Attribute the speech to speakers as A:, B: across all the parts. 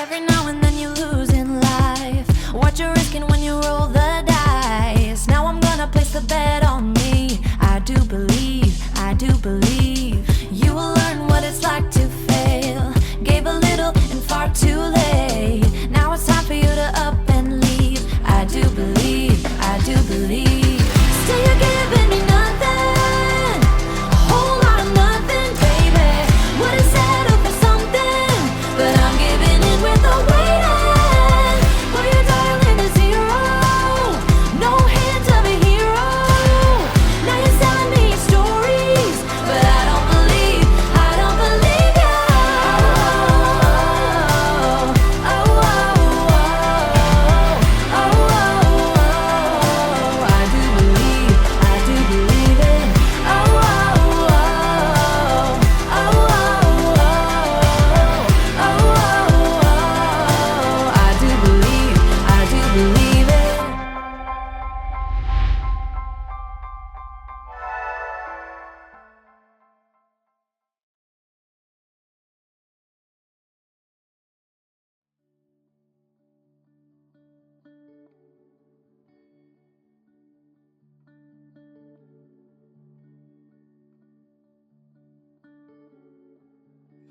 A: Every now and then you lose in life. What you're risking when you roll the dice. Now I'm gonna place the bet on me. I do believe you will learn what it's like to fail. Gave a little and far too late. Now it's time for you to up and leave. I do believe. Still you're giving me nothing, a whole lot of nothing, baby. Would've settled for something, but I'm giving in with the waiting. Put your dialing to zero, no hint of a hero. Now you're selling me your stories, but I don't believe you. I do believe it. I do believe it.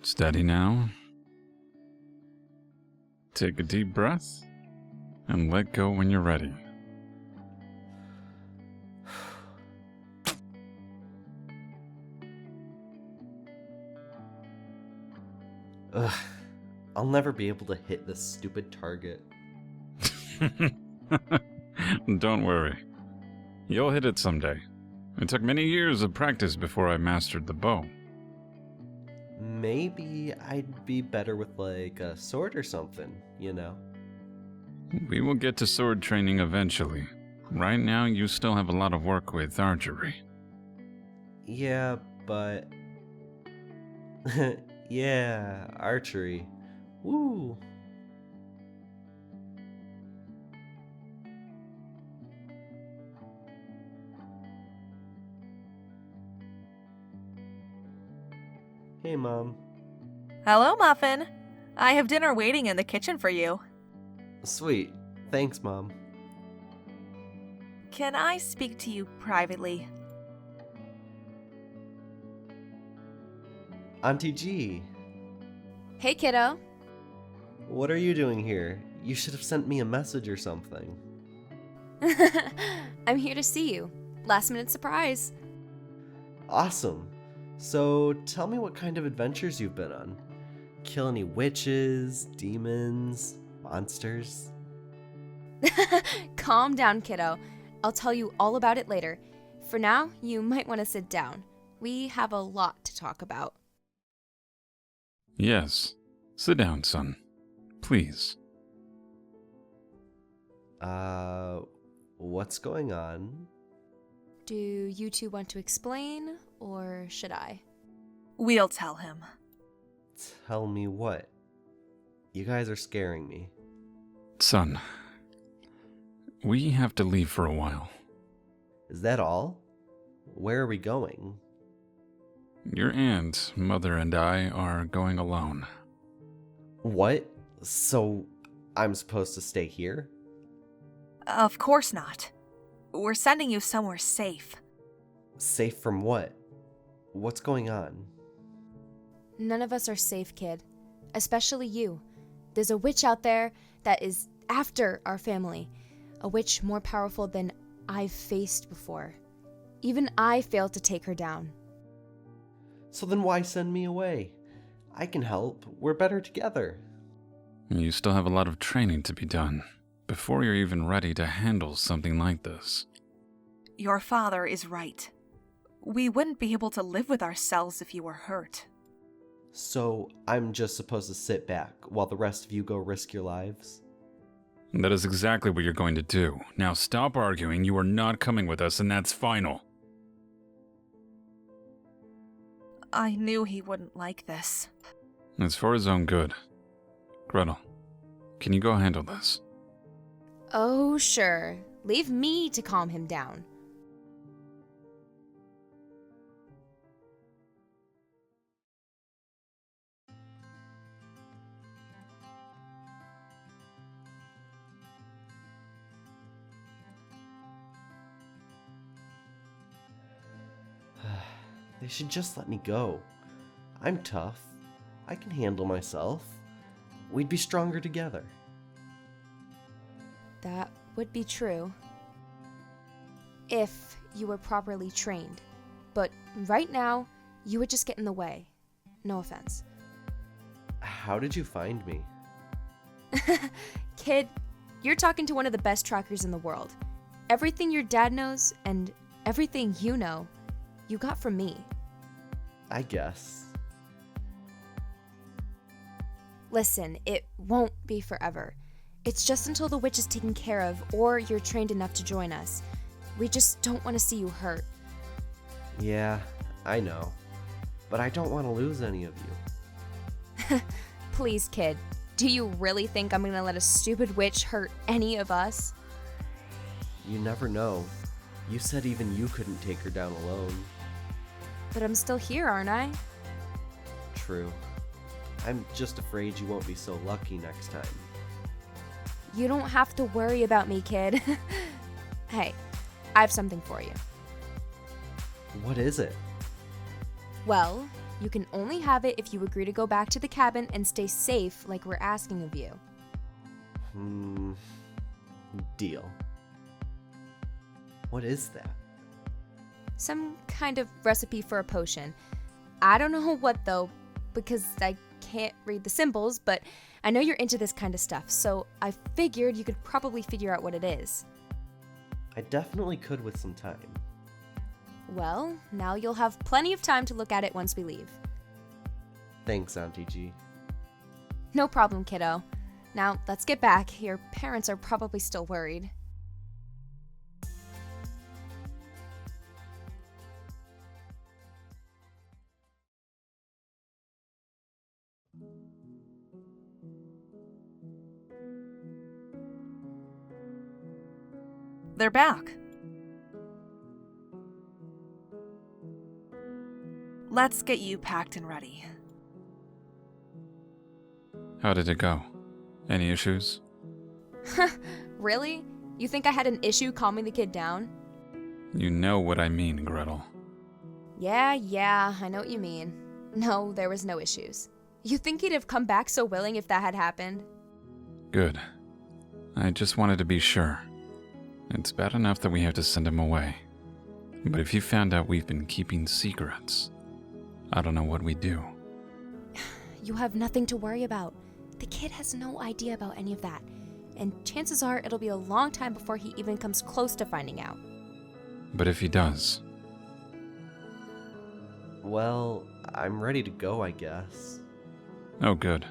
B: Steady now. Take a deep breath and let go when you're ready.
C: Ugh, I'll never be able to hit this stupid target.
B: Don't worry. You'll hit it someday. It took many years of practice before I mastered the bow.
C: Maybe I'd be better with, like, a sword or something, you know?
B: We will get to sword training eventually. Right now, you still have a lot of work with archery.
C: Yeah, but... yeah, archery. Woo! Hey, Mom.
D: Hello, Muffin. I have dinner waiting in the kitchen for you.
C: Sweet. Thanks, Mom.
D: Can I speak to you privately?
C: Auntie G,
E: Hey, kiddo.
C: what are you doing here? You should have sent me a message or something.
E: I'm here to see you. Last minute surprise.
C: Awesome. So, tell me what kind of adventures you've been on. Kill any witches, demons, monsters?
E: Calm down, kiddo. I'll tell you all about it later. For now, you might want to sit down. We have a lot to talk about.
B: Yes. Sit down, son. Please.
C: What's going on?
E: Do you two want to explain, or should I?
D: We'll tell him.
C: Tell me what? You guys are scaring me.
B: Son, we have to leave for a while.
C: Is that all? Where are we going?
B: Your aunt, mother, and I are going alone.
C: What? So, I'm supposed to stay here?
D: Of course not. We're sending you somewhere safe.
C: Safe from what? What's going on?
E: None of us are safe, kid. Especially you. There's a witch out there that is after our family. A witch more powerful than I've faced before. Even I failed to take her down.
C: So then why send me away? I can help. We're better together.
B: You still have a lot of training to be done before you're even ready to handle something like this.
D: Your father is right. We wouldn't be able to live with ourselves if you were hurt.
C: So, I'm just supposed to sit back while the rest of you go risk your lives?
B: That is exactly what you're going to do. Now stop arguing. You are not coming with us, and that's final.
D: I knew he wouldn't like this.
B: It's for his own good. Gretel, can you go handle this?
E: Oh, sure. Leave me to calm him down.
C: They should just let me go. I'm tough. I can handle myself. We'd be stronger together.
E: That would be true. If you were properly trained. But right now, you would just get in the way. No offense.
C: How did you find me?
E: Kid, you're talking to one of the best trackers in the world. Everything your dad knows and everything you know, you got from me.
C: I guess.
E: Listen, it won't be forever. It's just until the witch is taken care of or you're trained enough to join us. We just don't want to see you hurt.
C: Yeah, I know. But I don't want to lose any of you.
E: Please, kid. Do you really think I'm gonna let a stupid witch hurt any of us?
C: You never know. You said even you couldn't take her down alone.
E: But I'm still here, aren't I?
C: True. I'm just afraid you won't be so lucky next time.
E: You don't have to worry about me, kid. Hey, I have something for you.
C: What is it?
E: Well, you can only have it if you agree to go back to the cabin and stay safe like we're asking of you.
C: Deal. What is that?
E: Some kind of recipe for a potion. I don't know what though, because I can't read the symbols, but I know you're into this kind of stuff, so I figured you could probably figure out what it is.
C: I definitely could with some time.
E: Well, now you'll have plenty of time to look at it once we leave.
C: Thanks, Auntie G.
E: No problem, kiddo. Now, let's get back. Your parents are probably still worried.
D: They're back. Let's get you packed and ready.
B: How did it go? Any issues?
E: Really? You think I had an issue calming the kid down?
B: You know what I mean, Gretel.
E: Yeah, I know what you mean. No, there was no issues. You think he'd have come back so willing if that had happened?
B: Good. I just wanted to be sure. It's bad enough that we have to send him away. But if he found out we've been keeping secrets, I don't know what we'd do.
E: You have nothing to worry about. The kid has no idea about any of that. And chances are it'll be a long time before he even comes close to finding out.
B: But if he does,
C: Well, I'm ready to go, I guess.
B: oh good.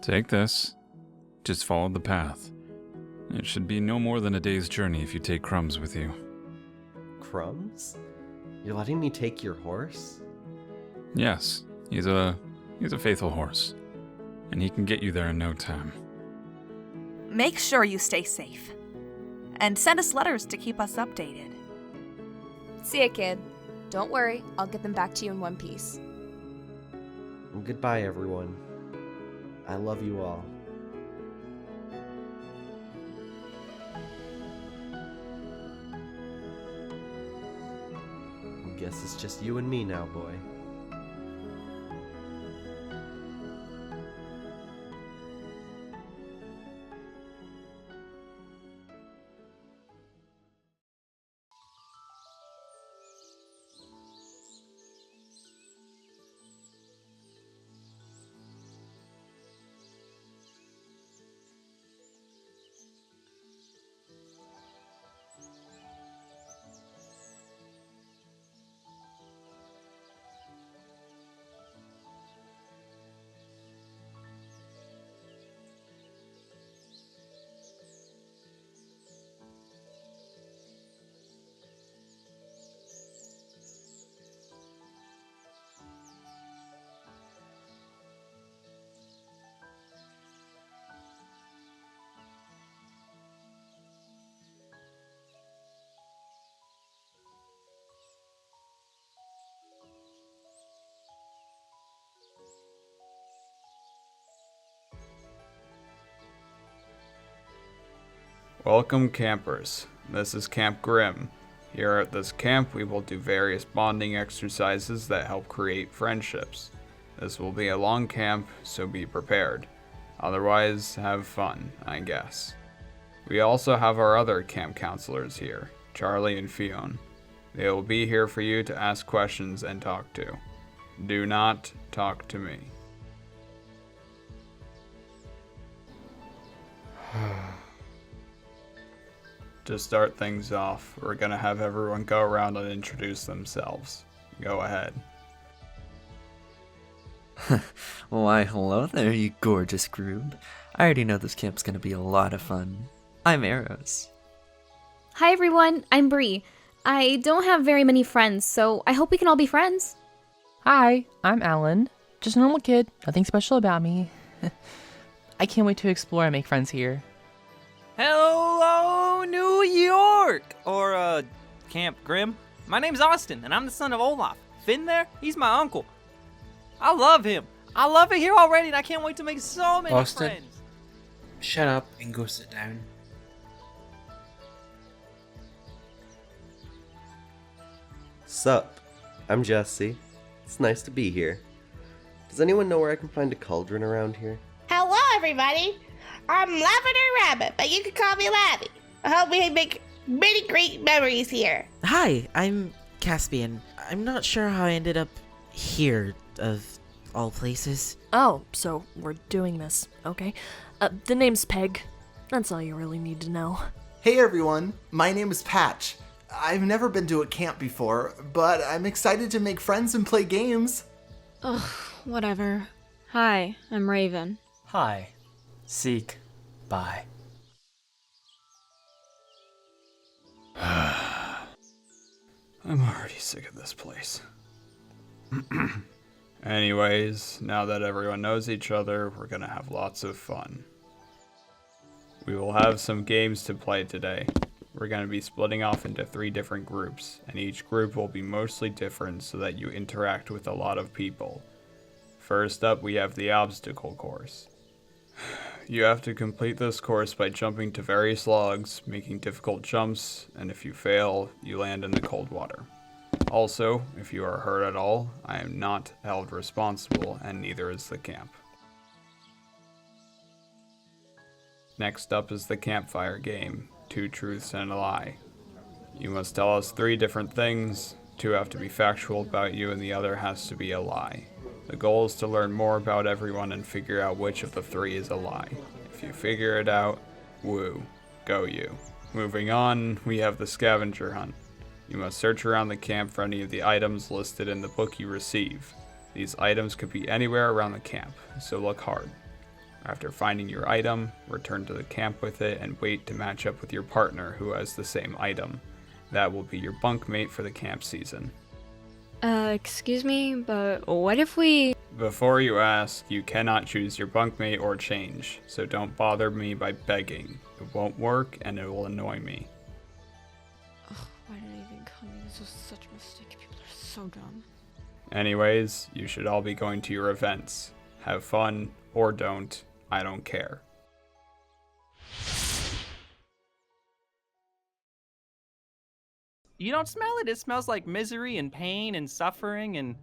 B: Take this. Just follow the path. It should be no more than a day's journey if you take Crumbs with you.
C: Crumbs? You're letting me take your horse?
B: Yes, he's a faithful horse. And he can get you there in no time.
D: Make sure you stay safe. And send us letters to keep us updated.
E: See ya, kid. Don't worry, I'll get them back to you in one piece.
C: Goodbye, everyone. I love you all. Guess it's just you and me now, boy.
F: Welcome, campers. This is Camp Grim. Here at this camp, we will do various bonding exercises that help create friendships. This will be a long camp, so be prepared. Otherwise, have fun, I guess. We also have our other camp counselors here, Charlie and Fionn. They will be here for you to ask questions and talk to. Do not talk to me. To start things off, we're gonna have everyone go around and introduce themselves. Go ahead.
G: Why, hello there, you gorgeous group. I already know this camp's gonna be a lot of fun. I'm Arrows.
H: Hi everyone, I'm Bree. I don't have very many friends, so I hope we can all be friends.
I: Hi, I'm Alan. Just a normal kid, nothing special about me. I can't wait to explore and make friends here.
J: Hello, New York! Or, Camp Grim. My name's Austin, and I'm the son of Olaf. Finn there, he's my uncle. I love him. I love it here already, and I can't wait to make so many
K: Austin,
J: friends.
K: shut up and go sit down.
C: Sup, I'm Jesse. It's nice to be here. Does anyone know where I can find a cauldron around here?
L: Hello, everybody. I'm Lavender Rabbit, but you can call me Labby. I hope we make many great memories here.
M: Hi, I'm Caspian. I'm not sure how I ended up here, of all places.
N: Oh, so we're doing this, okay. The name's Peg. That's all you really need to know.
O: Hey everyone, my name is Patch. I've never been to a camp before, but I'm excited to make friends and play games.
P: Ugh, whatever. Hi, I'm Raven.
Q: Hi. Seek. Bye.
F: I'm already sick of this place. Anyways, now that everyone knows each other, we're gonna have lots of fun. We will have some games to play today. We're gonna be splitting off into 3 different groups, and each group will be mostly different so that you interact with a lot of people. First up, we have the obstacle course. You have to complete this course by jumping to various logs, making difficult jumps, and if you fail, you land in the cold water. Also, if you are hurt at all, I am not held responsible, and neither is the camp. Next up is the campfire game, 2 truths and a lie. You must tell us 3 different things, 2 have to be factual about you and the other has to be a lie. The goal is to learn more about everyone and figure out which of the 3 is a lie. If you figure it out, woo, go you. Moving on, we have the scavenger hunt. You must search around the camp for any of the items listed in the book you receive. These items could be anywhere around the camp, so look hard. After finding your item, return to the camp with it and wait to match up with your partner who has the same item. That will be your bunkmate for the camp season.
P: Excuse me, but what if we...
F: Before you ask, you cannot choose your bunkmate or change, so don't bother me by begging. It won't work and it will annoy me.
P: Ugh, why did I even come here? This was such a mistake. People are so dumb.
F: Anyways, you should all be going to your events. Have fun, or don't. I don't care.
J: You don't smell it? It smells like misery and pain and suffering and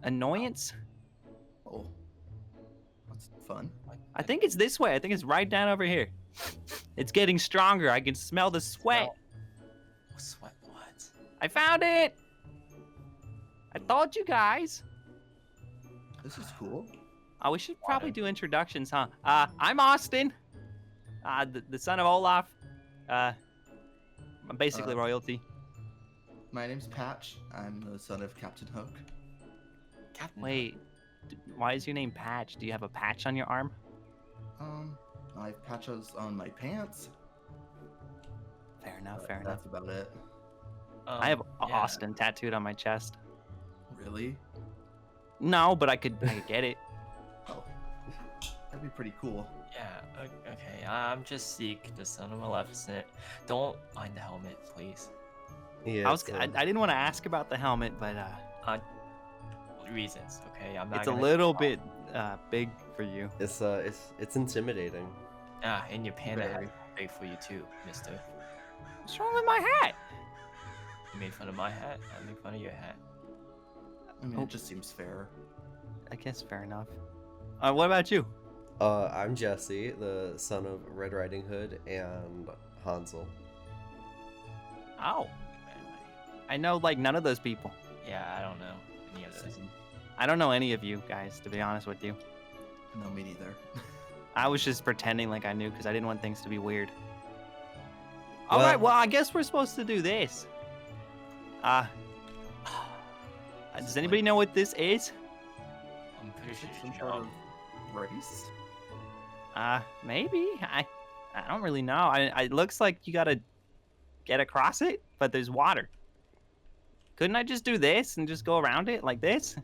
J: annoyance.
O: Oh. That's fun.
J: I think it's this way. I think it's right down over here. It's getting stronger. I can smell the sweat.
Q: Sweat what?
J: I found it! I told you guys.
O: This is cool.
J: Oh, we should probably do introductions, huh? I'm Austin. The son of Olaf. I'm basically royalty.
O: My name's Patch. I'm the son of Captain Hook.
J: Wait, why is your name Patch? Do you have a patch on your arm?
O: I have patches on my pants.
J: Fair enough, fair enough.
O: That's about it.
J: I have Austin tattooed on my chest.
O: Really?
J: No, but I could get it.
O: Oh, that'd be pretty cool.
Q: Yeah, okay. I'm just Seek, the son of Maleficent. Don't mind the helmet, please.
C: Yeah,
J: I didn't want to ask about the helmet, but
Q: reasons, okay? I'm not.
J: It's a little bit big for you.
C: It's intimidating.
Q: And your panda hat is big for you too, mister.
J: What's wrong with my hat?
Q: You made fun of my hat, I make fun of your hat.
O: I mean, it just seems fair.
J: I guess fair enough. What about you?
C: I'm Jesse, the son of Red Riding Hood and Hansel.
J: Oh. I know, like, none of those people.
Q: Yeah, I don't know any of those.
J: I don't know any of you guys, to be honest with you.
O: No, me neither.
J: I was just pretending like I knew because I didn't want things to be weird. All right, well, I guess we're supposed to do this. Does anybody know what this is?
Q: I'm pretty sure
O: Some
Q: it's
O: sort
Q: jump.
O: of race?
J: Maybe. I don't really know. It looks like you gotta get across it, but there's water. Couldn't I just do this and just go around it like this?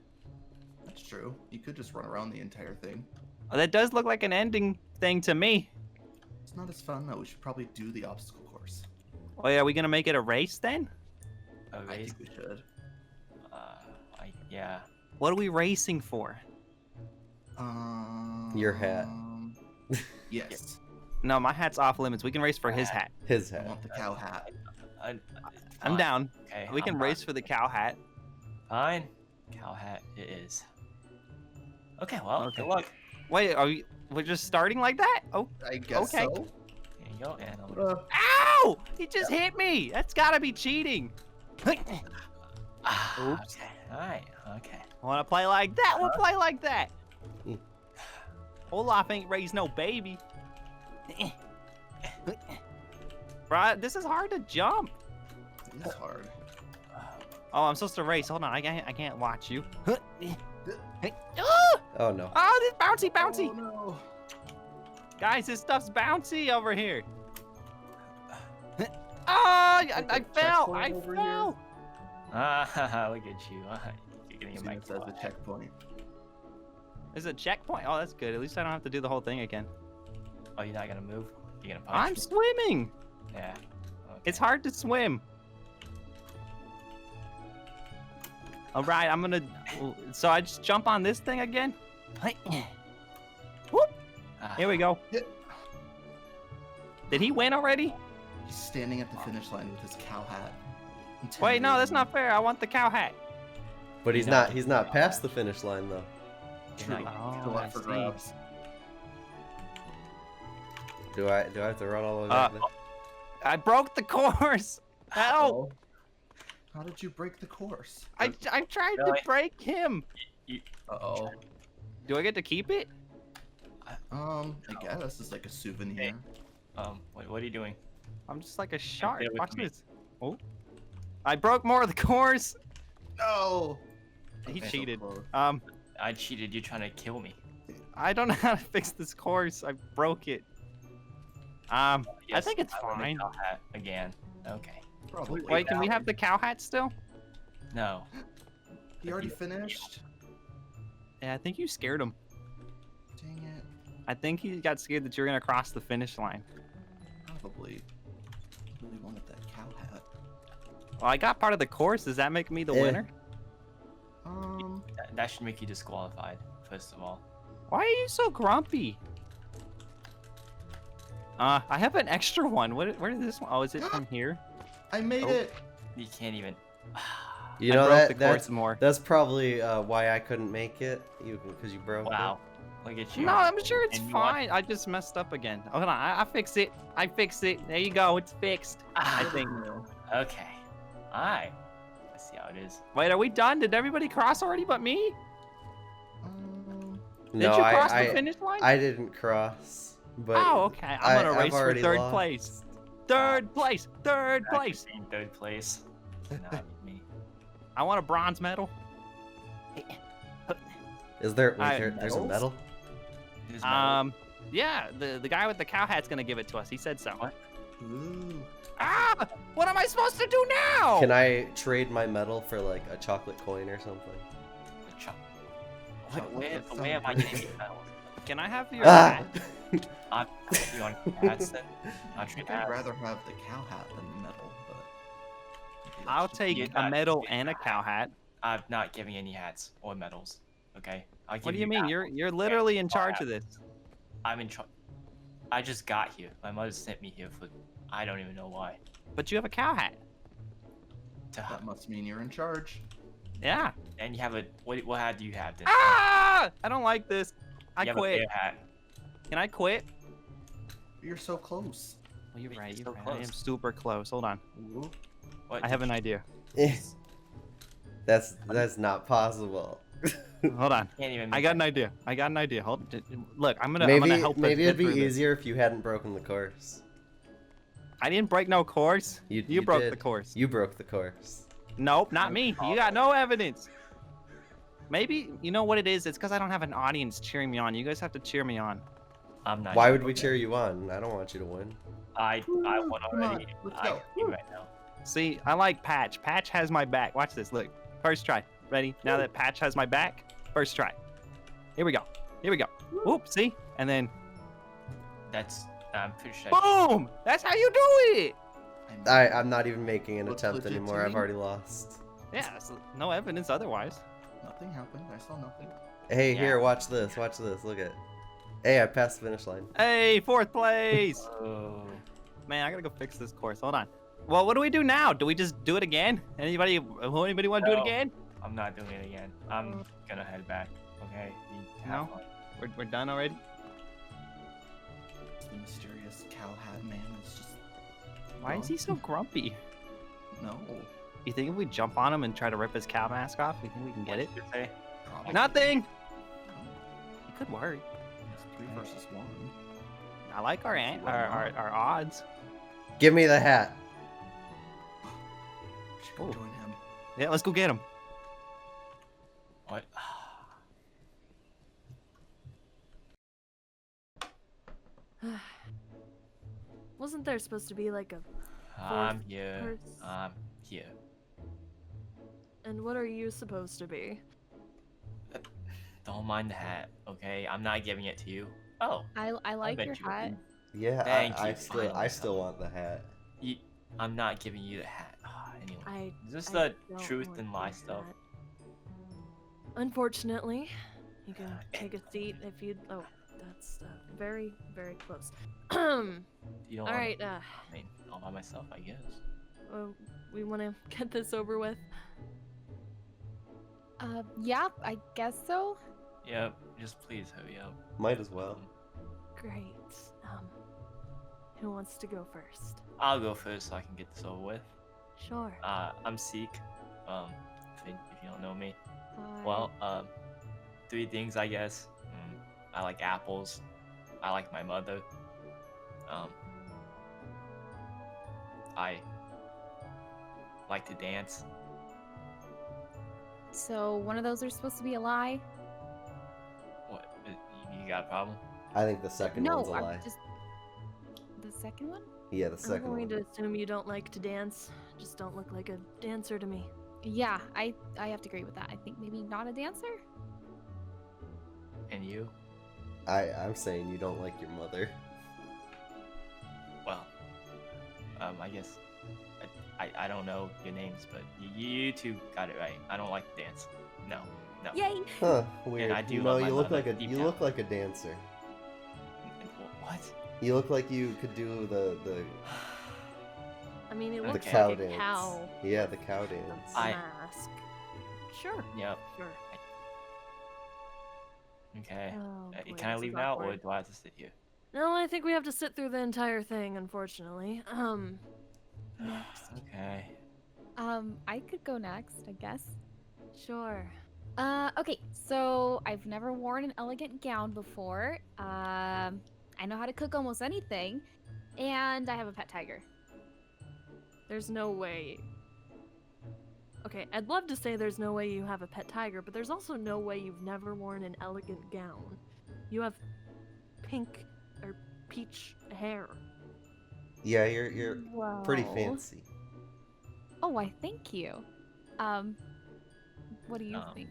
O: That's true. You could just run around the entire thing.
J: Oh, that does look like an ending thing to me.
O: It's not as fun though. We should probably do the obstacle course.
J: Oh, yeah, are we gonna make it a race then?
Q: A
O: I
Q: race?
O: think we should.
Q: Yeah.
J: What are we racing for?
C: Your hat.
O: Yes.
J: No, my hat's off limits. We can race for his hat.
C: His
O: I
C: hat.
O: want the cow hat.
J: I'm
Q: Fine.
J: down.
Q: Okay,
J: We can
Q: I'm
J: race
Q: fine.
J: for the cow hat.
Q: Fine. Cow hat it is. Okay, well, good luck.
J: Wait, we're just starting like that? Oh,
O: I guess
J: okay.
O: so.
Q: There you go, and
J: Ow! He just hit me. That's gotta be cheating. Oops.
Q: Okay. Alright, okay.
J: Want to play like that? We'll play like that. Olaf ain't raised no baby. Bro, this is hard to jump.
O: It's hard.
J: Oh, I'm supposed to race. Hold on, I can't watch you.
C: Oh no.
J: Oh, this bouncy, bouncy.
O: Oh no.
J: Guys, this stuff's bouncy over here. Oh, I fell. I fell.
Q: Look at you. You're getting a mic.
O: That's the checkpoint.
J: There's a checkpoint. Oh, that's good. At least I don't have to do the whole thing again.
Q: Oh, you're not gonna move? You're gonna punch
J: I'm
Q: me?
J: swimming.
Q: Yeah.
J: It's hard to swim. All right, I'm gonna. So I just jump on this thing again. Whoop. Here we go. Did he win already?
O: He's standing at the finish line with his cow hat.
J: Wait, no, that's not fair. I want the cow hat.
C: But he's not past the finish line though.
O: True.
J: Oh,
O: Still up for
J: I see.
O: grabs.
C: Do I have to run all the way back there?
J: I broke the course. Help!
O: How did you break the course?
J: I tried to break him.
O: Uh-oh.
J: Do I get to keep it?
O: I guess it's like a souvenir.
Q: What are you doing?
J: I'm just like a shark.
Q: there with
J: Watch
Q: me.
J: this. Oh, I broke more of the course.
O: No.
J: He
O: Okay, so
J: cheated.
O: close.
Q: I cheated. You're trying to kill me.
J: I don't know how to fix this course. I broke it. I
Q: Yes,
J: think it's
Q: I won the
J: fine.
Q: cow hat again. Okay.
O: Probably.
J: Wait, can we have the cow hat still?
Q: No.
O: He already finished?
J: Yeah, I think you scared him.
O: Dang it.
J: I think he got scared that you're gonna cross the finish line.
O: Probably. Really wanted that cow hat.
J: Well, I got part of the course. Does that make me the winner?
Q: That should make you disqualified, first of all.
J: Why are you so grumpy? I have an extra one. Where did this one? Oh, is it from here?
O: I made it.
Q: You can't even.
C: You
J: I
C: know
J: broke the
C: that
J: course more.
C: that's probably why I couldn't make it, because you broke
Q: Wow. Look at you.
J: No, I'm sure it's
Q: And you want-
J: fine. I just messed up again. Hold on, I fix it. I fixed it. There you go. It's fixed. I think.
Q: Okay. Alright. Let's see how it is.
J: Wait, are we done? Did everybody cross already but me? Did
C: No,
J: you cross the finish line?
C: I didn't cross. But
J: Oh, okay. I'm gonna
C: I've
J: race for
C: already
J: third
C: lost.
J: place. Third place. Third
Q: Not
J: place.
Q: in third place. Not me.
J: I want a bronze medal.
C: Is there?
J: I-
C: There's a medal.
J: Yeah, the guy with the cow hat's gonna give it to us. He said so.
Q: What?
O: Ooh.
J: Ah! What am I supposed to do now?
C: Can I trade my medal for like a chocolate coin or something?
Q: Where am I getting these medals?
J: Can I have your
C: Ah!
J: hat?
Q: I'll put you on hats then. I'll
O: I
Q: trade
O: think I'd
Q: hats.
O: rather have the cow hat than the medal, but
J: I'll take
Q: You're
J: a
Q: not
J: medal
Q: giving
J: and a
Q: a
J: cow hat.
Q: I'm not giving any hats or medals. Okay. I'll give
J: What do you mean?
Q: apples.
J: You're literally in
Q: All
J: charge
Q: hats.
J: of this.
Q: I'm in charge. I just got here. My mother sent me here for I don't even know why.
J: But you have a cow hat.
O: That must mean you're in charge.
J: Yeah.
Q: And you have a what hat do you have then?
J: Ah! I don't like this. I
Q: You have a
J: quit.
Q: bear hat.
J: Can I quit?
O: You're so close.
J: Well, you're right. You're
Q: so
J: right.
Q: close.
J: I am super close. Hold on.
Q: What
J: I have an idea.
C: That's not possible.
J: Hold on.
Q: Can't even
J: I got an idea. I got an idea. Look, I'm gonna
C: Maybe
J: help us
C: maybe
J: get
C: it'd be
J: through this.
C: easier if you hadn't broken the course.
J: I didn't break no course. You broke
C: did.
J: the course.
C: You broke the course.
J: Nope, not me. You got no evidence. Maybe you know what it is. It's because I don't have an audience cheering me on. You guys have to cheer me on.
Q: I'm not.
C: Why would we cheer you on? I don't want you to win.
Q: I won already.
O: Let's
Q: I
O: go.
Q: can see right now.
J: See, I like Patch. Patch has my back. Watch this. Look, first try. Ready? Now that Patch has my back, first try. Here we go. Here we go. Whoop. See? And then
Q: That's. I'm pretty sure.
J: boom. That's how you do it.
C: I'm not even making an
O: Looks
C: attempt
O: legit to
C: anymore. I've
O: me.
C: already lost.
J: Yeah. There's no evidence otherwise.
O: Nothing happened. I saw nothing.
C: Hey,
Q: Yeah.
C: here, watch this. Watch this. Look at. Hey, I passed the finish line.
J: Hey, fourth place.
Q: Oh.
J: Man, I gotta go fix this course. Hold on. Well, what do we do now? Do we just do it again? Anybody want to do it
Q: No.
J: again?
Q: I'm not doing it again. I'm gonna head back. Okay. You have
J: No?
Q: fun.
J: We're done already?
O: The mysterious cow hat man is just.
J: Why is he so grumpy?
O: No.
J: You think if we jump on him and try to rip his cow mask off, you think we can get it?
Q: Did they?
O: Probably.
J: Nothing! It could work.
O: It's 3 versus 1.
J: I like our odds.
C: Give me the hat.
O: We should go
J: Ooh.
O: join him.
J: Yeah, let's go get him.
Q: What?
N: Wasn't there supposed to be like a
Q: I'm
N: fourth
Q: here.
N: person?
Q: I'm here.
N: And what are you supposed to be?
Q: Don't mind the hat, okay? I'm not giving it to you. Oh.
H: I like
Q: bet
H: your
Q: you would.
H: hat.
C: Yeah,
Q: Thank
C: I
Q: you,
C: still
Q: finally.
C: want the hat.
Q: I'm not giving you the hat. Anyway.
N: I.
Q: Is this
N: I
Q: the
N: don't
Q: truth
N: want
Q: and lie
N: your
Q: stuff?
N: hat. Unfortunately, you can take a seat if you'd. Oh, that's very, very close.
Q: You don't
N: All
Q: want
N: right.
Q: I mean, all by myself, I guess.
N: We want to get this over with.
H: Yeah, I guess so.
Q: Yep. Just please hurry up.
C: Might as well.
N: Great. Who wants to go first?
Q: I'll go first so I can get this over with.
N: Sure.
Q: I'm Seek. If you don't know me. Well, 3 things I guess. I like apples. I like my mother. I like to dance.
H: So one of those are supposed to be a lie?
Q: What? You got a problem?
C: I think the second
H: No,
C: one's a
H: I'm
C: lie.
H: just the second one?
C: Yeah, the
N: I'm
C: second
N: going
C: one.
N: to assume you don't like to dance. Just don't look like a dancer to me.
H: Yeah, I have to agree with that. I think maybe not a dancer.
Q: And you?
C: I'm saying you don't like your mother.
Q: Well, I guess I don't know your names, but you two got it right. I don't like to dance. No.
N: Yay!
C: Huh? Weird.
Q: And I do
C: no,
Q: love my
C: you look
Q: mother
C: like a
Q: deep
C: you
Q: down.
C: look like a dancer.
Q: What?
C: You look like you could do the
N: I mean, it
C: the
N: looks
C: cow
N: like a
C: dance.
N: cow.
C: Yeah, the cow dance.
N: Mask. Sure.
Q: Yep.
N: Sure.
Q: Okay.
N: Oh, boy,
Q: Can I
N: this is
Q: leave now, or
N: awkward.
Q: do I have to sit here?
N: No, I think we have to sit through the entire thing, unfortunately. Next.
Q: Okay.
H: I could go next, I guess.
N: Sure.
H: Okay, so I've never worn an elegant gown before. I know how to cook almost anything, and I have a pet tiger.
N: There's no way. Okay, I'd love to say there's no way you have a pet tiger, but there's also no way you've never worn an elegant gown. You have pink or peach hair.
C: Yeah, you're pretty
H: Wow.
C: fancy.
H: Oh, I thank you. What do you think?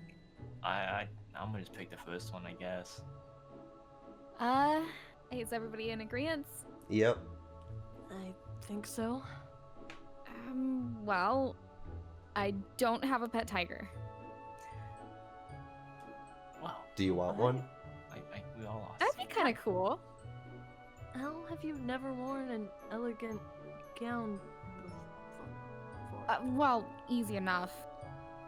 Q: I'm gonna just pick the first one, I guess.
H: Is everybody in agreement?
C: Yep.
N: I think so.
H: Well, I don't have a pet tiger.
Q: Wow.
C: Do you want one?
Q: We all lost.
H: That'd be kind of cool.
N: How have you never worn an elegant gown before?
H: Well, easy enough.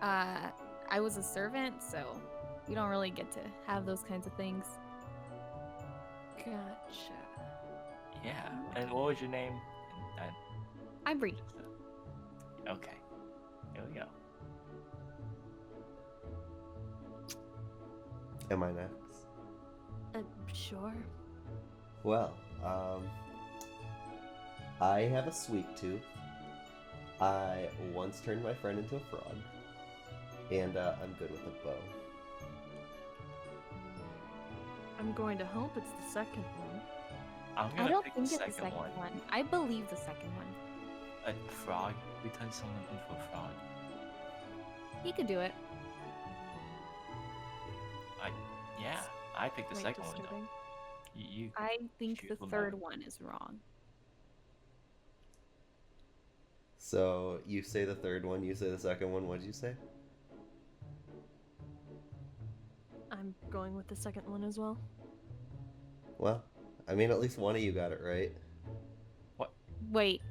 H: I was a servant, so you don't really get to have those kinds of things.
N: Gotcha.
Q: Yeah. And what was your name?
H: I'm Bree.
Q: Okay. Here we go.
C: Am I next?
N: Sure.
C: Well, I have a sweet tooth. I once turned my friend into a frog. And I'm good with a bow.
N: I'm going to hope it's the second one.
Q: I'm
H: I
Q: gonna
H: don't
Q: pick
H: think
Q: the
H: it's the
Q: second
H: second
Q: one.
H: one. I believe the second one.
Q: A frog? We turn someone into a frog.
H: He could do it.
Q: Yeah, I picked the
N: Quite
Q: second one
N: disturbing.
Q: though. You
H: I think the
Q: choose the
H: third
Q: moment.
H: one is wrong.
C: So you say the third one, you say the second one. What did you say?
N: I'm going with the second one as well.
C: Well, I mean, at least one of you got it right.
H: Wait.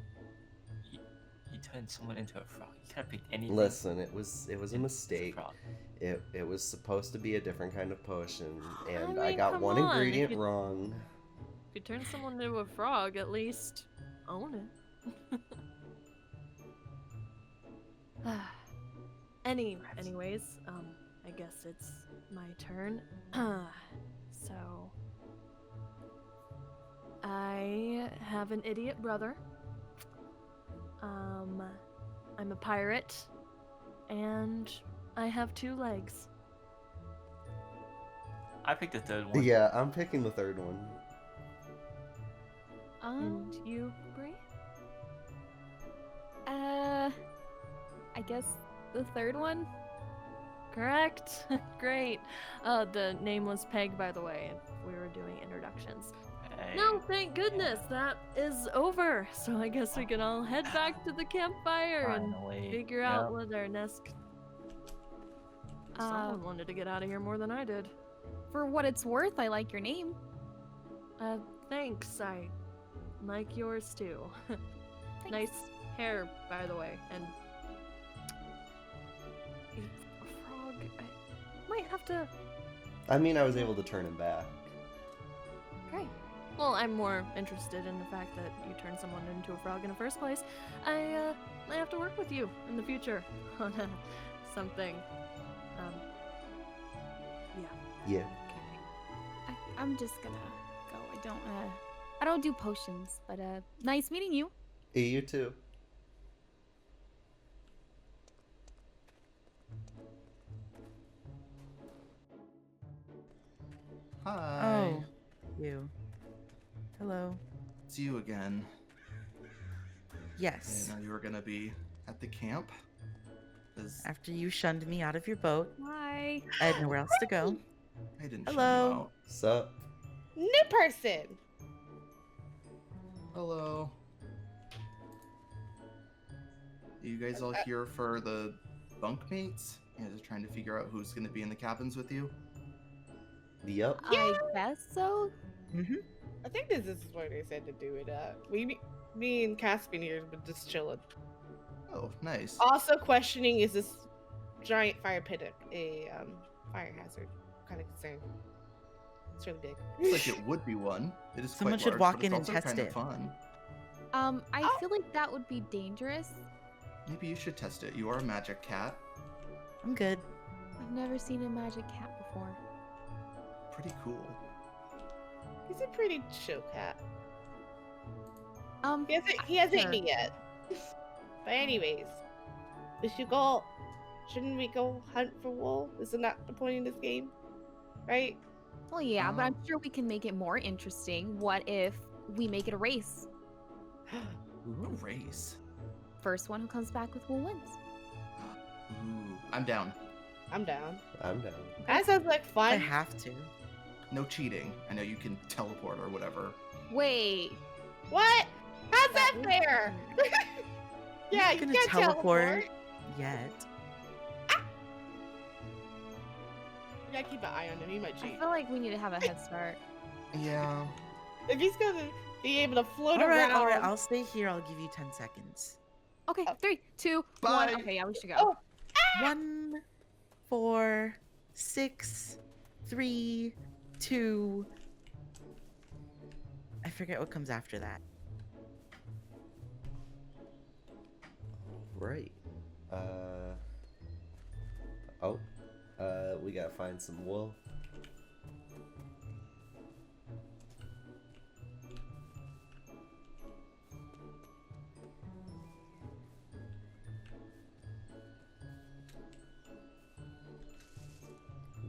Q: You turned someone into a frog. You could have picked anything.
C: Listen, it was a mistake.
Q: frog.
C: It was supposed to be a different kind of potion, and
N: I
C: I
N: mean,
C: got
N: come
C: one
N: on,
C: ingredient
N: if you-
C: wrong.
N: If you turn someone into a frog, at least own it. Anyways, I guess it's my turn. So I have an idiot brother. I'm a pirate, and I have 2 legs.
Q: I picked the third one.
C: Yeah, I'm picking the third one.
N: And you, Bree?
H: I guess the third one?
N: Correct. Great. The name was Peg, by the way, if we were doing introductions.
Q: Hey.
N: No, thank goodness, that is over. So I guess we can all head back to the campfire
Q: Finally.
N: and figure out what our next... Someone wanted to get out of here more than I did.
H: For what it's worth, I like your name.
N: Thanks. I like yours too. Nice hair, by the way, and a frog. I might have to.
C: I mean, I was able to turn him back.
N: Great. Well, I'm more interested in the fact that you turned someone into a frog in the first place. I have to work with you in the future on something.
C: Yeah.
H: I'm just gonna go. I don't do potions, but nice meeting you.
C: Hey, you too.
O: Hi.
R: Oh, you. Hello.
O: It's you again.
R: Yes.
O: I know you were gonna be at the camp.
R: After you shunned me out of your boat,
H: Hi.
R: I had nowhere else to go.
O: I didn't
R: Hello.
O: shut you out.
C: Sup?
L: New person.
O: Hello. Are you guys all here for the bunkmates? You guys are trying to figure out who's gonna be in the cabins with you?
C: Yep.
H: I guess so.
R: Mm-hmm.
L: I think this is what they said to do it. Me and Caspian here have been just chilling.
O: Oh, nice.
L: Also questioning, is this giant fire pit a fire hazard? Kind of concerned. It's really big.
O: Looks like it would be one. It is
R: Someone
O: quite
R: should
O: large,
R: walk
O: but
R: in
O: it's
R: and
O: also
R: test
O: kind
R: it.
O: of fun.
H: I feel like that would be dangerous.
O: Maybe you should test it. You are a magic cat.
R: I'm good.
H: I've never seen a magic cat before.
O: Pretty cool.
L: He's a pretty chill cat. He hasn't
H: sure.
L: eaten me yet. But anyways, shouldn't we go hunt for wool? Isn't that the point of this game? Right?
H: Well, yeah, but I'm sure we can make it more interesting. What if we make it a race?
O: A race?
H: First one who comes back with wool wins.
O: Ooh, I'm down.
L: I'm down.
C: I'm down.
L: That sounds like fun.
R: I have to.
O: No cheating. I know you can teleport or whatever.
H: Wait.
L: What? How's that fair? Yeah,
R: I'm
L: you
R: gonna
L: can't
R: teleport yet.
L: You gotta keep an eye on him. He might
H: I
L: cheat.
H: feel like we need to have a head start.
O: Yeah.
L: If he's gonna be able to float
R: All right,
L: around.
R: all right. I'll stay here. I'll give you 10 seconds.
H: Okay, 3, 2,
O: Bye.
H: 1. Okay, yeah, we should go.
L: Oh.
R: 1, 4, 6, 3, 2. I forget what comes after that.
C: Right. We gotta find some wool.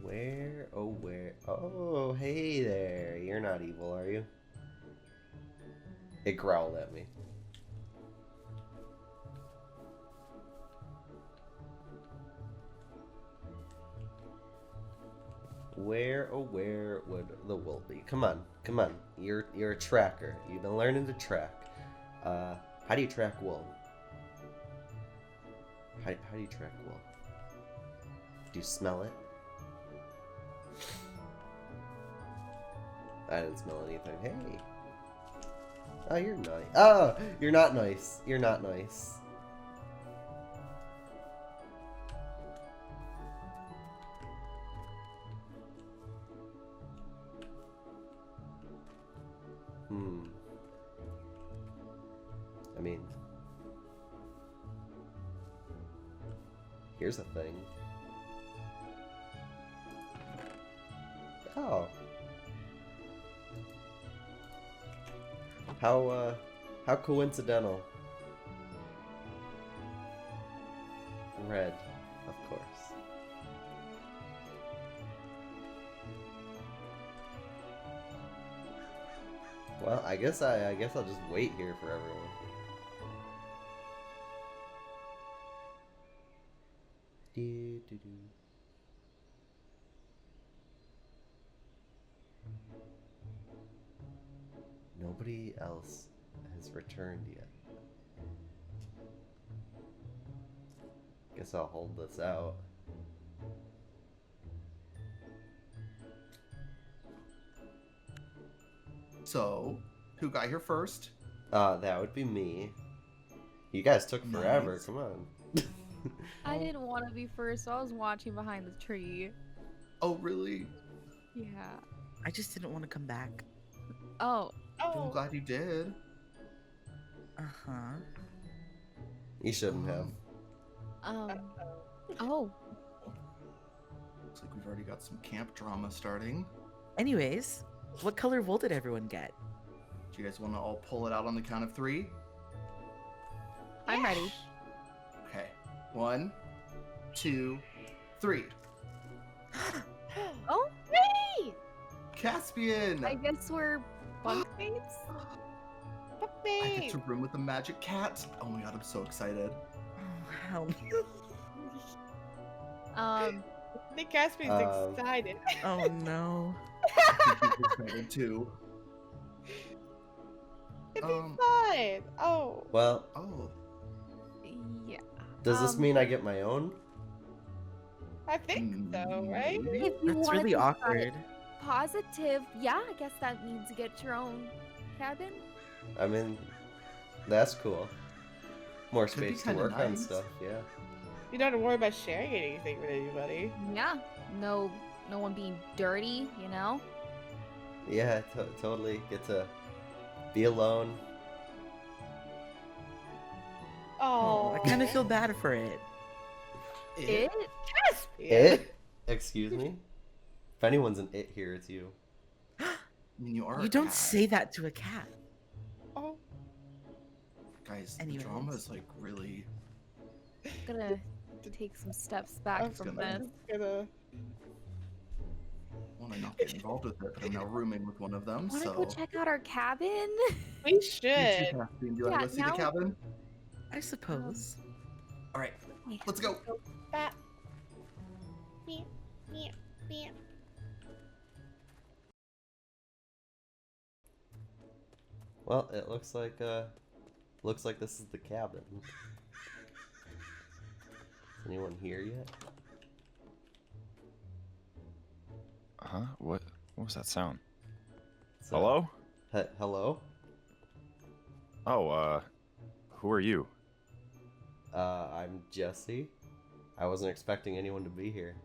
C: Where? Oh, where? Oh, hey there. You're not evil, are you? It growled at me. Where, oh where would the wool be? Come on, come on. You're a tracker. You've been learning to track. How do you track wool? How do you track wool? Do you smell it? I didn't smell anything. Hey. Oh, you're nice. Oh, you're not nice. You're not nice. I mean, here's a thing. Oh. How coincidental. Red, of course. Well, I guess I'll just wait here for everyone. Nobody else has returned yet. Guess I'll hold this out.
O: So, who got here first?
C: That would be me. You guys took forever,
O: Nice.
C: come on.
H: I didn't want to be first, so I was watching behind the tree.
O: Oh, really?
H: Yeah.
R: I just didn't want to come back.
H: Oh.
O: Well, I'm glad you did.
R: Uh-huh.
C: You shouldn't have.
H: Oh.
O: Looks like we've already got some camp drama starting.
R: Anyways, what color wool did everyone get?
O: Do you guys want to all pull it out on the count of 3?
H: I'm ready.
O: Okay. 1, 2, 3.
H: Oh,
L: Hey!
O: Caspian!
H: I guess we're bunk mates?
O: I get to room with the magic cat. Oh my god, I'm so excited.
R: Oh, hell.
L: I think Caspian's excited.
R: Oh no.
O: I think he's excited too.
L: It'd be fun. Oh.
C: Well,
H: Yeah.
C: does this mean I get my own?
L: I think so, right?
H: If you
R: That's
H: wanna
R: really
H: be
R: awkward.
H: positive, yeah, I guess that means you get your own cabin.
C: I mean, that's cool. More
O: Could be
C: space to
O: kinda
C: work on
O: nice.
C: stuff, yeah.
L: You don't have to worry about sharing anything with anybody.
H: Yeah. No one being dirty, you know?
C: Yeah, totally get to be alone.
L: Oh.
R: I kind of feel bad for it.
H: It?
L: Caspian.
C: It? Excuse me? If anyone's an it here, it's you.
O: I mean, you are.
R: You
O: a
R: don't
O: cat.
R: say that to a cat.
L: Oh.
O: Guys,
R: Anyways.
O: the drama is like really.
H: Gonna take some steps back
L: I'm
H: from
O: gonna-
H: this.
L: Gonna.
O: Want to not get involved with it, but I'm now rooming with one of them,
H: Wanna
O: so.
H: go check out our cabin?
L: We
O: You too,
L: should.
O: Caspian. Do you want
H: Yeah,
O: to go see
H: now-
O: the cabin?
R: I suppose.
O: All right, let's go.
L: Bat. Meow, meow, meow.
C: Well, it looks like this is the cabin. Is anyone here yet?
S: Huh? What was that sound?
C: So-
S: Hello?
C: Hello?
S: Oh, who are you?
C: I'm Jesse. I wasn't expecting anyone to be here.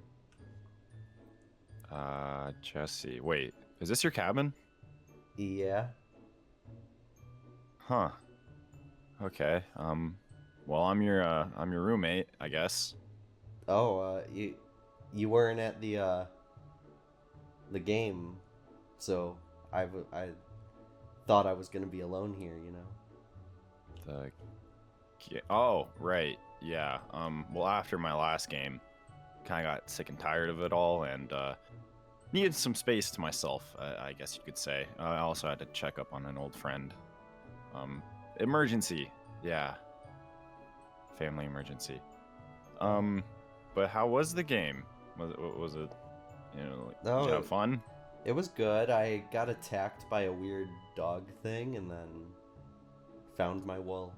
S: Jesse. Wait, is this your cabin?
C: Yeah.
S: Huh. Okay. Well, I'm your roommate, I guess.
C: Oh, you weren't at the game, so I thought I was gonna be alone here, you know.
S: Oh, right. Yeah. Well, after my last game, kind of got sick and tired of it all, and needed some space to myself, I guess you could say. I also had to check up on an old friend. Emergency. Yeah. Family emergency. But how was the game? Was it, you know, like, did you have fun?
C: It was good. I got attacked by a weird dog thing and then found my wool.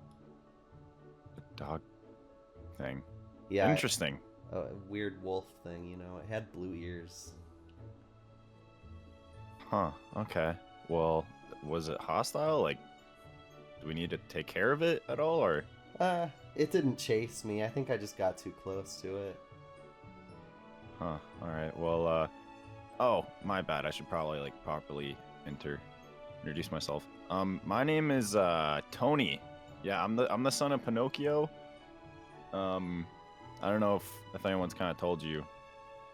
S: A dog thing?
C: Yeah.
S: Interesting.
C: A weird wolf thing, you know. It had blue ears.
S: Huh, okay. Well, was it hostile? Like, do we need to take care of it at all, or?
C: It didn't chase me. I think I just got too close to it.
S: Huh, alright. Well, oh, my bad. I should probably, like, properly introduce myself. My name is, Tony. Yeah, I'm the son of Pinocchio. I don't know if anyone's kind of told you,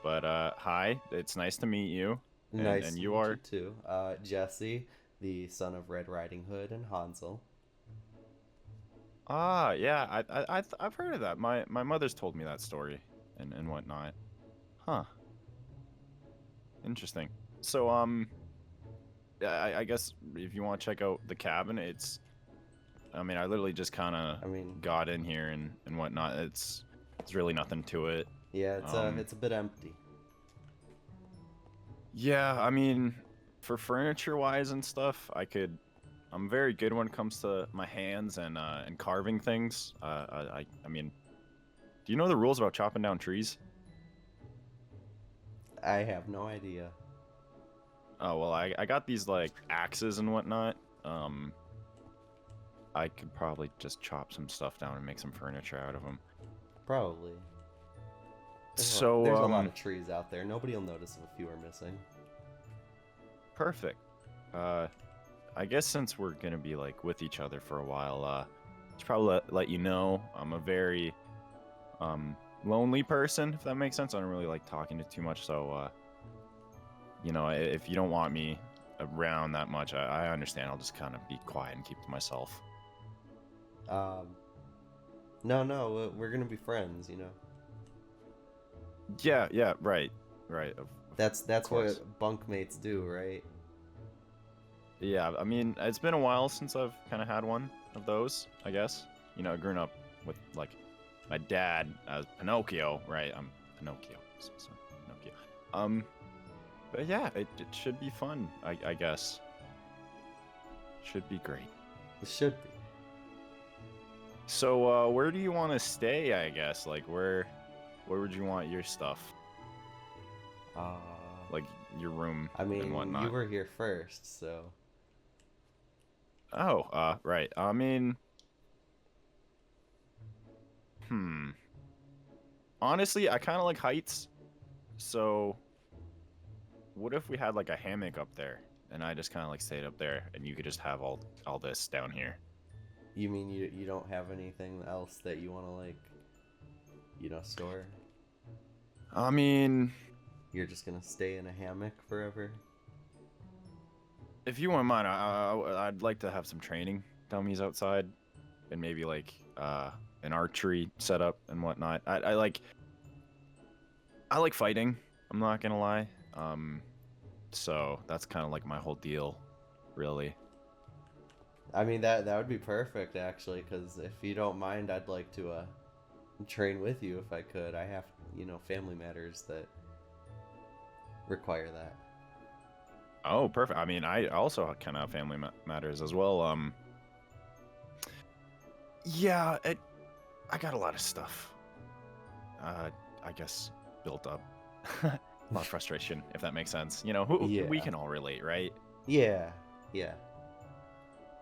S: but, hi. It's nice to meet you.
C: Nice
S: and
C: to
S: you
C: meet
S: are?
C: you too. Jesse, the son of Red Riding Hood and Hansel.
S: Ah, yeah, I've heard of that. My mother's told me that story and whatnot. Huh. Interesting. So, I guess if you want to check out the cabin, I mean, I literally just kind of got in here and whatnot. It's really nothing to it.
C: Yeah, it's a bit empty.
S: Yeah, I mean, for furniture-wise and stuff, I'm very good when it comes to my hands and carving things. I mean, do you know the rules about chopping down trees?
C: I have no idea.
S: Oh, well, I got these, like, axes and whatnot. I could probably just chop some stuff down and make some furniture out of them.
C: Probably. There's a lot of trees out there. Nobody will notice if a few are missing.
S: Perfect. I guess since we're gonna be, like, with each other for a while, I should probably let you know I'm a very lonely person, if that makes sense. I don't really like talking to too much, so you know, if you don't want me around that much, I understand. I'll just kind of be quiet and keep to myself.
C: No, we're gonna be friends, you know.
S: Yeah, right.
C: That's what bunkmates do, right?
S: Yeah, I mean, it's been a while since I've kind of had one of those, I guess. You know, growing up with, like, my dad as Pinocchio, right? I'm Pinocchio, so Pinocchio. But yeah, it should be fun, I guess. Should be great.
C: It should be.
S: So, where do you want to stay, I guess? Like, where would you want your stuff? Like, your room
C: I mean,
S: and whatnot.
C: you were here first, so...
S: Oh, right. I mean... Honestly, I kind of like heights. So, what if we had, like, a hammock up there? And I just kind of, like, stayed up there, and you could just have all this down here.
C: You mean you don't have anything else that you want to, like, you know, store?
S: I mean...
C: You're just gonna stay in a hammock forever?
S: If you wouldn't mind, I'd like to have some training dummies outside, and maybe like an archery setup and whatnot. I like fighting. I'm not gonna lie. So that's kind of like my whole deal, really.
C: I mean that would be perfect actually, because if you don't mind, I'd like to train with you if I could. I have, you know, family matters that require that.
S: Oh, perfect. I mean, I also kind of have family matters as well. Yeah, I got a lot of stuff. I guess built up. A lot of frustration, if that makes sense. You know, we can all relate, right?
C: Yeah.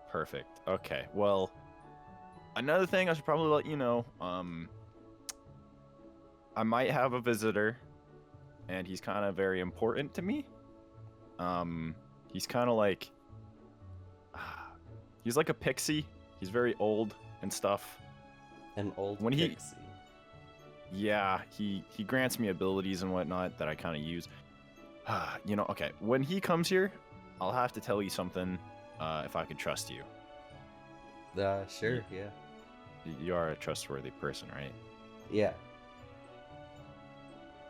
S: Perfect. Okay. Well, another thing I should probably let you know. I might have a visitor, and he's kind of very important to me. He's kind of like, he's like a pixie. He's very old and stuff.
C: An old
S: when
C: pixie.
S: Yeah, he grants me abilities and whatnot that I kind of use. You know, okay. When he comes here, I'll have to tell you something. If I can trust you.
C: Sure, yeah.
S: You are a trustworthy person, right?
C: Yeah.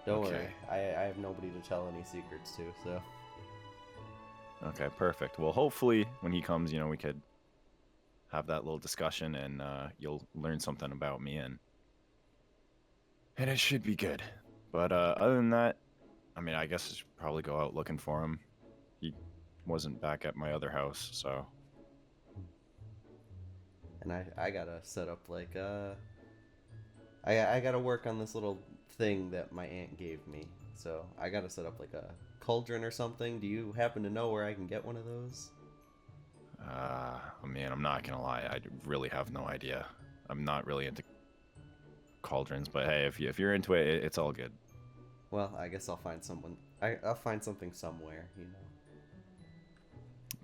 C: Don't
S: Okay.
C: worry, I have nobody to tell any secrets to, so.
S: Okay, perfect. Well, hopefully when he comes, you know, we could have that little discussion, and you'll learn something about me, and it should be good. But other than that, I mean, I guess I should probably go out looking for him. He wasn't back at my other house, so.
C: And I gotta set up like I gotta work on this little thing that my aunt gave me. So I gotta set up like a cauldron or something. Do you happen to know where I can get one of those?
S: I mean, I'm not gonna lie, I really have no idea. I'm not really into cauldrons, but hey, if you're into it, it's all good.
C: Well, I guess I'll find someone. I'll find something somewhere, you know.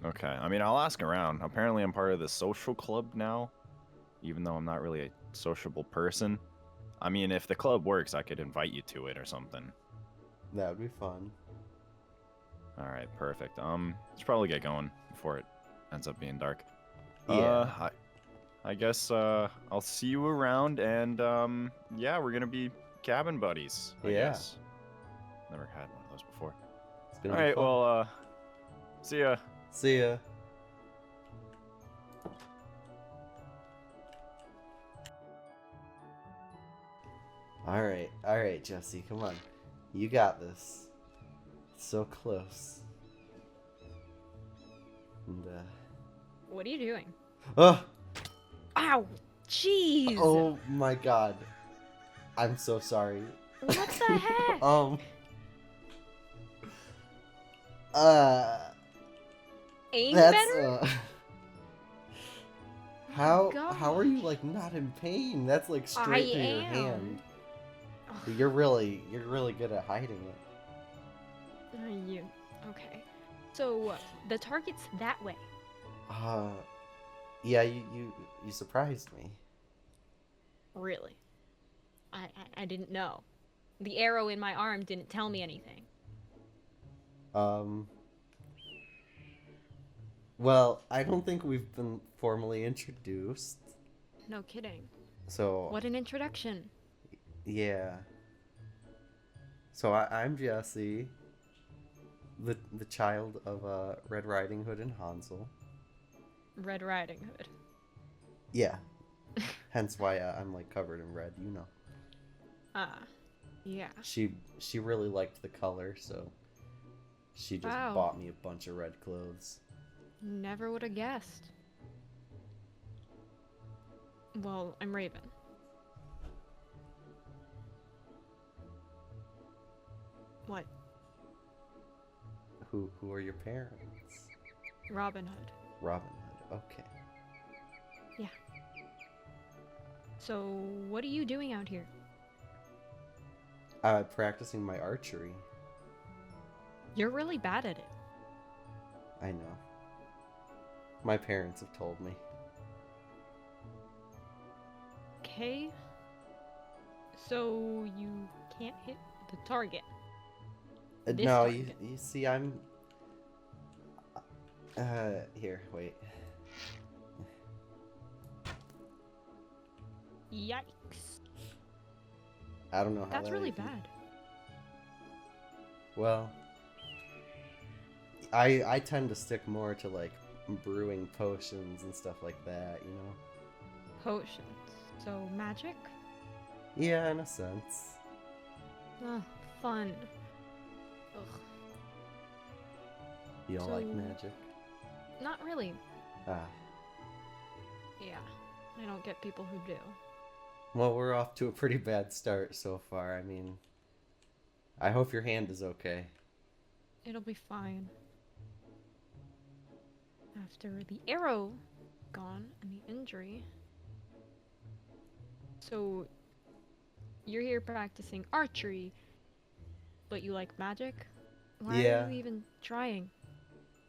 S: Okay, I mean, I'll ask around. Apparently, I'm part of the social club now, even though I'm not really a sociable person. I mean, if the club works, I could invite you to it or something.
C: That would be fun.
S: All right, perfect. Let's probably get going before it ends up being dark.
C: Yeah.
S: I guess I'll see you around, and yeah, we're gonna be cabin buddies. I guess. Never had one of those before.
C: It's gonna
S: All
C: be
S: right,
C: fun.
S: well, see ya.
C: See ya. All right, Jesse, come on. You got this. It's so close. And
P: What are you doing?
C: oh,
P: Ow! Jeez!
C: oh my God. I'm so sorry.
P: What the heck? Aim
C: That's
P: better?
C: how
P: God.
C: are you like not in pain? That's like straight
P: I
C: through your
P: am.
C: hand. You're really good at hiding it.
P: You. Okay. So, the target's that way.
C: Yeah, you surprised me.
P: Really? I didn't know. The arrow in my arm didn't tell me anything.
C: Well, I don't think we've been formally introduced.
P: No kidding.
C: So
P: What an introduction.
C: yeah. So I'm Jesse, the child of Red Riding Hood and Hansel.
P: Red Riding Hood.
C: Yeah. Hence why I'm like covered in red, you know.
P: Yeah.
C: She really liked the color, so she just
P: Wow.
C: bought me a bunch of red clothes.
P: Never would have guessed. Well, I'm Raven. What?
C: Who are your parents?
P: Robin Hood.
C: Robin Hood. Okay.
P: Yeah. So, what are you doing out here?
C: Practicing my archery.
P: You're really bad at it.
C: I know. My parents have told me.
P: Okay. So, you can't hit the target. This
C: No,
P: target.
C: you see, I'm. Here, wait.
P: Yikes.
C: I don't know how.
P: That's
C: that
P: really
C: even-
P: bad.
C: Well, I tend to stick more to like brewing potions and stuff like that, you know.
P: Potions. So, magic?
C: Yeah, in a sense.
P: Oh, fun. Ugh.
C: You don't like
P: So-
C: magic?
P: Not really.
C: Ah.
P: Yeah. I don't get people who do.
C: Well, we're off to a pretty bad start so far. I mean, I hope your hand is okay.
P: It'll be fine. After the arrow gone and the injury. So, you're here practicing archery, but you like magic? Why
C: Yeah.
P: are you even trying?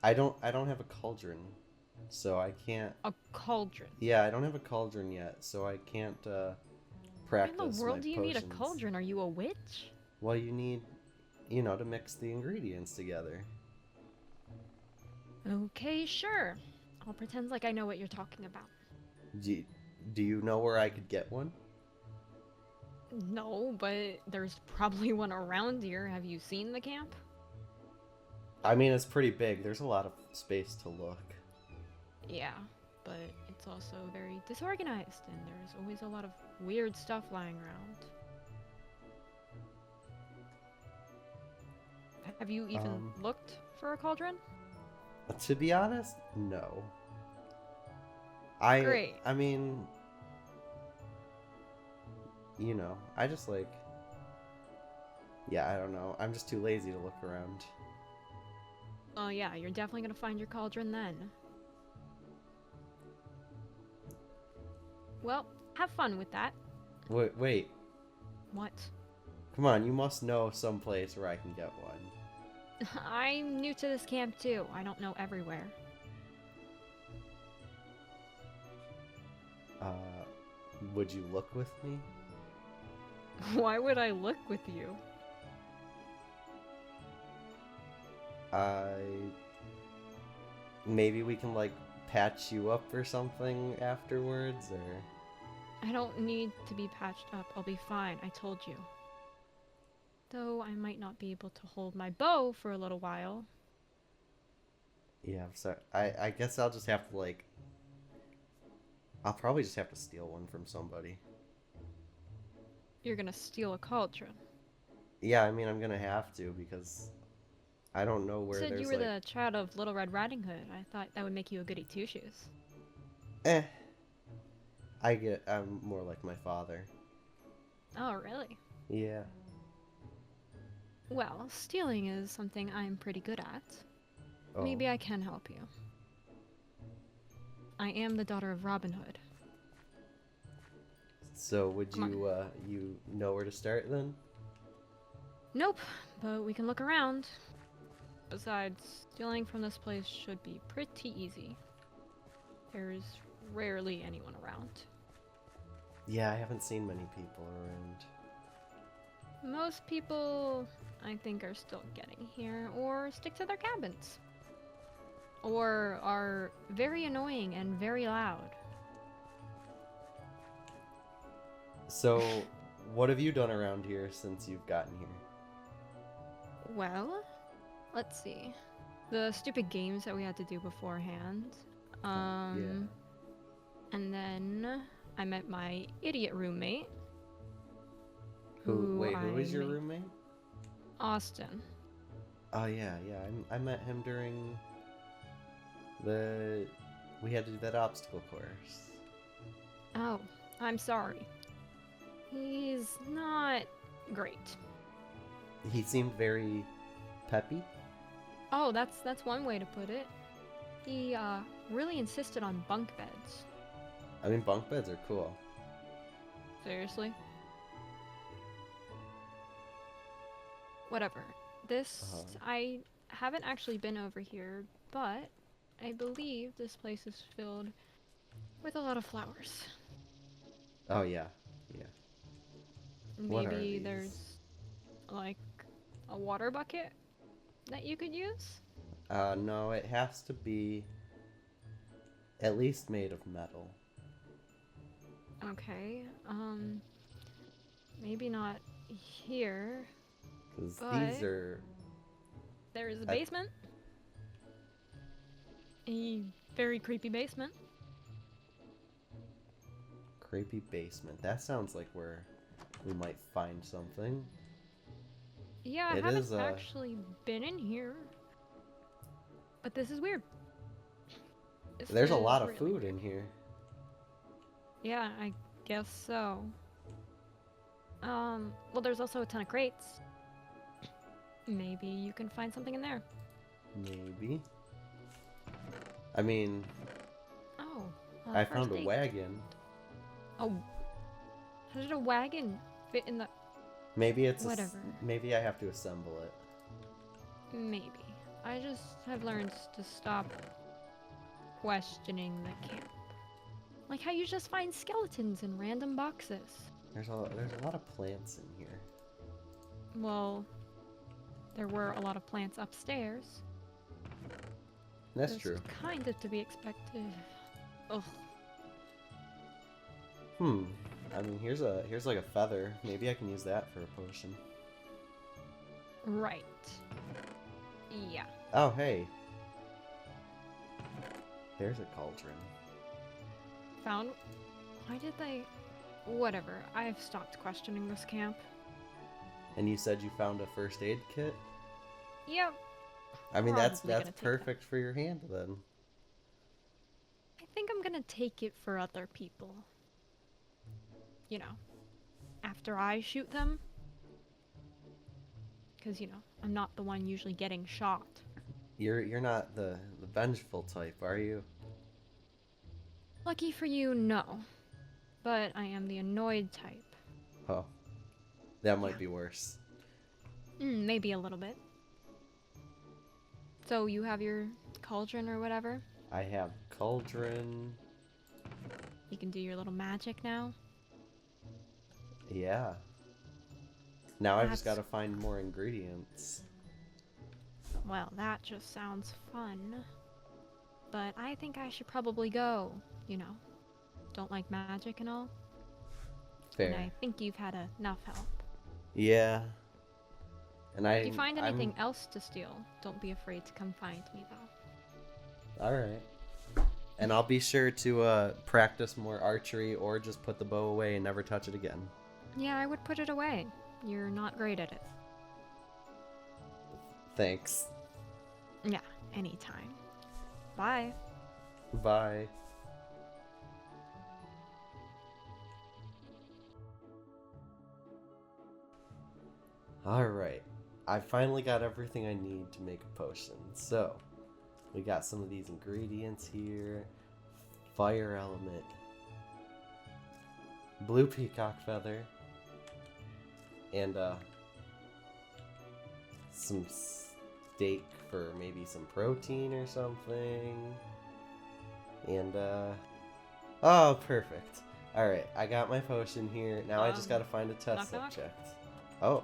C: I don't have a cauldron, so I can't.
P: A cauldron?
C: Yeah, I don't have a cauldron yet, so I can't practice
P: Why in the world
C: my
P: do you need a
C: potions.
P: cauldron? Are you a witch?
C: Well, you need, you know, to mix the ingredients together.
P: Okay, sure. I'll pretend like I know what you're talking about.
C: Do you know where I could get one?
P: No, but there's probably one around here. Have you seen the camp?
C: I mean, it's pretty big. There's a lot of space to look.
P: Yeah, but it's also very disorganized, and there's always a lot of weird stuff lying around. Have you even looked for a cauldron?
C: To be honest, no.
P: Great.
C: I mean, you know, I just like, yeah, I don't know. I'm just too lazy to look around.
P: Oh yeah, you're definitely gonna find your cauldron then. Well, have fun with that.
C: Wait.
P: What?
C: Come on, you must know some place where I can get one.
P: I'm new to this camp too. I don't know everywhere.
C: Would you look with me?
P: Why would I look with you?
C: Maybe we can, like, patch you up or something afterwards, or...
P: I don't need to be patched up. I'll be fine. I told you. Though I might not be able to hold my bow for a little while.
C: Yeah, I'm sorry. I guess I'll just have to, like... I'll probably just have to steal one from somebody.
P: You're gonna steal a cauldron.
C: Yeah, I mean, I'm gonna have to, because I don't know where
P: You said
C: there's,
P: you were
C: like...
P: the child of Little Red Riding Hood. I thought that would make you a goody two-shoes.
C: I'm more like my father.
P: Oh, really?
C: Yeah.
P: Well, stealing is something I'm pretty good at.
C: Oh.
P: Maybe I can help you. I am the daughter of Robin Hood.
C: So would you know where to start then?
P: Nope, but we can look around. Besides, stealing from this place should be pretty easy. There's rarely anyone around.
C: Yeah, I haven't seen many people around.
P: Most people, I think, are still getting here, or stick to their cabins. Or are very annoying and very loud.
C: So, what have you done around here since you've gotten here?
P: Well, let's see. The stupid games that we had to do beforehand. And then I met my idiot roommate.
C: Who was your roommate?
P: Austin.
C: Oh yeah. I met him during we had to do that obstacle course.
P: Oh, I'm sorry. He's not great.
C: He seemed very peppy.
P: Oh, that's one way to put it. He really insisted on bunk beds.
C: I mean, bunk beds are cool.
P: Seriously? Whatever. I haven't actually been over here, but I believe this place is filled with a lot of flowers.
C: Oh yeah. What are
P: Maybe
C: these?
P: there's like a water bucket that you could use?
C: No, it has to be at least made of metal.
P: Okay, maybe not here.
C: Because
P: but
C: these are...
P: There's a basement. A very creepy basement.
C: Creepy basement. That sounds like where we might find something.
P: Yeah, I haven't actually been in here. But this is weird.
C: There's a lot of food in here.
P: Yeah, I guess so. Well, there's also a ton of crates. Maybe you can find something in there.
C: Maybe. I mean...
P: Oh.
C: I found a wagon.
P: Oh. How did a wagon fit in the...
C: Maybe it's
P: Whatever.
C: Maybe I have to assemble it.
P: Maybe. I just have learned to stop questioning the camp. Like how you just find skeletons in random boxes.
C: There's a lot of plants in here.
P: Well, there were a lot of plants upstairs.
C: That's true.
P: Kind of to be expected. Ugh.
C: I mean, here's like a feather. Maybe I can use that for a potion.
P: Right. Yeah.
C: Oh, hey. There's a cauldron.
P: Found... Why did they... Whatever. I've stopped questioning this camp.
C: And you said you found a first aid kit?
P: Yep.
C: I mean,
P: Probably gonna
C: that's
P: take
C: perfect for your hand then.
P: I think I'm gonna take it for other people. You know, after I shoot them. Because, you know, I'm not the one usually getting shot.
C: You're not the vengeful type, are you?
P: Lucky for you, no. But I am the annoyed type.
C: Oh. That might be worse.
P: Maybe a little bit. So you have your cauldron or whatever?
C: I have cauldron.
P: You can do your little magic now?
C: Yeah. Now I just
P: That's-
C: gotta find more ingredients.
P: Well, that just sounds fun. But I think I should probably go, you know. Don't like magic and all.
C: Fair.
P: And I think you've had enough help.
C: Yeah. And
P: If you find anything else to steal, don't be afraid to come find me, though.
C: Alright. And I'll be sure to practice more archery or just put the bow away and never touch it again.
P: Yeah, I would put it away. You're not great at it.
C: Thanks.
P: Yeah, anytime. Bye.
C: Bye. Alright. I finally got everything I need to make a potion. So, we got some of these ingredients here. Fire element. Blue peacock feather. And, some steak for maybe some protein or something. And, oh, perfect. Alright, I got my potion here. Now I just gotta find a test
P: knock, knock.
C: subject. Oh,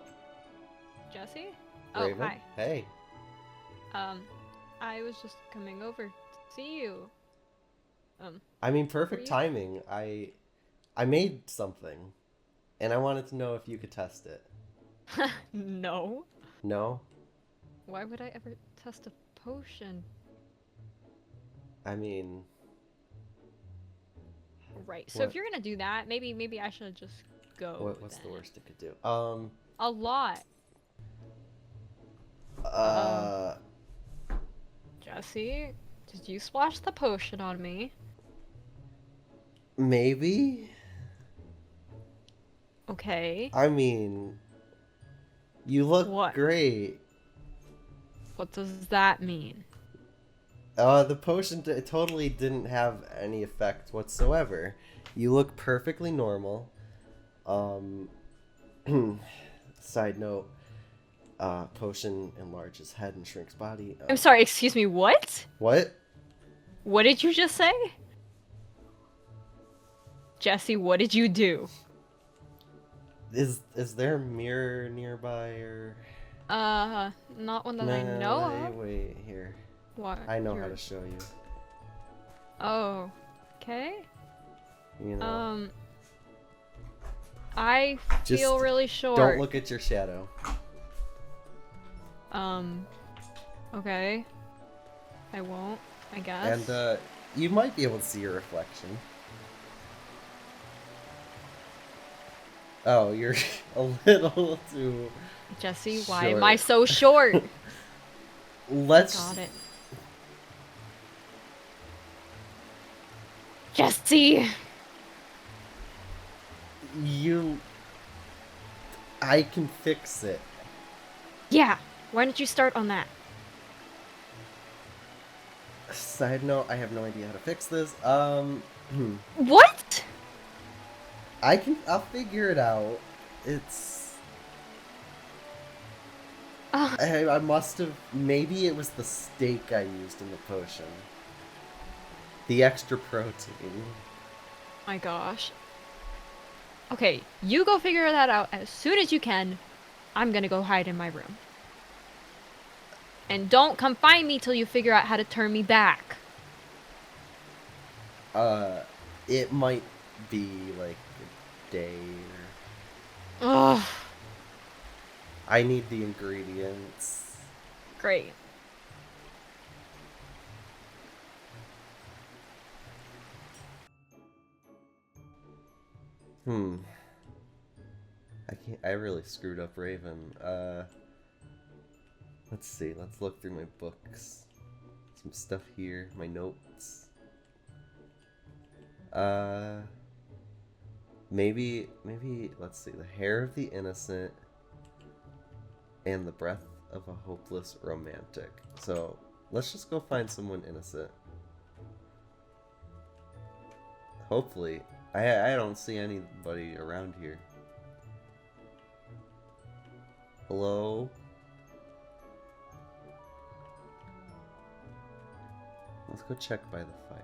P: Jesse?
C: Raven?
P: Oh, hi.
C: Hey.
P: I was just coming over to see you.
C: I mean, perfect timing. I made something. And I wanted to know if you could test it.
P: No.
C: No?
P: Why would I ever test a potion?
C: I mean...
P: Right. So
C: What-
P: if you're gonna do that, maybe I should just go.
C: What's the
P: then.
C: worst it could do?
P: A lot. Jesse, did you splash the potion on me?
C: Maybe?
P: Okay.
C: I mean... You look great.
P: What does that mean?
C: The potion totally didn't have any effect whatsoever. You look perfectly normal. Side note, potion enlarges head and shrinks body.
P: I'm sorry, excuse me, what?
C: What?
P: What did you just say? Jesse, what did you do?
C: Is there a mirror nearby or...
P: Not one that I know of.
C: Wait, here.
P: What?
C: I know how to show you.
P: Oh, okay.
C: You know.
P: I
C: Just
P: feel really short.
C: Don't look at your shadow.
P: Okay. I won't, I guess.
C: And, you might be able to see your reflection. Oh, you're a little too...
P: Jesse, why am I so short?
C: Let's...
P: Got it. Jesse!
C: I can fix it.
P: Yeah, why don't you start on that?
C: Side note, I have no idea how to fix this.
P: What?
C: I'll figure it out. It's... I must have... Maybe it was the steak I used in the potion. The extra protein.
P: My gosh. Okay, you go figure that out as soon as you can. I'm gonna go hide in my room. And don't come find me till you figure out how to turn me back.
C: It might be like a day or...
P: Ugh.
C: I need the ingredients.
P: Great.
C: I really screwed up Raven. Let's see. Let's look through my books. Some stuff here. My notes. Maybe, let's see. The hair of the innocent and the breath of a hopeless romantic. So, let's just go find someone innocent. Hopefully. I don't see anybody around here. Hello? Let's go check by the fire.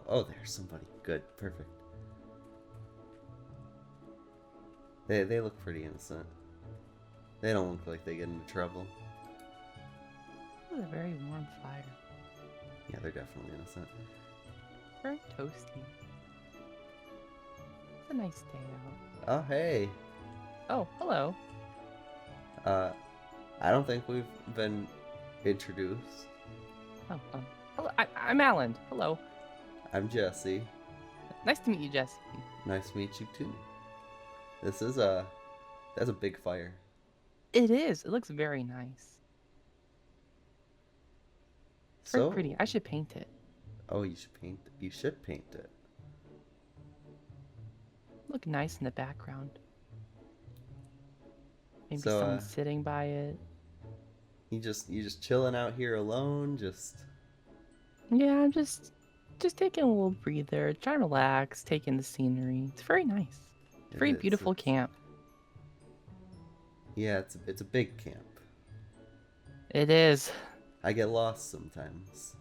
C: Oh, there's somebody. Good, perfect. They look pretty innocent. They don't look like they get into trouble.
I: This is a very warm fire.
C: Yeah, they're definitely innocent.
I: Very toasty. It's a nice day out.
C: Oh, hey.
I: Oh, hello.
C: I don't think we've been introduced.
I: Oh, hello. I'm Alan. Hello.
C: I'm Jesse.
I: Nice to meet you, Jesse.
C: Nice to meet you too. That's a big fire.
I: It is. It looks very nice. It's very pretty. I should paint it.
C: Oh, you should paint it. You should paint it.
I: Look nice in the background. Maybe
C: So,
I: someone sitting by it.
C: You just chilling out here alone, just...
I: Yeah, I'm just taking a little breather, trying to relax, taking the scenery. It's very nice. It's a very beautiful camp.
C: Yeah, it's a big camp.
I: It is.
C: I get lost sometimes.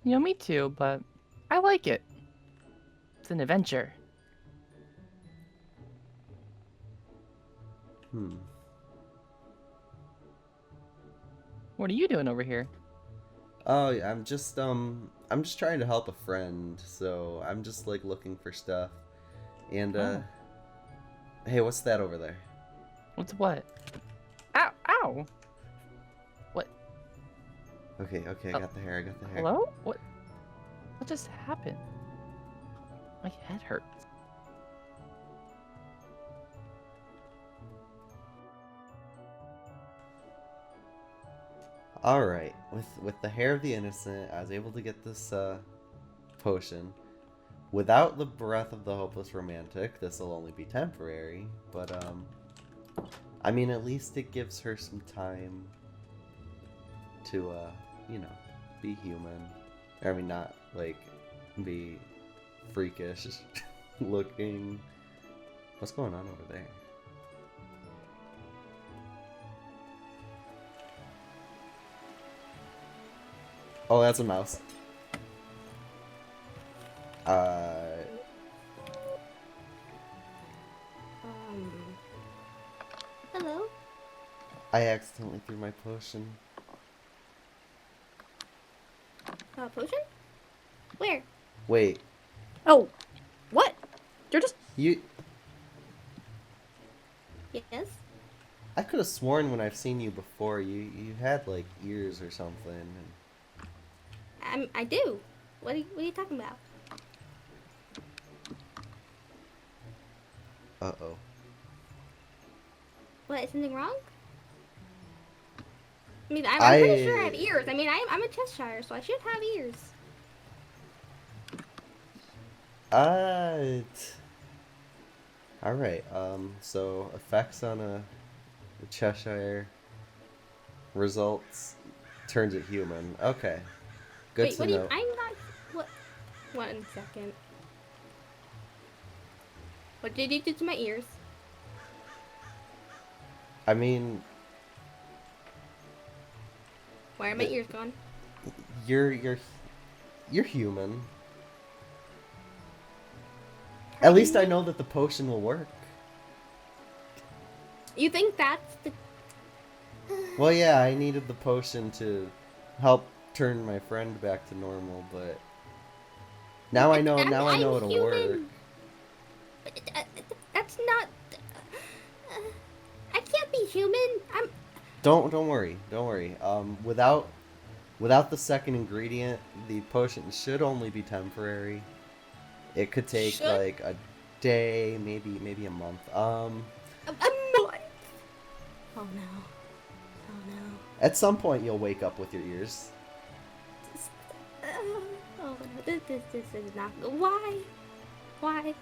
I: You know, me too, but I like it. It's an adventure. What are you doing over here?
C: Oh, I'm just trying to help a friend, so I'm just like looking for stuff. And hey, what's that over there?
I: What's what? Ow! Ow! What?
C: Okay, I got the hair.
I: Hello? What just happened? My head hurts.
C: Alright, with the hair of the innocent, I was able to get this potion. Without the breath of the hopeless romantic, this will only be temporary, but I mean, at least it gives her some time to you know, be human. I mean, not like be freakish looking. What's going on over there? Oh, that's a mouse.
L: Hello?
C: I accidentally threw my potion.
L: Potion? Where?
C: Wait.
L: Oh, what? You're just...
C: You...
L: Yes?
C: I could have sworn when I've seen you before, you had like ears or something.
L: I do. What are you talking about?
C: Uh-oh.
L: What, is something wrong? I mean, I'm pretty sure I have ears. I mean, I'm a Cheshire, so I should have ears.
C: All right. So effects on a Cheshire results turns it human. Okay. Good
L: Wait,
C: to
L: what do you?
C: know.
L: I'm not. What? 1 second. What did you do to my ears?
C: I mean,
L: Why are my ears gone?
C: you're human. At least I know that the potion will work.
L: You think that's the?
C: Well, yeah, I needed the potion to help turn my friend back to normal, but now I know. Now I know
L: I'm
C: it'll work.
L: human. That's not. I can't be human. I'm.
C: Don't worry. Don't worry. Without the second ingredient, the potion should only be temporary. It could take like a day, maybe a month.
L: A month. Oh no. Oh no.
C: At some point you'll wake up with your ears.
L: Oh no. This is not. Why? Why?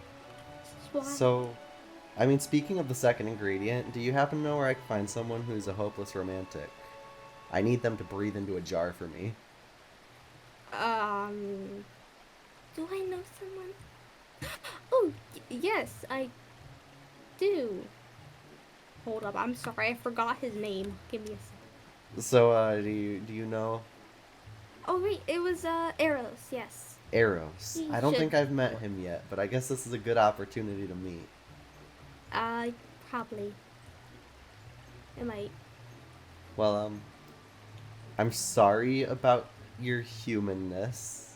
L: Why?
C: So, I mean, speaking of the second ingredient, do you happen to know where I can find someone who's a hopeless romantic? I need them to breathe into a jar for me.
L: Do I know someone? Oh, yes, I do. Hold up, I'm sorry, I forgot his name. Give me a second.
C: So, do you know
L: Oh wait, it was Eros, yes.
C: Eros?
L: He
C: I don't
L: should-
C: think I've met him yet, but I guess this is a good opportunity to meet.
L: Probably. It might.
C: Well, I'm sorry about your humanness.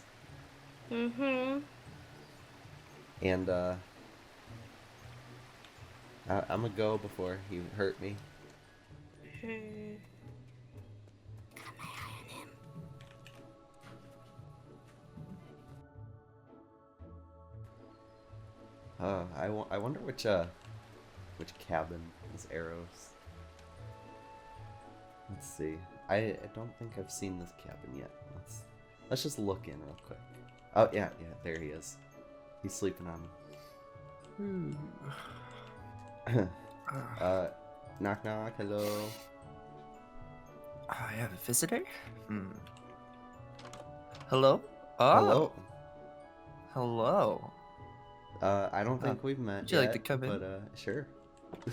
L: Mm-hmm.
C: And, I'm gonna go before you hurt me. I wonder which cabin is Arrows. Let's see. I don't think I've seen this cabin yet. Let's just look in real quick. Oh yeah, there he is. He's sleeping on me. Knock knock, hello.
G: I have a visitor? Hello? Oh.
C: Hello.
G: Hello.
C: I don't think we've met
G: would you
C: yet,
G: like to come in?
C: but sure.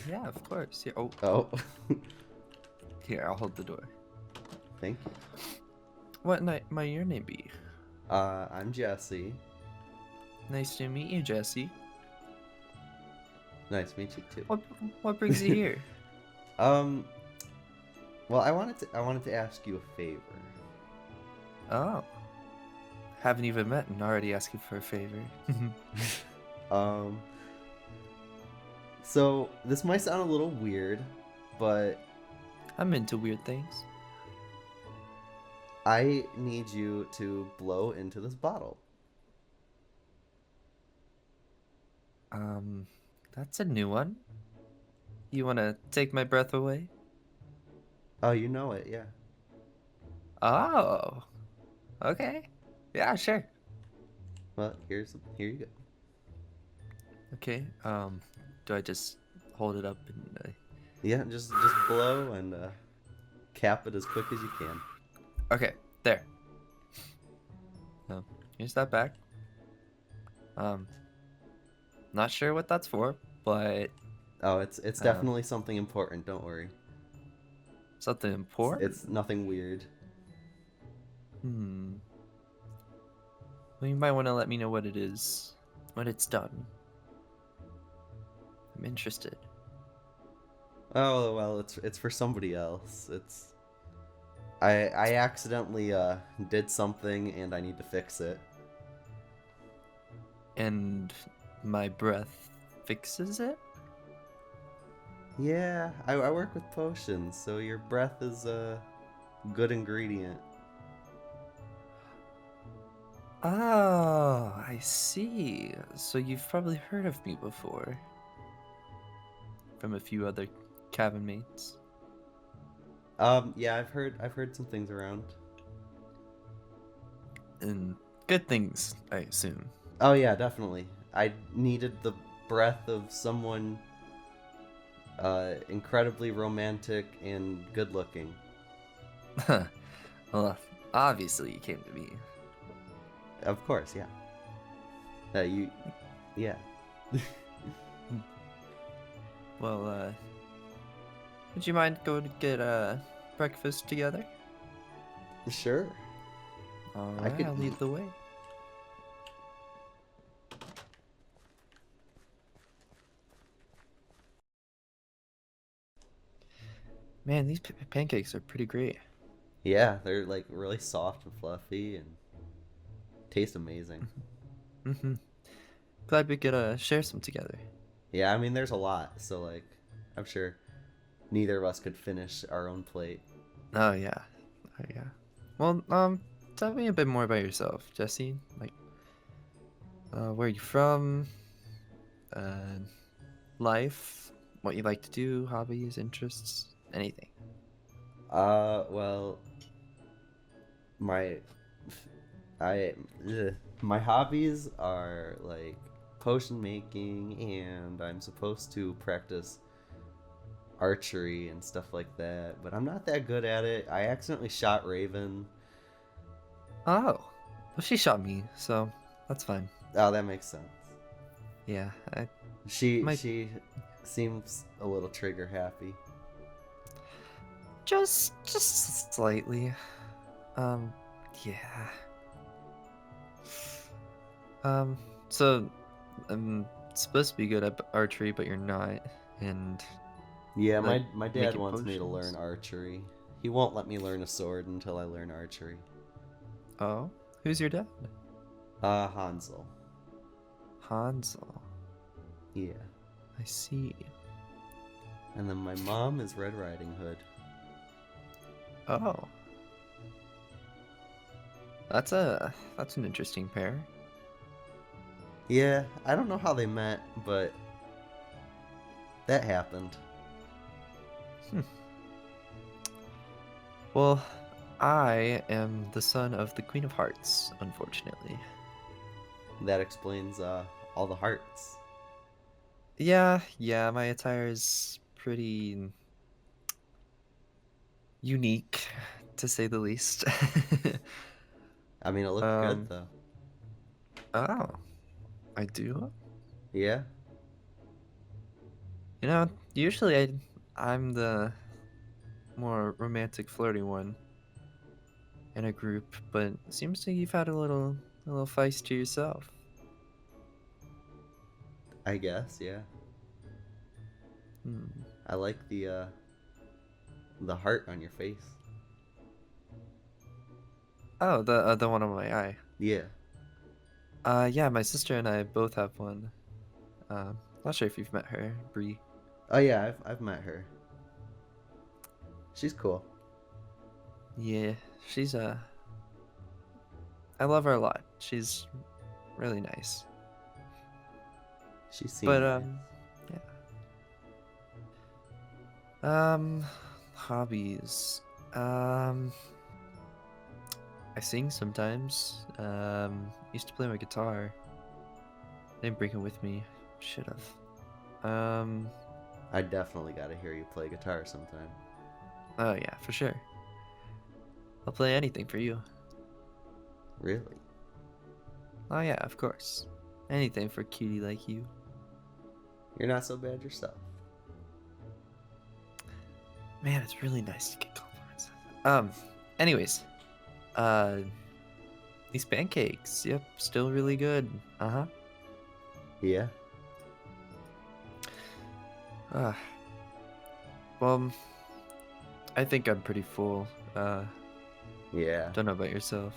G: Yeah, of course. Yeah. Oh.
C: Oh.
G: Here, I'll hold the door.
C: Thank you.
G: What might your name be?
C: I'm Jesse.
G: Nice to meet you, Jesse.
C: Nice to meet you too.
G: What brings you here?
C: Well, I wanted to ask you a favor.
G: Oh. Haven't even met and already asking for a favor.
C: So this might sound a little weird, but
G: I'm into weird things.
C: I need you to blow into this bottle.
G: That's a new one. You wanna take my breath away?
C: Oh, you know it, yeah.
G: Oh. Okay. Yeah, sure.
C: Well, here you go.
G: Okay. Do I just hold it up and?
C: Yeah, just blow and cap it as quick as you can.
G: Okay, there. Here's that back. Not sure what that's for, but
C: oh, it's definitely something important. Don't worry.
G: Something important?
C: It's nothing weird.
G: Well, you might want to let me know what it is when it's done. I'm interested.
C: Oh well, it's for somebody else. I accidentally did something and I need to fix it.
G: And my breath fixes it?
C: Yeah, I work with potions, so your breath is a good ingredient.
G: Oh, I see. So you've probably heard of me before. From a few other cabin mates.
C: Yeah, I've heard some things around.
G: And good things, I assume.
C: Oh yeah, definitely. I needed the breath of someone incredibly romantic and good looking.
G: Well, obviously you came to me.
C: Of course, yeah. Yeah.
G: Well, would you mind going to get breakfast together?
C: Sure.
G: Alright, I'll lead the way. Man, these pancakes are pretty great.
C: Yeah, they're like really soft and fluffy and taste amazing.
G: Mm-hmm. Glad we could share some together.
C: Yeah, I mean, there's a lot, so like, I'm sure neither of us could finish our own plate.
G: Oh yeah. Oh yeah. Well, tell me a bit more about yourself, Jesse. Like, where are you from? Life, what you like to do, hobbies, interests, anything.
C: Well, my I my hobbies are like potion making, and I'm supposed to practice archery and stuff like that, but I'm not that good at it. I accidentally shot Raven.
G: Oh, well, she shot me, so that's fine.
C: Oh, that makes sense.
G: Yeah,
C: she seems a little trigger happy.
G: Just slightly. Yeah. So I'm supposed to be good at archery, but you're not, and
C: Yeah,
G: like,
C: my dad
G: making
C: wants me to learn
G: potions.
C: archery. He won't let me learn a sword until I learn archery.
G: Oh, who's your dad?
C: Hansel.
G: Hansel.
C: Yeah.
G: I see.
C: And then my mom is Red Riding Hood.
G: Oh. That's an interesting pair.
C: Yeah, I don't know how they met, but that happened.
G: Well, I am the son of the Queen of Hearts, unfortunately.
C: That explains all the hearts.
G: Yeah, my attire is pretty unique, to say the least.
C: I mean, it looked good though.
G: Oh, I do?
C: Yeah.
G: You know, usually I'm the more romantic, flirty one in a group, but it seems like you've had a little feist to yourself.
C: I guess, yeah. I like the heart on your face.
G: Oh, the one on my eye.
C: Yeah.
G: Yeah, my sister and I both have one. Not sure if you've met her, Bree.
C: Oh yeah, I've met her. She's cool.
G: Yeah, she's I love her a lot. She's really nice.
C: She seems
G: But
C: nice.
G: yeah. Hobbies. I sing sometimes. Used to play my guitar. Didn't bring it with me. Should have.
C: I definitely got to hear you play guitar sometime.
G: Oh yeah, for sure. I'll play anything for you.
C: Really?
G: Oh yeah, of course. Anything for a cutie like you.
C: You're not so bad yourself.
G: Man, it's really nice to get compliments. Anyways. These pancakes, yep, still really good. Uh-huh.
C: Yeah.
G: Well, I think I'm pretty full.
C: Yeah.
G: Don't know about yourself.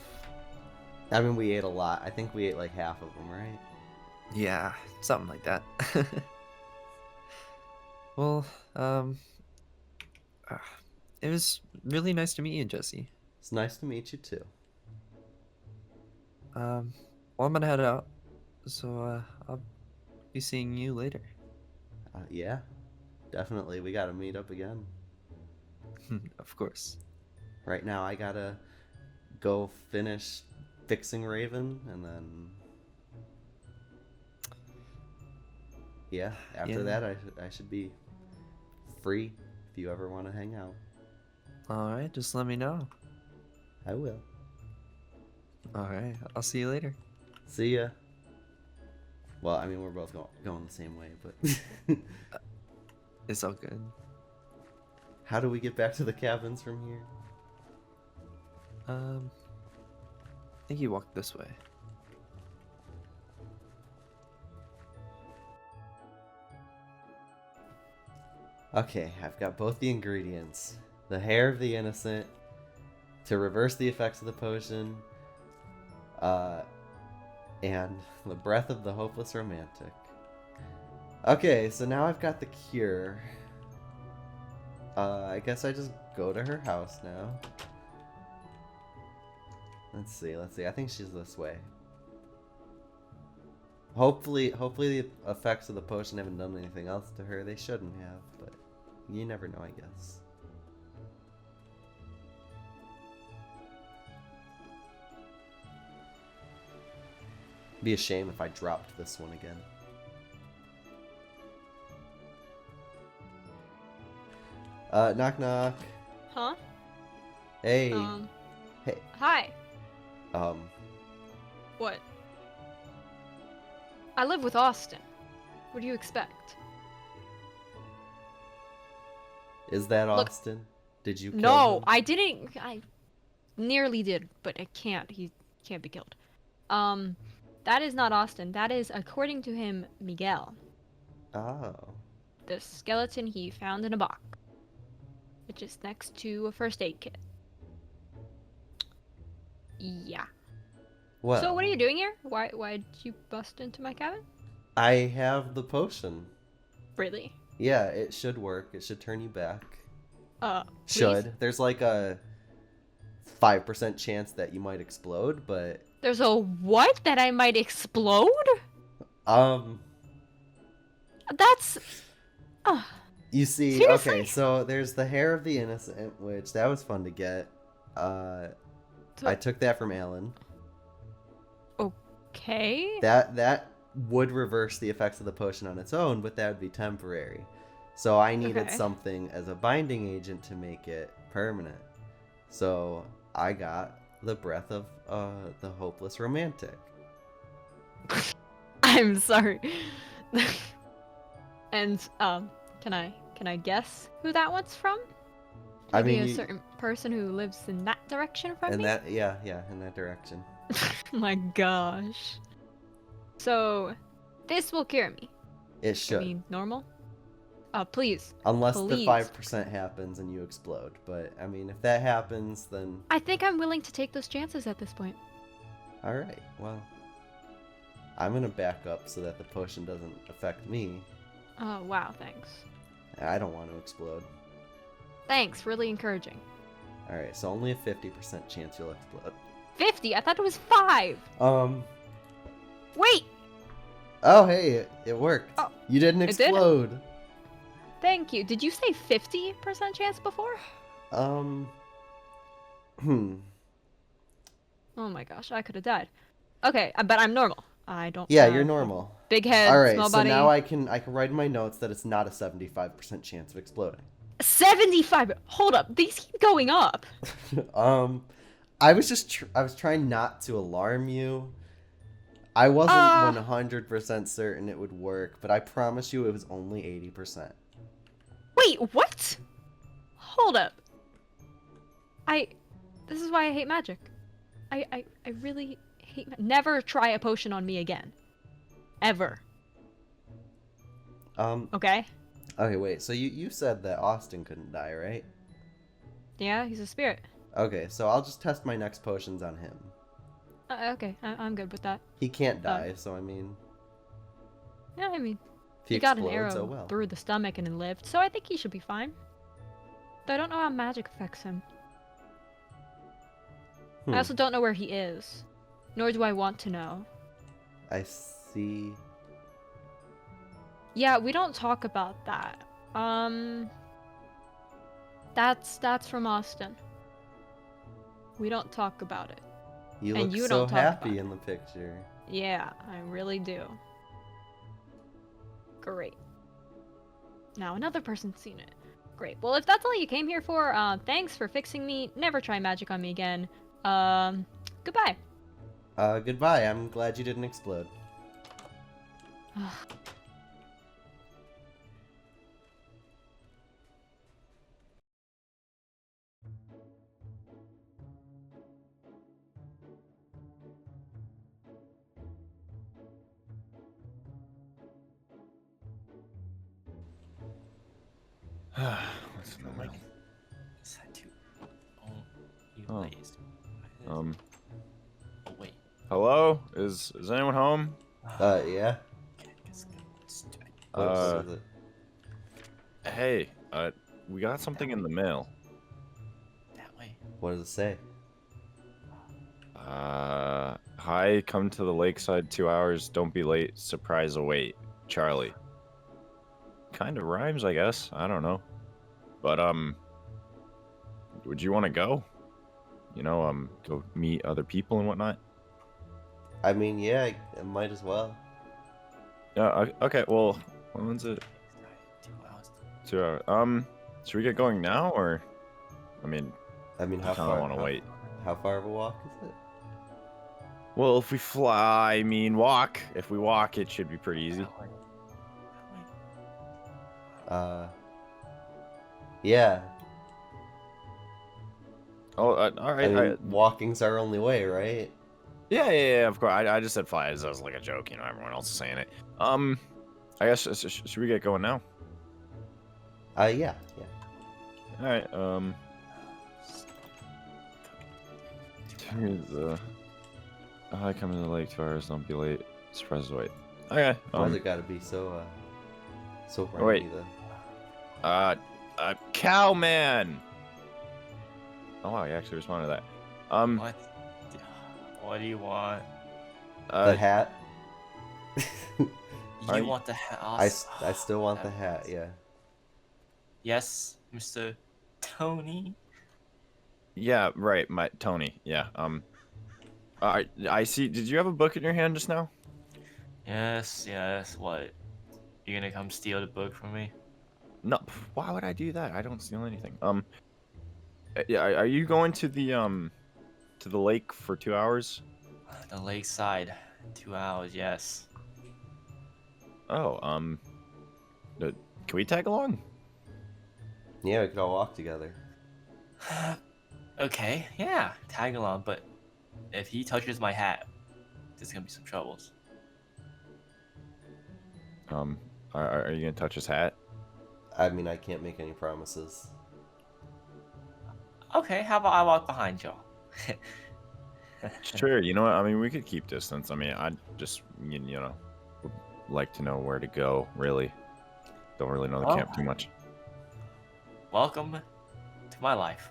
C: I mean, we ate a lot. I think we ate like half of them, right?
G: Yeah, something like that. Well, it was really nice to meet you, Jesse.
C: It's nice to meet you too.
G: Well, I'm gonna head out, so I'll be seeing you later.
C: Yeah, definitely. We gotta meet up again.
G: Of course.
C: Right now, I gotta go finish fixing Raven, and then yeah, after
G: Yeah.
C: that, I should be free if you ever want to hang out.
G: Alright, just let me know.
C: I will.
G: Alright, I'll see you later.
C: See ya. Well, I mean, we're both going the same way, but
G: It's all good.
C: how do we get back to the cabins from here?
G: I think you walk this way.
C: Okay, I've got both the ingredients. The hair of the innocent to reverse the effects of the potion, and the breath of the hopeless romantic. Okay, so now I've got the cure. I guess I just go to her house now. Let's see. I think she's this way. Hopefully the effects of the potion haven't done anything else to her. They shouldn't have, but you never know, I guess. Be a shame if I dropped this one again. Knock knock.
P: Huh?
C: Hey. Hey.
P: Hi. What? I live with Austin. What do you expect?
C: Is that
P: Look,
C: Austin? Did you kill
P: No,
C: him?
P: I didn't. I nearly did, but I can't. He can't be killed. That is not Austin. That is, according to him, Miguel.
C: Oh.
P: The skeleton he found in a box, which is next to a first aid kit. Yeah.
C: Well,
P: So what are you doing here? Why'd you bust into my cabin?
C: I have the potion.
P: Really?
C: Yeah, it should work. It should turn you back.
P: Please?
C: Should. There's like a 5% chance that you might explode, but
P: There's a what? That I might explode? That's...
C: you see,
P: Seriously?
C: okay, so there's the hair of the innocent, which that was fun to get. I took that from Alan.
P: Okay.
C: That would reverse the effects of the potion on its own, but that would be temporary. So I needed
P: Okay.
C: something as a binding agent to make it permanent. So I got the breath of the hopeless romantic.
P: I'm sorry. And, can I guess who that one's from?
C: I
P: Maybe
C: mean,
P: a certain person who lives in that direction from
C: and
P: me?
C: that yeah, in that direction.
P: Oh my gosh. So, this will cure me.
C: It should.
P: I mean, normal? Please.
C: Unless
P: please.
C: the 5% happens and you explode. But I mean, if that happens, then
P: I think I'm willing to take those chances at this point.
C: alright, well. I'm gonna back up so that the potion doesn't affect me.
P: Oh, wow, thanks.
C: I don't want to explode.
P: Thanks, really encouraging.
C: Alright, so only a 50% chance you'll explode.
P: 50? I thought it was 5!
C: Wait! Oh, hey, it worked.
P: Oh,
C: you didn't
P: it did?
C: explode.
P: Thank you. Did you say 50% chance before?
C: Hmm.
P: Oh my gosh, I could have died. Okay, but I'm normal. I don't.
C: Yeah,
P: have
C: you're normal.
P: Big head,
C: Alright,
P: small
C: so
P: body.
C: now I can write in my notes that it's not a 75% chance of exploding.
P: 75. Hold up, these keep going up.
C: I was trying not to alarm you. I wasn't 100% certain it would work, but I promise you it was only 80%.
P: Wait, what? Hold up. This is why I hate magic. I really hate. Never try a potion on me again. Ever. Okay.
C: Okay, wait. So you said that Austin couldn't die, right?
P: Yeah, he's a spirit.
C: Okay, so I'll just test my next potions on him.
P: Okay, I'm good with that.
C: He can't die, so I mean,
P: Yeah, I mean,
C: if he
P: got an
C: explodes,
P: arrow
C: oh well.
P: through the stomach and then lived, so I think he should be fine. But I don't know how magic affects him. I also don't know where he is, nor do I want to know.
C: I see.
P: Yeah, we don't talk about that. That's from Austin. We don't talk about it.
C: You
P: And
C: look
P: you
C: so
P: don't talk
C: happy
P: about
C: in the picture.
P: Yeah, I really do. Great. Now another person's seen it. Great. Well, if that's all you came here for, thanks for fixing me. Never try magic on me again. Goodbye.
C: Goodbye. I'm glad you didn't explode.
S: What's in the mail? Oh.
Q: Oh, wait.
S: Hello? Is anyone home?
C: Yeah. What
S: Uh,
C: is it?
S: Hey, we got something in the mail.
Q: That way.
C: What does it say?
S: Hi, come to the lakeside 2 hours, don't be late, surprise await, Charlie. Kind of rhymes, I guess, I don't know. But, would you want to go? You know, go meet other people and whatnot?
C: I mean, yeah, I might as well.
S: Yeah, okay, well, when's it? 2 hours. Should we get going now, or? I mean,
C: how
S: I kind
C: far?
S: of want to wait.
C: How far of a walk is it?
S: Well, if we fly, I mean walk. If we walk, it should be pretty easy.
C: Yeah.
S: Oh, all right.
C: I mean, walking's our only way, right?
S: Yeah, of course. I just said fly as like a joke, you know. Everyone else is saying it. I guess should we get going now?
C: Yeah.
S: All right. I come to the lake 2 hours. Don't be late. Surprise wait. Okay.
C: Why's it gotta be so
S: wait.
C: rhymy though?
S: Cowman. Oh wow, you actually responded to that.
Q: What do you want?
C: The hat.
Q: You want the hat?
C: I still want the hat. Yeah.
Q: Yes, Mr. Tony.
S: Yeah, right. My Tony. Yeah. I see. Did you have a book in your hand just now?
Q: Yes. What? You gonna come steal the book from me?
S: No. Why would I do that? I don't steal anything. Yeah. Are you going to the lake for 2 hours?
Q: The lakeside, 2 hours. Yes.
S: Oh. Can we tag along?
C: Yeah, we could all walk together.
Q: Okay. Yeah. Tag along, but if he touches my hat, there's gonna be some troubles.
S: Are you gonna touch his hat?
C: I mean, I can't make any promises.
Q: Okay. How about I walk behind y'all?
S: Sure. You know what? I mean, we could keep distance. I mean, I just you know would like to know where to go. Really, don't really know the camp too much.
Q: Welcome to my life.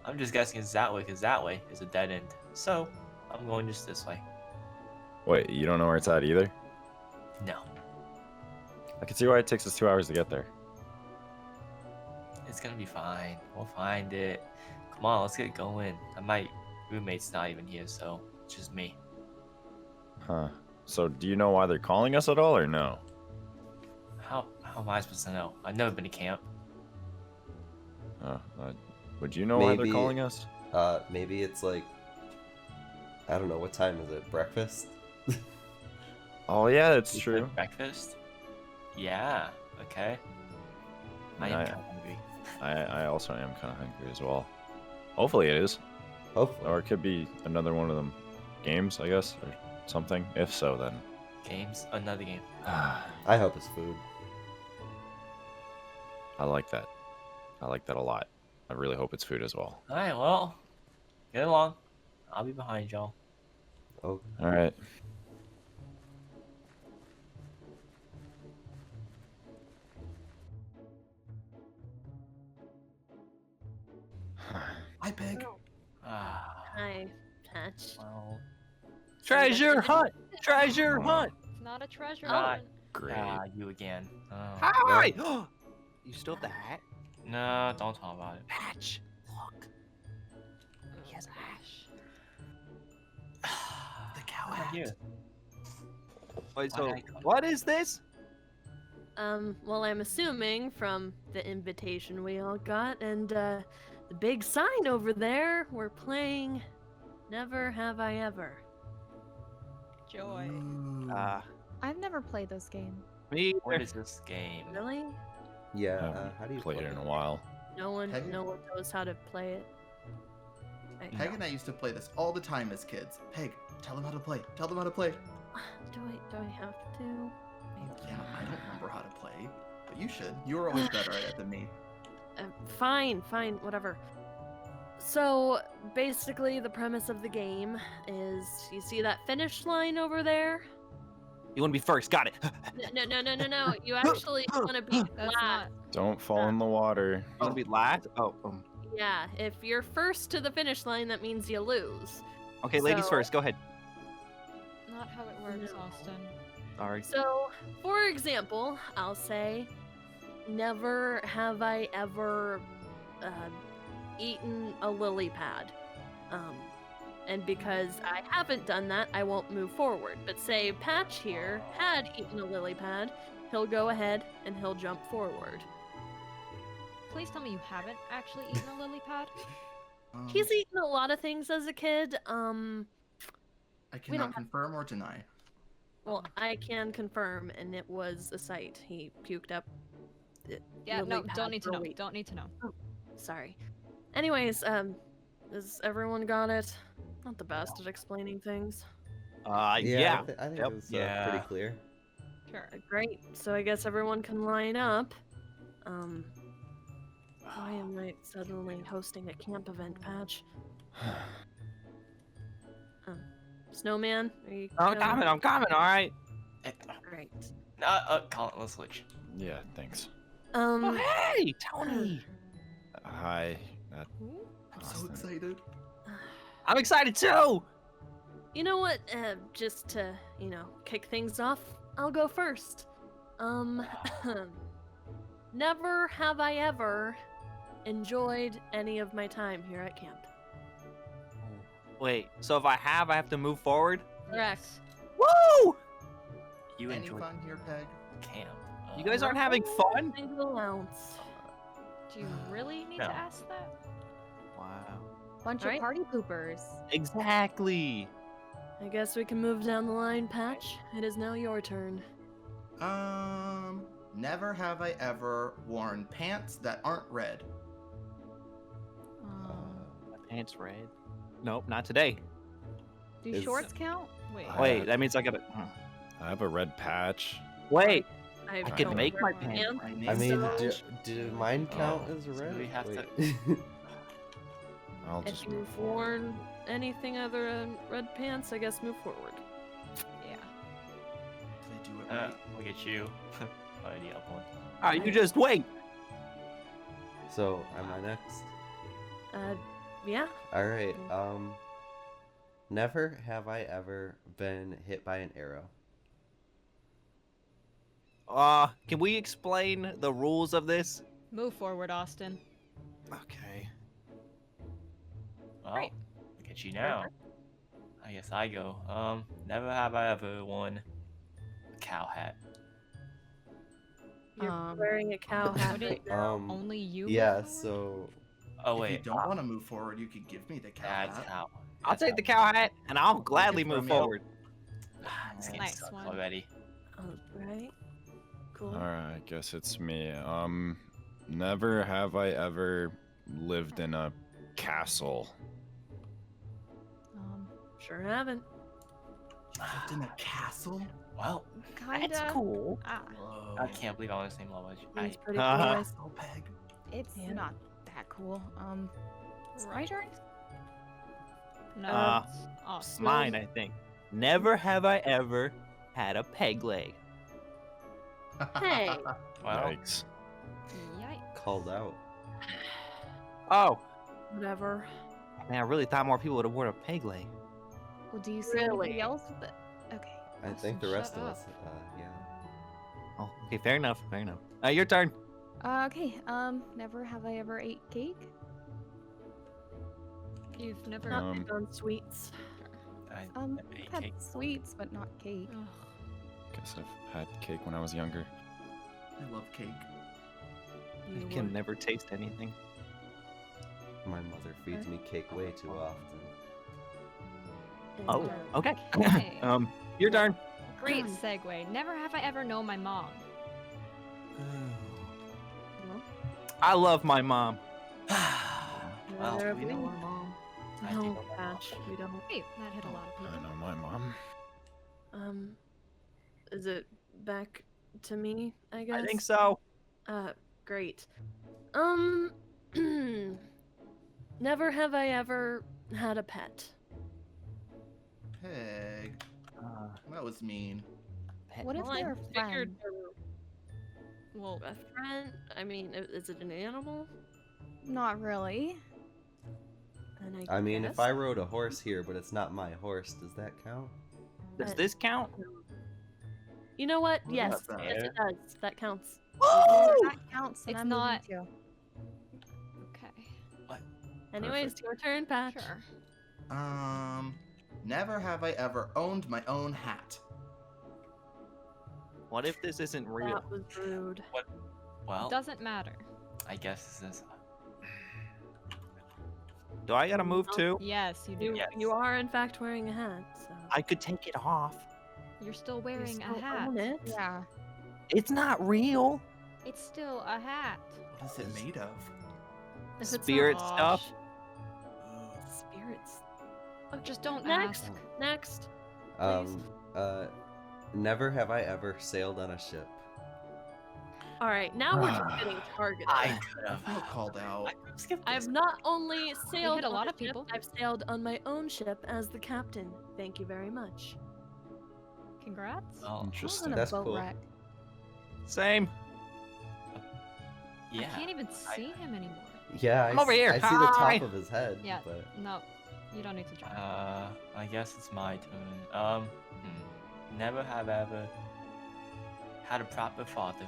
Q: I'm just guessing it's that way because that way is a dead end. So I'm going just this way.
S: Wait, you don't know where it's at either?
Q: No.
S: I can see why it takes us 2 hours to get there.
Q: It's gonna be fine. We'll find it. Come on, let's get going. My roommate's not even here, so it's just me.
S: Huh. So do you know why they're calling us at all, or no?
Q: How am I supposed to know? I've never been to camp.
S: Would you know why they're calling us?
C: Maybe it's like, I don't know, what time is it? Breakfast?
S: Oh yeah, that's true.
Q: Breakfast? Yeah. Okay. I am kind of hungry.
S: I also am kind of hungry as well. Hopefully it is.
C: Hopefully.
S: Or it could be another one of them games, I guess, or something. If so, then.
Q: Games? Another game.
C: I hope it's food.
S: I like that. I like that a lot. I really hope it's food as well.
Q: Alright, well, get along. I'll be behind y'all.
C: Oh.
S: Alright.
O: Hi, Peg.
N: Hi, Patch.
Q: Well,
J: Treasure hunt! Treasure hunt!
P: It's not a treasure
Q: Ah,
P: hunt.
S: Great.
Q: you again. Oh.
J: Hi! You stole the hat?
Q: No, don't talk about it.
J: Patch, look. He has a hat.
O: The cow
Q: Right
O: hat.
Q: here.
J: Wait,
Q: Why
J: so
Q: did I come?
J: what is this?
N: Well, I'm assuming from the invitation we all got and the big sign over there, we're playing Never Have I Ever.
P: Joy.
E: I've never played this game.
Q: Me. What is this game?
N: Really?
C: Yeah. How do you
S: played
C: play
S: it in a while?
N: No one
O: Peg?
N: knows how to play it.
O: Peg and I used to play this all the time as kids. Peg, tell them how to play. Tell them how to play.
N: Do I have to?
O: Yeah, I don't remember how to play, but you should. You were always better at it than me.
N: Fine, whatever. So, basically, the premise of the game is you see that finish line over there?
J: You want to be first? Got it.
N: No. You actually want to be last.
S: Don't fall in the water.
J: You want to be last? Oh.
N: Yeah, if you're first to the finish line, that means you lose.
J: Okay, ladies
N: So-
J: first. Go ahead.
P: Not how it works, Austin.
J: Sorry.
N: So, for example, I'll say, never have I ever eaten a lily pad. And because I haven't done that, I won't move forward. But say Patch here had eaten a lily pad, he'll go ahead and he'll jump forward.
P: Please tell me you haven't actually eaten a lily pad.
N: He's eaten a lot of things as a kid.
O: I
N: we
O: cannot
N: don't have-
O: confirm or deny.
N: Well, I can confirm, and it was a sight. He puked up.
P: Yeah, no,
N: lily pad
P: don't need to
N: for a
P: know.
N: week.
P: Don't need to know.
N: Oh, sorry. Anyways, has everyone got it? Not the best at explaining things.
J: Yeah.
C: I think
J: Yep.
C: it was
J: Yeah.
C: pretty clear.
P: Sure.
N: Great. So I guess everyone can line up. Why am I suddenly hosting a camp event, Patch? Snowman, are you
J: I'm coming, alright.
N: Great.
Q: Colin, let's switch.
S: Yeah, thanks.
J: Oh, hey, Tony.
S: Hi.
O: I'm so excited.
J: I'm excited too.
N: You know what? Just to, kick things off, I'll go first. Never have I ever enjoyed any of my time here at camp.
J: Wait, so if I have to move forward?
N: Correct.
J: Woo!
Q: You
O: Any
Q: enjoy
O: fun here, Peg?
Q: camp.
J: You guys aren't having fun?
N: Single ounce.
P: Do you really need
Q: No.
P: to ask that?
J: Wow.
E: Bunch
N: Alright.
E: of party poopers.
J: Exactly.
N: I guess we can move down the line, Patch. It is now your turn.
O: Never have I ever worn pants that aren't red.
J: My pants red. Nope, not today.
E: Do
C: Is-
E: shorts count?
P: Wait.
J: Wait, that means I gotta.
S: I have a red patch.
J: Wait,
N: I
J: I can
N: don't
J: make my
N: wear
J: pants.
C: I mean,
N: so-
C: do mine count as red?
Q: we have to-
C: Wait.
S: I'll
N: If
S: just move
N: you've
S: forward.
N: worn anything other than red pants, I guess move forward.
P: Yeah.
O: They do it right.
Q: Look at you. Already up one.
J: Alright, you just wait.
C: So, am I next?
N: Yeah.
C: All right. Never have I ever been hit by an arrow.
J: Can we explain the rules of this?
P: Move forward, Austin.
J: Okay.
Q: Well, look at you now. I guess I go. Never have I ever worn a cow hat.
N: You're wearing a cow hat right now.
P: Only you?
C: Yeah. So.
Q: Oh
O: If
Q: wait,
O: you don't want to move forward, you could give me the cow
Q: that's
O: hat.
Q: how.
J: I'll take the cow hat and I'll gladly
O: throw
J: move
O: me out.
J: forward.
Q: This game
P: Nice
Q: sucks
P: one.
Q: already.
N: Alright. Cool.
S: Alright, I guess it's me. Never have I ever lived in a castle.
N: Sure haven't.
O: Lived in a castle?
Q: Well,
P: Kinda.
J: That's cool.
O: Whoa.
Q: I can't believe I'm on the same level as you.
N: That's
Q: I-
N: pretty cool.
O: Oh, Peg.
E: It's
N: Yeah.
E: not that cool. It's my turn?
P: No.
J: It's
P: Austin.
J: mine, I think. Never have I ever had a peg leg.
N: Hey.
Q: Well,
S: Yikes.
P: Yikes.
C: Called out.
J: Oh,
N: Whatever.
J: man, I really thought more people would have worn a peg leg.
E: Well, do you see
N: Really?
E: anybody else with it? Okay.
C: I think the
P: Shut
C: rest of
P: up.
C: us. Yeah.
J: Oh, okay, fair enough, fair enough. Your turn.
E: Okay. Never have I ever ate cake?
P: You've never.
N: Not big on sweets.
Q: I
E: I've
Q: ate
E: had
Q: cake.
E: sweets, but not cake.
S: Guess I've had cake when I was younger.
O: I love cake.
J: I can never taste anything.
C: My mother feeds me cake way too often.
J: Oh, okay.
P: Okay.
J: Your turn.
P: Great segue. Never have I ever known my mom.
J: I love my mom.
Q: Well,
N: Neither have
Q: we
N: we.
Q: know our mom. I
N: No,
Q: do know my
N: Patch, we don't.
P: Hey, that hit a lot of
S: I
P: people.
S: know my mom.
N: Is it back to me, I guess?
J: I think so.
N: Great. Never have I ever had a pet.
O: Peg. That was mean.
E: What if
N: Well,
E: they're
N: I
E: a
N: figured
E: friend?
N: Well, a friend? I mean, is it an animal?
E: Not really.
N: Then
C: I mean,
N: guess.
C: if I rode a horse here, but it's not my horse, does that count?
J: Does this count?
N: You know what?
C: What
N: Yes,
C: about
N: yes,
C: that?
N: it does. That counts.
E: That counts. And
P: It's
E: I'm
P: not.
E: moving too.
P: Okay.
N: Anyways, your turn, Patch.
P: Sure.
O: Never have I ever owned my own hat.
J: What if this isn't real?
N: That was rude.
Q: What? Well,
P: Doesn't matter.
Q: I guess this is.
J: Do I gotta move too?
P: Yes, you do.
N: You are in fact wearing a hat, so
J: I could take it off.
P: you're still wearing
N: still
P: a hat.
N: own it.
E: Yeah.
J: It's not real.
P: It's still a hat.
O: What is it made of?
N: If it's not-
J: Spirit stuff.
N: Spirits.
P: Just don't
N: Next.
P: ask.
N: Next.
C: Never have I ever sailed on a ship.
N: All right, now we're just getting targeted.
Q: I could
O: I
Q: have.
O: feel called out.
N: I've not only sailed
P: hit a
N: on
P: lot
N: a
P: of
N: ship,
P: people.
N: I've sailed on my own ship as the captain. Thank you very much.
P: Congrats.
Q: Oh,
C: Interesting. That's
E: boat
C: cool.
E: wreck.
J: Same.
Q: yeah.
P: I can't even see him anymore.
C: Yeah,
J: I'm over here.
C: I see the
J: Hi.
C: top of his head.
P: Yeah.
C: But
P: No, you don't need to join.
Q: I guess it's my turn. Never have ever had a proper father.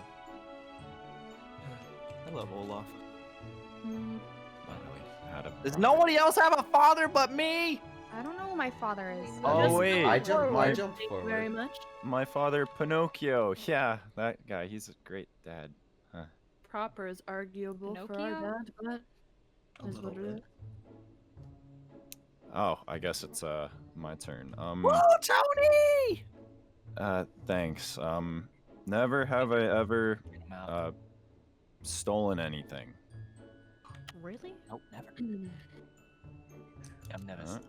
J: I love Olaf.
S: Does
J: Does nobody else have a father but me?
E: I don't know who my father is.
S: Oh, wait.
C: I jumped
N: Thank you very much.
S: My father, Pinocchio. Yeah, that guy. He's a great dad. Huh.
N: Proper is arguable for our
P: Pinocchio?
N: dad, but
O: A
N: is what
O: little
N: it
O: bit.
N: is.
S: Oh, I guess it's my turn.
J: Woo, Tony!
S: Thanks. Never have I ever stolen anything.
N: Really?
J: Nope, never.
Q: I've never.
S: Huh?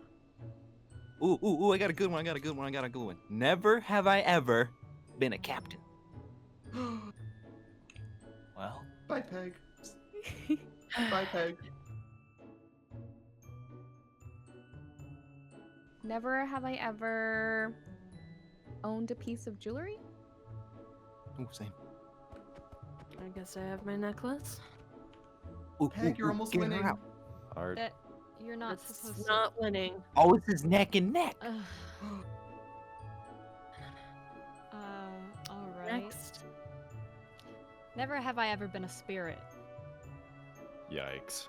J: Ooh, I got a good one. Never have I ever been a captain.
Q: Well,
O: Bye, Peg. Bye, Peg.
E: Never have I ever owned a piece of jewelry.
J: Ooh, same.
N: I guess I have my necklace.
J: Ooh,
O: Peg, you're almost
J: get her
O: winning.
J: out.
S: Are
P: That you're not
N: It's
P: supposed to.
N: not winning.
J: Oh, this is neck and neck.
P: Ugh. All right.
N: Next.
P: Never have I ever been a spirit.
S: yikes?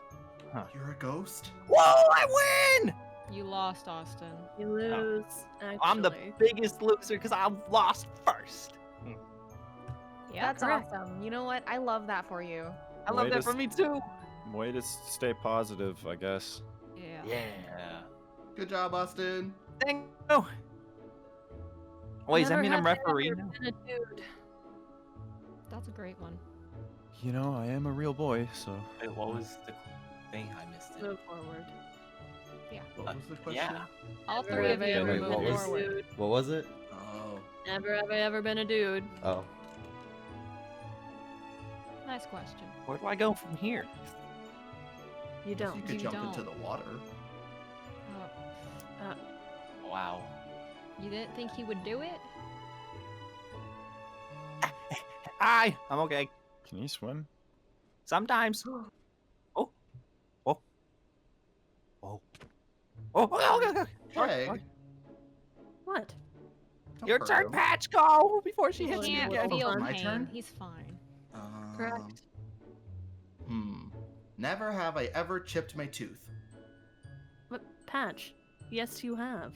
O: You're a ghost?
J: Whoa, I win!
P: You lost, Austin.
N: You lose. Actually.
J: I'm the biggest loser because I lost first.
P: Yeah,
E: That's awesome. You know what? I love that for you.
J: I love
S: Way
J: that
S: to
J: for me too.
S: Way to stay positive, I guess.
P: Yeah.
Q: yeah.
O: Good job, Austin.
J: Thank you. Wait, does that
N: Never
J: mean I'm
N: have I
J: referee
N: ever
J: now?
N: been a dude.
P: That's a great one.
S: You know, I am a real boy, so.
Q: Wait, what was the thing? I missed it.
N: Move forward.
P: Yeah.
O: What was the question?
Q: Yeah.
P: All
N: Never
P: three
N: have
P: of
N: I
P: you
N: ever
C: Wait,
N: been
C: what
N: a
C: was-
N: dude.
C: What was it?
O: Oh.
N: Never have I ever been a dude.
C: Oh.
P: Nice question.
J: Where do I go from here?
N: You don't.
O: You could
P: You
O: jump
P: don't.
O: into the water.
Q: Wow.
P: You didn't think he would do it?
J: Hi, I'm okay.
S: Can you swim?
J: Sometimes. Oh. Oh. Oh. Oh, okay.
O: Peg.
N: What?
O: Don't
J: Your
O: hurt
J: turn,
O: him.
J: Patch. Go before she
P: He
J: hits me
P: can't
J: again.
P: feel
O: My
P: pain.
O: turn?
P: He's fine.
N: Correct.
O: Never have I ever chipped my tooth.
N: But Patch, yes, you have.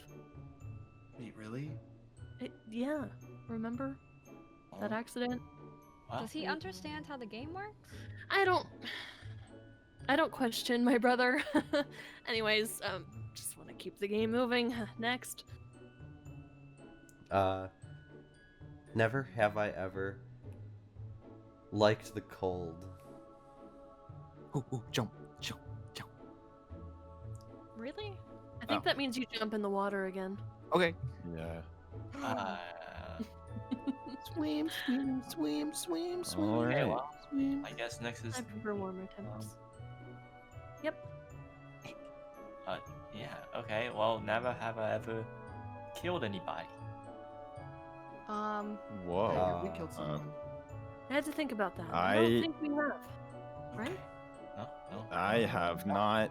O: Wait, really?
N: Yeah. Remember that
O: Oh.
N: accident?
P: Does he understand how the game works?
N: I don't question my brother. Anyways, just want to keep the game moving. Next.
C: Never have I ever liked the cold.
K: Ooh, jump.
P: Really?
N: I think that means you jump in the water again.
K: Okay.
S: Yeah.
K: Swim.
Q: Okay, well, I guess next is.
N: I prefer warmer temps. Yep.
Q: Yeah. Okay. Well, never have I ever killed anybody.
S: Whoa.
O: We killed someone.
N: I had to think about that. I don't think we have. Right?
Q: No.
S: I have not.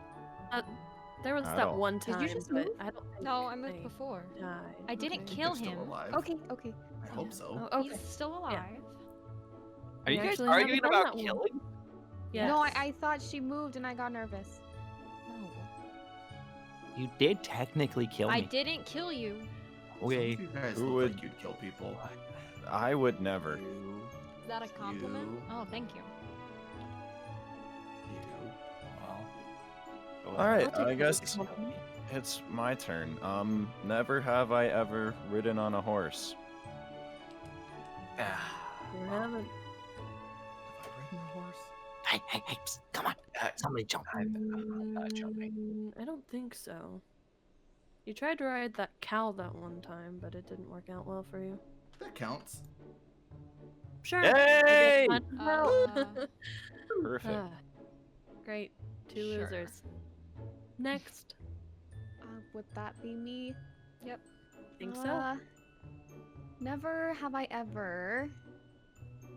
N: There was
S: At
N: that
S: all.
N: one time,
P: Did you just
N: but
P: move?
N: I don't think
P: No, I moved
N: they
P: before.
N: died.
P: I didn't
N: Okay.
P: kill
O: They're still
P: him.
O: alive.
P: Okay.
O: I hope so.
N: Oh, okay.
P: He's still alive.
J: Are you
N: We
J: guys
N: actually
J: arguing
N: haven't done
J: about
N: that one.
J: killing?
N: Yes.
E: No, I thought she moved and I got nervous.
P: No.
J: You did technically kill me.
P: I didn't kill you.
J: Okay.
O: You guys
S: Who
O: look
S: would-
O: like you'd kill people.
S: I would never.
P: Is that a compliment?
O: You.
P: Oh, thank you.
Q: Well.
S: All right.
N: I'll
S: I
N: take
S: guess
N: that as a compliment.
S: it's my turn. Never have I ever ridden on a horse.
N: You haven't.
O: Have I ridden a horse?
K: Hey, psst, come on. Somebody jump.
Q: I'm not jumping.
N: I don't think so. You tried to ride that cow that one time, but it didn't work out well for you.
O: That counts.
N: Sure.
J: Hey!
N: I guess not.
S: Perfect.
N: Ah, great. Two
P: Sure.
N: losers. Next.
E: Would that be me?
P: Yep.
N: Think so?
E: Never have I ever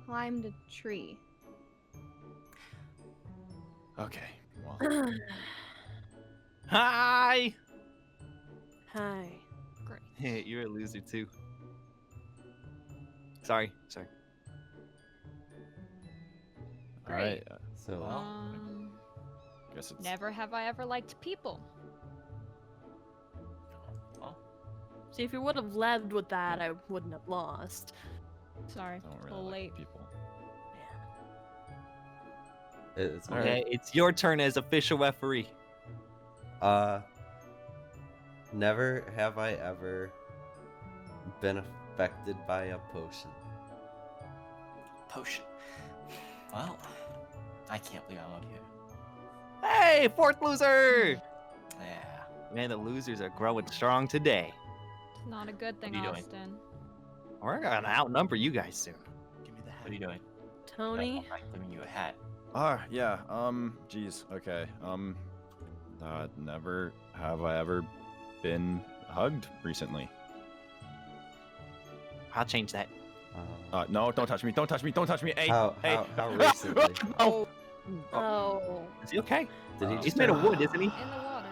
E: climbed a tree.
S: Okay. Well,
J: Hi!
N: Hi.
P: Great.
J: Hey, you're a loser too. Sorry.
S: all right.
C: So
S: Guess it's.
P: Never have I ever liked people.
N: See, if you would have led with that, I wouldn't have lost.
P: Sorry.
S: Don't really
P: Late.
S: like people.
C: it's
S: All
J: Okay, it's your turn as official referee.
C: Never have I ever been affected by a potion.
Q: Potion. Well, I can't believe I'm up here.
J: Hey, fourth loser!
Q: Yeah.
J: Man, the losers are growing strong today.
P: It's not a good thing,
Q: What are you doing?
P: Austin.
J: We're gonna outnumber you guys soon.
O: Give me the hat.
Q: What are you doing?
N: Tony?
Q: I'm giving you a hat.
S: Yeah. Geez. Okay. Never have I ever been hugged recently.
J: I'll change that.
S: No, don't touch me. Don't touch me. Don't touch me. Hey,
C: How recently?
J: Oh,
N: Oh.
J: is he okay?
C: Did he
J: He's
C: just
J: made of
C: turn-
J: wood, isn't he?
P: In the water.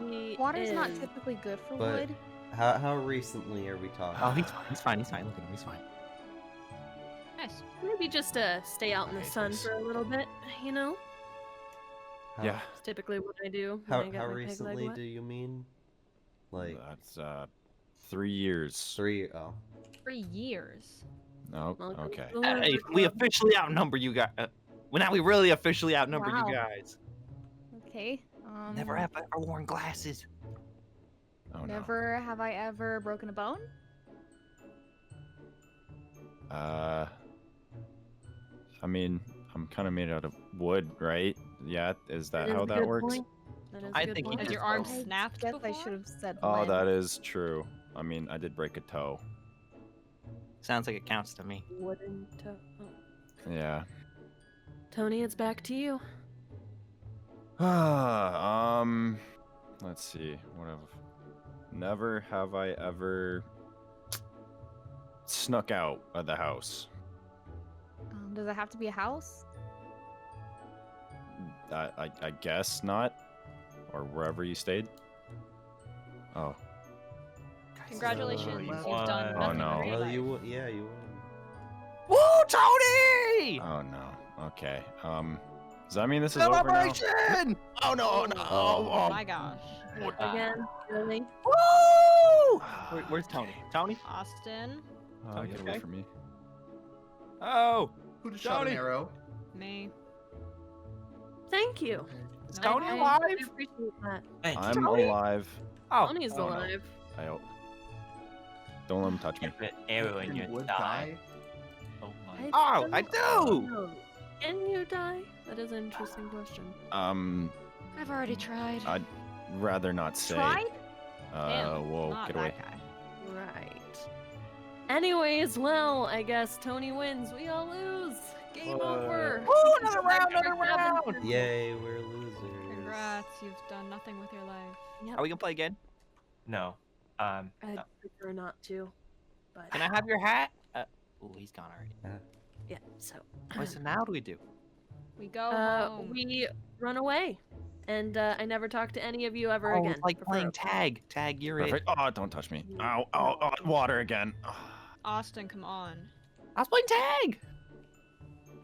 N: He
E: Water's not
N: is.
E: typically good for
C: But
E: wood.
C: how recently are we talking?
J: Oh, he's fine. Look at him. He's fine.
P: Nice.
N: Maybe just stay out in the
S: Okay,
N: sun
S: thanks.
N: for a little bit, you know?
C: How,
S: Yeah.
N: It's typically what I do when I get
C: How
N: my peg leg
C: recently
N: wet.
C: do you mean? Like
S: That's 3 years.
C: 3? Oh.
P: 3 years.
S: No.
N: Welcome
S: Okay.
N: to the
J: Hey,
N: loser
J: we
N: club.
J: officially outnumber you guys. Well, now we really officially outnumber
E: Wow.
J: you guys.
E: Okay.
J: Never have I ever worn glasses.
S: Oh no.
E: Never have I ever broken a bone.
S: I mean, I'm kind of made out of wood, right? Yeah. Is that
N: is
S: how
N: a
S: that
N: good
S: works?
N: point. That is a
J: I
N: good
J: think he
N: point.
P: Has your
J: just
P: arm
J: broke.
P: snapped
E: Guess
P: before?
E: I should have said.
S: Oh,
E: limb.
S: that is true. I mean, I did break a toe.
J: Sounds like it counts to me.
N: Wooden toe. Oh.
S: Yeah.
N: Tony, it's back to you.
S: Let's see. Never have I ever snuck out of the house.
E: Does it have to be a house?
S: I guess not. Or wherever you stayed. Oh.
P: Congratulations,
C: you
P: you've
C: won.
P: done
S: Oh,
P: nothing
S: no.
P: with your
C: Well,
P: life.
C: you yeah you won.
J: Woo, Tony!
S: Oh no. Okay. Does that mean this is over now?
J: Celebration! Oh no! No!
P: Oh my gosh.
N: Again, really?
J: Woo! Where's Tony? Tony?
P: Austin.
S: Oh, get away from me. Oh,
O: Who just shot an
S: Tony.
O: arrow?
P: Me.
N: Thank you.
J: Is
P: No,
J: Tony
P: I
J: alive?
N: appreciate that.
Q: Thank you.
S: I'm
J: Tony?
S: alive.
J: Oh,
N: Tony's
S: I don't know.
N: alive.
S: I hope. Don't let him touch me.
Q: Put arrow in your
O: Would
Q: thigh. Oh my.
J: Oh, I
N: don't
J: do.
N: know. Can you die? That is an interesting question.
P: I've already tried.
S: I'd rather not say.
P: Tried?
S: Whoa,
P: Not
S: get
P: that
S: away.
P: guy.
N: Right. Anyways, well, I guess Tony wins. We all lose. Game over.
J: Woo, another round, another round.
C: Yay, we're losers.
P: Congrats, you've done nothing with your life.
N: Yep.
J: Are we gonna play again?
Q: No.
N: I'd prefer not to, but
J: Can I have your hat? Oh, he's gone already.
N: yeah. So,
J: So now what do we do?
P: We go home.
N: we run away, and I never talk to any of you ever
J: Oh,
N: again.
J: it's like playing tag. Tag, you're
S: Perfect.
J: it.
S: Oh, don't touch me. Ow, ow, oh, water again. Oh.
P: Austin, come on.
J: I was playing tag.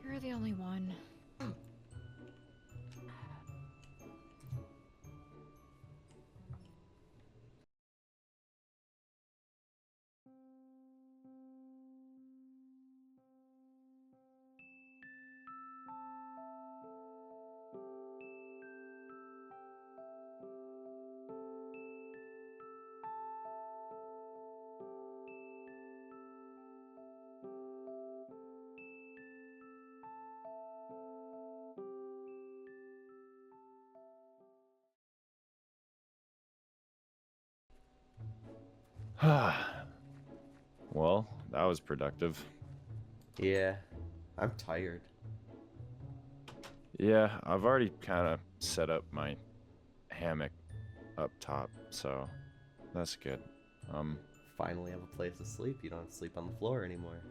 P: You're the only one.
S: Well, that was productive.
C: Yeah, I'm tired.
S: Yeah, I've already kind of set up my hammock up top, so that's good.
C: Finally have a place to sleep. You don't have to sleep on the floor anymore.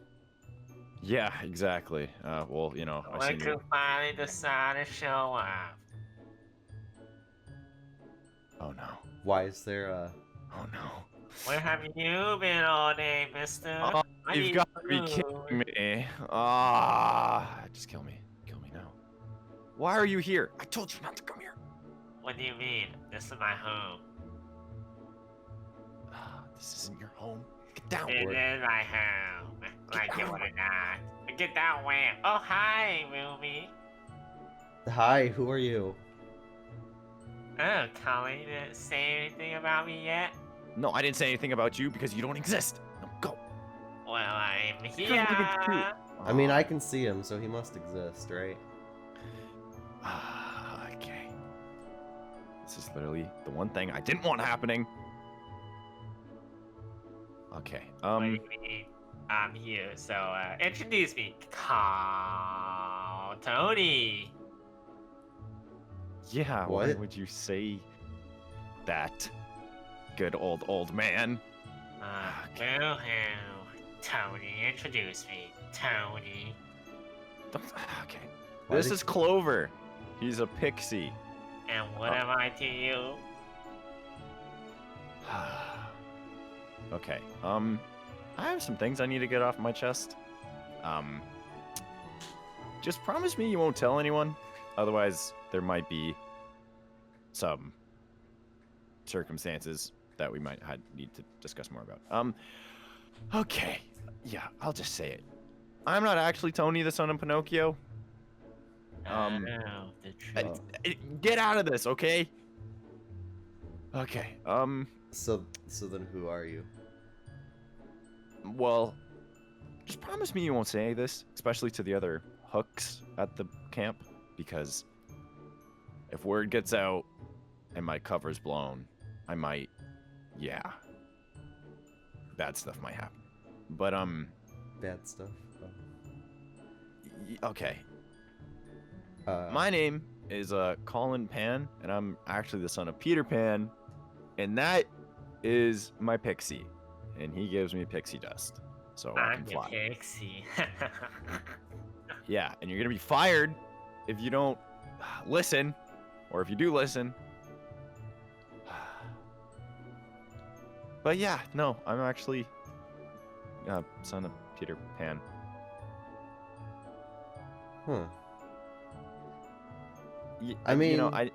S: Yeah, exactly. Well, you know, I
K: When
S: seen
K: can
S: you.
K: finally decide to show up?
S: Oh no.
C: Why is there a...
S: Oh no.
K: Where have you been all day, mister?
S: Oh,
K: I
S: you've
K: need
S: got to be
K: food.
S: kidding me. Ah, just kill me. Kill me now. Why are you here? I told you not to come here.
K: What do you mean? This is my home.
S: This isn't your home. Get down.
K: It is my home. Like it or not. Get down where? Oh, hi, Ruby.
C: Hi, who are you?
K: Oh, Colleen didn't say anything about me yet?
S: No, I didn't say anything about you because you don't exist. No, go.
K: Well, I'm
S: Look
K: here.
S: at you.
C: I mean, I can see him, so he must exist, right?
S: Okay. This is literally the one thing I didn't want happening. Okay.
K: What do you mean? I'm here, so introduce me. Call Tony.
S: Yeah, why
C: What?
S: would you say that? Good old man.
K: Well, Tony, introduce me. Tony.
S: Okay.
C: Why
S: This
C: did-
S: is Clover. He's a pixie.
K: And what am I to you?
S: Okay. I have some things I need to get off my chest. Just promise me you won't tell anyone. Otherwise, there might be some circumstances that we might need to discuss more about. Okay. Yeah, I'll just say it. I'm not actually Tony, the son of Pinocchio.
K: The truth.
S: Get out of this, okay? Okay.
C: So then who are you?
S: Well, just promise me you won't say this, especially to the other hooks at the camp, because if word gets out and my cover's blown, I might, yeah, bad stuff might happen. But
C: Bad stuff.
S: Okay. My name is Colin Pan, and I'm actually the son of Peter Pan, and that is my pixie, and he gives me pixie dust, so I
K: I'm
S: can
K: your
S: fly.
K: pixie.
S: Yeah, and you're gonna be fired if you don't listen, or if you do listen. But yeah, no, I'm actually son of Peter Pan.
C: Huh.
S: I mean,
C: mean,
S: you know,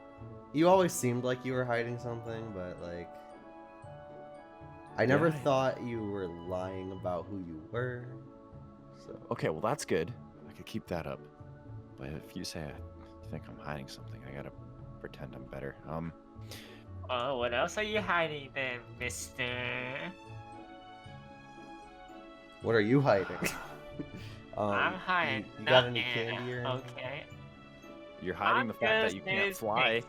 C: you always seemed like you were hiding something, but like, I never
S: Yeah,
C: thought you were lying about who you were. So
S: Okay, well that's good. I could keep that up. But if you say you think I'm hiding something, I gotta pretend I'm better.
K: Oh, what else are you hiding then, mister?
C: what are you hiding?
K: I'm hiding.
C: You got any
K: nothing.
C: candy or anything?
K: Okay.
S: You're hiding the fact that you can't fly.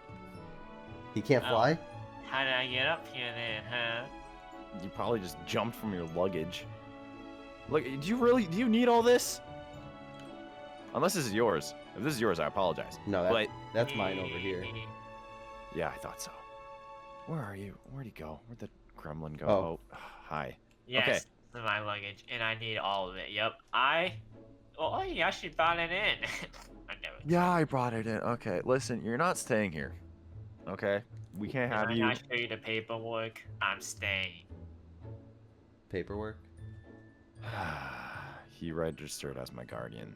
C: He can't fly?
K: How did I get up here then, huh?
S: You probably just jumped from your luggage. Look, do you need all this? Unless this is yours. If this is yours, I apologize.
C: No,
S: but
C: that's mine over here.
S: Yeah, I thought so. Where are you? Where'd he go? Where'd the gremlin go?
C: Oh.
S: Hi.
K: Yes,
S: Okay.
K: it's my luggage, and I need all of it. Yep. Oh, you actually brought it in. I never.
S: Yeah, I brought it in. Okay, listen, you're not staying here. Okay? We can't have
K: Can
S: you.
K: I not show you the paperwork? I'm staying.
C: Paperwork?
S: He registered as my guardian.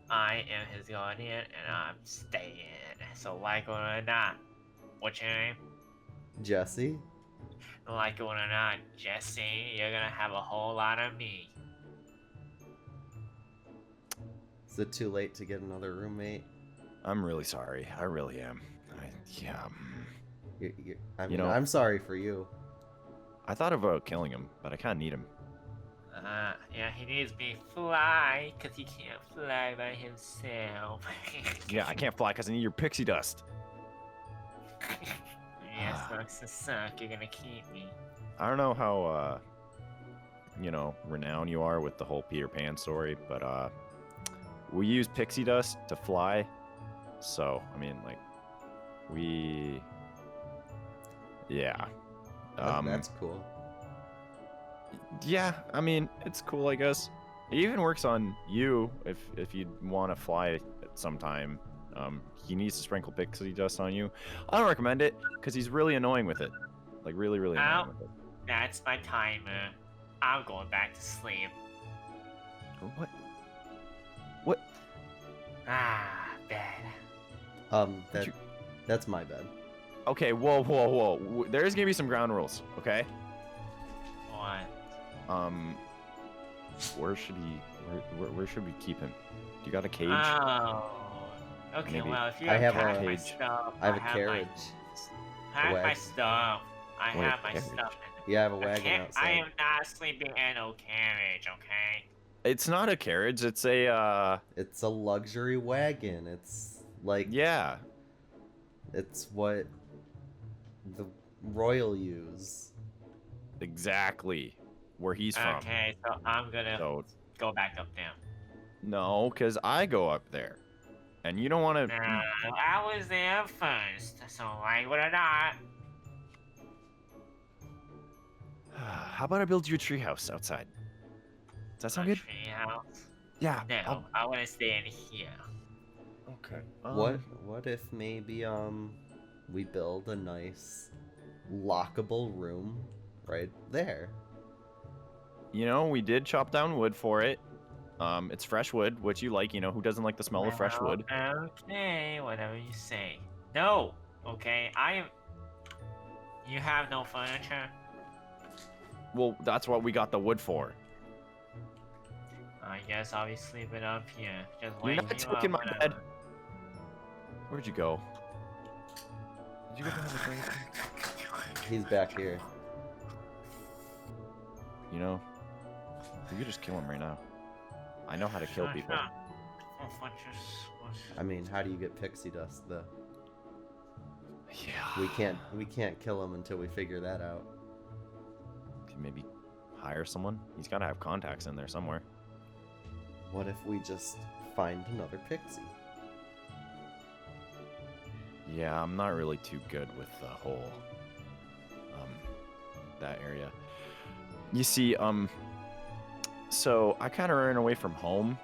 K: I am his guardian, and I'm staying. So like it or not, what's your name?
C: Jesse?
K: Like it or not, Jesse, you're gonna have a whole lot of me.
C: Is it too late to get another roommate?
S: I'm really sorry. I really am.
C: I'm sorry for you.
S: I thought about killing him, but I kind of need him.
K: Yeah, he needs me fly, because he can't fly by himself.
S: Yeah, I can't fly because I need your pixie dust.
K: Yeah, sucks to suck. You're gonna keep me.
S: I don't know how, renowned you are with the whole Peter Pan story, but, we use pixie dust to fly. So, I mean, like, yeah.
C: That's cool.
S: Yeah, I mean, it's cool, I guess. It even works on you if you want to fly at some time. He needs to sprinkle pixie dust on you. I don't recommend it because he's really annoying with it. Like really, really annoying with it.
K: That's my timer. I'm going back to sleep.
S: What? What?
K: Bed.
C: That's my bed.
S: Okay, whoa. There's gonna be some ground rules, okay?
K: What?
S: Where should we keep him? Do you got a cage?
K: Oh. Okay,
S: Maybe.
K: well, if you
C: I have
K: have
C: a
K: my stuff,
C: I have a carriage.
K: I have my
C: wagon.
K: stuff. I
S: Wait,
K: have my
S: carriage.
K: stuff.
C: Yeah, I have a
K: I
C: wagon
K: can't-
C: outside.
K: I am not sleeping in no carriage, okay?
S: It's not a carriage. It's a.
C: It's a luxury wagon. It's like
S: Yeah.
C: It's what the royal use.
S: Exactly. Where he's from.
K: Okay, so I'm gonna go back up there.
S: No, because I go up there. And you don't want to.
K: I was there first, so like it or not.
S: How about I build you a treehouse outside? Does that sound good?
K: Treehouse?
S: Yeah.
K: No, I want to stay in here.
S: Okay.
C: What if maybe we build a nice lockable room right there?
S: You know, we did chop down wood for it. It's fresh wood, which you like. You know, who doesn't like the smell of fresh wood?
K: Okay, whatever you say. No. Okay, You have no furniture.
S: Well, that's what we got the wood for.
K: I guess I'll be sleeping up here. Just
S: You're
K: wake
S: not
K: me
S: taking
K: up
S: my
K: whenever.
S: bed. Where'd you go? Did you go behind the drink?
C: He's back here.
S: You know, we could just kill him right now. I know how to kill people.
C: I mean, how do you get pixie dust though?
S: Yeah.
C: We can't kill him until we figure that out.
S: Can maybe hire someone? He's got to have contacts in there somewhere.
C: What if we just find another pixie?
S: Yeah, I'm not really too good with the whole that area. You see, so I kind of ran away from home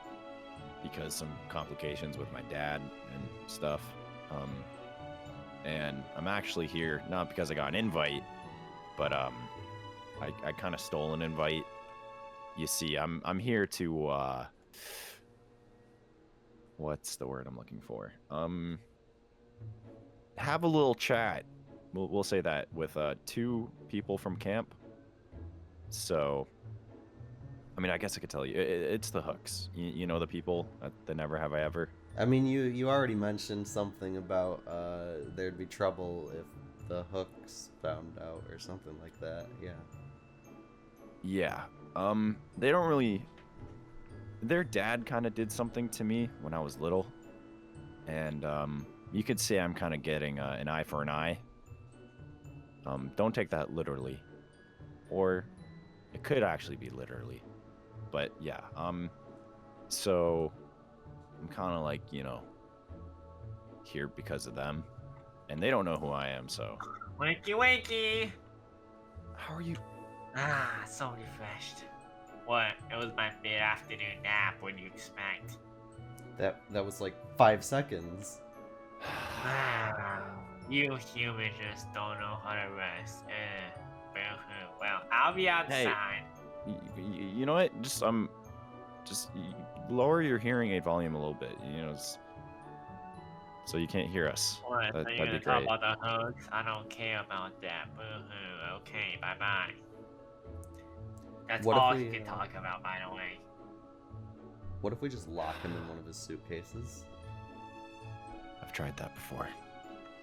S: because some complications with my dad and stuff. And I'm actually here not because I got an invite, but I kind of stole an invite. You see, I'm here to what's the word I'm looking for? Have a little chat. We'll say that with 2 people from camp. So I mean, I guess I could tell you. It's the hooks. You know the people at the Never Have I Ever?
C: I mean, you already mentioned something about there'd be trouble if the hooks found out or something like that. Yeah.
S: Yeah. They don't really... Their dad kind of did something to me when I was little. And, you could say I'm kind of getting an eye for an eye. Don't take that literally. Or it could actually be literally. But, yeah. So... I'm kind of like, you know, here because of them. And they don't know who I am, so...
K: Wakey wakey!
S: How are you?
K: Ah, so refreshed. What? It was my mid-afternoon nap, what do you expect?
C: That was like 5 seconds.
K: You humans just don't know how to rest. Well, I'll be outside.
S: Hey, you know what? Just lower your hearing aid volume a little bit, you know, so you can't hear us.
K: What? Are you
S: That'd
K: gonna
S: be
K: talk
S: great.
K: about the hooks? I don't care about that. Boo-hoo. Okay, bye-bye. That's
C: What if
K: all
C: we,
K: you can talk about, by the way.
C: What if we just lock him in one of his suitcases?
S: I've tried that before.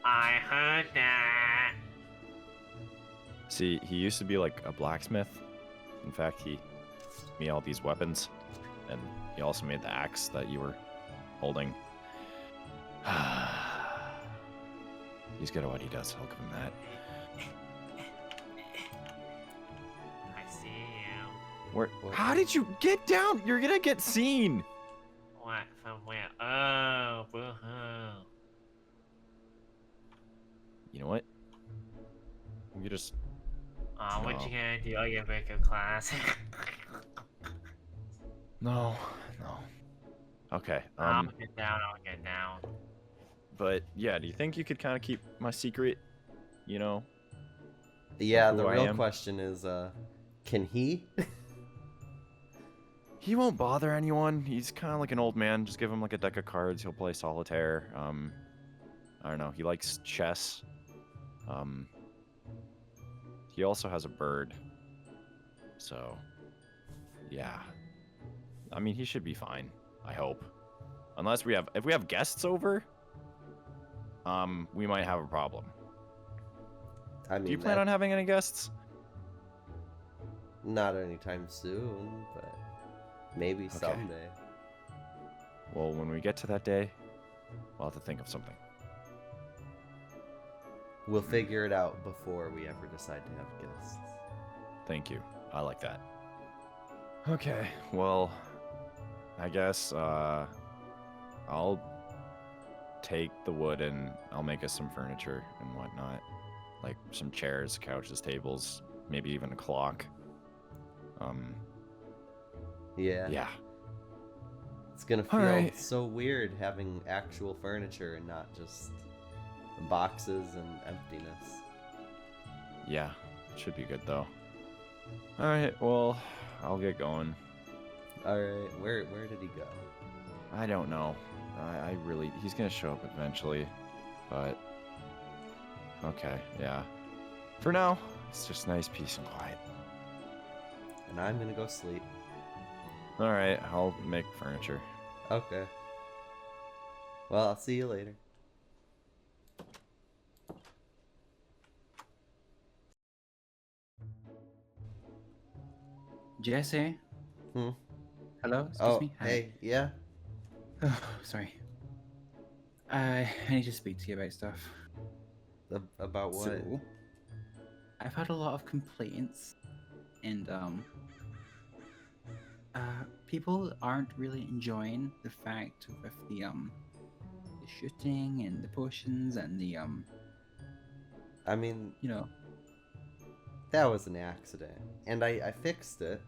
K: I heard that.
S: See, he used to be like a blacksmith. In fact, he made me all these weapons, and he also made the axe that you were holding. He's good at what he does, I'll give him that.
K: I see you.
S: Where? How did you get down? You're gonna get seen!
K: What? From where? Oh, boo-hoo.
S: You know what? You just...
K: What
S: No.
K: you gonna do? Oh, you break a class?
S: No. Okay,
K: I'll get down.
S: But yeah, do you think you could kind of keep my secret, you know?
C: Yeah,
S: who
C: the
S: I
C: real
S: am?
C: question is, can he?
S: He won't bother anyone. He's kind of like an old man. Just give him like a deck of cards. He'll play solitaire. I don't know. He likes chess. He also has a bird. So, yeah. I mean, he should be fine. I hope. Unless if we have guests over, we might have a problem.
C: I mean,
S: Do you plan on having any guests?
C: Not anytime soon, but maybe someday.
S: Well, when we get to that day, we'll have to think of something.
C: We'll figure it out before we ever decide to have guests.
S: Thank you. I like that. Okay, well, I guess I'll take the wood and I'll make us some furniture and whatnot. Like some chairs, couches, tables, maybe even a clock.
C: Yeah.
S: Yeah.
C: It's gonna feel
S: Alright.
C: so weird having actual furniture and not just boxes and emptiness.
S: Yeah, should be good though. Alright, well, I'll get going.
C: Alright, where did he go?
S: I don't know. I really... He's gonna show up eventually, but... Okay, yeah. For now, it's just nice peace and quiet.
C: And I'm gonna go sleep.
S: Alright, I'll make furniture.
C: Okay. Well, I'll see you later.
T: Jesse?
C: Hmm?
T: Hello? Excuse
C: Oh,
T: me? Hi.
C: hey, yeah?
T: Oh, sorry. I need to speak to you about stuff.
C: About what?
T: So, I've had a lot of complaints, and people aren't really enjoying the fact with the shooting and the potions and the
C: I mean,
T: you know,
C: that was an accident. And I fixed it.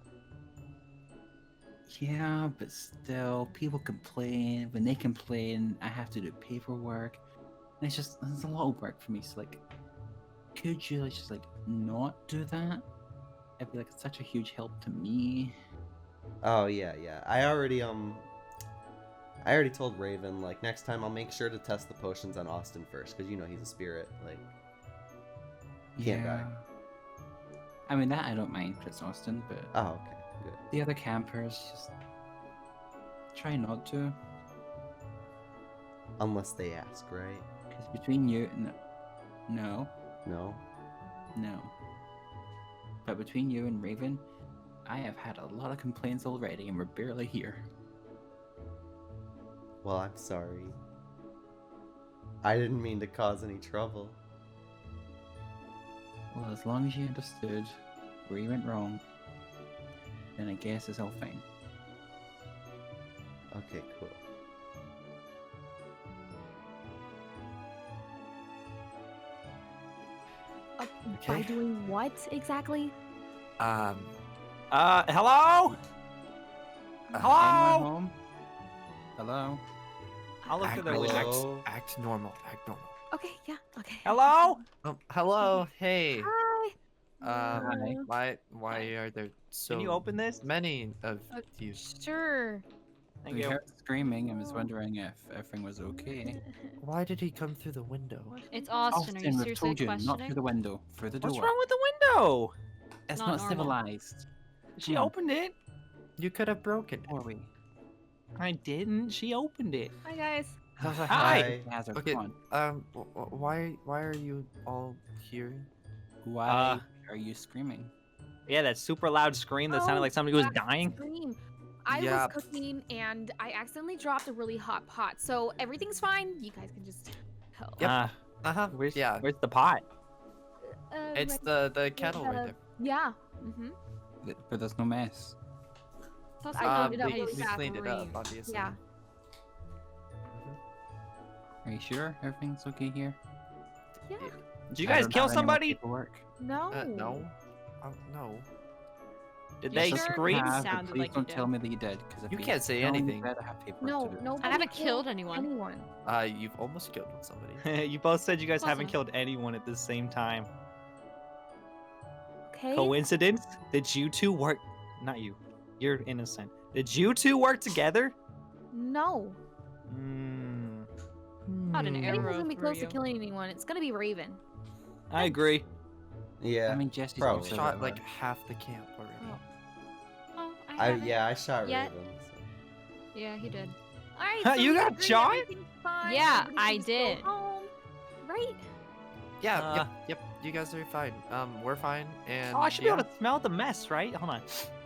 T: yeah, but still, people complain. When they complain, I have to do paperwork. And it's a lot of work for me. So, like, could you just, like, not do that? It'd be, like, such a huge help to me.
C: Oh, yeah. I already told Raven, like, next time I'll make sure to test the potions on Austin first, because you know he's a spirit, like, he can't die.
T: I mean, that I don't mind, Chris Austin, but...
C: Oh, okay. Good.
T: The other campers, just try not to.
C: Unless they ask, right?
T: Because between you, no,
C: No.
T: but between you and Raven, I have had a lot of complaints already, and we're barely here.
C: Well, I'm sorry. I didn't mean to cause any trouble.
T: Well, as long as you understood where you went wrong, then I guess it's all fine.
C: Okay, cool.
H: By doing what exactly?
J: Hello?
T: Anyone
J: Hello?
T: home? Hello?
J: I'll look through the window.
G: Act normal. Act normal.
H: Okay, yeah, okay.
J: Hello?
G: Hello. Hey.
H: Hi.
T: Hi.
G: Why are there so
J: Can you open this?
G: many of you?
H: Sure.
J: Thank
T: We
J: you.
T: heard screaming and was wondering if everything was okay.
G: Why did he come through the window?
P: It's Austin. Are you
T: we've
P: seriously
T: told you, not
P: questioning?
T: through the window, through the door.
J: What's wrong with the window?
T: It's
P: Not
T: not
P: normal.
T: civilized.
J: She
T: Come on.
J: opened it.
G: You could have broken it.
T: Or we?
J: I didn't. She opened it.
H: Hi guys.
J: Hi.
T: Hazard,
G: Okay.
T: come on.
G: Why are you all here?
T: Why are you screaming?
J: Yeah, that super loud scream that sounded like somebody was dying.
H: Scream. I
G: Yeah.
H: was cooking and I accidentally dropped a really hot pot. So everything's fine. You guys can just go.
G: Yep.
J: Where's
G: Yeah.
J: Where's the pot?
G: It's
H: right
G: the kettle right there.
H: Yeah. Mm-hmm.
T: But there's no mess.
P: Plus,
H: I
P: we
H: cleaned it up
P: don't
H: really
G: we
H: fast.
G: cleaned it up, obviously.
H: Yeah.
T: Are you sure everything's okay here?
H: Yeah.
J: Did you
T: I
J: guys
T: don't
J: kill
T: have any more
J: somebody?
T: paperwork.
H: No.
G: No. No.
J: Did
P: You
J: they
P: sure?
J: scream?
T: Have, but
P: Sounded
T: please
P: like you
T: don't
P: did.
T: tell me that you did, because if
G: You can't say
T: don't,
G: anything.
T: you better have paperwork
H: No,
T: to do.
H: no.
P: I haven't killed anyone.
H: Anyone.
G: You've almost killed somebody.
J: You both said you guys haven't
P: Wasn't.
J: killed anyone at the same time.
H: Okay.
J: Coincidence? Did you two work? Not you. You're innocent. Did you two work together?
H: No.
P: Not an
H: If anyone's
P: arrow
H: gonna be
P: through
H: close
P: you.
H: to killing anyone, it's gonna be Raven.
J: I agree.
C: Yeah.
T: I mean, Jesse's
C: probably.
T: also
G: Shot
T: alive.
G: like half the camp already.
P: Oh, I haven't
C: I shot
P: yet.
C: Raven. So.
P: Yeah, he did.
H: All right.
J: Huh,
H: So
J: you
H: we
J: got
H: agree
J: shot?
H: everything's fine,
P: Yeah,
H: everybody
P: I
H: can just go
P: did.
H: home, right?
G: Yeah. Yep. You guys are fine. We're fine. And
J: Oh, I should be able to smell the mess, right? Hold on.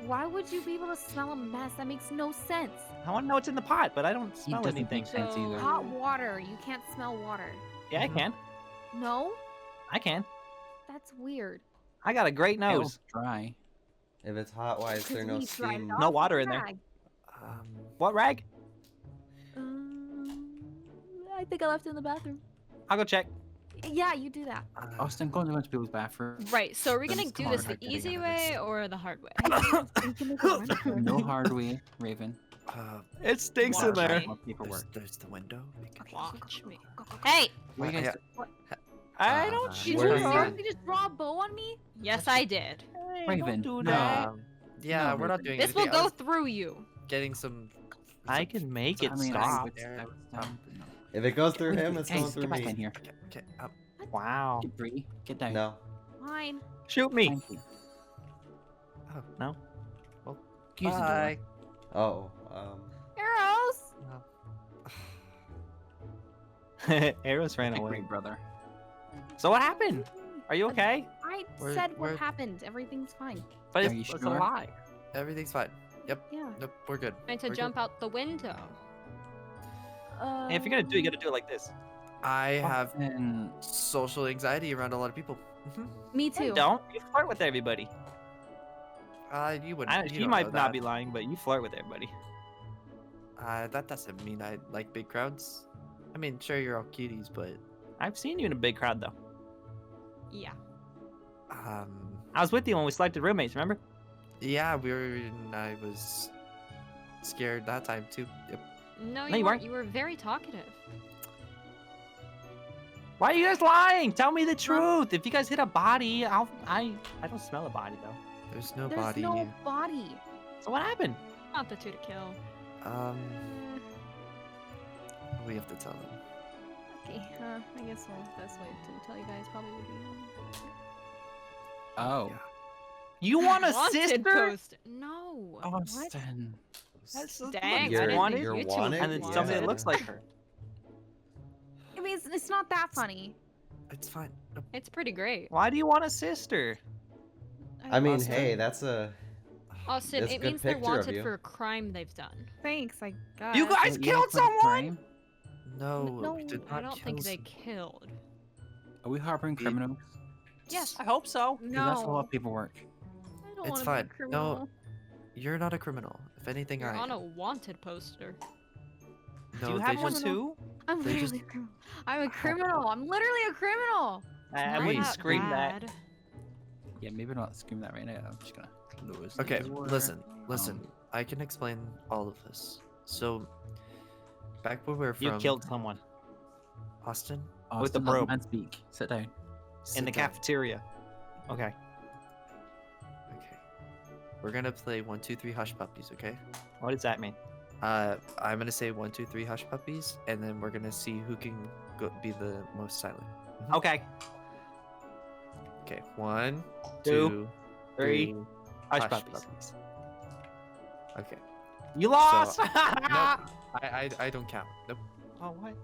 H: Why would you be able to smell a mess? That makes no sense.
J: I want to know what's in the pot, but I don't smell
T: doesn't
J: anything.
T: make sense either.
H: Hot water. You can't smell water.
J: Yeah, I can.
H: No?
J: I can.
H: That's weird.
J: I got a great
T: It'll
J: nose.
T: dry.
C: If it's hot, why is there no
H: Because we dried
C: steam?
H: it
J: No
H: off
J: water
H: with
J: in there.
H: rag.
J: What rag?
H: I think I left it in the bathroom.
J: I'll go check.
H: Yeah, you do that.
T: Austin, go into people's bathroom.
P: Right, so are we
T: Then
P: gonna
T: it's
P: do
T: come
P: this
T: on,
P: the
T: I gotta
P: easy
T: get
P: way or the hard way?
H: You can make a run for it.
T: No hard way, Raven.
J: It stinks in there.
T: More paperwork.
G: There's the window.
P: Watch me. Hey!
T: What are you guys
J: I don't
H: Did
J: shoot
H: you
C: Where
J: her.
H: seriously just draw a bow on me?
P: Yes, I did.
J: Hey,
T: Raven,
J: don't do
T: no.
J: that.
G: Yeah,
T: No,
G: we're not doing
P: This will
G: anything. I
P: go
G: was
P: through you.
G: getting some.
J: I can make it
T: I mean,
J: stop.
T: I was down, but no.
C: If it goes through him, it's
T: Hey,
C: going through
T: get back
C: me.
T: in here.
G: Okay.
J: Wow.
T: Bree, get down.
C: No.
H: Fine.
J: Shoot me.
T: Thank you.
J: No.
T: Use the door.
G: Bye.
C: Oh.
H: Arrows!
J: Arrows ran away.
T: Great brother.
J: So what happened? Are you okay?
H: I
G: We're-
H: said what
G: we're-
H: happened. Everything's fine.
J: But
T: Are
J: it's,
T: you
J: it's a
T: sure?
J: lie.
G: Everything's fine. Yep.
H: Yeah.
G: Nope. We're good.
P: Trying to
G: We're
P: jump out the window.
J: Hey, if you're gonna do it, you gotta do it like this.
G: I have
T: And
G: social anxiety around a lot of people.
H: Me
J: You
H: too.
J: don't. You flirt with everybody.
G: You wouldn't. you
J: She
G: don't
J: might
G: know
J: not
G: that.
J: be lying, but you flirt with everybody.
G: That doesn't mean I like big crowds. I mean, sure, you're all cuties, but
J: I've seen you in a big crowd though.
P: Yeah.
J: I was with you when we selected roommates. Remember?
G: yeah, we were. I was scared that time too. Yep.
P: No,
J: you
P: you
J: weren't.
P: weren't. You were very talkative.
J: Why are you guys lying? Tell me the truth. If you guys hit a body, I don't smell a body though.
G: There's no
H: There's
G: body.
H: no body.
J: So what happened?
P: Not the two to kill.
G: We have to tell them.
H: Okay, I guess the best way to tell you guys probably would be.
T: oh,
J: You want a
P: Wanted
J: sister?
P: post. No.
I: Austin.
J: That's
P: Dang,
C: You're-
P: I didn't think
C: you're
P: you two
C: wanting?
J: And then somebody that
C: Yeah.
J: looks like her.
H: I mean, it's not that funny.
G: It's fine. No.
P: It's pretty great.
J: Why do you want a sister?
C: I mean,
G: Austin.
C: hey, that's a
P: Austin,
C: That's a
P: it
C: good
P: means they're
C: picture of
P: wanted
C: you.
P: for a crime they've done.
H: Thanks, I guess.
J: You guys killed someone?
G: No, we did
P: I
G: not
P: don't
G: kill
P: think they
G: some-
P: killed.
T: Are we harboring criminals?
P: Yes.
J: I hope so.
T: 'Cause that's a lot
P: No.
T: of paperwork.
P: I don't
G: It's
P: want to
G: fine.
P: be a criminal.
G: No, you're not a criminal. If anything,
P: You're
G: I
P: on
G: am.
P: a wanted poster.
G: No,
J: Do you
G: they
J: have one
G: just-
J: too?
H: I'm
G: They
H: literally
G: just-
H: a criminal. I'm a criminal. I'm literally a criminal.
J: I
P: Not
J: wouldn't
P: that
J: scream
P: bad.
J: that.
T: Yeah, maybe not scream that right now. I'm just gonna lose.
G: Okay,
T: the door.
G: listen. I can explain all of this. So, back where we're from.
J: You killed someone
G: Austin.
J: with the
T: Austin, let
J: probe
T: man speak. Sit down.
J: in
G: Sit
J: the
G: down.
J: cafeteria. Okay.
G: Okay. We're gonna play 1, 2, 3 hush puppies. Okay.
J: What does that mean?
G: I'm gonna say 1, 2, 3 hush puppies, and then we're gonna see who can be the most silent.
J: Okay.
G: Okay. 1,
J: Two,
G: 2,
J: 3.
G: 3
J: Hush puppies.
G: Okay.
J: You lost.
G: Nope. I don't count. Nope.
J: Oh, what?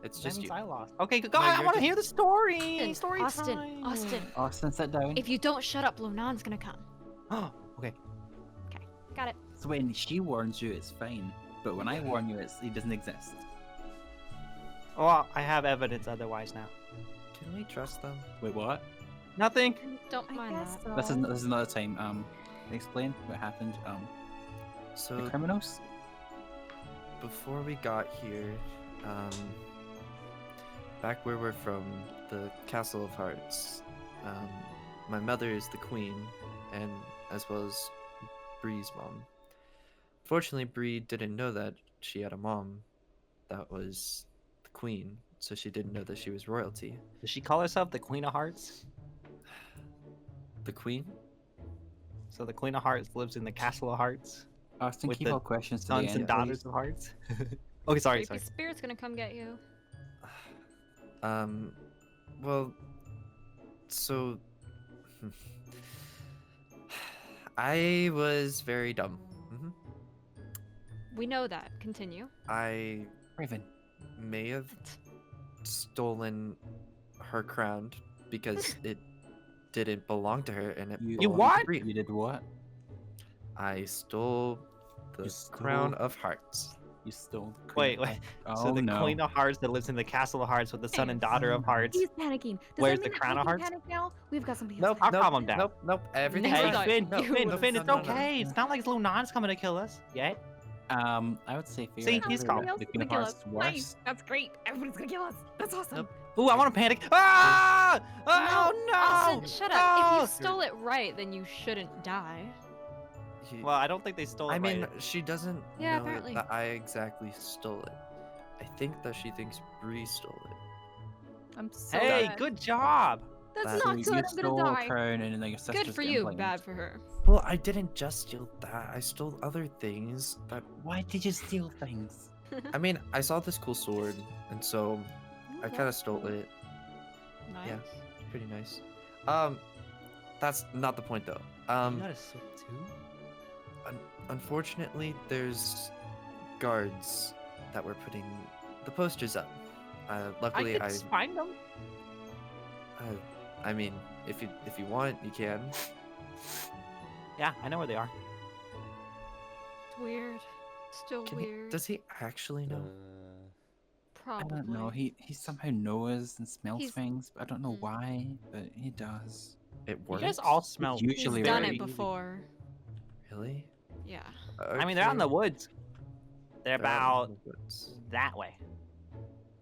G: It's
J: That
G: just
J: means
G: you.
J: I lost. Okay, go.
G: No,
J: I
G: you're
J: want to
G: just-
J: hear the story. Story
P: Austin,
J: time.
P: Austin.
T: Austin, sit down.
P: If you don't shut up, Lunan's gonna come.
J: Oh, okay.
P: Okay, got it.
T: So when she warns you, it's fine. But when I warn you, he doesn't exist.
J: Well, I have evidence otherwise now.
G: Can we trust them?
T: Wait, what?
J: Nothing.
P: Don't mind that.
T: This is another time. Explain what happened.
G: So
T: the criminals.
G: before we got here, back where we're from, the Castle of Hearts, my mother is the queen, and as well as Bree's mom. Fortunately, Bree didn't know that she had a mom that was the queen, so she didn't know that she was royalty.
J: Does she call herself the Queen of Hearts?
G: The queen?
J: So the Queen of Hearts lives in the Castle of Hearts.
T: Austin,
J: with
T: keep
J: the
T: all questions to the
J: sons
T: end,
J: and daughters
T: please.
J: of Hearts. Okay, sorry.
P: Creepy spirit's gonna come get you.
G: Well, so I was very dumb.
P: We know that. Continue.
G: I
T: Raven
G: may have stolen her crown because it didn't belong to her, and it
T: You
G: belonged
J: what?
G: to Bree.
T: You did what?
G: I stole the
T: You stole-
G: crown of hearts.
T: You stole. The
J: Wait,
T: queen.
J: wait.
T: Oh,
J: So the
T: no.
J: Queen of Hearts that lives in the Castle of Hearts with the son and daughter of Hearts.
H: He's panicking. Does
J: Where's
H: that
J: the
H: mean
J: Crown
H: I
J: of
H: can
J: Hearts?
H: panic now? We've got somebody
G: Nope,
H: else.
J: I'll
G: nope,
J: calm him down.
G: Nope. Everything's
J: Hey,
G: fine.
J: Finn,
G: No,
J: Finn,
G: no,
J: Finn,
G: no,
J: it's
G: no, no,
J: okay. It's not like Lunan's coming to kill us yet.
T: I would say fair.
J: See, he's calm.
T: The Queen of
H: kill
T: Hearts
H: us.
T: is
H: Nice.
T: worse.
H: That's great. Everybody's gonna kill us. That's awesome.
J: Ooh, I want to panic. Ah! Oh no!
P: Austin, shut up. If
J: No!
P: you stole it right, then you shouldn't die.
J: Well, I don't think they stole it.
G: I mean,
J: right.
G: she doesn't
P: Yeah,
G: know
P: apparently.
G: that I exactly stole it. I think that she thinks Bree stole it.
H: I'm so
J: Hey,
H: bad.
J: good job.
H: That's
G: So
H: not
T: you
H: good. I'm
T: stole
H: gonna
T: a
H: die.
T: crown and then your sister's
P: Good for
T: getting
P: you.
T: blamed.
P: Bad for her.
G: Well, I didn't just steal that. I stole other things that.
T: Why did you steal things?
G: I mean, I saw this cool sword, and so I
P: Okay.
G: kind of stole it.
P: Nice.
G: Yeah, pretty nice. That's not the point though.
J: You got a sword too?
G: Unfortunately, there's guards that were putting the posters up. Luckily,
J: I could find them.
G: I mean, if you want, you can.
J: Yeah, I know where they are.
P: It's weird. Still weird.
G: Does he actually know?
P: Probably.
T: I don't know. He somehow knows and smells
P: He's-
T: things, but I don't know why. But he does.
G: It
J: You
G: works.
J: guys all smell.
T: Usually
P: He's done
T: very
P: it before.
G: Really?
P: Yeah.
J: I mean, they're out in the
G: Okay.
J: woods. They're
G: They're out
J: about
G: in the woods.
J: that way.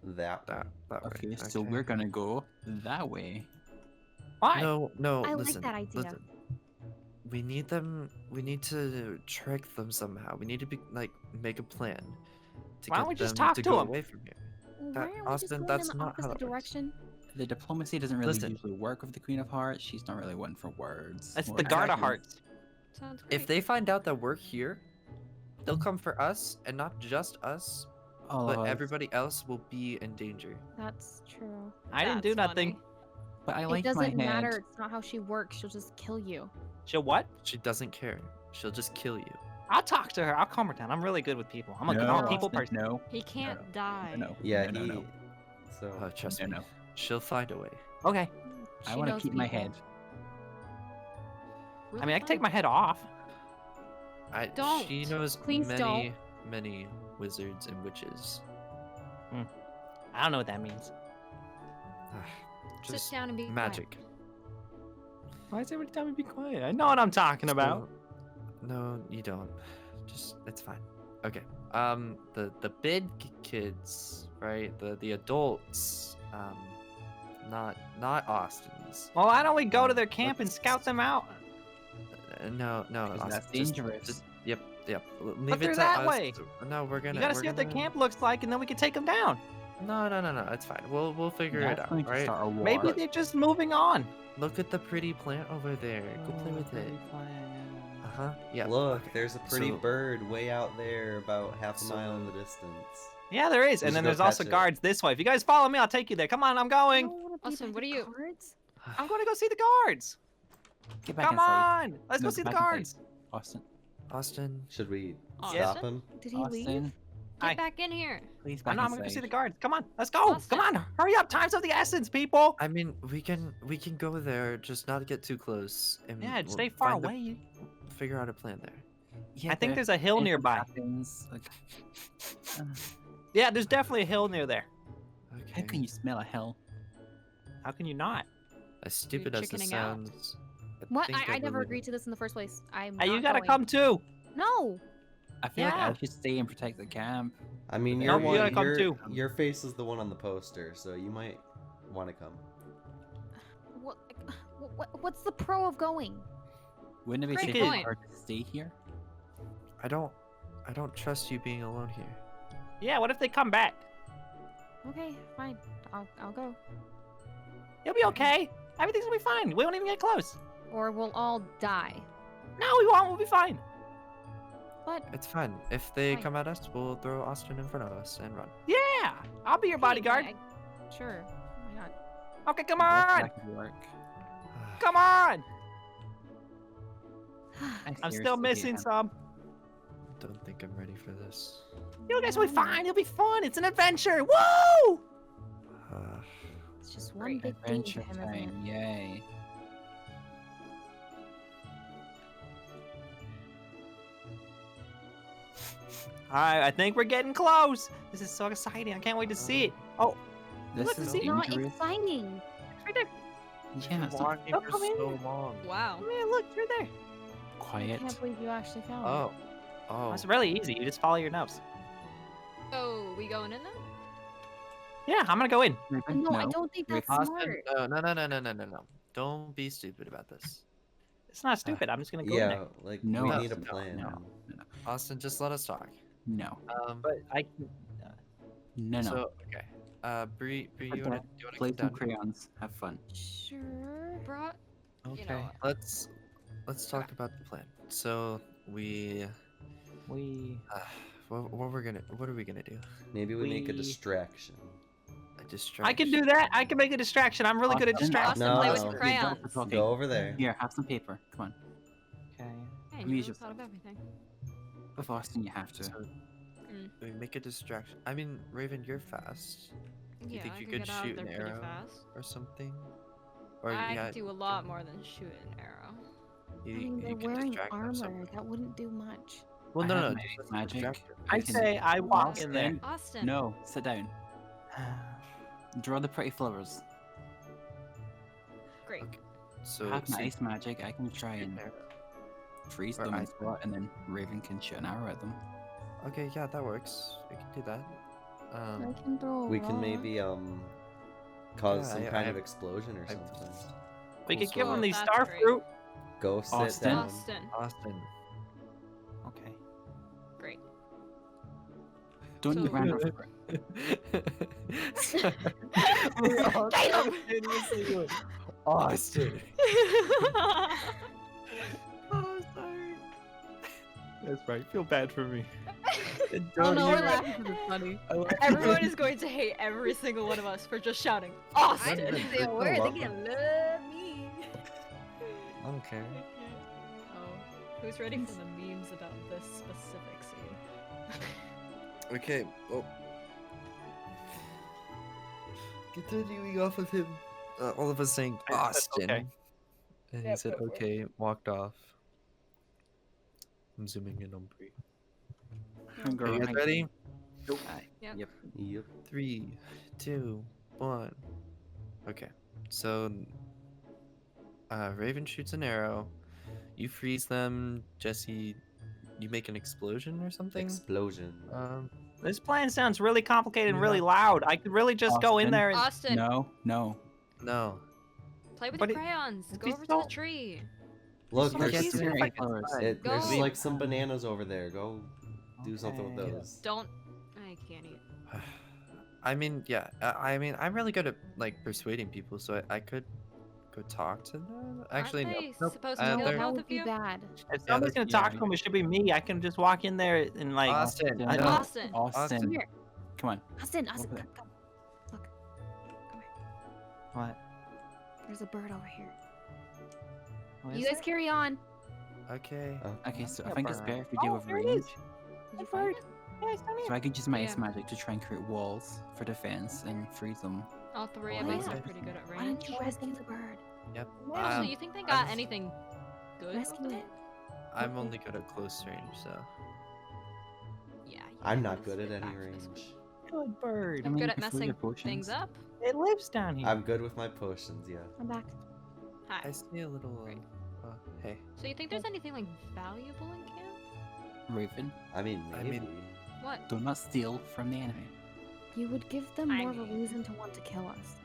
G: That way.
T: Okay, so we're gonna go that way.
J: Why?
G: No,
H: I like
G: listen.
H: that idea.
G: Listen. We need them. We need to trick them somehow. We need to make a plan to
J: Why
G: get
J: don't we just
G: them
J: talk
G: to
J: to
G: go
J: 'em?
G: away from here.
H: Why
G: That-
H: aren't we just
G: Austin,
H: going
G: that's
H: in the
G: not how
H: opposite
G: that works.
H: direction?
T: The diplomacy doesn't really
G: Listen.
T: usually work with the Queen of Hearts. She's not really one for words.
J: That's
T: More
J: the Guard of
T: actions.
J: Hearts.
P: Sounds great.
G: If they find out that we're here, they'll come for us, and not just us,
T: All
G: but
T: of us.
G: everybody else will be in danger.
H: That's true.
J: I didn't do
P: That's
J: nothing.
P: funny.
T: But I
H: It
T: like my
H: doesn't
T: head.
H: matter. It's not how she works. She'll just kill you.
J: She'll what?
G: She doesn't care. She'll just kill you.
J: I'll talk to her. I'll calm her down. I'm really good with people. I'm a people person.
T: No.
P: He can't die.
C: Yeah,
T: no.
C: So
G: Trust me.
T: No.
G: She'll find a way.
J: Okay.
T: I
P: She
T: want to
P: knows
T: keep my
P: people.
T: head.
J: I mean, I can take my head off.
P: Don't.
G: She knows
P: Please don't.
G: many wizards and witches.
J: I don't know what that means.
G: Just
P: Sit down and be
G: magic.
J: Why is everybody telling me to be quiet? I know what I'm talking about.
G: No, you don't. Just it's fine. Okay. The big kids, right? The adults. Not Austin's.
J: Well, why don't we go to their camp and scout them out?
G: No,
T: That's
G: Austin,
T: dangerous.
G: Yep. Leave
J: But
G: it
J: they're
G: to
J: that
G: us.
J: way.
G: No, we're gonna.
J: You gotta
G: we're
J: see what their
G: gonna-
J: camp looks like, and then we can take them down.
G: No. It's fine. We'll figure it
T: That's
G: out,
T: going to
G: right?
T: start a war.
J: Maybe they're just moving on.
G: Look at the pretty plant over there. Go play with it. Yeah.
C: look,
G: okay.
C: there's a pretty
G: So-
C: bird way out there, about half a mile in the distance.
J: Yeah, there is.
C: We
J: And then
C: should go
J: there's also
C: catch it.
J: guards this way. If you guys follow me, I'll take you there. Come on, I'm going.
P: Austin, what are you?
J: I'm going to go see the guards.
T: Get back
J: Come
T: inside.
J: on. Let's
T: No,
J: go see the
T: back inside.
J: guards.
G: Austin.
C: Should we
P: Austin?
C: stop him?
P: Did he
T: Austin,
P: leave?
J: Hi.
P: Get back in here.
T: please
J: I'm
T: back
J: going to go see
T: inside.
J: the guards. Come on, let's go. Come on, hurry up. Time's of the essence, people.
G: I mean, we can go there, just not get too close. And
J: Yeah,
G: we'll
J: stay far
G: find a-
J: away.
G: figure out a plan there.
T: Yeah,
J: I think
T: there-
J: there's a hill
T: anything
J: nearby.
T: happens, like,
J: Yeah, there's definitely a hill near there.
T: how can you smell a hill?
J: How can you not?
G: As stupid as this
P: chickening out.
G: sounds.
H: What?
G: think
H: I never
G: believe
H: agreed to this in the first place. I'm.
J: Hey, you
H: not
J: gotta
H: going.
J: come too.
H: No.
T: I feel like
J: Yeah.
T: I should stay and protect the camp.
C: I mean,
J: No,
C: you're
J: you
C: one.
J: gotta come
C: your,
J: too.
C: your face is the one on the poster, so you might want to come.
H: What's the pro of going?
T: Wouldn't it be
H: Great
T: safer
H: point.
T: for her to stay here?
G: I don't trust you being alone here.
J: Yeah, what if they come back?
H: Okay, fine. I'll go.
J: You'll be okay. Everything's gonna be fine. We won't even get close.
H: Or we'll all die.
J: No, we won't. We'll be fine.
H: But
G: It's fine. If they
H: Fine.
G: come at us, we'll throw Austin in front of us and run.
J: Yeah, I'll be your bodyguard.
H: Sure. Why not?
J: Okay, come
T: That
J: on.
T: could work.
J: Come on.
T: I
J: I'm
T: seriously
J: still
T: hate
J: missing
T: him.
J: some.
G: Don't think I'm ready for this.
J: You guys will be fine. It'll be fun. It's an adventure. Woo!
H: It's just one big thing to
T: Adventure
H: him, isn't it?
T: time, yay.
J: All right, I think we're getting close. This is so exciting. I can't wait to see it. Oh,
T: This
J: look,
T: is
J: see?
H: Not
T: dangerous.
H: exciting.
J: It's right there.
T: Yeah, so
G: Walking
J: don't
G: for
J: come in.
G: so long.
P: Wow.
J: Man, look, it's right there.
H: I
T: quiet.
H: can't believe you actually found it.
G: Oh. Oh.
J: It's really easy. You just follow your nose.
P: Oh, we going in now?
J: Yeah, I'm gonna go in.
H: No, I don't think that's
G: Austin,
H: smart.
G: no. Don't be stupid about this.
J: It's not stupid. I'm just gonna go in
C: Yeah,
J: there.
C: like
T: No.
C: we
T: No,
C: need a
G: no,
C: plan.
T: no.
G: Austin, just let us talk.
T: No.
J: But I.
T: No.
G: So, okay. Bree, you wanna
T: Play
G: come
T: some
G: down?
T: crayons. Have fun.
H: Sure.
P: Brought.
G: Okay. Let's talk about the plan. So we. What are we gonna do?
C: Maybe we make a
J: We-
C: distraction.
G: A distraction.
J: I can do that. I can make a distraction. I'm really good at
T: Austin,
J: distractions.
C: No,
P: play with
C: no.
P: your crayons.
C: Go over there.
T: Here, have some paper. Come on.
J: Okay.
P: Hey,
T: Amuse
P: you thought of everything.
T: With Austin, you have to.
G: So, we make a distraction. I mean, Raven, you're fast. Do you
P: Yeah,
G: think
P: I
G: you
P: can
G: could
P: get out of
G: shoot
P: there
G: an
P: pretty
G: arrow
P: fast.
G: or something? Or
P: I
G: yeah,
P: can do a lot more than shoot an arrow.
G: you,
H: I mean, they're
G: you can
H: wearing
G: distract them
H: armor.
G: somehow.
H: That wouldn't do much.
G: Well,
T: I
G: no,
T: have
G: no,
T: my
G: just
T: magic.
G: distract them.
J: I
T: can-
J: say I walk in there.
P: Austin.
T: No, sit down. Draw the pretty flowers.
P: Great.
G: So,
T: Have my
G: see-
T: ice magic. I can try and freeze
G: Or
T: them and
G: ice
T: spot, and then Raven can shoot an arrow at them.
G: Okay, yeah, that works. We can do that.
H: I can throw a
C: We can
H: rock.
C: maybe cause
G: Yeah,
C: some
G: I
C: kind
G: have-
C: of explosion or
G: I have
C: something.
J: We
G: cool
J: could give them
G: sword.
J: these
P: That's
J: star
P: great.
J: fruit.
C: Go sit
T: Austin?
C: down.
P: Austin.
T: Okay.
P: Great.
T: Don't
P: So-
T: get random for it.
G: Austin.
J: Oh, sorry. That's right. Feel bad for me.
P: Oh no, we're laughing because it's funny. Everyone is going to hate every single one of us for just shouting, Austin!
H: I didn't say a word. They're gonna love me.
G: I don't care.
P: Who's ready for the memes about this specific scene?
G: Okay, well. Continuing off of him, all of us saying
J: I said
G: Austin.
J: okay.
G: And
J: Yeah,
G: he said,
J: go for it.
G: okay, walked off. I'm zooming in on Bree. Are you guys ready?
P: Yep.
C: Yep.
G: 3, 2, 1. Okay, so Raven shoots an arrow. You freeze them. Jesse, you make an explosion or something?
C: Explosion.
J: This plan sounds really complicated and really loud. I could really just go in there and.
P: Austin.
T: No.
P: Play with
J: But
P: your
J: it-
P: crayons.
J: it'd
P: Go
J: be
P: over to
J: so-
P: the tree.
C: Look,
J: so much
C: there's,
J: easier if I could
C: there's
P: Go.
C: like some bananas over there. Go do something with those.
P: Don't. I can't eat.
G: I mean, yeah. I mean, I'm really good at like persuading people, so I could go talk to them. Actually,
P: Aren't
G: no.
P: they
G: Nope.
P: supposed to kill
G: they're-
P: both of you?
H: Bad.
J: If somebody's gonna talk to him, it should be me. I can just walk in there and like.
G: Austin,
J: I-
G: no.
P: Austin.
T: Austin.
H: Here.
T: Come on.
H: Austin,
T: Over
H: come,
T: there.
H: come. Look. Come here.
J: What?
H: There's a bird over here.
J: What
H: You
J: is
H: guys carry on.
G: Okay.
T: Okay, so I
J: Yeah,
T: think it's
J: bird.
T: better if we do
J: Oh,
T: with
J: there it
T: range.
J: is. Did you find it? Yeah, it's down
T: So
J: here.
T: I could use my
P: Yeah.
T: ice magic to try and create walls for defense and freeze them.
P: All three of
H: Oh,
P: us
H: yeah.
P: are pretty good at
H: Why
P: range.
H: don't you rescue the bird?
G: Yep.
P: Actually, you think they got anything good?
H: Rescue
P: with
H: it.
G: I'm only good at close range, so.
P: Yeah.
C: I'm not good at any range.
J: Good bird.
P: I'm
T: mean,
P: good
T: you
P: at
T: can fill
P: messing
T: your potions.
P: things up.
J: It lives down here.
C: I'm good with my potions, yeah.
H: I'm back.
P: Hi.
G: I see a little. Hey.
P: So you think there's anything like valuable in camp?
T: Raven,
C: I mean, maybe.
P: What?
T: do not steal from the enemy.
H: You would give them
P: I
H: more of a
P: mean-
H: reason to want to kill us.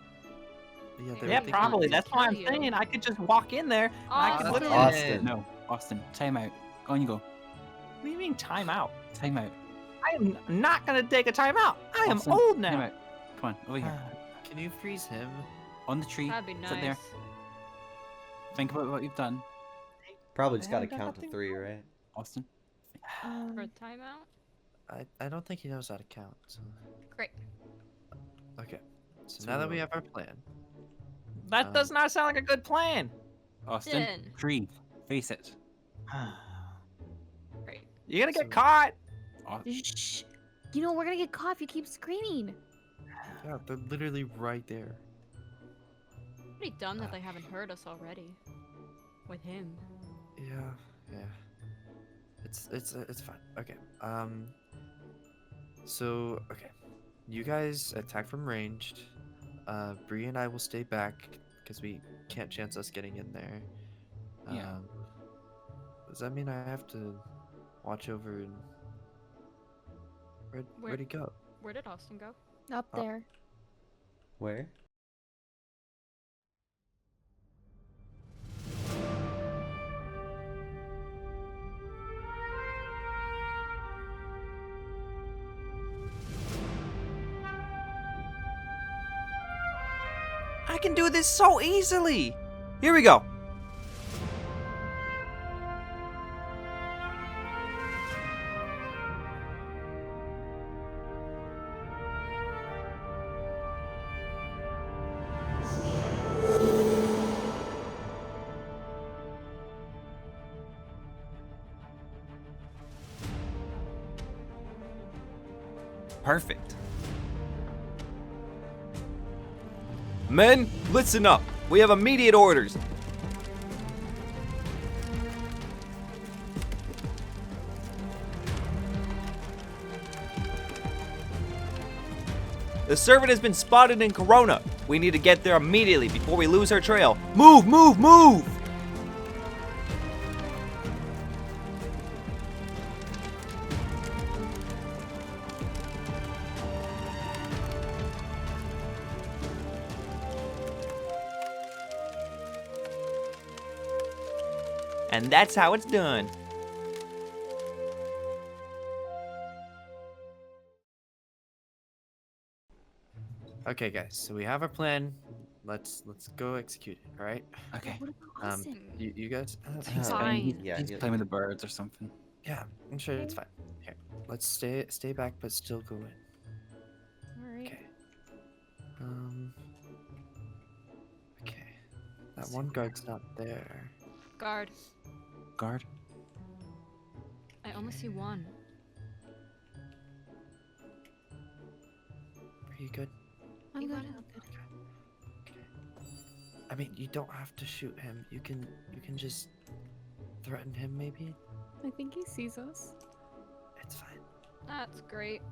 G: Yeah,
J: Yeah, probably. That's why I'm
P: kill you.
J: saying I could just walk in there. And I could
P: Austin.
J: literally.
C: Austin.
T: No, Austin, time out. On you go.
J: What do you mean time out?
T: Time out.
J: I am not gonna take a time out. I am
T: Austin,
J: old
T: Time
J: now.
T: out. Come on, over here.
G: Can you freeze him?
T: On the tree.
P: That'd be
T: Sit there.
P: nice.
T: Think about what you've done.
C: Probably just
J: I
C: gotta
J: haven't done
C: count to
J: nothing
C: 3, right?
T: Austin.
H: Um,
P: For a timeout?
G: I don't think he knows how to count. So.
P: Great.
G: Okay. So now that we have our plan.
J: That does not sound like a good plan.
T: Austin,
P: Austin.
T: tree. Face it.
P: Great.
J: You're gonna get caught.
H: shh. You know, we're gonna get caught if you keep screaming.
G: Yeah, they're literally right there.
P: Pretty dumb that they haven't heard us already. With him.
G: Yeah. It's fine. Okay. So okay, you guys attack from ranged. Bree and I will stay back because we can't chance us getting in there.
T: Yeah.
G: Does that mean I have to watch over and where'd he go?
P: Where did Austin go?
H: Up there.
C: Where?
J: I can do this so easily. Here we go. Perfect. Men, listen up. We have immediate orders. The servant has been spotted in Corona. We need to get there immediately before we lose our trail. Move, move, move! And that's how it's done.
G: Okay, guys. So we have our plan. Let's go execute it. All right.
T: Okay.
G: You guys.
T: He's fine. He's playing with the birds or something.
G: Yeah, I'm sure it's fine. Here, let's stay back, but still go in.
P: Alright.
G: Okay. Okay. That one guard's not there.
P: Guard.
T: Guard.
P: only see one.
G: Are you good?
H: I'm good.
G: I mean, you don't have to shoot him. You can just threaten him, maybe.
H: I think he sees us.
G: It's fine.
P: That's great.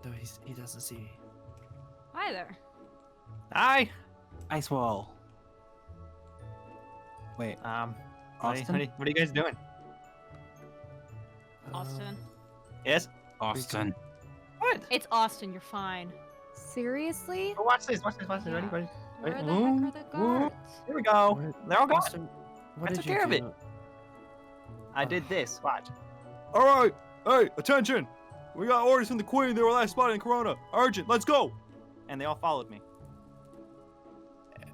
G: No, he doesn't see me.
P: Hi there.
J: Hi.
T: Ice wall. Wait.
J: What are you guys doing?
P: Austin.
J: Yes.
T: Austin.
J: What?
P: It's Austin. You're fine.
H: Seriously?
J: Oh, watch this. Ready? Ready?
P: Where
J: Ready?
P: the heck are the guards?
J: Here we go. They're all gone.
G: Austin, what
J: I
G: did
J: took
G: you
J: care of it.
G: do?
J: I did this. Watch.
S: All right, hey, attention! We got orders from the Queen. They were last spotted in Corona. Urgent, let's go!
J: And they all followed me.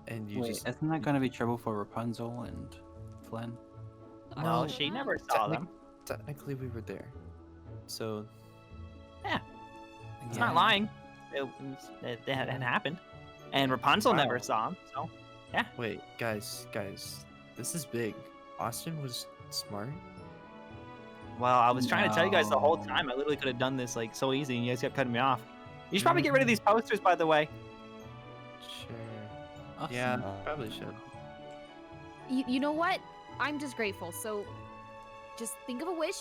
G: And you
T: Wait,
G: just
T: isn't that going to be trouble for Rapunzel and Flynn?
J: Well, she never saw them.
G: Technically, we were there. So.
J: Yeah. It's not lying. It had happened. And Rapunzel never saw him, so yeah.
G: Wait, guys, this is big. Austin was smart.
J: Well, I was trying to tell you guys the whole time. I literally could have done this like so easy, and you guys kept cutting me off. You should probably get rid of these posters, by the way.
G: Sure.
T: Awesome.
G: Yeah, probably should.
H: You know what? I'm just grateful. So just think of a wish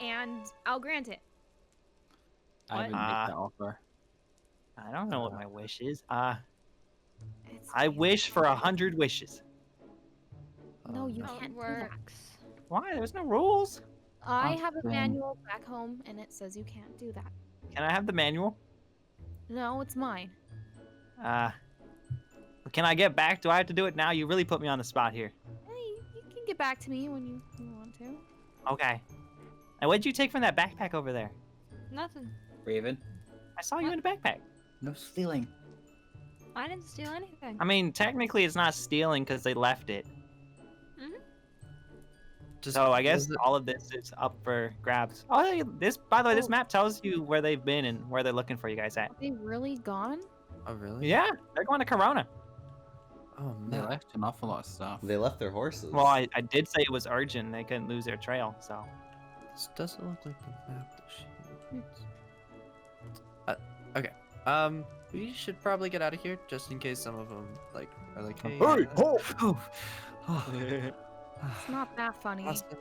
H: and I'll grant it.
T: I would make that offer.
J: I don't know what my wish is. I wish for 100 wishes.
H: No, you
P: How it
H: can't do that.
P: works.
J: Why? There's no rules.
H: I have a
T: Austin.
H: manual back home and it says you can't do that.
J: Can I have the manual?
H: No, it's mine.
J: Can I get back? Do I have to do it now? You really put me on the spot here.
H: Hey, you can get back to me when you want to.
J: Okay. And what'd you take from that backpack over there?
P: Nothing.
T: Raven.
J: I saw you in a backpack.
T: No stealing.
P: I didn't steal anything.
J: I mean, technically it's not stealing because they left it. So I guess all of this is up for grabs. Oh, hey, by the way, this map tells you where they've been and where they're looking for you guys at.
H: Are they really gone?
G: Oh, really?
J: Yeah, they're going to Corona.
G: Oh,
T: They
G: man.
T: left an awful lot of stuff.
C: They left their horses.
J: Well, I did say it was urgent. They couldn't lose their trail, so.
G: This doesn't look like the map that she used. Okay. We should probably get out of here just in case some of them are like, hey.
S: Hey, hold!
H: It's not that funny.
G: Austin.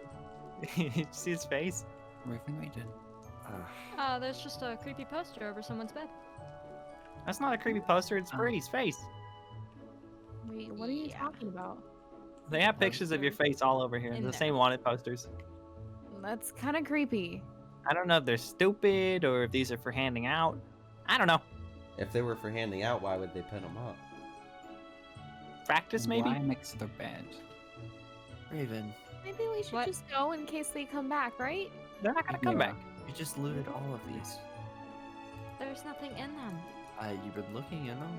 J: You see his face?
T: Raven, what you did?
P: There's just a creepy poster over someone's bed.
J: That's not a creepy poster. It's Brady's face.
H: Wait, what are you talking about?
J: They have pictures of your face all over here.
P: In
J: The
P: there.
J: same wanted posters.
H: That's kind of creepy.
J: I don't know if they're stupid or if these are for handing out. I don't know.
C: If they were for handing out, why would they pin them up?
J: Practice, maybe?
T: Why mix their bed?
G: Raven,
H: Maybe we should just go in case they come back, right?
J: They're not gonna come back.
G: you just looted all of these.
P: There's nothing in them.
G: You've been looking in them.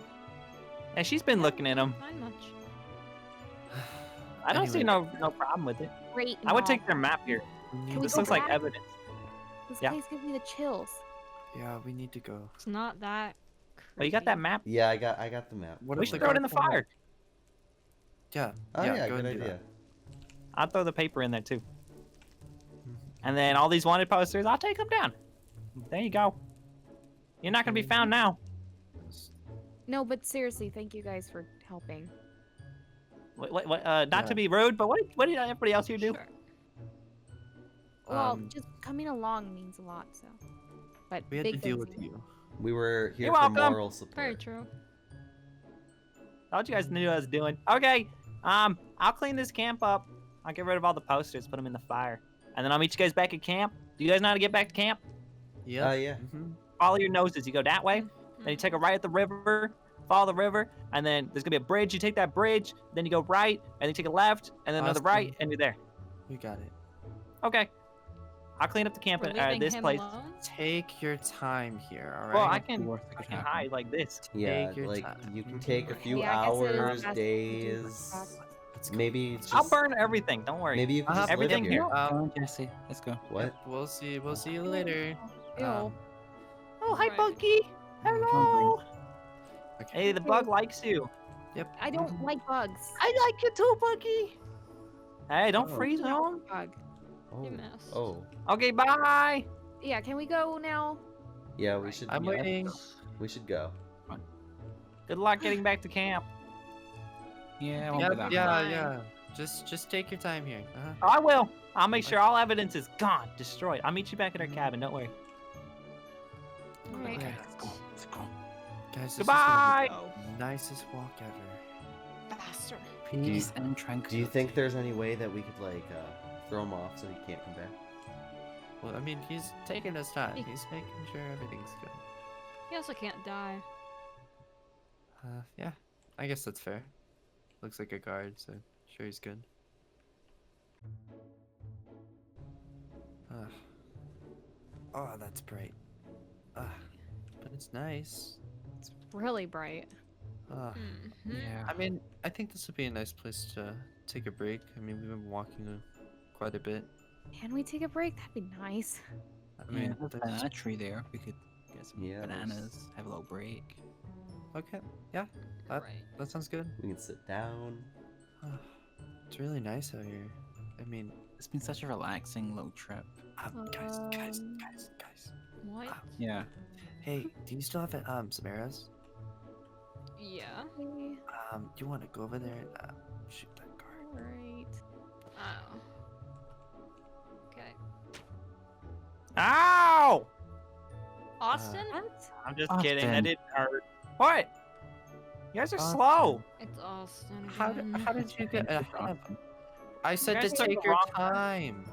J: And she's been looking at them.
P: Find much.
J: I don't see
G: Anyway.
J: no problem with it.
H: Great.
J: I would
H: Mom.
J: take their map here.
H: Can we
J: This
H: go
J: looks like
H: back?
J: evidence.
H: This
J: Yeah.
H: place gives me the chills.
G: Yeah, we need to go.
P: It's not that.
J: Oh, you got that map?
C: Yeah, I got the map.
G: What
J: We
G: if
J: should
G: the
J: throw it in the
G: guard come
J: fire.
G: back? Yeah.
C: Oh yeah,
G: go
C: good
G: and do
C: idea.
G: that.
J: I'll throw the paper in there too. And then all these wanted posters, I'll take them down. There you go. You're not gonna be found now.
H: No, but seriously, thank you guys for helping.
J: Not
G: Yeah.
J: to be rude, but what did everybody else here do?
P: Sure.
H: Well, just coming along means a lot, so. But
G: We had
H: big
G: to deal
H: thanks
G: with
H: to
G: you.
C: We were here
J: You're
C: for
J: welcome.
C: moral support.
P: Very true.
J: Thought you guys knew what I was doing. Okay, I'll clean this camp up. I'll get rid of all the posters, put them in the fire, and then I'll meet you guys back at camp. Do you guys know how to get back to camp?
G: Yeah.
C: Yeah.
J: Follow your noses. You go that way, then you take a right at the river, follow the river, and then there's gonna be a bridge. You take that bridge, then you go right, and then you take a left, and then another
G: Austin.
J: right, and you're there.
G: We got it.
J: Okay. I'll clean up the camp
P: We're
J: at
P: leaving
J: this
P: him
J: place.
P: alone?
G: Take your time here, all right?
J: Well, I can hide like this.
C: Yeah,
G: Take your
C: like
G: time.
C: you can take a few
H: Yeah, I guess it is
C: hours,
H: best to do
C: days, maybe just
J: I'll burn everything. Don't worry.
C: maybe you can just
J: everything
C: live
J: here.
C: here.
T: Come on, Jesse. Let's go.
C: What?
G: We'll see you later.
H: Ew.
J: Oh, hi,
P: Right.
J: Bunky. Hello.
G: Okay.
J: Hey, the bug likes you.
G: Yep.
H: I don't like bugs.
J: I like you too, Bunky. Hey, don't
C: Oh.
J: freeze on.
H: Bug.
C: Oh.
P: missed.
C: Oh.
J: Okay, bye.
H: Yeah, can we go now?
C: Yeah, we should.
G: I'm
C: yeah,
G: waiting.
C: We should go.
J: Good luck getting back to camp.
T: Yeah,
G: Yep, yeah. Just take your time here.
J: I will. I'll make sure all evidence is gone, destroyed. I'll meet you back at our cabin. Don't worry.
H: Alright.
G: Okay.
T: Let's go.
G: Guys, this
J: Goodbye.
G: is gonna be the nicest walk ever.
P: Faster.
T: Peace and tranquility.
C: Do you think there's any way that we could like throw him off so he can't come back?
G: Well, I mean, he's taking his time. He's making sure everything's good.
P: He also can't die.
G: Yeah, I guess that's fair. Looks like a guard, so sure he's good. Oh, that's bright. But it's nice.
P: It's really bright.
G: Yeah. I mean, I think this would be a nice place to take a break. I mean, we've been walking quite a bit.
H: Can we take a break? That'd be nice.
G: I mean,
T: there's a banana tree there. We could get some
C: Yeah,
T: bananas, have a little break.
G: Okay, yeah, that sounds good.
C: We can sit down.
G: It's really nice out here. I mean,
T: it's been such a relaxing little trip.
G: Guys.
P: What?
T: Yeah.
G: Hey, do you still have some arrows?
P: Yeah.
G: Do you want to go over there and shoot that guard?
P: Right. Oh. Okay.
J: Ow!
P: Austin?
J: I'm just
T: Austin.
J: kidding. That didn't hurt. What? You guys are slow.
P: It's Austin.
G: How did you get ahead of him? I said to
J: guys took
G: take
J: the
G: your
J: wrong
G: time.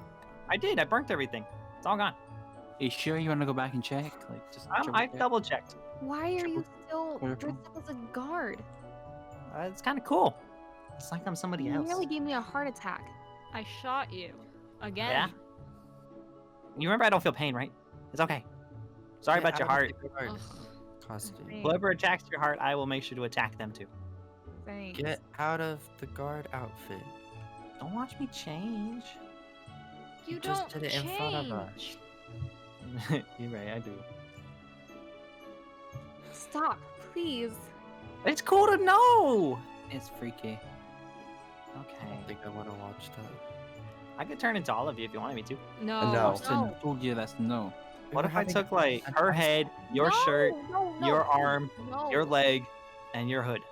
J: I did. I burnt everything. It's all gone.
T: Are you sure you want to go back and check? Like, just
J: I double checked.
H: Why are you still
T: Triple
H: dressed up as a guard?
J: It's kind of cool. It's like I'm somebody
H: You
J: else.
H: nearly gave me a heart attack.
P: I shot you. Again.
J: Yeah. You remember I don't feel pain, right? It's okay. Sorry about your heart.
G: Costume.
J: Whoever attacks your heart, I will make sure to attack them too.
H: Thanks.
G: Get out of the guard outfit.
J: Don't watch me change.
P: You
G: just
P: don't
G: did it in front of us.
P: change.
J: You're right, I do.
H: Stop, please.
J: It's cool to know.
T: It's freaky.
J: Okay.
G: I don't think I want to watch that.
J: I could turn into all of you if you wanted me to.
P: No.
C: No.
T: Austin, I told you that's no.
J: What if I took like her head, your shirt, your arm, your leg, and your hood?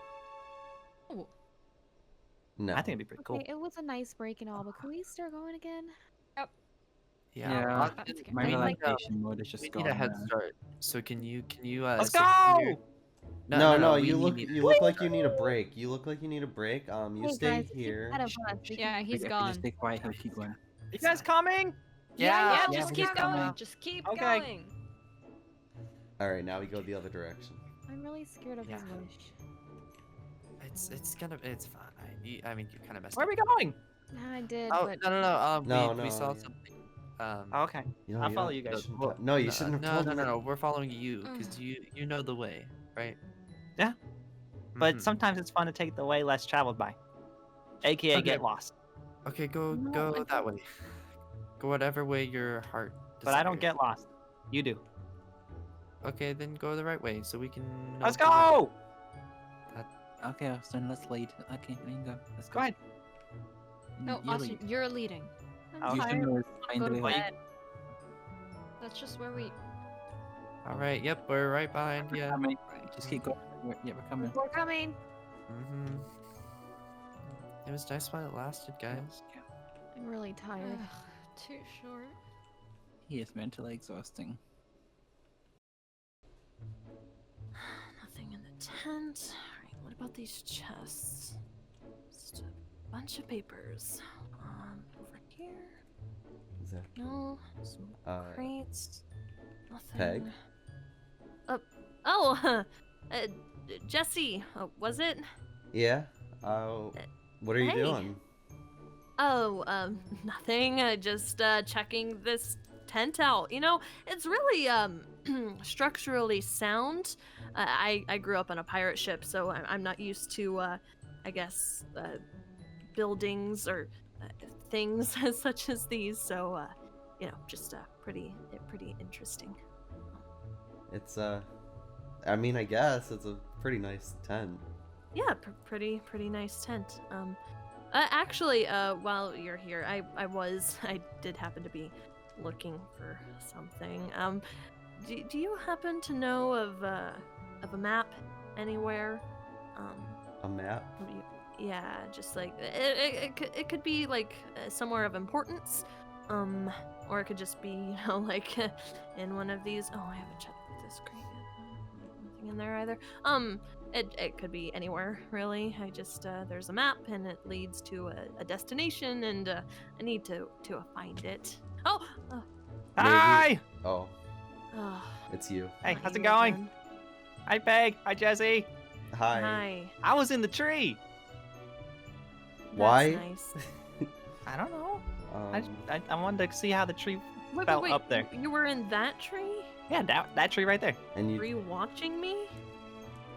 C: No.
J: I think it'd be pretty cool.
H: Okay, it was a nice break and all, but can we start going again?
G: Yeah.
T: My
G: we need,
T: relaxation mode is just
G: we
T: gone.
G: need a head
T: man.
G: start. So can you
J: Let's
G: sit
J: go!
G: here?
C: No,
G: we
C: you look
G: need-
C: like you need a break. You look like you need a break. You
H: Hey,
C: stay
H: guys, keep
C: here.
H: ahead of us.
P: Yeah, he's
T: If we
P: gone.
T: Just stay quiet. He'll keep going.
J: You guys coming?
P: Yeah,
T: Yeah,
P: just
T: we're
P: keep
T: just
P: going.
T: coming.
P: Just keep
J: Okay.
P: going.
C: All right, now we go the other direction.
H: I'm really scared of his wish.
G: It's fine. I mean, you kind of messed
J: Where are
G: up.
J: we going?
H: I did,
G: Oh
H: but
G: no!
C: No,
G: we saw
C: no.
G: something.
J: Oh, okay.
C: You know,
J: I'll
C: you
J: follow
C: don't-
J: you guys.
C: shouldn't- No, you shouldn't have told me.
G: No. We're following you because you know the way, right?
J: Yeah. But
G: Mhm.
J: sometimes it's fun to take the way less traveled by, aka
G: Okay.
J: get lost.
G: Okay, go
H: No,
G: that way. Go whatever way your heart.
J: But I don't
G: desires.
J: get lost. You do.
G: Okay, then go the right way so we can. know
J: Let's
G: the way.
J: go!
T: Okay, Austin, let's lead. Okay, there you go. Let's go.
J: Go ahead.
P: No,
T: You
P: Austin,
T: lead.
P: you're leading.
H: I'm
T: You should
H: tired.
T: know
H: Go
T: find
H: to
T: the way.
H: bed.
P: That's just where we.
G: All right. Yep, we're right behind you.
T: Coming. Just keep going. Yeah, we're coming.
H: We're coming.
G: Mhm. It was nice while it lasted, guys.
H: I'm really tired.
P: Too short.
T: He is mentally exhausting.
N: Nothing in the tent. Alright, what about these chests? Just a bunch of papers. Over here.
C: Is that
N: No. Some crates. Nothing.
C: Peg?
N: Jesse, was it?
C: Yeah. What are you
N: Hey.
C: doing?
N: Oh, nothing. Just checking this tent out. You know, it's really structurally sound. I grew up on a pirate ship, so I'm not used to, I guess, buildings or things such as these. So, you know, just pretty interesting.
C: It's I mean, I guess it's a pretty nice tent.
N: Yeah, pretty nice tent.
P: Actually, while you're here, I did happen to be looking for something. Do you happen to know of a map anywhere?
C: A map?
P: Yeah, just like it could be like somewhere of importance, or it could just be like in one of these. Oh, I haven't checked the screen yet. Nothing in there either. It could be anywhere really. I just there's a map and it leads to a destination, and I need to find it. Oh.
J: Hi.
C: Oh.
P: Oh,
C: It's you.
J: Hey, how's it going?
P: again.
J: Hi, Peg. Hi, Jesse.
C: Hi.
P: Hi.
J: I was in the tree.
C: Why?
P: Nice.
J: I don't know.
C: Um,
J: I wanted to see how the tree
P: Wait,
J: felt
P: wait,
J: up there.
P: You were in that tree?
J: Yeah, that tree right there.
C: And
P: Were you watching me?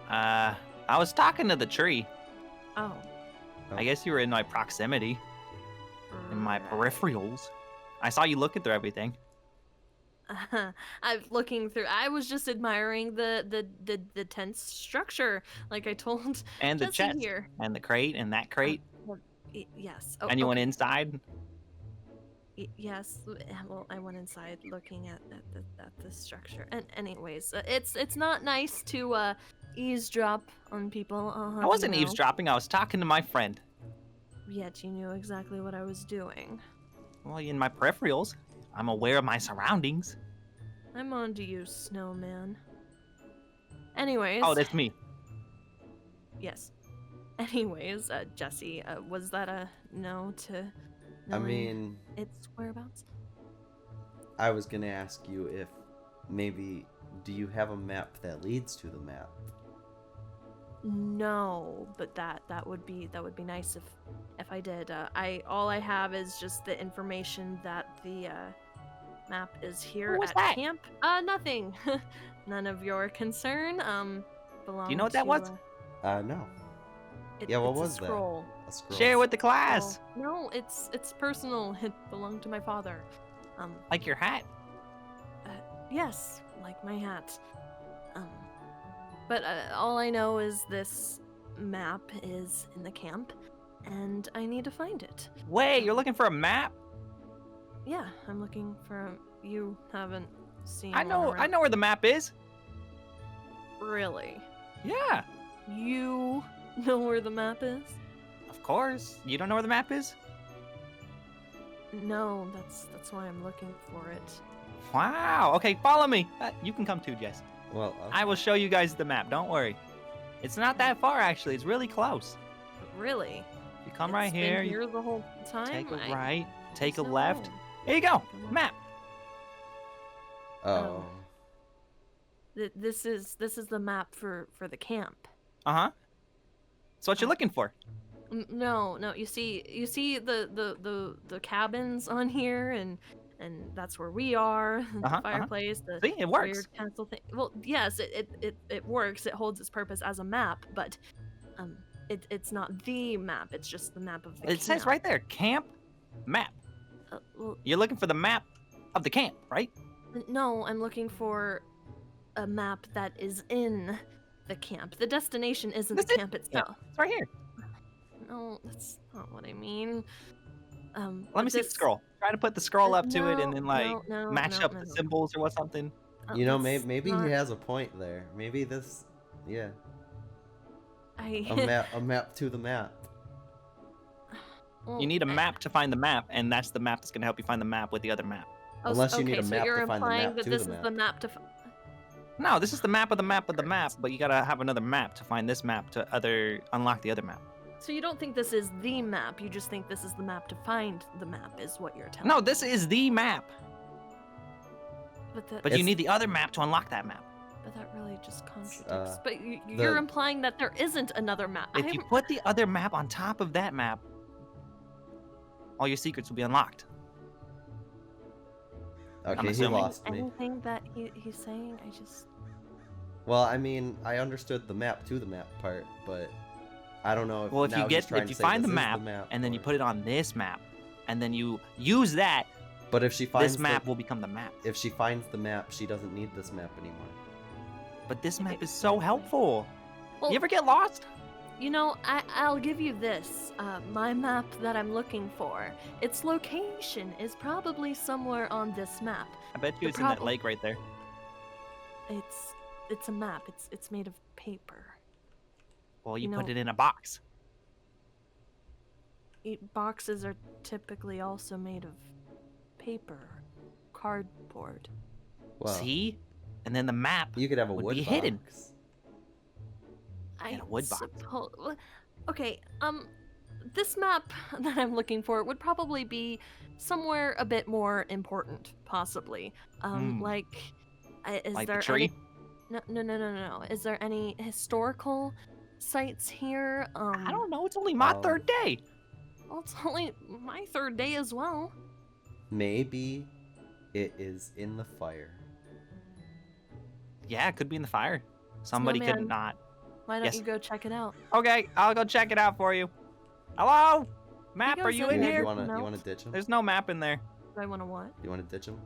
J: I was talking to the tree.
P: Oh.
J: I guess you were in my proximity. In my peripherals. I saw you looking through everything.
P: I'm looking through. I was just admiring the tense structure, like I told
J: And the
P: Jesse
J: chest.
P: here.
J: And the crate and that crate.
P: Yes. Oh,
J: And you went
P: okay.
J: inside.
P: Yes. Well, I went inside looking at the structure. And anyways, it's not nice to eavesdrop on people.
J: I wasn't
P: you know.
J: eavesdropping. I was talking to my friend.
P: Yet you knew exactly what I was doing.
J: Well, in my peripherals. I'm aware of my surroundings.
P: I'm on to you, snowman. Anyways.
J: Oh, that's me.
P: Yes. Anyways, Jesse, was that a no to
C: I
P: knowing
C: mean,
P: its whereabouts?
C: I was gonna ask you if maybe do you have a map that leads to the map?
P: No, but that would be nice if I did. All I have is just the information that the map is here
J: was
P: at
J: that?
P: camp. Nothing. None of your concern. Belong
J: Do you know what that
P: to,
J: was?
C: No. Yeah, what
P: it's
C: was
P: a
C: that?
P: scroll.
C: A scroll.
J: Share with the class.
P: No, it's personal. It belonged to my father.
J: Like your hat.
P: Yes, like my hat. But all I know is this map is in the camp, and I need to find it.
J: Wait, you're looking for a map?
P: Yeah, I'm looking for. You haven't seen.
J: I know
P: one around-
J: where the map is.
P: Really?
J: Yeah.
P: You know where the map is?
J: Of course. You don't know where the map is?
P: No, that's why I'm looking for it.
J: Wow. Okay, follow me. You can come too, Jess.
C: Well,
J: I will show you guys the map. Don't worry. It's not that far, actually. It's really close.
P: Really?
J: You come
P: It's
J: right
P: been
J: here.
P: here the whole time.
J: Take a
P: I-
J: right. Take a
P: there's no
J: left.
P: way.
J: Here you go. Map.
C: Oh.
P: This is the map for the camp.
J: Uh-huh. So what you looking for?
P: No. You see the cabins on here, and that's where we are. The fireplace, the
J: See, it works.
P: weird castle thing. Well, yes, it works. It holds its purpose as a map, but it's not the map. It's just the map of the camp.
J: It says right there, camp map.
P: Well,
J: You're looking for the map of the camp, right?
P: no, I'm looking for a map that is in the camp. The destination isn't the camp itself.
J: It's right here.
P: No, that's not what I mean.
J: Let me see the scroll. Try to put the scroll up to it and then
P: no,
J: match
P: no,
J: up
P: no,
J: the
P: no.
J: symbols or something.
C: You know,
P: That's
C: maybe
P: not-
C: he has a point there. Maybe this, yeah,
P: I
C: a map to the map.
P: Well,
J: You need a map to find the map, and that's the map that's going to help you find the map with the other map.
C: Unless you need
P: okay,
C: a
P: so
C: map
P: you're
C: to find the
P: implying
C: map
P: that
C: to
P: this
C: the
P: is
C: map.
P: the map to.
J: No, this is the map of the map of the map, but you got to have another map to find this map to unlock the other map.
P: So you don't think this is the map? You just think this is the map to find the map? Is what you're telling?
J: No, this is the map.
P: But
J: But you need the other map to unlock that map.
P: But that really just contradicts. But you're
J: the-
P: implying that there isn't another map.
J: If you put the other map on top of that map, all your secrets will be unlocked. I'm
C: Okay, he
J: assuming.
C: lost me.
P: Anything that he's saying, I just.
C: Well, I mean, I understood the map to the map part, but I don't know if
J: Well, if
C: now
J: you
C: he's trying
J: if
C: to
J: you
C: say
J: find
C: this
J: the
C: is
J: map, and then you put it on this map, and then you use that,
C: But if she finds
J: this map will become the map.
C: If she finds the map, she doesn't need this map anymore.
J: But this map is so helpful.
P: Well-
J: You ever get lost?
P: You know, I'll give you this. My map that I'm looking for. Its location is probably somewhere on this map.
J: I bet
P: The
J: you it's in that
P: prob-
J: lake right there.
P: It's a map. It's made of paper.
J: Well, you
P: You
J: put
P: know-
J: it in a box.
P: Boxes are typically also made of paper, cardboard.
C: Well,
J: See? And then the map
C: you could have a
J: would
C: wood
J: be
C: box.
J: hidden.
P: I
J: In a wood box.
P: Okay, this map that I'm looking for would probably be somewhere a bit more important, possibly. Like, is
J: Like the
P: there
J: tree?
P: No. Is there any historical sites here?
J: I don't know. It's only my third day.
P: Well, it's only my third day as well.
C: Maybe it is in the fire.
J: Yeah, it could be in the fire. Somebody could
P: Snowman,
J: not.
P: Why don't
J: Yes.
P: you go check it out?
J: Okay, I'll go check it out for you. Hello? Map,
P: goes
J: are you
P: in
J: in
P: there.
J: here?
C: You wanna ditch him?
J: There's no map in there.
P: Do I want to what?
C: You wanna ditch him?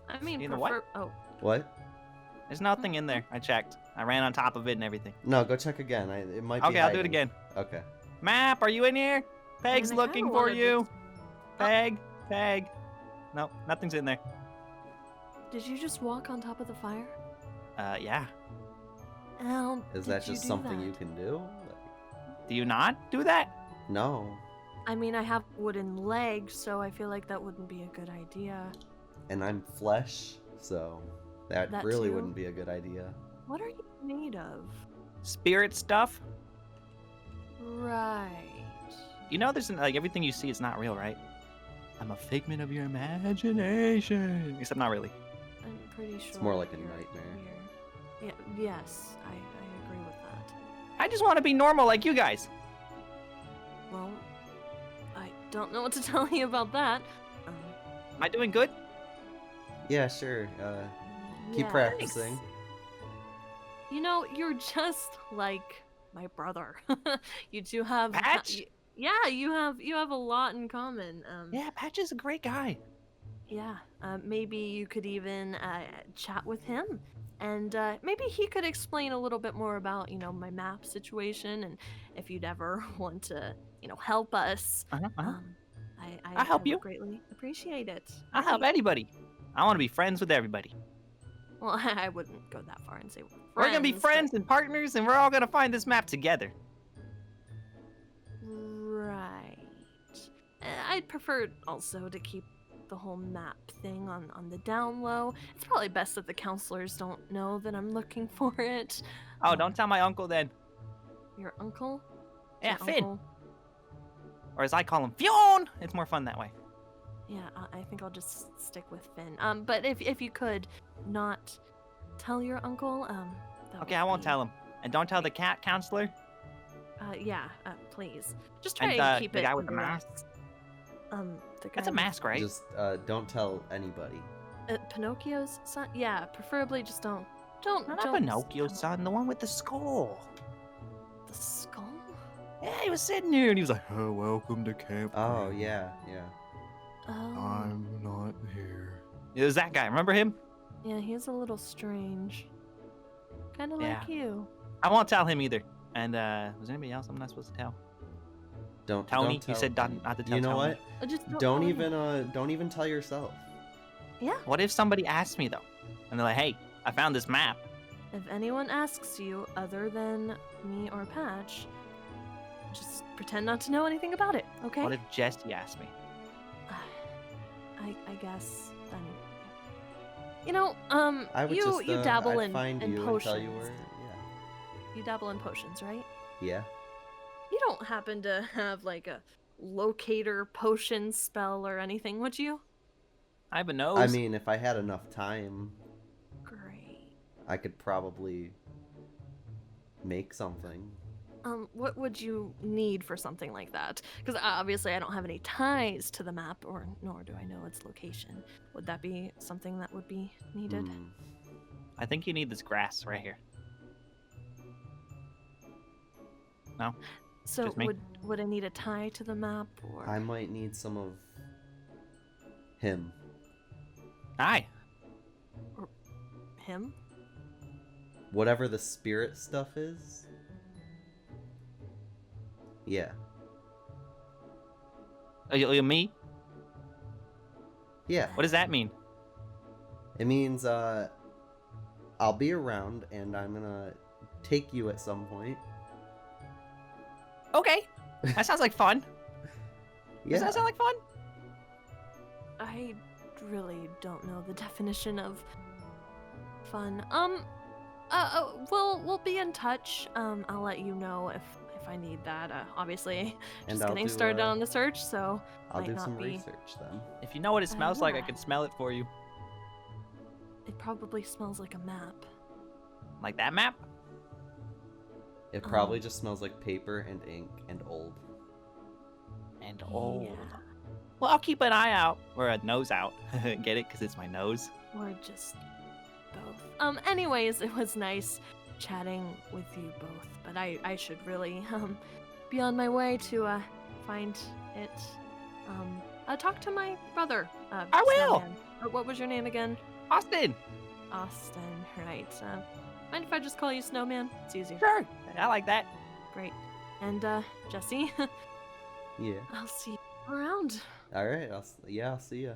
P: I mean,
J: You know
P: prefer.
J: what?
P: Oh,
C: What?
J: There's nothing in there. I checked. I ran on top of it and everything.
C: No, go check again. It might be
J: Okay, I'll do it
C: hiding.
J: again.
C: Okay.
J: Map, are you in here? Peg's
P: I kinda
J: looking for
P: wanna
J: you. Peg. Nope, nothing's in there.
P: did you just walk on top of the fire?
J: Yeah.
P: How
C: Is
P: did
C: that
P: you
C: just
P: do
C: something
P: that?
C: you can do?
J: Do you not do that?
C: No.
P: I mean, I have wooden legs, so I feel like that wouldn't be a good idea.
C: And I'm flesh, so that
P: That
C: really
P: too?
C: wouldn't be a good idea.
P: What are you made of?
J: Spirit stuff?
P: Right.
J: You know, there's like everything you see is not real, right? I'm a figment of your imagination. Except not really.
P: I'm pretty sure.
C: It's more like a
P: you're
C: nightmare.
P: Yeah, yes, I agree with that.
J: I just want to be normal like you guys.
P: Well, I don't know what to tell you about that.
J: Am I doing good?
C: Yeah, sure. Keep
P: Yeah.
C: practicing.
P: You know, you're just like my brother. You two have
J: Patch?
P: Yeah, you have a lot in common.
J: Yeah, Patch is a great guy.
P: Yeah, maybe you could even chat with him, and maybe he could explain a little bit more about, my map situation, and if you'd ever want to, help us.
J: I'll help
P: would
J: you.
P: greatly appreciate it.
J: I'll help anybody. I want to be friends with everybody.
P: Well, I wouldn't go that far and say
J: We're gonna be friends and partners, and we're all gonna find this map together.
P: Right. I'd prefer also to keep the whole map thing on the down low. It's probably best that the counselors don't know that I'm looking for it.
J: Oh, don't tell my uncle then.
P: Your uncle?
J: Yeah,
P: Your
J: Finn.
P: uncle?
J: Or as I call him, Fionn. It's more fun that way.
P: Yeah, I think I'll just stick with Finn. But if you could not tell your uncle, that
J: Okay, I won't tell him. And don't tell the cat counselor.
P: Yeah, please. Just try
J: And
P: to keep
J: the
P: it
J: guy with the
P: nice.
J: mask.
P: The guy
J: That's a
P: with-
J: mask, right?
C: Just don't tell anybody.
P: Pinocchio's son? Yeah, preferably just don't.
J: Not Pinocchio's son, the one with the skull.
P: The skull?
J: Yeah, he was sitting here and he was like, "Oh, welcome to camp."
C: Oh, yeah.
P: Oh.
S: I'm not here.
J: It was that guy. Remember him?
P: Yeah, he's a little strange. Kind of
J: Yeah.
P: like you.
J: I won't tell him either. And was there anybody else I'm not supposed to tell?
C: Don't
J: Tony.
C: Don't tell
J: You said not to tell.
C: You know
J: Tony.
C: what?
P: Just
C: Don't
P: tell
C: even tell yourself.
P: Yeah.
J: What if somebody asks me though, and they're like, "Hey, I found this map."
P: If anyone asks you other than me or Patch, just pretend not to know anything about it, okay?
J: What if Jesse asked me?
P: I guess then.
C: I would
P: you
C: just,
P: you dabble
C: I'd
P: in
C: find you
P: potions.
C: and tell you where.
P: You dabble in potions, right?
C: Yeah.
P: You don't happen to have like a locator potion spell or anything, would you?
J: I have a nose.
C: I mean, if I had enough time,
P: Great.
C: I could probably make something.
P: What would you need for something like that? Because obviously I don't have any ties to the map, nor do I know its location. Would that be something that would be needed?
J: I think you need this grass right here. No.
P: So
J: Just me?
P: would I need a tie to the map, or
C: I might need some of him.
J: Hi.
P: him?
C: Whatever the spirit stuff is. Yeah.
J: Me?
C: Yeah.
J: What does that mean?
C: It means I'll be around and I'm gonna take you at some point.
J: Okay. That sounds like fun.
C: Yeah.
J: Does that sound like fun?
P: I really don't know the definition of fun. We'll be in touch. I'll let you know if I need that. Obviously,
C: And
P: just
C: I'll
P: getting
C: do,
P: started on the search, so
C: I'll
P: might
C: do
P: not
C: some
P: be.
C: research then.
J: If you know what it smells like, I
P: yeah.
J: can smell it for you.
P: It probably smells like a map.
J: Like that map?
C: It probably just smells like paper and ink and old.
J: And old. Well, I'll keep an eye out, or a nose out. Get it? Because it's my nose.
P: Or just both. Anyways, it was nice chatting with you both, but I should really, be on my way to, find it. Talk to my brother.
J: I will!
P: Snowman. What was your name again?
J: Austin!
P: Austin, right. Mind if I just call you Snowman? It's easier.
J: Sure, I like that.
P: Great. And, Jesse,
C: Yeah.
P: I'll see you around.
C: All right. I'll see ya.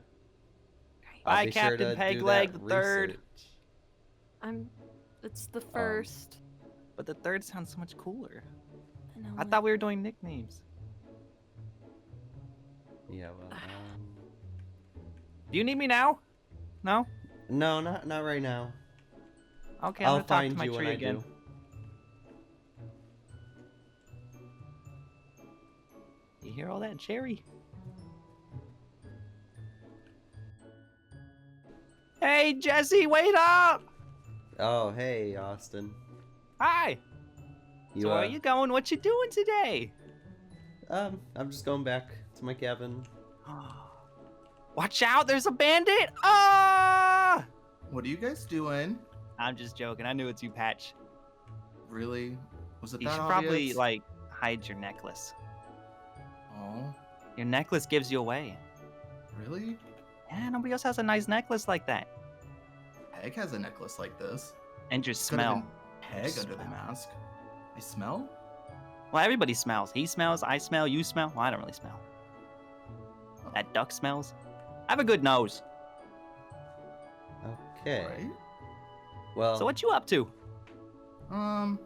J: Bye,
C: be sure
J: Captain
C: to do
J: Pegleg
C: that
J: the Third.
C: research.
P: It's the first.
J: But the third sounds so much cooler.
P: I know.
J: I thought we were doing nicknames.
C: Yeah. Well.
J: Do you need me now? No?
C: No, not right now.
J: Okay,
C: I'll
J: I'm gonna talk
C: find
J: to my
C: you when
J: tree
C: I
J: again.
C: do.
J: You hear all that, Cherry? Hey, Jesse, wait up!
C: Oh, hey, Austin.
J: Hi.
C: You,
J: So where are you going? What you doing today?
C: I'm just going back to my cabin.
J: Watch out! There's a bandit! Ah!
O: What are you guys doing?
J: I'm just joking. I knew it's you, Patch.
O: Really? Was it
J: You
O: that
J: should
O: obvious?
J: probably like hide your necklace.
O: Oh,
J: Your necklace gives you away.
O: really?
J: Yeah, nobody else has a nice necklace like that.
O: Peg has a necklace like this.
J: And your
O: Could've
J: smell.
O: been Peg under the mask. I smell?
J: Well, everybody smells. He smells, I smell, you smell. Well, I don't really smell. That duck smells. I have a good nose.
C: Okay.
O: Right?
C: Well.
J: So what you up to?
O: I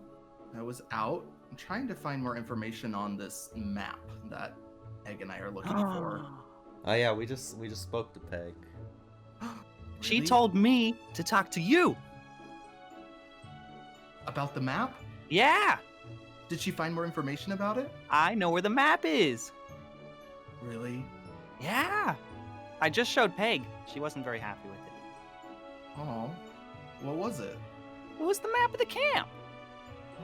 O: was out. I'm trying to find more information on this map that Peg and I are looking for.
C: Oh yeah, we just spoke to Peg.
J: She
O: Really?
J: told me to talk to you.
O: About the map?
J: Yeah,
O: Did she find more information about it?
J: I know where the map is.
O: Really?
J: Yeah. I just showed Peg. She wasn't very happy with it.
O: Oh. What was it?
J: It was the map of the camp.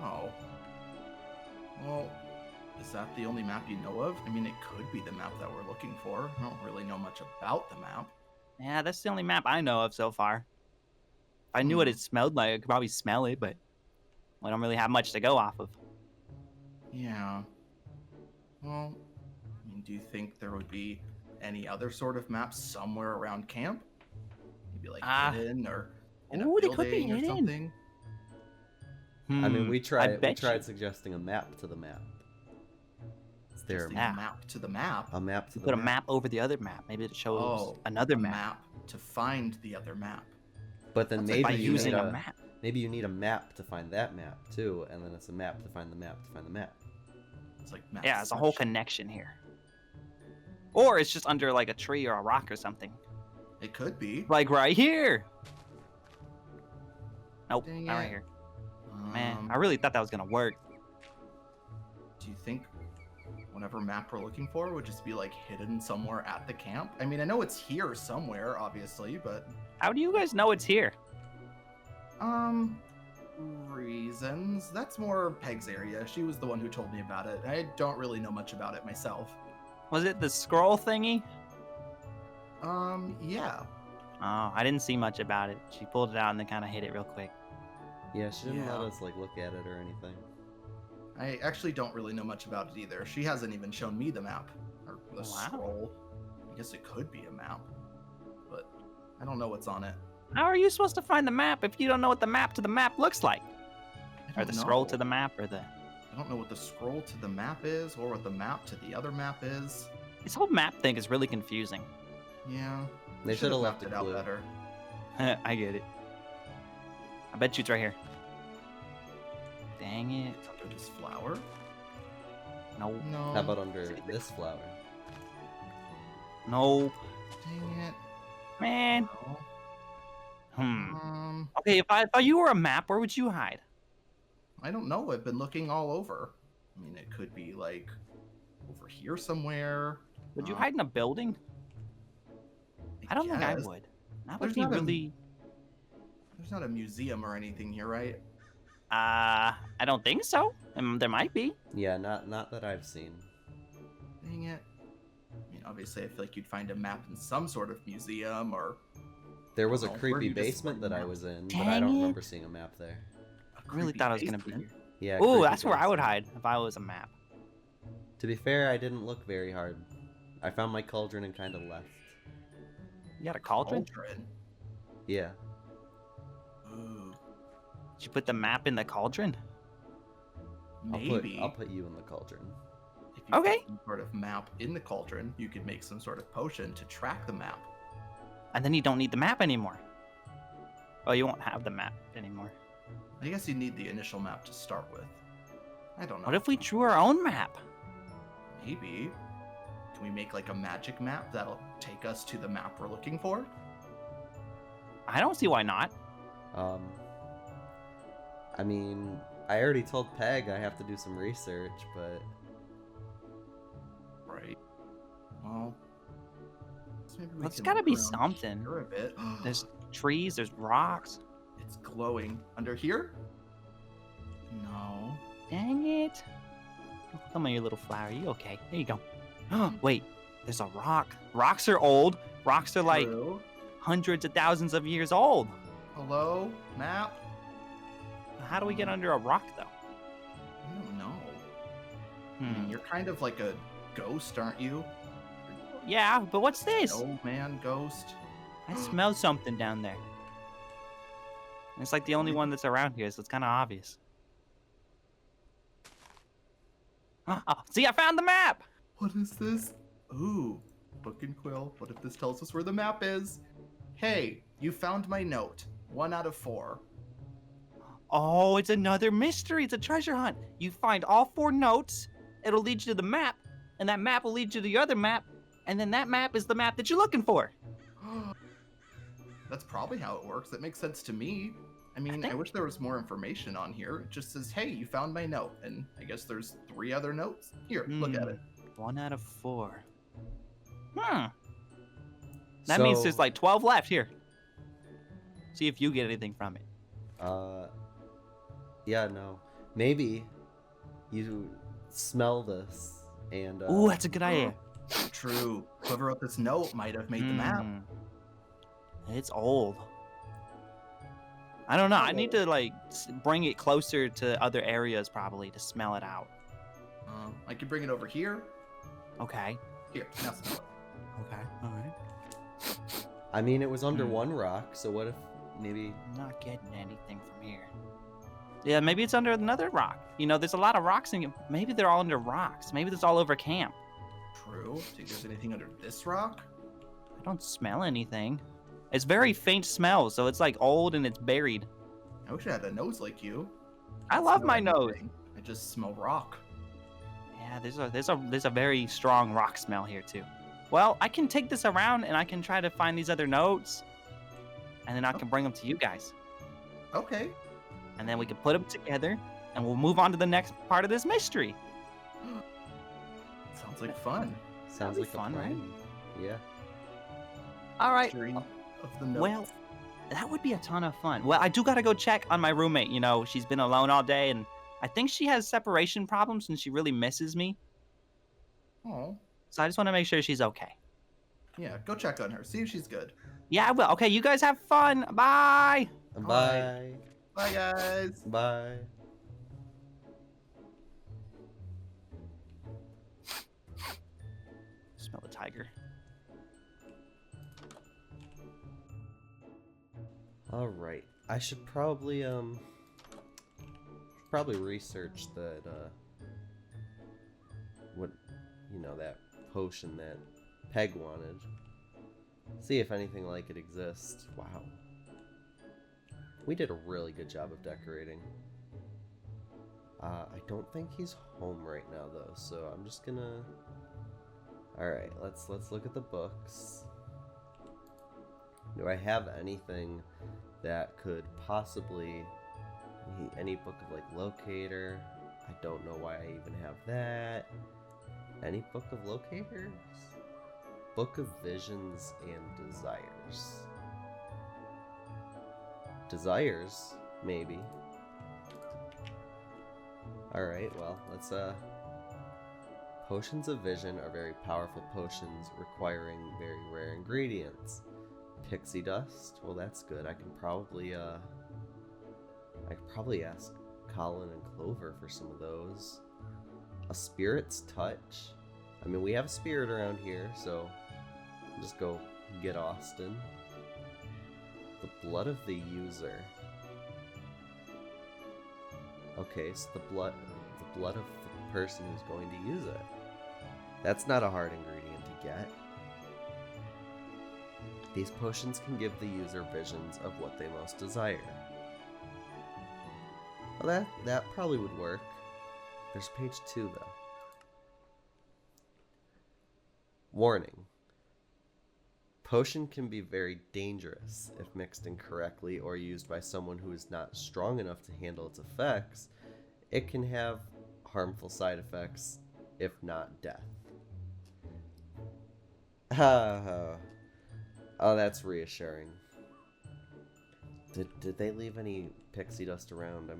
O: Oh. Well, is that the only map you know of? I mean, it could be the map that we're looking for. I don't really know much about the map.
J: Yeah, that's the only map I know of so far. If I knew what it smelled like, I could probably smell it, but I don't really have much to go off of.
O: Yeah. Well, I mean, do you think there would be any other sort of map somewhere around camp? Maybe like hidden or in a
J: Ooh, they could be
O: building or
J: hidden.
O: something?
C: I mean, we
J: I
C: tried
J: bet
C: suggesting a map to the map. Is there
O: Suggesting a map to the map?
C: a map to the
J: Put a
C: map?
J: map over the other map. Maybe it shows
O: Oh,
J: another
O: a
J: map.
O: to find the other map.
C: But then
O: That's
C: maybe
O: like by
C: you
O: using
C: need
O: a
J: map.
C: Maybe you need a map to find that map too, and then it's a map to find the map to find the map.
O: It's like map
J: Yeah, it's a whole connection here. Or it's just under like a tree or a rock or something.
O: It could be.
J: Like right here. Nope,
O: Dang
J: not right
O: it.
J: here. Man, I really thought that was gonna work.
O: Do you think whatever map we're looking for would just be like hidden somewhere at the camp? I mean, I know it's here somewhere, obviously, but
J: How do you guys know it's here?
O: reasons. That's more Peg's area. She was the one who told me about it. I don't really know much about it myself.
J: Was it the scroll thingy?
O: Yeah.
J: Oh, I didn't see much about it. She pulled it out and then kind of hit it real quick.
C: Yeah, she didn't
O: Yeah.
C: let us like look at it or anything.
O: I actually don't really know much about it either. She hasn't even shown me the map or the
J: Wow.
O: scroll. I guess it could be a map, but I don't know what's on it.
J: How are you supposed to find the map if you don't know what the map to the map looks like?
O: I
J: Or the
O: don't
J: scroll
O: know.
J: to the map or the...
O: I don't know what the scroll to the map is or what the map to the other map is.
U: This whole map thing is really confusing.
O: Yeah.
C: They should have left
O: it
C: a
O: out
C: clue.
O: better.
U: I get it. I bet you it's right here. Dang it.
O: It's under this flower?
U: No.
O: No.
C: How about under this flower?
U: No.
O: Dang it.
U: Man.
O: No.
U: Okay, if I thought you were a map, where would you hide?
O: I don't know. I've been looking all over. I mean, it could be like over here somewhere.
U: Would you hide in a building? I don't think I
O: guess.
U: would. That would
O: There's
U: be
O: not a-
U: really.
O: There's not a museum or anything here, right?
U: I don't think so. There might be.
C: Yeah, not that I've seen.
O: Dang it. I mean, obviously, I feel like you'd find a map in some sort of museum or.
C: There was a
O: Oh, where
C: creepy
O: you just
C: basement
O: find
C: that I
O: maps?
C: was in, but
U: Dang
C: I don't
U: it.
C: remember seeing a map there.
U: I really thought I was gonna be here.
C: Yeah.
U: Ooh,
C: creepy
U: that's where I would
C: basement.
U: hide if I was a map.
C: To be fair, I didn't look very hard. I found my cauldron and kind of left.
U: You got a cauldron?
C: Yeah.
O: Ooh.
U: Did you put the map in the cauldron?
O: Maybe.
C: I'll put you in the cauldron.
O: If you
U: Okay.
O: put some sort of map in the cauldron, you could make some sort of potion to track the map.
U: And then you don't need the map anymore. Oh, you won't have the map anymore.
O: I guess you need the initial map to start with. I don't know.
U: What if we drew our own map?
O: Maybe. Can we make like a magic map that'll take us to the map we're looking for?
U: I don't see why not.
C: I mean, I already told Peg I have to do some research, but
O: Right. Well, so maybe we
U: Well, it's
O: can
U: gotta
O: look
U: be
O: around
U: something.
O: here a bit.
U: There's trees, there's rocks.
O: It's glowing under here. No.
U: Dang it. Come on, you little flower. You okay? There you go. Wait, there's a rock. Rocks are old. Rocks are like
O: True.
U: hundreds of thousands of years old.
O: Hello, map.
U: How do we get under a rock, though?
O: I don't know. I mean, you're kind of like a ghost, aren't you?
U: Yeah, but what's this?
O: Old man ghost.
U: I smell something down there. It's like the only one that's around here, so it's kind of obvious. Oh, see, I found the map!
O: What is this? Ooh, book and quill. What if this tells us where the map is? Hey, you found my note. 1 out of 4.
U: Oh, it's another mystery. It's a treasure hunt. You find all 4 notes, it'll lead you to the map, and that map will lead you to the other map, and then that map is the map that you're looking for.
O: That's probably how it works. That makes sense to me. I mean, I wish there was more information on here. It just says, hey, you found my note. And I guess there's 3 other notes. Here, look at it.
U: 1 out of 4. That means there's like 12 left. Here. See if you get anything from it.
C: Yeah, no. Maybe you smell this and
U: Ooh, that's a good idea.
O: True. Whoever wrote this note might have made the map.
U: It's old. I don't know. I need to like bring it closer to other areas probably to smell it out.
O: I could bring it over here.
U: Okay.
O: Here, now smell it.
U: Okay. All right.
C: I mean, it was under one rock, so what if maybe...
U: I'm not getting anything from here. Yeah, maybe it's under another rock. You know, there's a lot of rocks in it. Maybe they're all under rocks. Maybe it's all over camp.
O: True. Think there's anything under this rock?
U: I don't smell anything. It's very faint smell, so it's like old and it's buried.
O: I wish I had a nose like you.
U: I love my nose.
O: I just smell rock.
U: Yeah, there's a very strong rock smell here too. Well, I can take this around and I can try to find these other notes, and then I can bring them to you guys.
O: Okay.
U: And then we can put them together, and we'll move on to the next part of this mystery.
O: Sounds like fun.
C: Sounds
U: be
C: like
U: fun,
C: a
U: right?
C: plan. Yeah.
U: All right.
O: Of the notes.
U: Well, that would be a ton of fun. Well, I do gotta go check on my roommate. You know, she's been alone all day, and I think she has separation problems, and she really misses me.
O: Oh.
U: So I just want to make sure she's okay.
O: Yeah, go check on her. See if she's good.
U: Yeah, I will. Okay, you guys have fun. Bye.
C: Bye.
O: Bye, guys.
C: Bye.
U: Smell the tiger.
C: All right. I should probably research that you know, that potion that Peg wanted. See if anything like it exists. Wow. We did a really good job of decorating. I don't think he's home right now though, so I'm just gonna... Alright, let's look at the books. Do I have anything that could possibly... Any book of like locator? I don't know why I even have that. Any book of locators? Book of visions and desires. Desires, maybe. Alright, well, let's potions of vision are very powerful potions requiring very rare ingredients. Pixie dust, well that's good. I could probably ask Colin and Clover for some of those. A spirit's touch. I mean, we have a spirit around here, so just go get Austin. The blood of the user. Okay, so the blood of the person who's going to use it. That's not a hard ingredient to get. These potions can give the user visions of what they most desire. Well, that probably would work. There's page 2 though. Warning. Potion can be very dangerous if mixed incorrectly or used by someone who is not strong enough to handle its effects. It can have harmful side effects, if not death. Oh, that's reassuring. Did they leave any pixie dust around?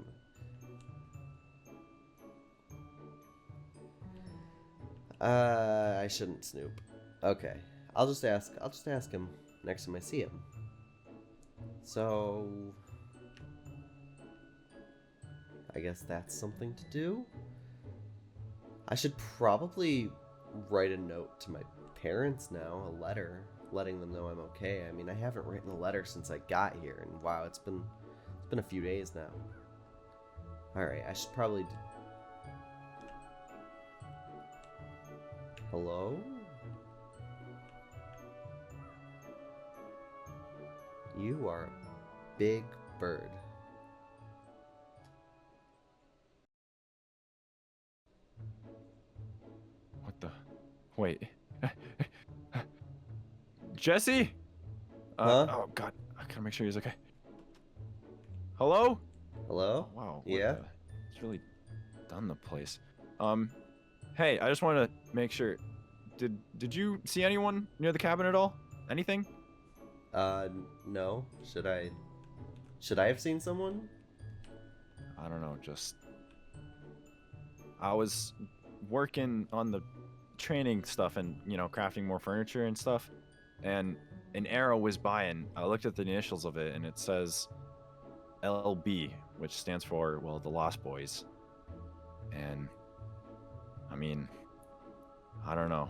C: I shouldn't snoop. Okay. I'll just ask him next time I see him. So I guess that's something to do. I should probably write a note to my parents now, a letter letting them know I'm okay. I mean, I haven't written a letter since I got here, and wow, it's been a few days now. All right, I should probably Hello? You are a big bird.
S: What the? Wait. Jesse?
C: Huh?
S: Oh god, I gotta make sure he's okay. Hello?
C: Hello?
S: Oh, wow.
C: Yeah?
S: It's really done the place. Hey, I just wanted to make sure. Did you see anyone near the cabin at all? Anything?
C: No. Should I have seen someone?
S: I don't know, just... I was working on the training stuff and, you know, crafting more furniture and stuff, and an arrow was by, and I looked at the initials of it, and it says LB, which stands for, well, the Lost Boys. And, I mean, I don't know.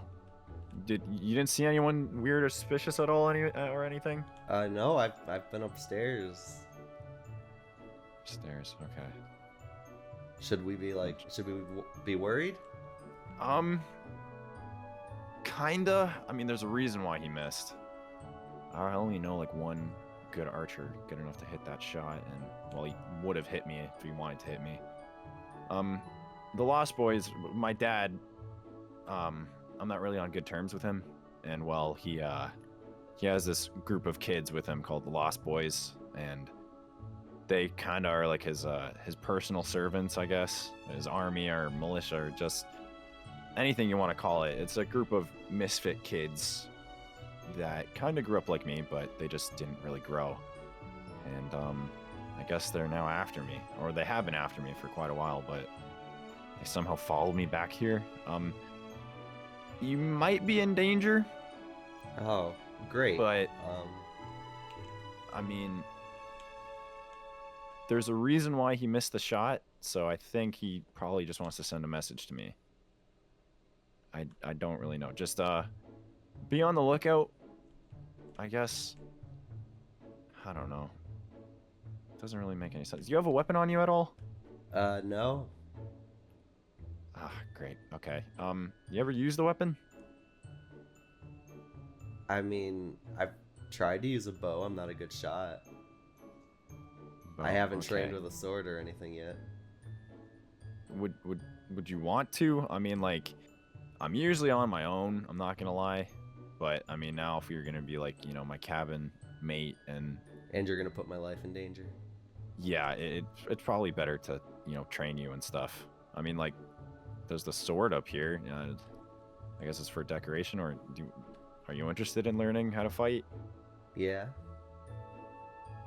S: You didn't see anyone weird or suspicious at all, or anything?
C: No, I've been upstairs.
S: Upstairs, okay.
C: Should we be worried?
S: Kinda. I mean, there's a reason why he missed. I only know like one good archer good enough to hit that shot, and well, he would have hit me if he wanted to hit me. The Lost Boys, my dad, I'm not really on good terms with him, and well, he has this group of kids with him called the Lost Boys, and they kind of are like his personal servants, I guess, his army or militia, or just anything you want to call it. It's a group of misfit kids that kind of grew up like me, but they just didn't really grow. And I guess they're now after me, or they have been after me for quite a while, but they somehow followed me back here. You might be in danger.
C: Oh, great.
S: But I mean, there's a reason why he missed the shot, so I think he probably just wants to send a message to me. I don't really know. Just be on the lookout, I guess. I don't know. Doesn't really make any sense. Do you have a weapon on you at all?
C: No.
S: Ah, great. Okay. You ever use the weapon?
C: I mean, I've tried to use a bow. I'm not a good shot. I haven't trained with a sword or anything yet.
S: Would you want to? I mean, like, I'm usually on my own. I'm not gonna lie, but I mean, now if you're gonna be like, you know, my cabin mate and
C: you're gonna put my life in danger.
S: Yeah, it's probably better to, you know, train you and stuff. I mean, like, there's the sword up here. I guess it's for decoration, or are you interested in learning how to fight?
C: Yeah.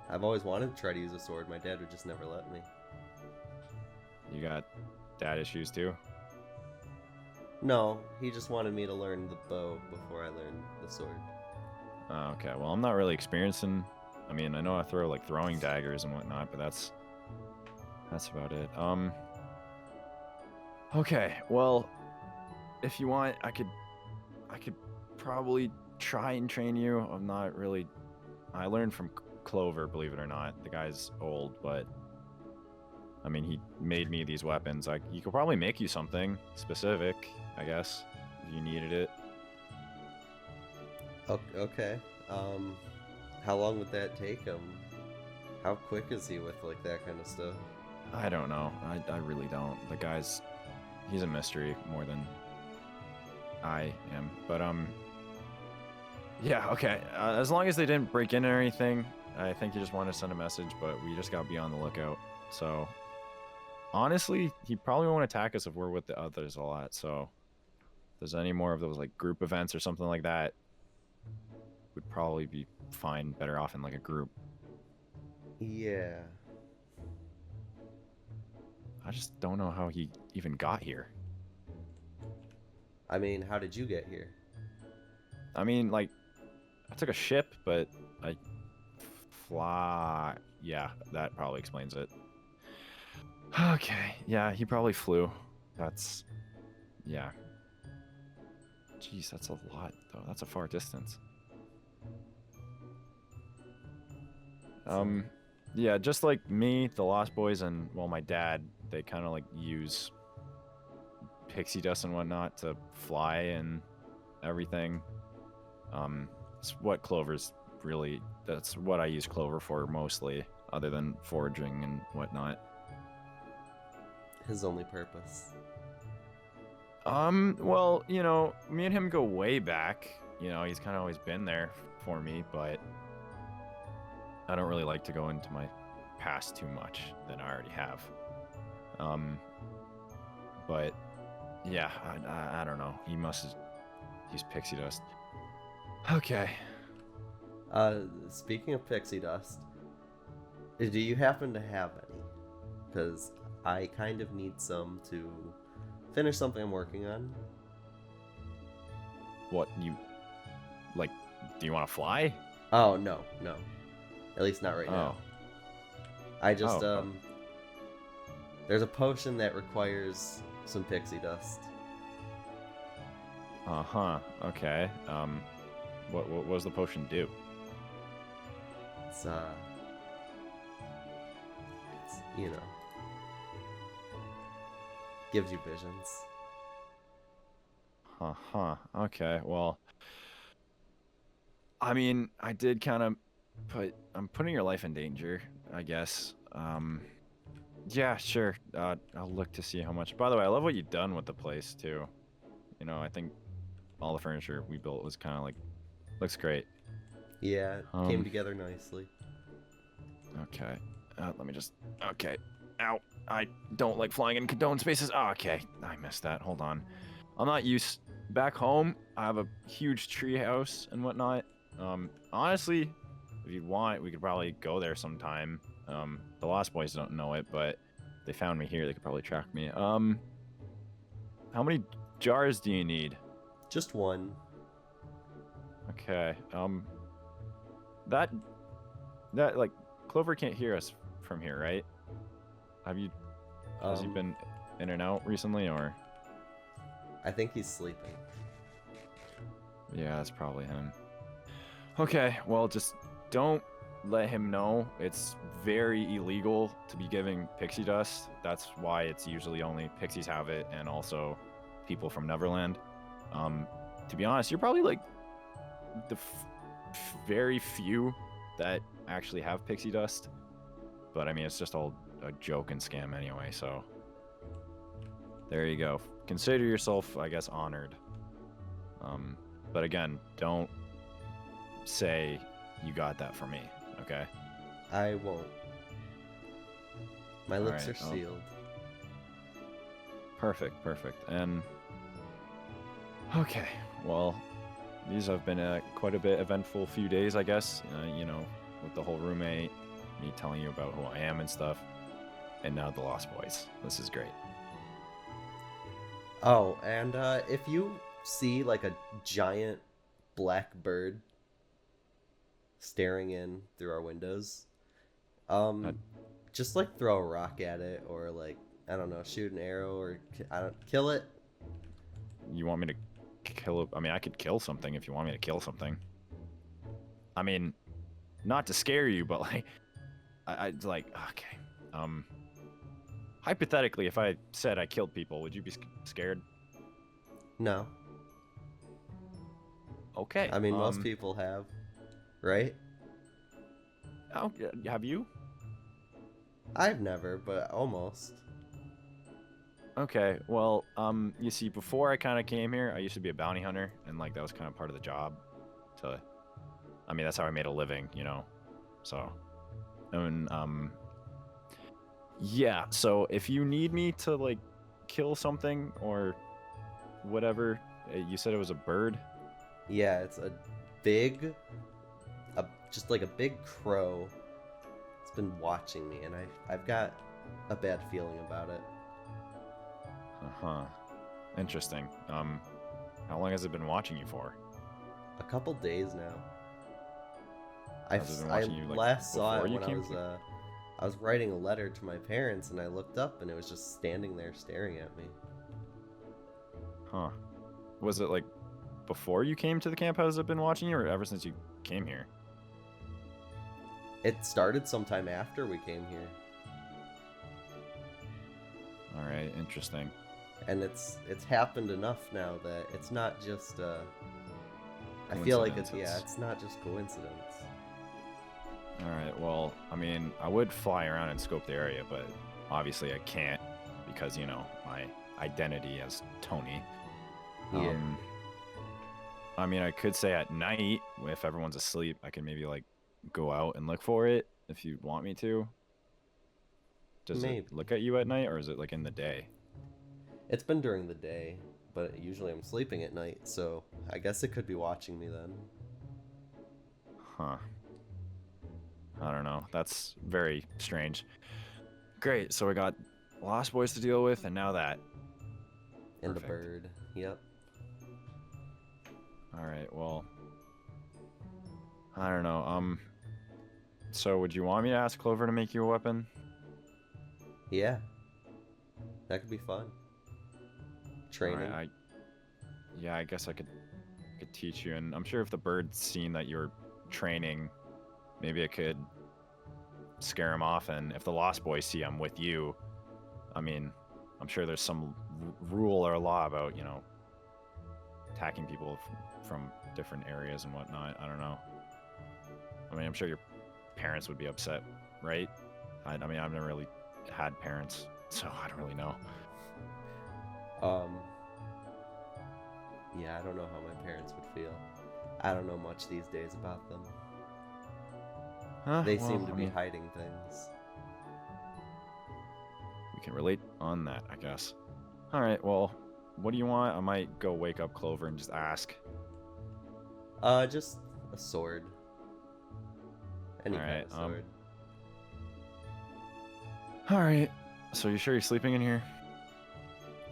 C: I've always wanted to try to use a sword. My dad would just never let me.
S: You got dad issues too?
C: No, he just wanted me to learn the bow before I learned the sword.
S: Oh, okay, well, I'm not really experienced in... I mean, I know I throw, like, throwing daggers and whatnot, but that's about it. Okay, well, if you want, I could probably try and train you. I'm not really... I learned from Clover, believe it or not. The guy's old, but... I mean, he made me these weapons. He could probably make you something specific, I guess, if you needed it.
C: Okay. How long would that take him? How quick is he with, like, that kind of stuff?
S: I don't know. I really don't. The guy's... He's a mystery more than I am. But, yeah, okay. As long as they didn't break in or anything, I think you just wanted to send a message, but we just gotta be on the lookout. So, honestly, he probably won't attack us if we're with the others a lot, so... If there's any more of those, like, group events or something like that, would probably be fine, better off in, like, a group.
C: Yeah.
S: I just don't know how he even got here.
C: I mean, how did you get here?
S: I mean, like, I took a ship, but I fly... Yeah, that probably explains it. Okay, yeah, he probably flew. That's... Yeah. Jeez, that's a lot, though. That's a far distance. Yeah, just like me, the Lost Boys, and, well, my dad, they kind of, like, use pixie dust and whatnot to fly and everything. It's what Clover's really... That's what I use Clover for, mostly, other than foraging and whatnot.
C: His only purpose.
S: Well, you know, me and him go way back. You know, he's kind of always been there for me, but... I don't really like to go into my past too much than I already have. But yeah, I don't know. He must use pixie dust. Okay.
C: Speaking of pixie dust, do you happen to have any? Because I kind of need some to finish something I'm working on.
S: What, like, do you want to fly?
C: Oh, no. At least not right now. I just, there's a potion that requires some pixie dust.
S: Uh-huh, okay. What does the potion do?
C: It's, you know, gives you visions.
S: Uh-huh, okay, well... I mean, I did kind of... I'm putting your life in danger, I guess. Yeah, sure. I'll look to see how much. By the way, I love what you've done with the place, too. You know, I think all the furniture we built was kind of like... Looks great.
C: Yeah, it came together nicely.
S: Okay. Let me just... Okay. Ow. I don't like flying in condoned spaces. Oh, okay. I missed that. Hold on. I'm not used... Back home, I have a huge tree house and whatnot. Honestly... If you'd want, we could probably go there sometime. The Lost Boys don't know it, but they found me here. They could probably track me. How many jars do you need?
C: Just one.
S: Okay. That like Clover can't hear us from here, right? Have you? Has he been in and out recently, or?
C: I think he's sleeping.
S: Yeah, that's probably him. Okay. Well, just. Don't let him know it's very illegal to be giving pixie dust. That's why it's usually only pixies have it, and also people from Neverland. To be honest, you're probably like the very few that actually have pixie dust. But I mean, it's just all a joke and scam anyway, so there you go. Consider yourself, I guess, honored. But again, don't say you got that from me, okay?
C: I won't. My lips
S: Alright,
C: are sealed.
S: Perfect, perfect. And okay, well, these have been quite a bit eventful few days, I guess. You know, with the whole roommate, me telling you about who I am and stuff, and now the Lost Boys. This is great.
C: Oh, and if you see like a giant black bird staring in through our windows, just like throw a rock at it, or like, I don't know, shoot an arrow, or kill it.
S: You want me to kill it? I mean, I could kill something if you want me to kill something. I mean, not to scare you, but like, I like, okay. Hypothetically, if I said I killed people, would you be scared?
C: No.
S: Okay.
C: I mean, most people have, right?
S: Oh, have you?
C: I've never, but almost.
S: Okay, well, you see, before I kind of came here, I used to be a bounty hunter, and like that was kind of part of the job. So, I mean, that's how I made a living, you know. So, and yeah. So if you need me to like kill something or whatever, you said it was a bird.
C: Yeah, it's a just like a big crow. It's been watching me, and I've got a bad feeling about it.
S: Interesting. How long has it been watching you for?
C: A couple days now.
S: Has it been watching you, like,
C: last saw
S: before
C: it
S: you
C: when
S: came
C: I was writing a letter to my parents, and I looked up, and it was just standing there staring at me.
S: Huh. Was it like before you came to the camp? Has it been watching you, or ever since you came here?
C: It started sometime after we came here.
S: All right, interesting.
C: And it's happened enough now that it's not just I feel like it's not just coincidence.
S: All right, well, I mean, I would fly around and scope the area, but obviously I can't because, you know, my identity as Tony.
C: Yeah.
S: I mean, I could say at night, if everyone's asleep, I can maybe, like, go out and look for it if you want me to. Does it look at you at night, or is it, like, in the day?
C: It's been during the day, but usually I'm sleeping at night, so I guess it could be watching me then.
S: Huh. I don't know. That's very strange. Great, so we got Lost Boys to deal with, and now that.
C: And the bird. Yep.
S: Alright, well. I don't know. So would you want me to ask Clover to make you a weapon?
C: Yeah. That could be fun. Training.
S: Alright, yeah, I guess I could teach you, and I'm sure if the bird's seen that you're training, maybe it could scare him off, and if the Lost Boys see I'm with you, I mean, I'm sure there's some rule or law about, you know, attacking people from different areas and whatnot. I don't know. I mean, I'm sure your parents would be upset, right? I mean, I've never really had parents, so I don't really know.
C: Yeah, I don't know how my parents would feel. I don't know much these days about them. They seem to be hiding things.
S: We can relate on that, I guess. Alright, well, what do you want? I might go wake up Clover and just ask.
C: Just a sword. Any kind of sword.
S: Alright, so you sure you're sleeping in here?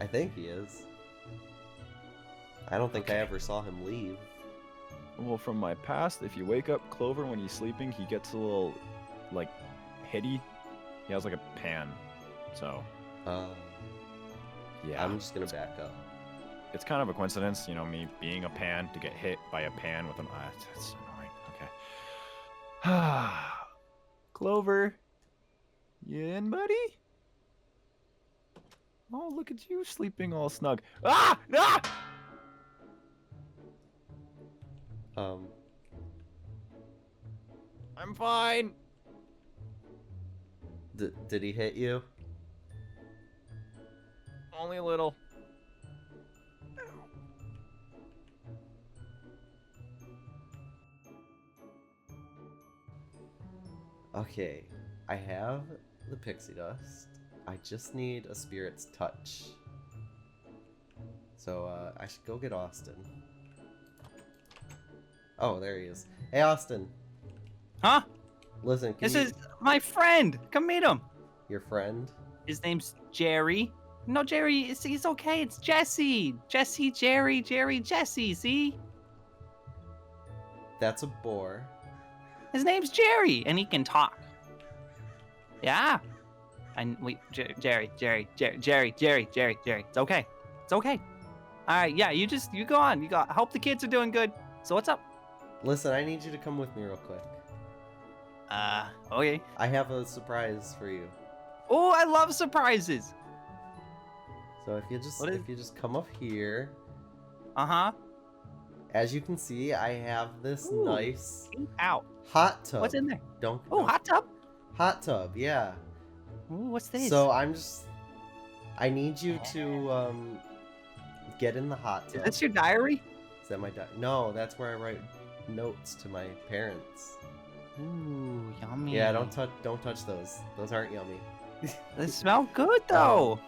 C: I think he is. I don't think I ever saw him leave.
S: Well, from my past, if you wake up Clover when he's sleeping, he gets a little, like, hitty. He has, like, a pan, so... yeah.
C: I'm just gonna back up.
S: It's kind of a coincidence, you know, me being a pan to get hit by a pan with an... that's annoying, okay.
J: Clover. You in, buddy? Oh, look at you sleeping all snug. Ah! Ah! I'm fine.
C: Did he hit you?
J: Only a little.
C: Okay, I have the pixie dust. I just need a spirit's touch. So, I should go get Austin. Oh, there he is. Hey, Austin.
U: Huh?
C: Listen,
U: This is my friend. Come meet him.
C: Your friend?
U: His name's Jerry. No, Jerry, he's okay. It's Jesse. Jesse, Jerry, Jesse, see?
C: That's a boar.
U: His name's Jerry, and he can talk. Yeah. And wait, Jerry. It's okay. It's okay. All right, yeah, you go on. I hope the kids are doing good. So what's up?
C: Listen, I need you to come with me real quick.
U: Okay.
C: I have a surprise for you.
U: Oh, I love surprises.
C: So if you just come up here.
U: Uh-huh.
C: As you can see, I have this nice hot tub.
U: What's in there?
C: Don't.
U: Hot tub?
C: Hot tub, yeah.
U: Ooh, what's this?
C: So I need you to get in the hot tub.
U: Is this your diary?
C: Is that my diary? No, that's where I write notes to my parents.
U: Ooh, yummy.
C: Yeah, don't touch those. Those aren't yummy.
U: They smell good though.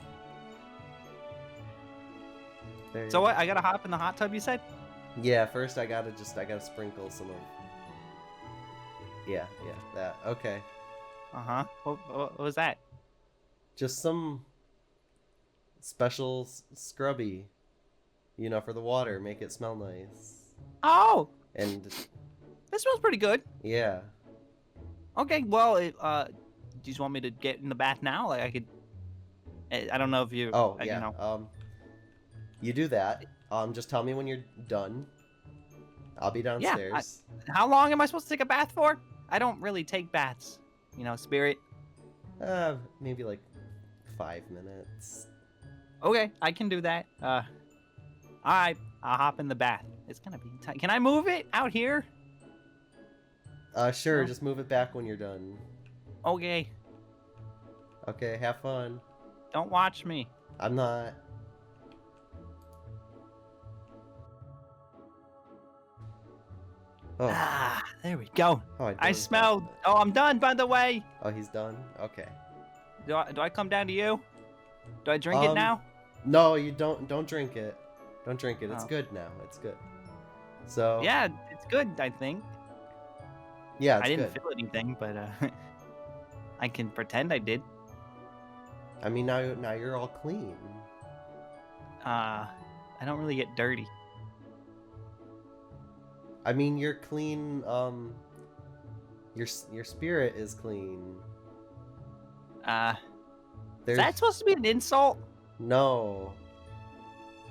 U: So what? I gotta hop in the hot tub, you said?
C: Yeah, first I gotta sprinkle some of. Yeah, that. Okay.
U: What was that?
C: Just some special scrubby, for the water, make it smell nice.
U: Oh.
C: And
U: this smells pretty good.
C: Yeah.
U: Okay, well, do you just want me to get in the bath now? Like I could. I don't know if you.
C: Oh yeah. You do that. Just tell me when you're done. I'll be downstairs.
U: Yeah. How long am I supposed to take a bath for? I don't really take baths. Spirit.
C: Maybe like 5 minutes.
U: Okay, I can do that. All right, I'll hop in the bath. It's gonna be tight. Can I move it out here?
C: Sure. Just move it back when you're done.
U: Okay.
C: Okay. Have fun.
U: Don't watch me.
C: I'm not. Oh.
U: Ah, there we go.
C: Oh,
U: I smelled. Oh, I'm done, by the way.
C: Oh, he's done? Okay.
U: Do I come down to you? Do I drink it now?
C: No, you don't drink it. Don't drink it. It's
U: Oh.
C: good now. It's good. So
U: Yeah, it's good, I think.
C: Yeah, it's
U: I didn't
C: good.
U: feel anything, but I can pretend I did.
C: I mean, now you're all clean.
U: I don't really get dirty.
C: I mean, you're clean. Your spirit is clean.
U: Is that supposed to be an insult?
C: No.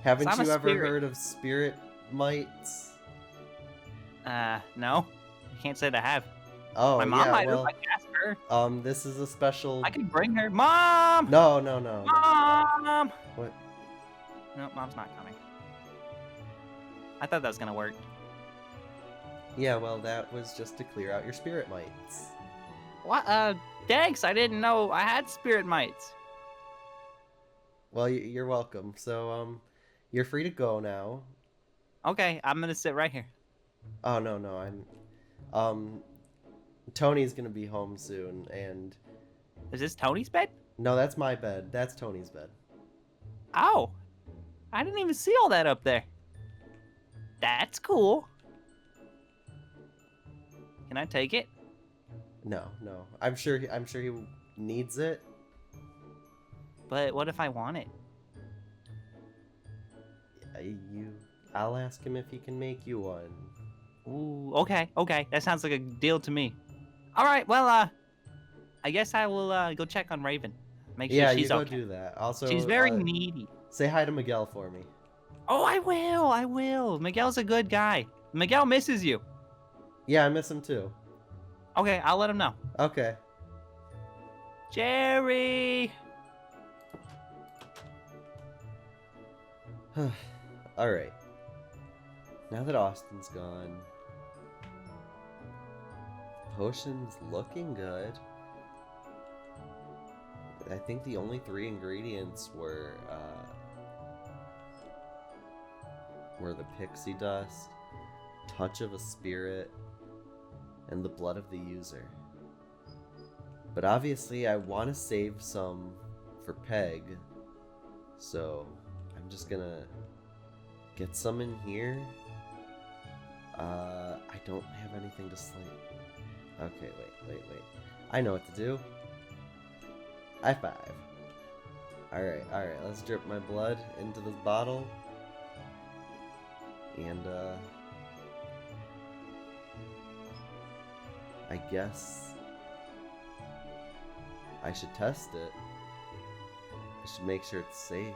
C: Haven't
U: I'm a
C: you ever
U: spirit.
C: heard of spirit mites?
U: No. I can't say that I have.
C: Oh,
U: My mom
C: yeah,
U: might
C: well,
U: have. I can ask her.
C: This is a special.
U: I can bring her. Mom!
C: No.
U: Mom!
C: What?
U: No, Mom's not coming. I thought that was gonna work.
C: Yeah, well, that was just to clear out your spirit mites.
U: What? Thanks. I didn't know I had spirit mites.
C: Well, you're welcome. So, you're free to go now.
U: Okay, I'm gonna sit right here.
C: Oh no, Tony's gonna be home soon, and
U: Is this Tony's bed?
C: no, that's my bed. That's Tony's bed.
U: Oh, I didn't even see all that up there. That's cool. Can I take it?
C: No. I'm sure he needs it.
U: But what if I want it?
C: I'll ask him if he can make you one.
U: Ooh, okay. That sounds like a deal to me. All right, well, I guess I will go check on Raven. Make sure
C: Yeah,
U: she's
C: you go
U: okay.
C: do that. Also,
U: She's very needy.
C: Say hi to Miguel for me.
U: Oh, I will. Miguel's a good guy. Miguel misses you.
C: Yeah, I miss him too.
U: Okay, I'll let him know.
C: Okay.
J: Jerry!
C: Alright. Now that Austin's gone, potion's looking good. I think the only 3 ingredients were the pixie dust, touch of a spirit, and the blood of the user. But obviously I want to save some for Peg, so I'm just gonna get some in here. I don't have anything to sleep. Okay, wait. I know what to do. High five. Alright, let's drip my blood into this bottle. And, I guess I should test it. I should make sure it's safe.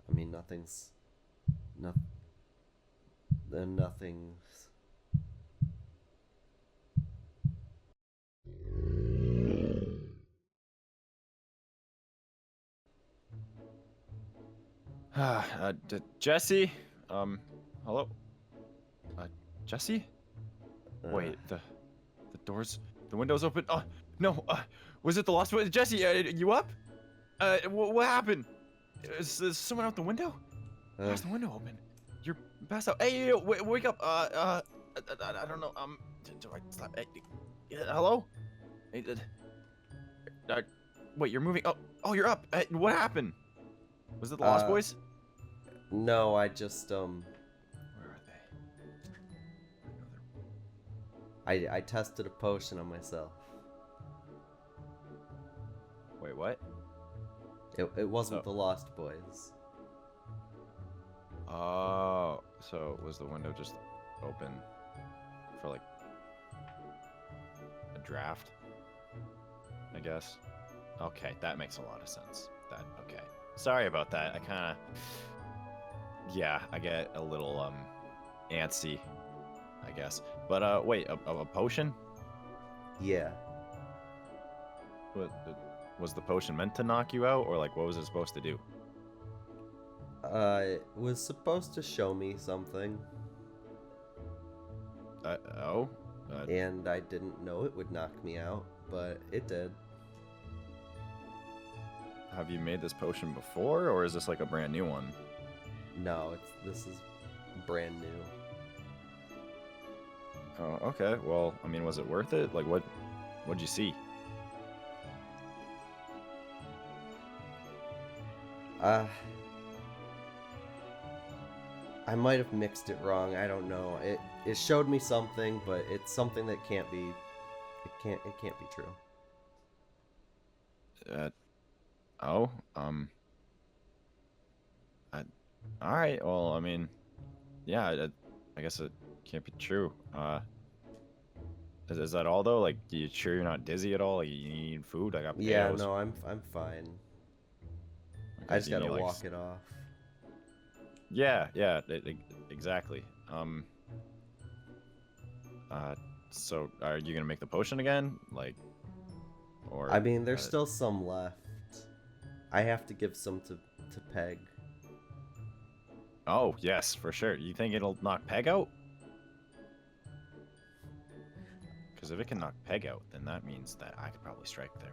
C: I mean, nothing's...
S: Jesse? Hello? Jesse? Wait, the doors, the window's open. Oh, no, was it the lost one? Jesse, you up? What happened? Is someone out the window? Why's the window open? You're passed out. Hey, wake up. I don't know. Do I slap? Hey, hello? Hey, wait, you're moving. Oh, you're up. What happened? Was it the Lost Boys?
C: No, I just,
S: Where are they?
C: I tested a potion on myself.
S: Wait, what?
C: It wasn't the Lost Boys.
S: Oh, so was the window just open for like a draft? I guess. Okay, that makes a lot of sense. Okay. Sorry about that. I kind of, yeah, I get a little antsy, I guess. But wait, a potion?
C: Yeah.
S: Was the potion meant to knock you out, or like what was it supposed to do?
C: It was supposed to show me something. And I didn't know it would knock me out, but it did.
S: Have you made this potion before, or is this like a brand new one?
C: No, this is brand new.
S: Oh, okay. Well, I mean, was it worth it? Like, what'd you see?
C: I might have mixed it wrong. I don't know. It showed me something, but it's something that can't be. It can't be true.
S: All right. Well, I mean, yeah. I guess it can't be true. Is that all though? Like, you sure you're not dizzy at all? Like, you need food? I got potatoes.
C: Yeah, no, I'm fine.
S: Okay,
C: I just gotta walk it off.
S: Yeah, exactly. So are you gonna make the potion again? Like, or?
C: I mean, there's still some left. I have to give some to Peg.
S: Oh, yes, for sure. You think it'll knock Peg out? Because if it can knock Peg out, then that means that I could probably strike there.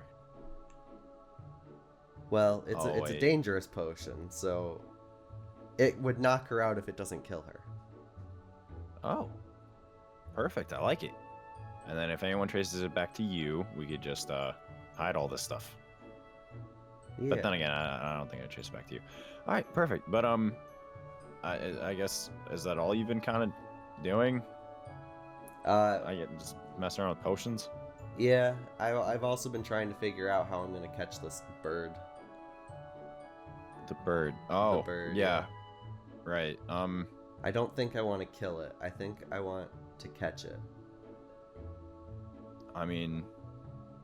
C: Well, it's a dangerous potion, so it would knock her out if it doesn't kill her.
S: Oh, perfect. I like it. And then if anyone traces it back to you, we could just hide all this stuff. Yeah. But then again, I don't think I'd trace it back to you. All right, perfect. But I guess, is that all you've been kind of doing? I get just messing around with potions.
C: Yeah, I've also been trying to figure out how I'm gonna catch this bird.
S: The bird. Oh,
C: the bird,
S: yeah. Right.
C: I don't think I want to kill it. I think I want to catch it.
S: I mean,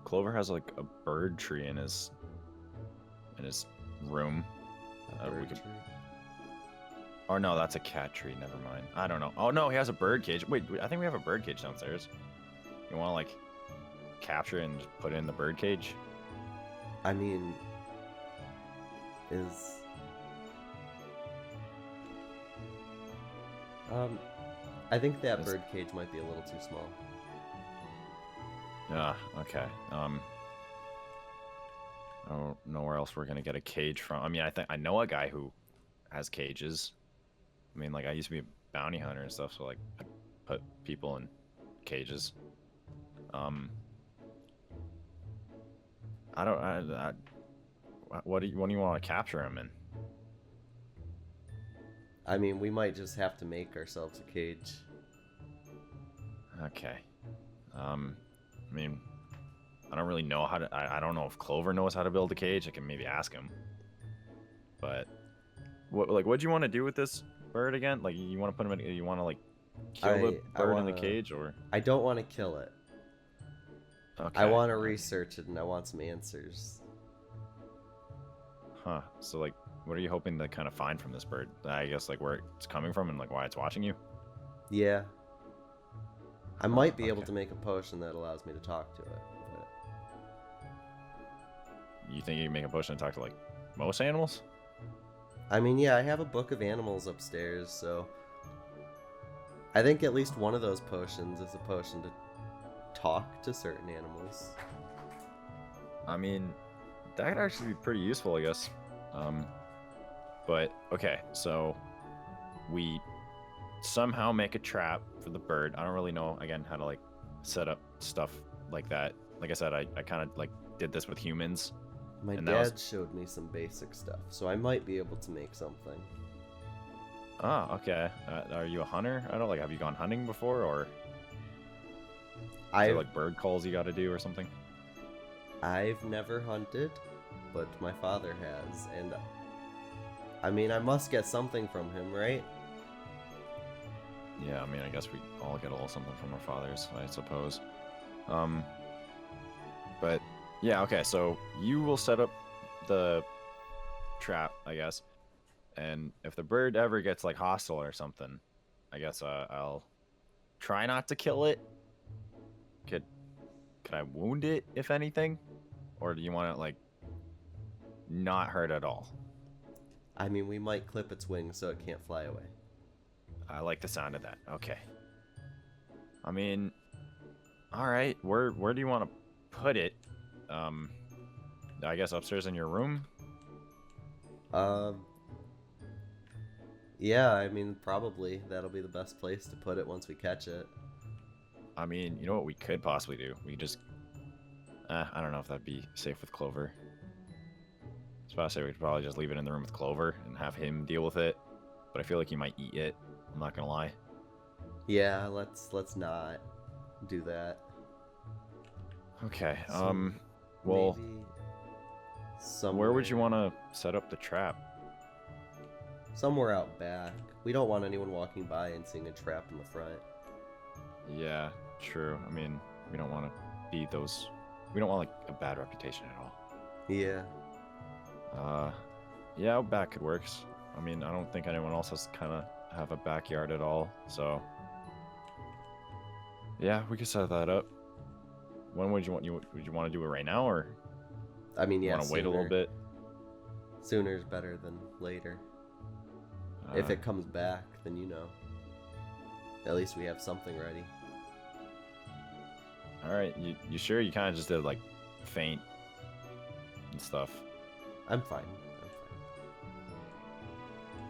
S: Clover has like a bird tree in his room. Or no, that's a cat tree. Never mind. I don't know. Oh no, he has a bird cage. Wait, I think we have a bird cage downstairs. You want to like capture it and just put it in the bird cage?
C: I mean, is I think that bird cage might be a little too small.
S: Yeah. Okay. I don't know where else we're gonna get a cage from. I mean, I know a guy who has cages. I mean, like I used to be a bounty hunter and stuff, so like I put people in cages. What do you want to capture him in?
C: I mean, we might just have to make ourselves a cage.
S: Okay. I mean, I don't really know how to. I don't know if Clover knows how to build a cage. I can maybe ask him. But what do you want to do with this bird again? Like, you want to put him in? You want to like kill the bird in the cage, or?
C: I don't want to kill it.
S: Okay.
C: I want to research it, and I want some answers.
S: Huh. So like, what are you hoping to kind of find from this bird? I guess like where it's coming from and like why it's watching you.
C: Yeah. I might be able to make a potion that allows me to talk to it. But...
S: You think you can make a potion and talk to like most animals?
C: I mean, yeah, I have a book of animals upstairs, so I think at least one of those potions is a potion to talk to certain animals.
S: I mean, that could actually be pretty useful, I guess. But okay, so we somehow make a trap for the bird. I don't really know again how to like set up stuff like that. Like I said, I kind of like did this with humans.
C: My dad showed me some basic stuff, so I might be able to make something.
S: Ah, okay. Are you a hunter? I don't like. Have you gone hunting before, or is there like bird calls you got to do or something?
C: I've never hunted, but my father has, and I mean, I must get something from him, right?
S: Yeah, I mean, I guess we all get a little something from our fathers, I suppose. But yeah, okay. So you will set up the trap, I guess. And if the bird ever gets like hostile or something, I guess I'll try not to kill it. Could I wound it if anything, or do you want it like not hurt at all?
C: I mean, we might clip its wings so it can't fly away.
S: I like the sound of that. Okay. I mean, all right. Where do you want to put it? I guess upstairs in your room.
C: Yeah, I mean, probably that'll be the best place to put it once we catch it.
S: I mean, you know what we could possibly do? We could just... I don't know if that'd be safe with Clover. So I say we could probably just leave it in the room with Clover and have him deal with it. But I feel like he might eat it. I'm not gonna lie.
C: Yeah, let's not do that.
S: Okay.
C: So
S: well,
C: somewhere...
S: where would you want to set up the trap?
C: Somewhere out back. We don't want anyone walking by and seeing a trap in the front.
S: Yeah, true. I mean, we don't want to be those... We don't want, like, a bad reputation at all.
C: Yeah.
S: Yeah, out back it works. I mean, I don't think anyone else has kind of have a backyard at all, so... Yeah, we could set that up. When would you want... Would you want to do it right now, or...
C: I mean, yeah,
S: want to wait a little bit?
C: Sooner's better than later. If it comes back, then you know. At least we have something ready.
S: Alright, you sure? You kind of just did, like, faint and stuff.
C: I'm fine.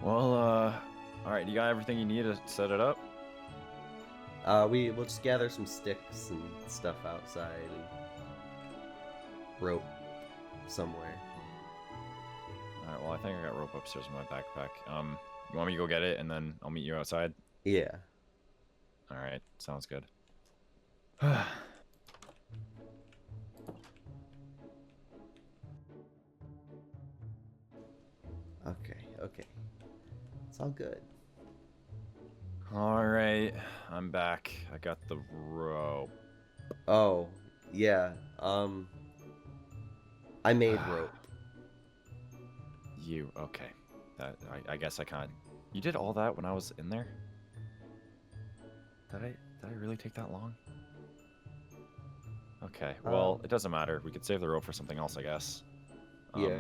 S: Well, alright, you got everything you need to set it up?
C: We'll just gather some sticks and stuff outside and rope somewhere.
S: Alright, well, I think I got rope upstairs in my backpack. You want me to go get it and then I'll meet you outside?
C: Yeah.
S: Alright, sounds good.
C: Okay. It's all good.
S: Alright, I'm back. I got the rope.
C: Oh, yeah. I made rope.
S: You, okay. That I guess I kind of You did all that when I was in there? Did I really take that long? Okay, well, it doesn't matter. We could save the rope for something else, I guess.
C: Yeah.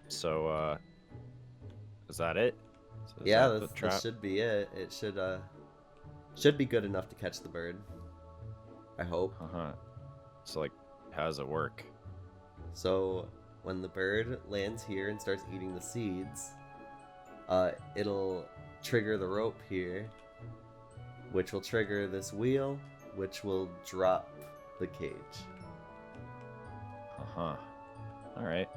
S: So, is that it? Is
C: Yeah,
S: that the trap?
C: this should be it. It should be good enough to catch the bird. I hope.
S: So, like, how does it work?
C: So, when the bird lands here and starts eating the seeds, it'll trigger the rope here, which will trigger this wheel, which will drop the cage.
S: Alright.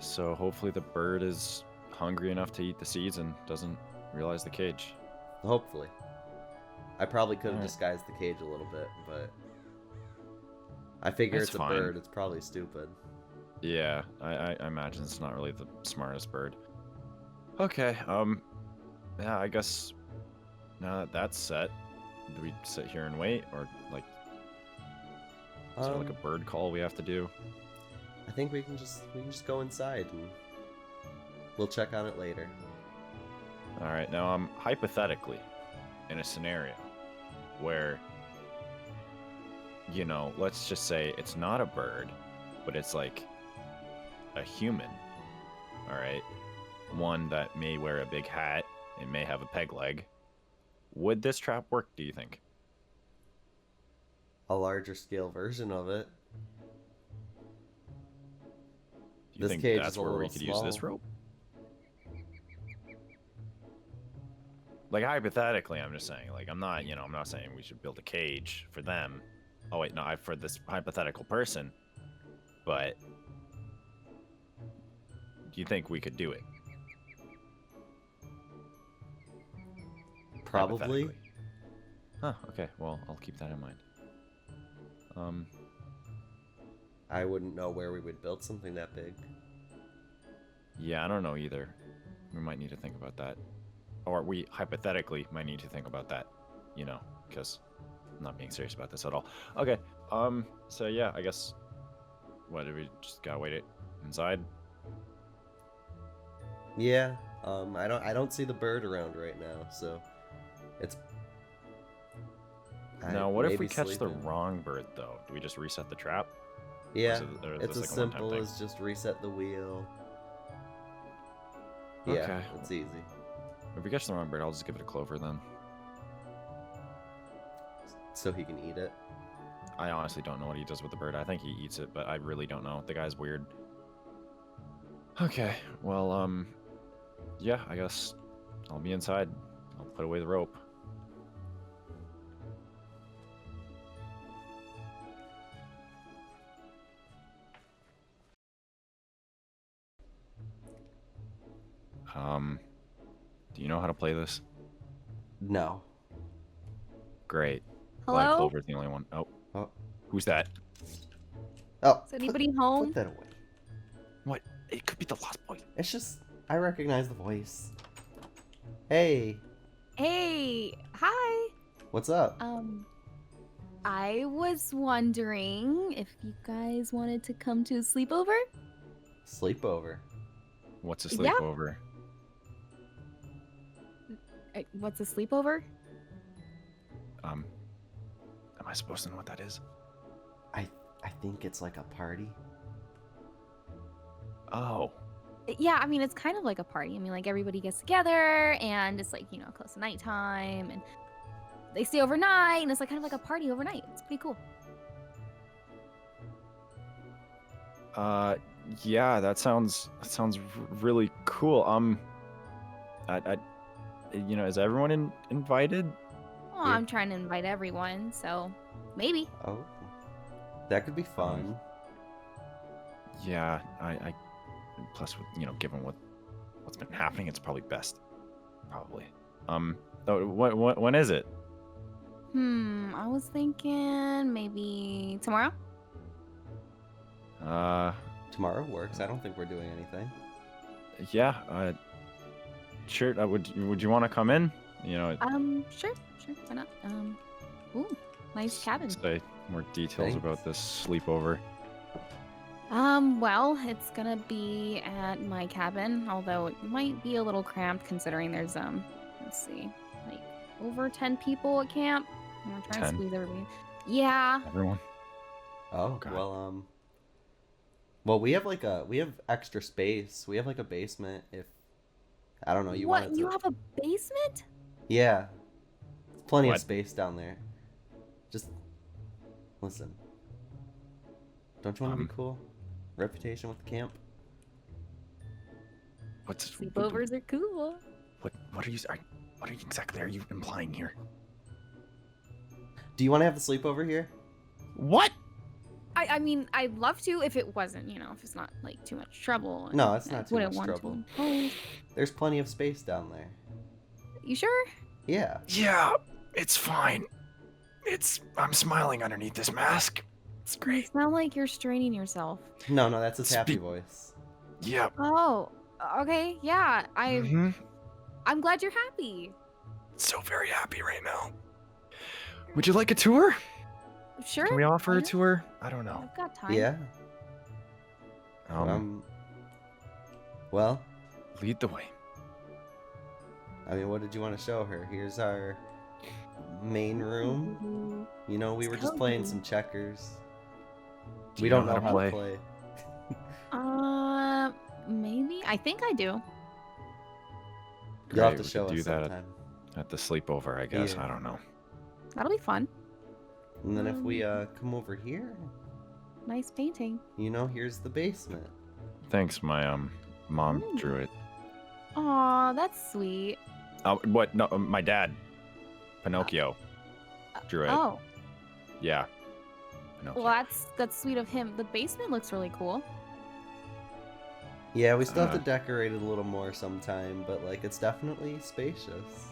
S: So hopefully the bird is hungry enough to eat the seeds and doesn't realize the cage.
C: Hopefully. I probably could have disguised the cage a little bit, but I figure
S: That's
C: it's
S: fine.
C: a bird. It's probably stupid.
S: Yeah, I imagine it's not really the smartest bird. Okay, yeah, I guess now that that's set, do we sit here and wait, or like, is there like a bird call we have to do?
C: I think we can just go inside and we'll check on it later.
S: All right, now hypothetically, in a scenario where, you know, let's just say it's not a bird, but it's like a human. All right, one that may wear a big hat and may have a peg leg. Would this trap work, do you think?
C: A larger scale version of it.
S: Do you think that's where we could use this rope? Like, hypothetically, I'm just saying, like, I'm not saying we should build a cage for them. Oh wait, no, for this hypothetical person. But do you think we could do it?
C: Probably.
S: Huh, okay, well, I'll keep that in mind.
C: I wouldn't know where we would build something that big.
S: Yeah, I don't know either. We might need to think about that. Or we hypothetically might need to think about that, you know, because I'm not being serious about this at all. Okay, so yeah, I guess, what, do we just gotta wait it inside?
C: Yeah, I don't see the bird around right now, so it's...
S: Now, what if we catch the wrong bird, though? Do we just reset the trap?
C: Yeah,
S: or is
C: it's
S: this
C: as
S: like a one-time
C: simple
S: thing?
C: as just reset the wheel. Yeah,
S: Okay.
C: it's easy.
S: If we catch the wrong bird, I'll just give it a clover then.
C: So he can eat it?
S: I honestly don't know what he does with the bird. I think he eats it, but I really don't know. The guy's weird. Okay, well, yeah, I guess I'll be inside. I'll put away the rope. Do you know how to play this?
C: No.
S: Great.
H: Hello?
S: Black Clover's the only one. Oh. Who's that?
C: Oh.
H: Is anybody home?
C: Put that away.
S: What? It could be the Lost Boy.
C: It's just, I recognize the voice. Hey.
H: Hey, hi.
C: What's up?
H: I was wondering if you guys wanted to come to a sleepover?
C: Sleepover?
S: What's a
H: Yeah.
S: sleepover?
H: What's a sleepover?
S: Am I supposed to know what that is?
C: I think it's like a party.
S: Oh.
H: Yeah, I mean, it's kind of like a party. I mean, like, everybody gets together, and it's like, you know, close to nighttime, and they stay overnight, and it's like kind of like a party overnight. It's pretty cool.
S: Yeah, that sounds really cool. You know, is everyone invited?
H: Well, I'm trying to invite everyone, so maybe.
C: Oh, that could be fun.
S: Yeah, I plus, you know, given what's been happening, it's probably best. Probably. Oh, when is it?
H: I was thinking maybe tomorrow.
C: Tomorrow works. I don't think we're doing anything.
S: Yeah. Sure. Would you want to come in? You know.
H: Sure. Why not? Ooh, nice cabin.
S: Say more details about this sleepover.
H: Well, it's gonna be at my cabin, although it might be a little cramped considering there's, let's see, like, over 10 people at camp. I'm gonna try and
S: 10?
H: squeeze everybody. Yeah.
S: Everyone?
C: Oh, well, we have extra space. We have like a basement if, I don't know, you
H: What?
C: wanted to.
H: You have a basement?
C: Yeah. Plenty of
S: What?
C: space down there. Just listen. Don't you want to be cool? Reputation with the camp?
H: Sleepovers are cool.
S: What are you exactly are you implying here?
C: Do you want to have the sleepover here?
S: What?
H: I mean, I'd love to if it wasn't, if it's not, like, too much trouble.
C: No, it's
H: I
C: not too
H: wouldn't
C: much
H: want to
C: trouble.
H: impose.
C: There's plenty of space down there.
H: You sure?
C: Yeah.
S: Yeah, it's fine. I'm smiling underneath this mask. It's great.
H: You sound like you're straining yourself.
C: No, that's his happy voice.
S: Yep.
H: Oh, okay, yeah.
S: Mhm.
H: I'm glad you're happy.
S: So very happy right now. Would you like a tour?
H: Sure.
S: Can we offer
H: why
S: a
H: not?
S: tour? I don't know.
H: I've got time.
C: Yeah. Well,
S: lead the way.
C: I mean, what did you want to show her? Here's our main room. We were just playing some checkers.
S: Do
C: We
S: you
C: don't
S: know
C: know
S: how
C: how
S: to
C: to
S: play?
C: play.
H: Maybe. I think I do.
C: You'll have
S: Great,
C: to
S: we
C: show
S: could
C: us
S: do that
C: sometime.
S: at the sleepover, I guess.
C: Yeah.
S: I don't know.
H: That'll be fun.
C: And then if we come over here,
H: Nice painting.
C: here's the basement.
S: Thanks, my mom drew it.
H: Aw, that's sweet.
S: What? No, my dad, Pinocchio, drew it.
H: Oh,
S: Yeah. Pinocchio.
H: well, that's sweet of him. The basement looks really cool.
C: Yeah, we still have to decorate it a little more sometime, but it's definitely spacious.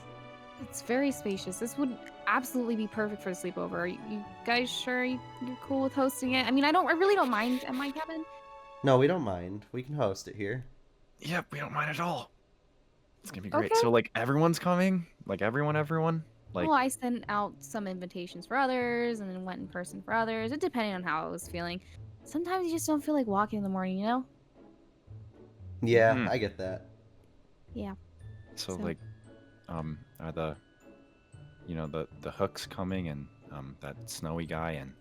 H: It's very spacious. This would absolutely be perfect for a sleepover. Are you guys sure you're cool with hosting it? I mean, I really don't mind at my cabin.
C: No, we don't mind. We can host it here.
S: Yep, we don't mind at all. It's gonna be great.
H: Okay.
S: So everyone's coming? Like everyone? Like
H: Well, I sent out some invitations for others and then went in person for others. It depending on how I was feeling. Sometimes you just don't feel like walking in the morning,
C: Yeah, I get that.
H: Yeah.
S: so are the the hooks coming and that snowy guy and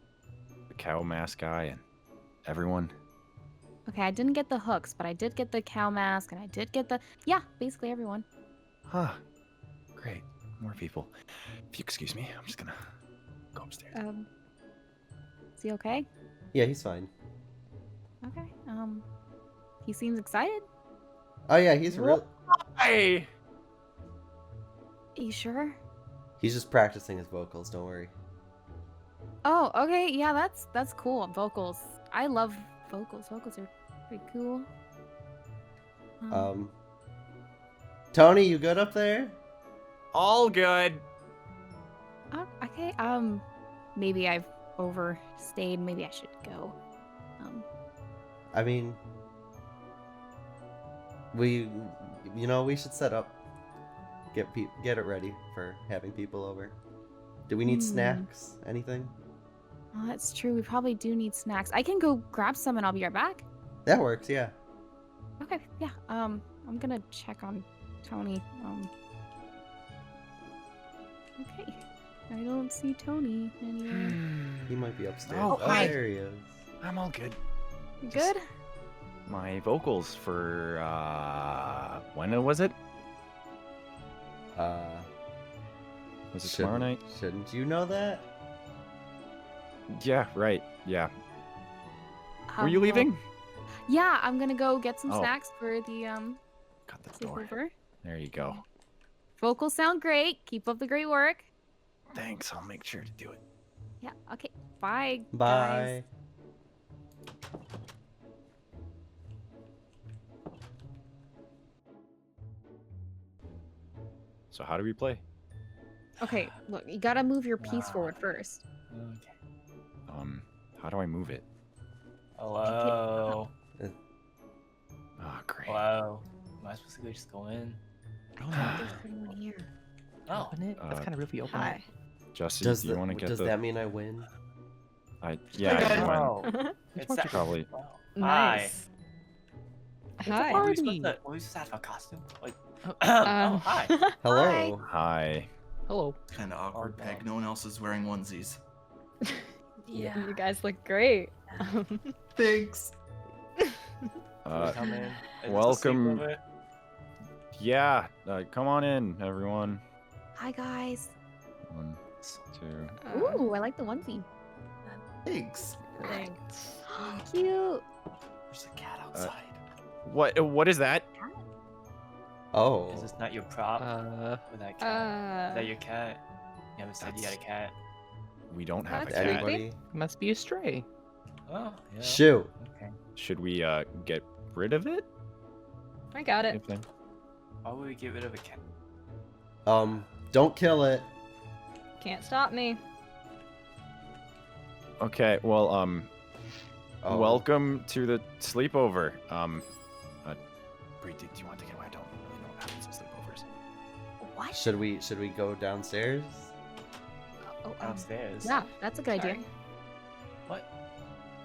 S: the cow mask guy and everyone?
H: Okay, I didn't get the hooks, but I did get the cow mask and I did get basically everyone.
S: Huh. Great. More people. If you excuse me, I'm just gonna go upstairs.
H: Is he okay?
C: Yeah, he's fine.
H: Okay. He seems excited.
C: Oh yeah, he's real.
S: Hey.
H: You sure?
C: He's just practicing his vocals. Don't worry.
H: Oh, okay. Yeah, that's cool. Vocals. I love vocals. Vocals are pretty cool.
C: Tony, you good up there?
J: All good.
H: Oh, okay. Maybe I've overstayed. Maybe I should go.
C: I mean, we should set up. Get it ready for having people over. Do we need snacks? Anything?
H: Oh, that's true. We probably do need snacks. I can go grab some and I'll be right back.
C: That works. Yeah.
H: Okay. Yeah. I'm gonna check on Tony. Okay. I don't see Tony anywhere.
C: He might be upstairs.
S: Oh, hi.
C: There he is.
S: I'm all good.
H: You good?
S: My vocals for when was it? Was it tomorrow night?
C: Shouldn't you know that?
S: Yeah, right. Yeah. Were you
H: well,
S: leaving?
H: Yeah, I'm gonna go get some
S: Oh.
H: snacks for the
S: Got the door.
H: sleepover.
S: There you go.
H: Vocals sound great. Keep up the great work.
S: Thanks. I'll make sure to do it.
H: Yeah. Okay. Bye.
C: Bye.
H: Guys.
S: So how do we play?
H: Okay. Look, you gotta move your piece forward first.
Q: Okay.
S: How do I move it?
Q: Hello.
S: Oh, great.
Q: Hello. Am I supposed to just go in?
I: There's someone here.
Q: Oh.
I: Open it. That's kind of rude. Open it.
S: Jesse,
C: Does
S: do you want to get
C: does
S: the?
C: that mean I win?
S: Yeah, you win.
Q: Oh. It's that
S: Probably.
A: Nice. Hi.
Q: Were we supposed to have a costume? Like, oh, hi.
C: Hello.
S: Hi.
I: Hello.
O: Kind of awkward, Peg. No one else is wearing onesies.
A: Yeah. You guys look great.
O: Thanks.
Q: Come in. Is this a
S: Welcome.
Q: sleepover?
S: Yeah, come on in, everyone.
H: Hi, guys.
S: 1, 2.
H: Ooh, I like the onesie.
O: Thanks.
N: Thanks.
H: Cute.
O: There's a cat outside.
S: What is that?
C: Oh.
Q: Is this not your prop? For that cat? Is that your cat? You haven't said you got a cat.
S: We don't have a
C: That's
S: cat.
C: anybody?
I: Must be a stray.
Q: Oh, yeah.
C: Shoot.
Q: Okay.
S: Should we get rid of it?
A: I got it.
Q: Why would we get rid of a cat?
C: Don't kill it.
A: Can't stop me.
S: Okay, well,
C: Oh.
S: welcome to the sleepover. Bree, do you want to get away? I don't really know what happens at sleepovers.
H: What?
C: Should we go downstairs?
Q: Downstairs?
H: Yeah, that's a good idea.
Q: What?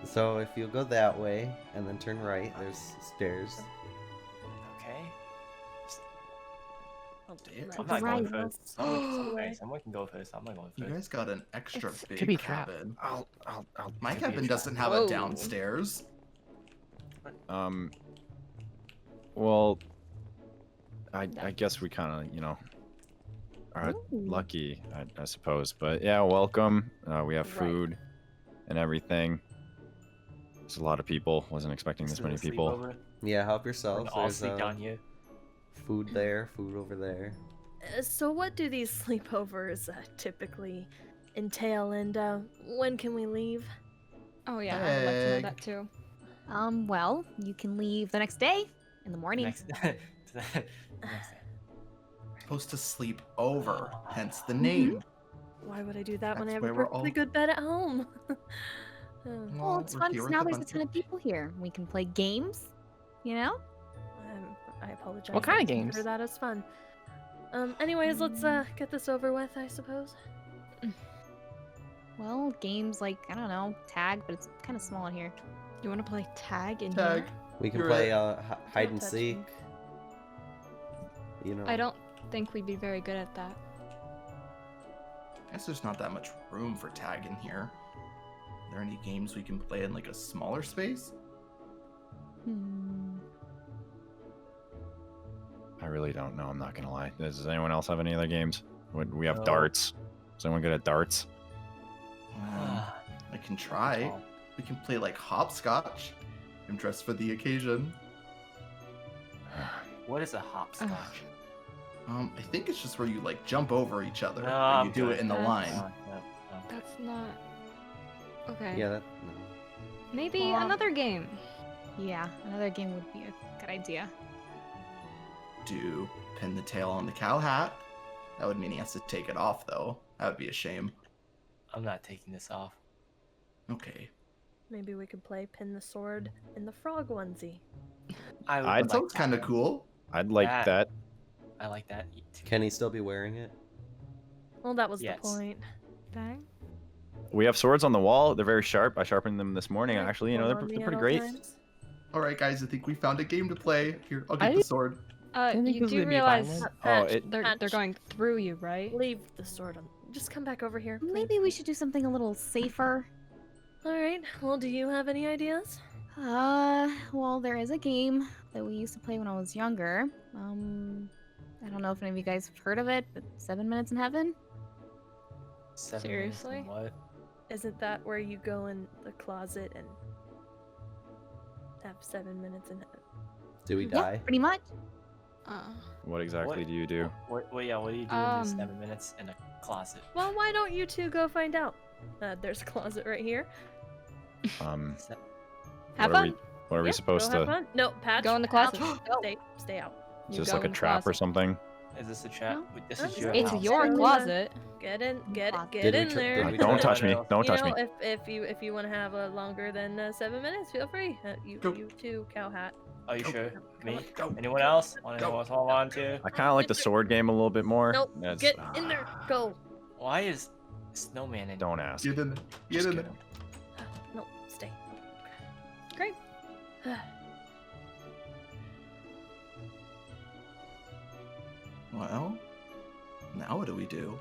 C: So if you go that way and then turn right, there's stairs.
Q: Okay.
O: Damn.
Q: I'm not going
H: Right.
Q: first. Someone can go first. I'm not going
O: You
Q: first.
O: guys got an extra
I: Could
O: big
I: be trap.
O: cabin.
S: I'll
O: My
Q: Could be a
O: cabin
Q: trap.
O: doesn't have
A: Whoa.
O: a downstairs.
S: Well, I guess we kind of, are lucky, I suppose. But yeah, welcome. We have food and everything. There's a lot of people. Wasn't expecting this many people.
C: Yeah, help
Q: We're
C: yourself.
Q: gonna all
C: There's
Q: sleep down here.
C: food there, food over there.
P: So what do these sleepovers typically entail, and when can we leave?
A: Oh yeah, I would like to know
O: Peg.
A: that too.
H: Well, you can leave the next day in the morning.
Q: Next.
O: Supposed to sleep over, hence the name.
P: Why would I do that when I
O: That's
P: have
O: where
P: a
O: we're
P: perfectly
O: all-
P: good bed at home?
H: Well, it's
O: we're
H: fun
O: here
H: because
O: with
H: now
O: a
H: there's a
O: bunch
H: ton of people here. We can play games, you know?
P: I apologize.
I: What kind
P: I
I: of games?
P: consider that as fun. Anyways, let's get this over with, I suppose.
H: Well, games like, I don't know, tag, but it's kind of small in here.
A: You want to play tag in
O: Tag.
A: here?
C: We can
O: You're
C: play
O: right.
C: hide and
P: touch
C: seek.
P: me.
C: You know.
A: I don't think we'd be very good at that.
O: I guess there's not that much room for tag in here. Are there any games we can play in like a smaller space?
S: I really don't know. I'm not gonna lie. Does anyone else have any other games? We have
Q: No.
S: darts. Is anyone good at darts?
O: I can try. We can play like hopscotch. I'm dressed for the occasion.
Q: What is a hopscotch?
O: I think it's just where you like jump over each other.
Q: No,
O: and
Q: I'm
O: you do
Q: good.
O: it in the
A: That's-
O: line.
Q: No.
A: That's not. Okay.
C: Yeah, that. No.
A: Maybe
O: Well,
A: another game.
H: Yeah, another game would be a good idea.
O: Do pin the tail on the cow hat. That would mean he has to take it off though. That would be a shame.
Q: I'm not taking this off.
O: Okay.
P: Maybe we could play pin the sword in the frog onesie.
Q: I would
S: I'd-
O: That sounds kind of cool.
S: I'd like
Q: That-
S: that.
Q: I like that.
C: Can he still be wearing it?
P: Well, that was
Q: Yes.
P: the point.
A: Dang.
S: We have swords on the wall. They're very sharp. I sharpened them this morning.
P: Yeah,
S: Actually,
P: hold
S: they're
P: on me
S: pretty
P: at all
S: great.
P: times.
O: All right, guys. I think we found a game to play. Here, I'll get
I: I-
O: the sword.
I: think
A: You
I: this
A: do
I: would be
A: realize
I: violent.
S: Oh, it-
A: they're going through you, right?
P: Leave the sword on. Just come back over here. Please.
H: Maybe we should do something a little safer.
P: All right. Well, do you have any ideas?
H: Well, there is a game that we used to play when I was younger. I don't know if any of you guys have heard of it, but 7 Minutes in Heaven?
Q: 7 minutes
P: Seriously?
Q: and What?
P: Isn't that where you go in the closet and have 7 minutes in heaven?
C: Do we
H: Yeah,
C: die?
H: pretty much.
S: What exactly do you do?
Q: What do you do in this 7 minutes in a closet?
P: Well, why don't you two go find out? There's a closet right here.
A: Have
S: what are we,
A: fun.
S: what are we
P: Yeah,
S: supposed
P: go have
S: to?
P: fun. No, Patch.
A: Go in the
P: Patch,
A: closet.
P: Stay out.
S: Is
A: You
S: this
A: go
S: like a
A: in the
S: trap or
A: closet.
S: something?
Q: Is this a trap? This is
P: It's
Q: your
A: It's
Q: house.
A: your
P: So,
A: closet.
P: Get in
C: Did we
P: in
C: tr-
P: there.
C: did we
S: Don't
C: try-
S: touch me! Don't touch me!
P: You know, if you want to have a longer than 7 minutes, feel free. You too, cow hat.
Q: Are you sure? Me?
O: Go.
Q: Anyone else? Anyone else hold on to?
S: I kind of like the sword game a little bit more.
P: Nope.
S: That's-
P: Get in there. Go.
Q: Why is Snowman in?
S: Don't ask.
O: Get in there. Get in there.
P: No, stay.
O: Well, now what do we do?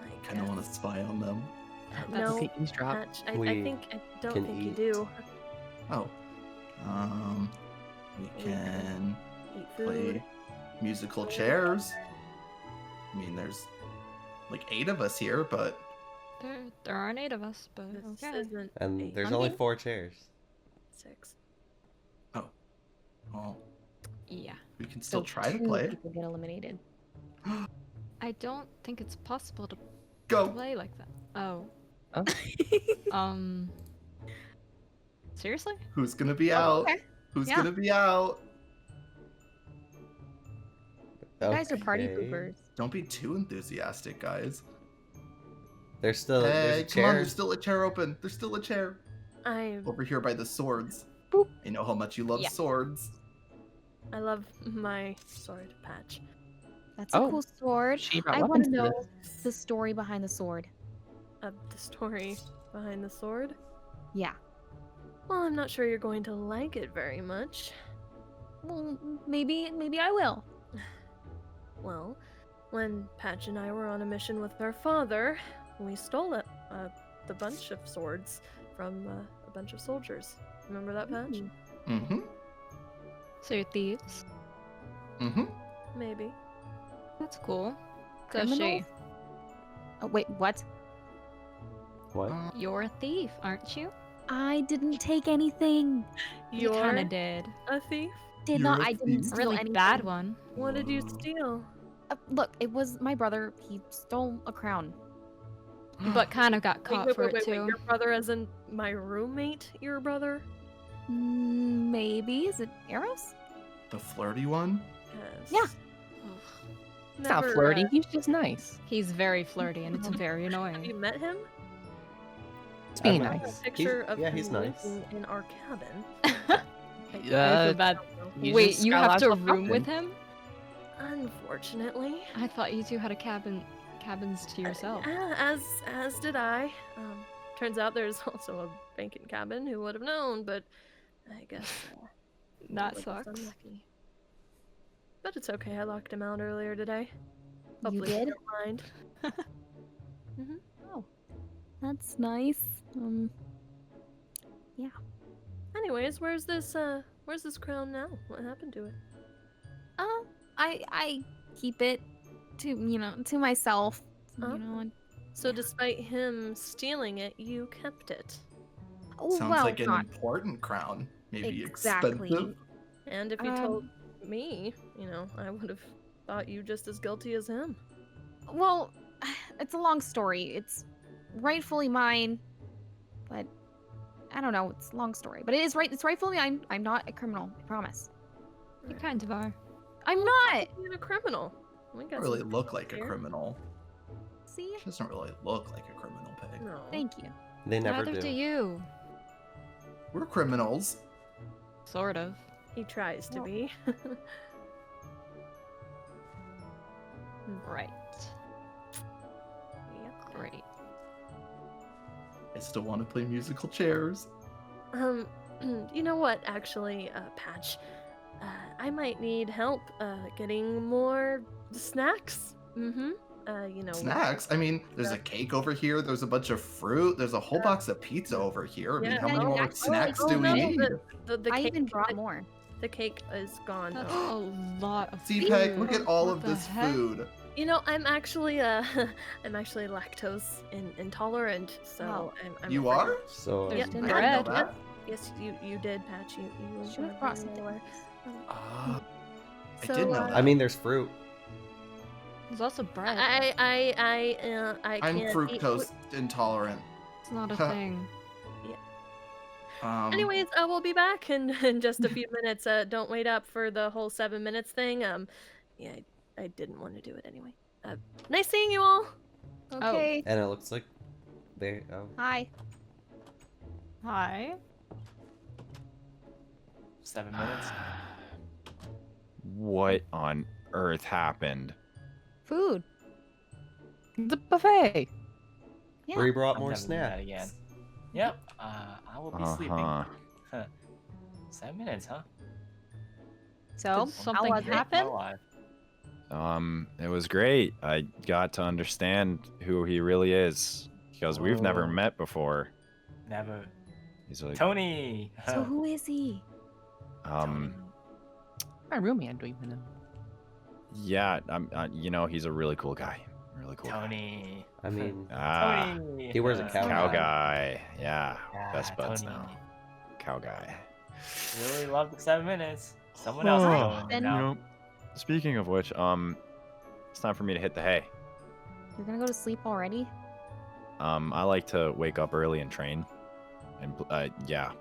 O: I kind of want to spy on them.
P: No,
I: eavesdrop.
P: Patch, I
C: We
P: don't
C: can
P: think you
C: eat.
P: do.
O: Oh. We can
P: Eat food.
O: play musical chairs. I mean, there's like 8 of us here, but
A: There aren't 8 of us, but
P: This
A: okay.
P: isn't
C: And
P: eight.
C: there's only 4 chairs.
P: 6.
O: well,
A: Yeah.
O: we can still
B: So
O: try to
B: 2
O: play.
B: people get eliminated.
A: I don't think it's possible to
O: Go.
A: play like that. Oh.
I: Oh.
A: Seriously?
O: Who's gonna be out?
B: okay.
O: Who's
B: Yeah.
O: gonna be out?
B: You guys are party
C: Okay.
B: poopers.
O: Don't be too enthusiastic, guys.
C: There's still
O: Hey,
C: there's a
O: come
C: chair.
O: on, there's still a chair open. There's still a chair.
P: I
O: Over here by the swords. I know how much you love
P: Yeah.
O: swords.
P: love my sword, Patch.
B: That's a cool sword.
I: she brought
B: I want
I: weapons
B: to
I: to
B: know the story behind the sword.
P: The story behind the sword?
B: Yeah.
P: Well, I'm not sure you're going to like it very much.
B: Well, maybe I will.
P: Well, when Patch and I were on a mission with our father, we stole the bunch of swords from a bunch of soldiers. Remember that, Patch?
O: Mm-hmm.
A: So you're thieves?
O: Mm-hmm.
P: Maybe.
A: That's cool. So is she.
B: Criminals? Oh, wait, what?
C: What?
A: You're a thief, aren't you?
B: I didn't take anything.
A: You kinda did.
P: A thief?
B: Did
O: You're
B: not.
O: a
B: I didn't
O: thief?
B: steal
A: Really
B: anything.
A: bad one.
P: What did you steal?
B: Look, it was my brother. He stole a crown.
A: But kind of got caught for it too.
P: Your brother as in my roommate, your brother?
B: Maybe. Is it Eros?
O: The flirty one?
P: Yes.
B: Yeah.
I: He's not flirty. He's just nice.
A: He's very flirty and it's very
P: Have
A: annoying.
P: you met him?
I: It's being
C: I've met-
I: nice.
P: A picture of
C: yeah,
P: him
C: he's nice.
P: living in our cabin.
A: I feel bad.
I: you
A: Wait,
I: just
A: you
I: got
A: have
I: lots
A: to
I: of
A: room with
I: company.
A: him?
P: Unfortunately.
A: I thought you two had a cabins to yourself.
P: As did I. Turns out there's also a vacant cabin. Who would have known? But I guess
A: That
P: was
A: sucks.
P: unlucky. But it's okay. I locked him out earlier today.
B: You
P: Hopefully
B: did?
P: don't mind.
B: Oh, that's nice. Yeah.
P: Anyways, where's this crown now? What happened to it?
B: I keep it to myself.
P: Huh? So despite him stealing it, you kept it.
B: Oh,
O: Sounds
B: well,
O: like an
B: not
O: important crown. Maybe
B: exactly.
O: expensive.
P: And if you told me, I would have thought you just as guilty as him.
B: Well, it's a long story. It's rightfully mine, but I don't know. It's a long story, but it is right. It's rightfully mine. I'm not a criminal. I promise.
A: You kind of are.
B: I'm not.
P: You're a criminal. We got
O: Doesn't really
P: some
O: look like a
P: here.
O: criminal.
B: See?
O: She doesn't really look like a criminal, Peg.
P: No.
B: Thank you.
C: They never
A: Neither
C: do.
A: do you.
O: We're criminals.
A: Sort of.
P: He tries to be.
A: Right. Great.
O: I still want to play musical chairs.
P: You know what? Actually, Patch, I might need help getting more snacks.
O: Snacks? I mean, there's a cake over here. There's a bunch of fruit. There's a whole box of pizza over here. I mean, how many more snacks do we need?
P: The
B: I
P: cake,
B: even brought more.
P: The cake is gone.
A: That's a lot of
O: See,
A: food.
O: Peg, look at all
A: What
O: of
A: the
O: this
A: heck?
O: food.
P: I'm actually lactose intolerant, so I'm
O: You
P: afraid-
O: are?
C: So
A: There's
P: Yeah,
O: I didn't
A: bread.
O: know that.
P: Yes, you did, Patch. You
B: Should have brought some
P: aware.
O: Ah, I
P: So,
O: did know that.
C: I mean, there's fruit.
A: There's also bread.
P: I
O: I'm
P: can't
O: fructose
P: eat.
O: intolerant.
A: It's not a thing.
P: Anyways, we'll be back in just a few minutes. Don't wait up for the whole 7 minutes thing. Yeah, I didn't want to do it anyway. Nice seeing you all.
B: Okay.
C: And it looks like they. Oh.
B: Hi.
A: Hi.
Q: 7 minutes.
S: What on earth happened?
B: Food.
I: The buffet.
B: Yeah.
C: Bree brought
Q: I'm
C: more
Q: never doing that
C: snacks.
Q: again. Yep. I will be sleeping.
S: Uh-huh.
K: 7 minutes, huh?
B: So,
A: Did something
B: how was
A: happen?
S: It was great. I got to understand who he really is because we've never
K: Oh.
S: met before.
K: Never.
S: He's like,
K: Tony.
B: So who is he?
I: My roomie, I don't even know.
S: yeah, he's a really cool guy. Really cool.
K: Tony.
C: I mean,
K: Tony.
C: he wears a cow
S: Cow
C: hat.
S: guy. Yeah,
K: Yeah,
S: best buds
K: Tony.
S: now. Cow guy.
K: Really love the 7 minutes. Someone else is going in now.
S: Speaking of which, it's time for me to hit the hay.
B: You're gonna go to sleep already?
S: I like to wake up early and train. And yeah.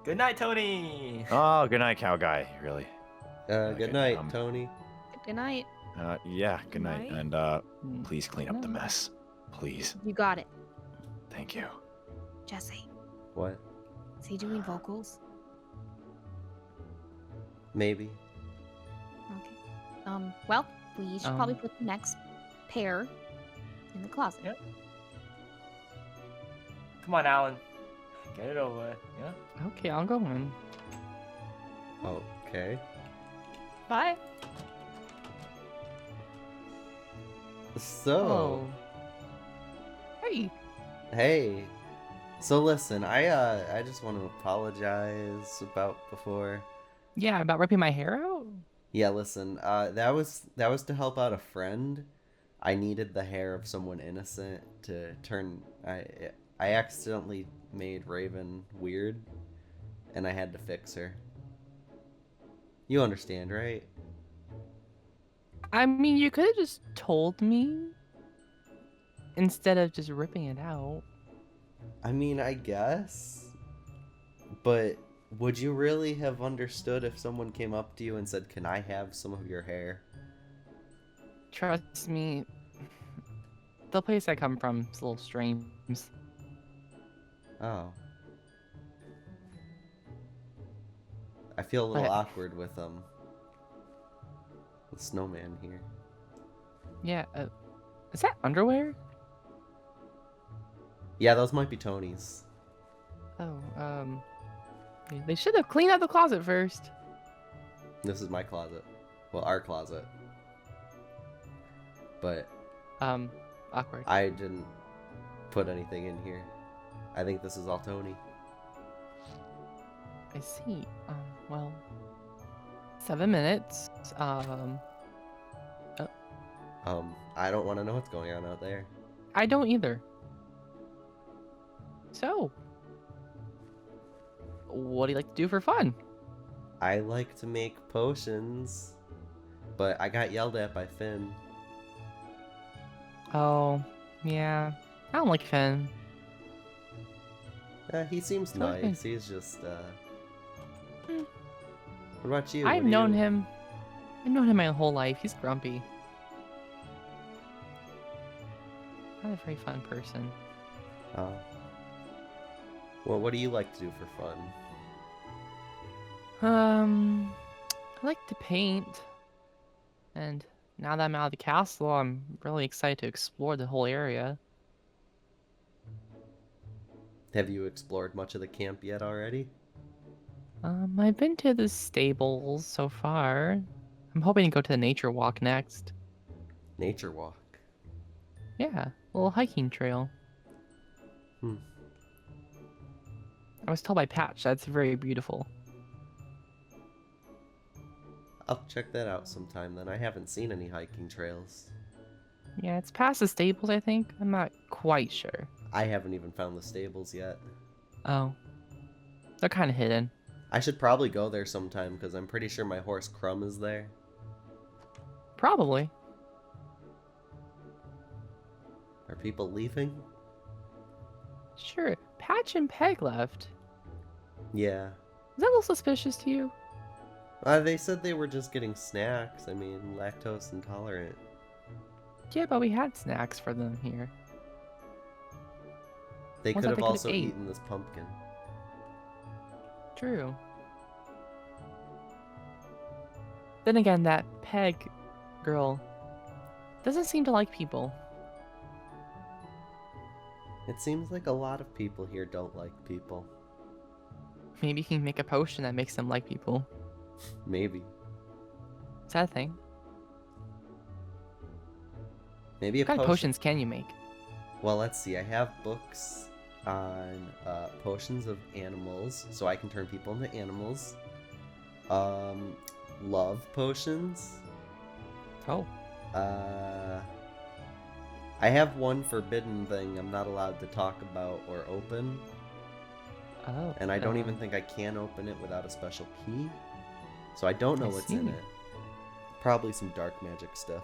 K: Good night, Tony.
S: Oh, good night, cow guy. Really.
C: Good night, Tony.
B: Good night.
S: Yeah, good night.
B: night.
S: And please clean up the mess. Please.
B: You got it.
S: Thank you.
B: Jesse,
C: What?
B: is he doing vocals?
C: Maybe.
B: Okay. Well, we should probably put the next pair in the closet.
K: Yep. Come on, Alan. Get it over with. Yeah.
I: Okay, I'll go in.
C: Okay.
A: Bye.
C: So.
I: Hey.
C: Hey. So listen, I just want to apologize about before.
I: Yeah, about ripping my hair out?
C: Yeah, listen. That was to help out a friend. I needed the hair of someone innocent to turn. I accidentally made Raven weird, and I had to fix her. You understand, right?
I: I mean, you could have just told me instead of just ripping it out.
C: I mean, I guess. But would you really have understood if someone came up to you and said, "Can I have some of your hair?"
I: Trust me, the place I come from is a little strange.
C: Oh. I feel a little
I: But-
C: awkward with the snowman here.
I: Yeah, is that underwear?
C: Yeah, those might be Tony's.
I: Oh, they should have cleaned out the closet first.
C: This is my closet. Well, our closet. But
I: awkward.
C: I didn't put anything in here. I think this is all Tony.
I: I see. Well, 7 minutes.
C: I don't want to know what's going on out there.
I: I don't either. So, what do you like to do for fun?
C: I like to make potions, but I got yelled at by Finn.
I: Oh, yeah. I don't like Finn.
C: He seems
I: Okay.
C: nice. He's just, What about you?
I: I've known him my whole life. He's grumpy. Not a very fun person.
C: Oh. Well, what do you like to do for fun?
I: I like to paint. And now that I'm out of the castle, I'm really excited to explore the whole area.
C: Have you explored much of the camp yet already?
I: I've been to the stables so far. I'm hoping to go to the nature walk next.
C: Nature walk?
I: Yeah, a little hiking trail.
C: Hmm.
I: I was told by Patch that's very beautiful.
C: I'll check that out sometime then. I haven't seen any hiking trails.
I: Yeah, it's past the stables, I think. I'm not quite sure.
C: I haven't even found the stables yet.
I: Oh. They're kind of hidden.
C: I should probably go there sometime because I'm pretty sure my horse Crumb is there.
I: Probably.
C: Are people leaving?
I: Sure. Patch and Peg left.
C: Yeah.
I: Is that a little suspicious to you?
C: They said they were just getting snacks. I mean, lactose intolerant.
I: Yeah, but we had snacks for them here.
C: They
I: Ones
C: could
I: that
C: have also
I: ate.
C: eaten this pumpkin.
I: True. Then again, that Peg girl doesn't seem to like people.
C: It seems like a lot of people here don't like people.
I: Maybe you can make a potion that makes them like people.
C: Maybe.
I: Is that a thing?
C: Maybe a
I: What kind of
C: potion.
I: potions can you make?
C: Well, let's see. I have books on potions of animals, so I can turn people into animals. Love potions.
I: Oh.
C: I have one forbidden thing I'm not allowed to talk about or open.
I: Oh.
C: And I don't even think I can open it without a special key. So I don't know
I: I
C: what's in
I: see.
C: it. Probably some dark magic stuff.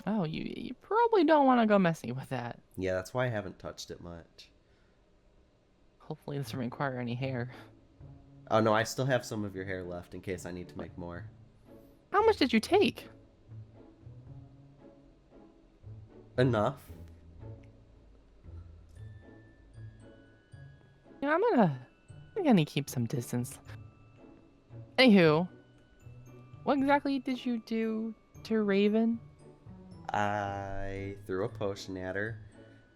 I: Oh, you probably don't want to go messy with that.
C: Yeah, that's why I haven't touched it much.
I: Hopefully it doesn't require any hair.
C: Oh no, I still have some of your hair left in case I need to make more.
I: How much did you take?
C: Enough.
I: Yeah, I'm gonna keep some distance. Anywho, what exactly did you do to Raven?
C: I threw a potion at her,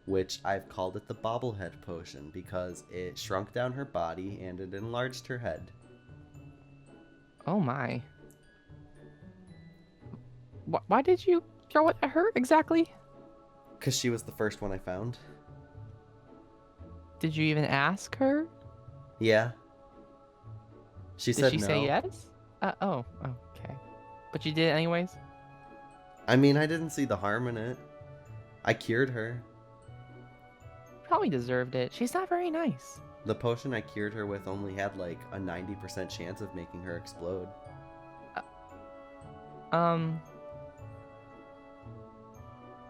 C: which I've called it the bobblehead potion because it shrunk down her body and it enlarged her head.
I: Oh my. Why did you throw it at her exactly?
C: Because she was the first one I found.
I: Did you even ask her?
C: Yeah. She said
I: Did she
C: no.
I: say yes? Oh, okay. But you did it anyways?
C: I mean, I didn't see the harm in it. I cured her.
I: Probably deserved it. She's not very nice.
C: The potion I cured her with only had like a 90% chance of making her explode.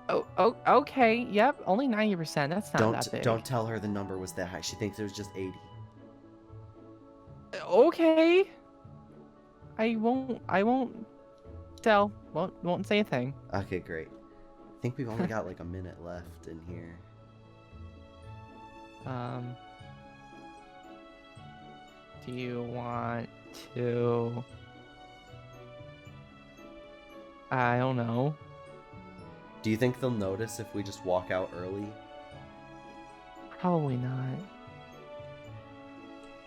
I: Oh, okay. Yep, only 90%. That's not that big.
C: Don't tell her the number was that high. She thinks it was just 80.
I: Okay. I won't tell. Won't say a thing.
C: Okay, great. I think we've only got like a minute left in here.
I: Do you want to... I don't know.
C: Do you think they'll notice if we just walk out early?
I: Probably not.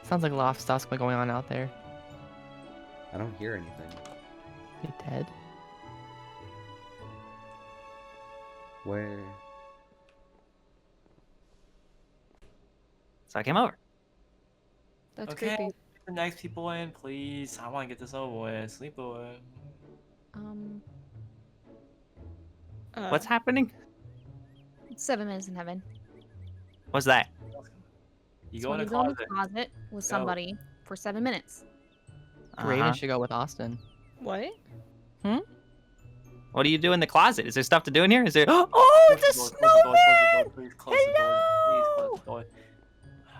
I: Sounds like a lot of stuff's going on out there.
C: I don't hear anything.
I: They dead?
C: Where?
J: So I came over.
A: That's
Q: Okay,
A: creepy.
Q: the next people in, please. I want to get this over with. Sleep over.
J: What's happening?
B: 7 minutes in heaven.
J: What's that?
Q: You
B: So
Q: go in
B: you
Q: the
B: go in the
Q: closet.
B: closet with somebody for 7 minutes.
I: Raven should go with Austin.
A: What?
J: What do you do in the closet? Is there stuff to do in here? Is there?
Q: Close
J: Oh,
Q: the
J: the
Q: door, close the door, close the door,
J: snowman!
Q: please close the door. Please close the door.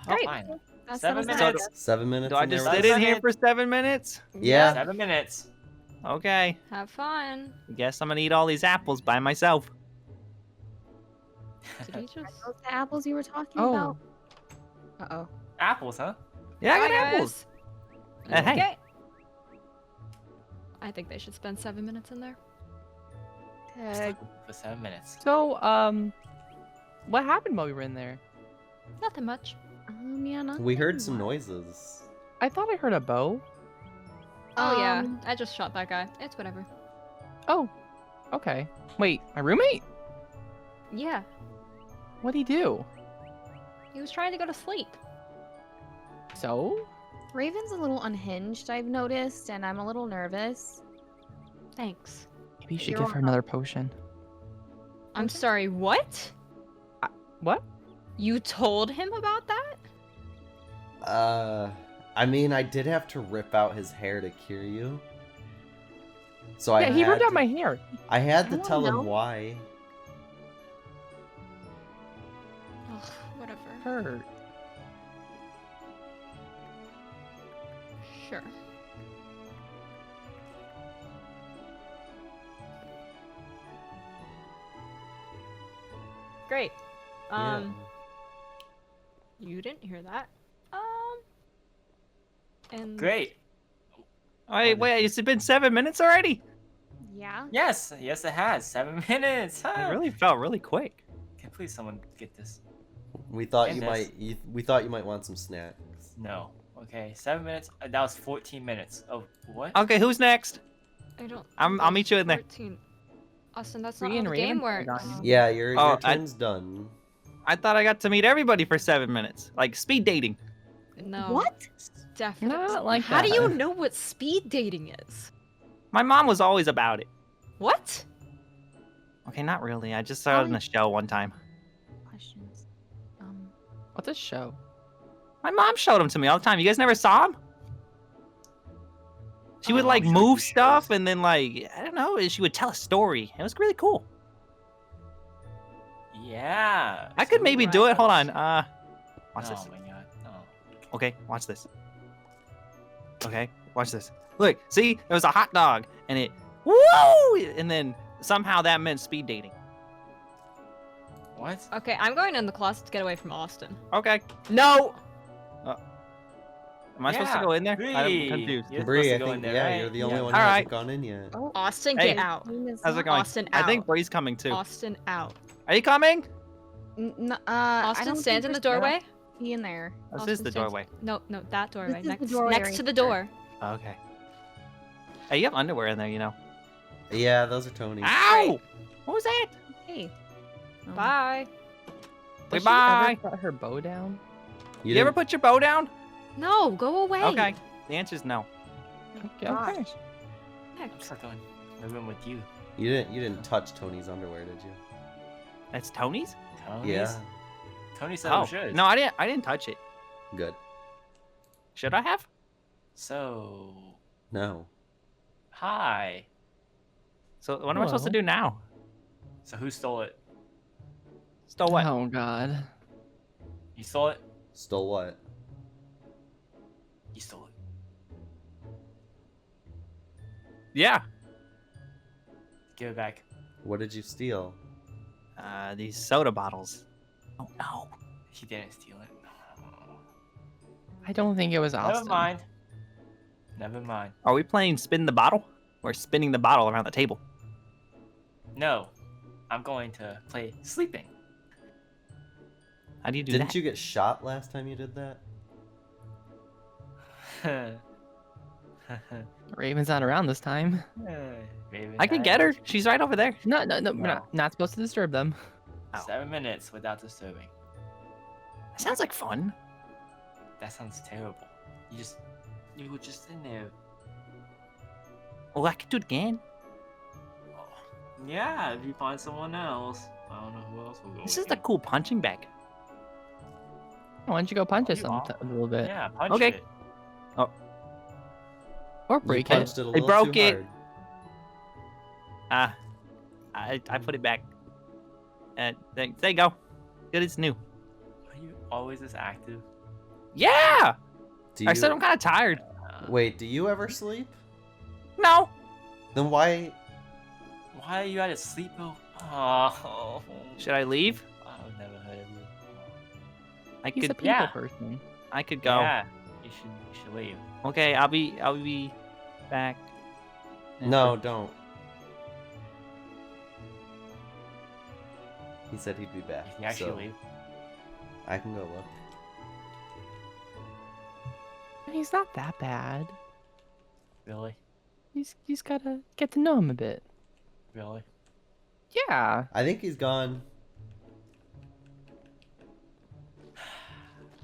Q: Oh,
B: Great.
Q: fine.
B: That's
Q: 7
B: 7
Q: minutes.
C: 7 minutes.
J: Do I
C: in there
J: just
C: with
J: sit
C: us?
J: in here for 7 minutes?
C: Yeah.
Q: 7 minutes.
J: Okay.
A: Have fun.
J: Guess I'm gonna eat all these apples by myself.
A: Did he just?
B: Those the apples you were talking
I: Oh.
B: about? Uh-oh.
Q: Apples, huh?
J: Yeah, I got
A: Bye,
J: apples.
A: guys.
J: Hey.
A: Okay. I think they should spend 7 minutes in there.
Q: For 7 minutes.
I: So, what happened while we were in there?
A: Nothing much.
B: Yeah, not
C: We heard
B: very
C: some
B: much.
C: noises.
I: I thought I heard a bow.
A: Oh yeah, I just shot that guy. It's whatever.
I: Oh, okay. Wait, my roommate?
A: Yeah,
I: What'd he do?
A: he was trying to go to sleep.
I: So?
B: Raven's a little unhinged, I've noticed, and I'm a little nervous.
A: Thanks.
I: Maybe you should
B: You're
I: give her another potion.
A: I'm sorry, what?
I: What?
A: You told him about that?
C: I mean, I did have to rip out his hair to cure you. So
I: Yeah,
C: I
I: he
C: had
I: ripped out
C: to-
I: my hair.
C: I had to
B: I don't
C: tell
B: know.
C: him why.
A: Ugh, whatever.
I: Hurt.
A: Sure. Great. You didn't hear that. And
Q: Great.
J: Wait, has it been 7 minutes already?
B: Yeah?
Q: Yes, yes, it has. 7 minutes.
J: It
Q: Huh?
J: really felt really quick.
Q: Can please someone get this?
C: We thought
Q: And
C: you
Q: this.
C: might. We thought you might want some snacks.
Q: No. Okay, 7 minutes. That was 14 minutes. Oh, what?
J: Okay, who's next?
A: I don't.
J: I'll meet you in there.
A: 14. Austin, that's
I: Bree
A: not how
I: and
A: the
I: Raven
A: game
I: are
A: works.
I: gone.
C: Yeah, your
J: Oh,
C: turn's done.
J: I thought I got to meet everybody for 7 minutes, like speed dating.
A: No.
B: What?
A: Definitely.
I: Not like
A: How do
I: that.
A: you know what speed dating is?
J: My mom was always about it.
A: What?
J: Okay, not really. I just saw it in a show one time.
H: Questions.
I: What's a show?
J: My mom showed them to me all the time. You guys never saw them? She would like move stuff and then like I don't know. She would tell a story. It was really cool.
Q: Yeah.
J: I could maybe do it. Hold on. Watch
Q: Oh
J: this.
Q: my god. Oh.
J: Okay, watch this. Okay, watch this. Look, see, there was a hot dog, and it woo, and then somehow that meant speed dating.
Q: What?
A: Okay, I'm going in the closet to get away from Austin.
J: Okay.
A: No.
J: Am I supposed to go in there? I'm
Q: Bree,
J: confused.
Q: you're
C: Bree,
Q: supposed
C: I
Q: to go
C: think
Q: in there,
C: yeah,
Q: right?
C: you're the only one
J: All
C: who
J: right.
C: hasn't gone in yet.
A: Austin,
J: Hey,
A: get out.
J: How's it going?
A: Austin,
J: I
A: out.
J: think Bree's coming too.
A: Austin, out.
J: Are you coming?
A: Austin, stand in the doorway.
B: Be in there.
J: This is the
A: stand-
J: doorway.
A: No, that doorway.
B: This is the
A: Next,
B: doorway
A: next
B: right
A: to the
B: here.
A: door.
J: Okay. Hey, you have underwear in there, you know.
C: Yeah, those are Tony's.
J: Ow! What was that?
B: Hey.
A: Bye.
I: Does she
J: Bye.
I: ever put her bow down?
J: You ever put your bow down?
A: No, go away.
J: Okay. The answer is no.
I: Okay.
B: Gosh.
I: okay.
Q: I'm stuck in the room with you.
C: You didn't touch Tony's underwear, did you?
J: That's Tony's?
Q: Tony's?
C: Yeah.
Q: Tony said
J: Oh,
Q: we should.
J: no, I didn't touch it.
C: Good.
J: Should I have?
Q: So,
C: No.
Q: hi.
J: So what am I supposed to
I: Hello.
J: do now?
Q: So who stole it?
J: Stole what?
I: Oh God.
Q: You stole it?
C: Stole what?
Q: You stole it.
J: Yeah.
Q: Give it back.
C: What did you steal?
J: These soda bottles. Oh no.
Q: He didn't steal it.
I: I don't think it was Austin.
Q: Never mind. Never mind.
J: Are we playing spin the bottle? Or spinning the bottle around the table?
Q: No. I'm going to play sleeping.
J: How do you do
C: Didn't
J: that?
C: you get shot last time you did that?
I: Raven's not around this time.
Q: Raven,
J: I could get her. She's right over there.
I: No, we're not supposed to disturb them.
Q: 7 minutes without disturbing.
J: That sounds like fun.
Q: That sounds terrible. You were just in there.
J: Oh, I could do it again.
Q: Yeah, if you find someone else. I don't know who else will go.
J: This
Q: with
J: is a cool punching bag.
I: Why don't you go punch
Q: Oh,
I: us
Q: you are.
I: a little bit?
Q: Yeah, punch
J: Okay.
Q: it.
J: Oh,
I: Or
C: You
I: break
C: punched
I: it.
C: it a
J: I
C: little
J: broke
C: too
J: it.
C: hard.
J: I put it back. There you go. Good as new.
Q: Are you always this active?
J: Yeah.
C: Do
J: I said
C: you-
J: I'm kind of tired.
C: Wait, do you ever sleep?
J: No.
C: Then why?
Q: Why are you at a sleepover? Oh.
J: Should I leave?
Q: I've never heard of you.
J: I
I: He's a
J: could.
I: people
Q: yeah.
I: person.
J: I could go.
Q: Yeah, you should leave.
J: Okay, I'll be back.
C: No, don't. He said he'd be back.
Q: You can actually
C: so
Q: leave.
C: I can go look.
I: He's not that bad.
Q: Really?
I: He's gotta get to know him a bit.
Q: Really?
I: Yeah.
C: I think he's gone.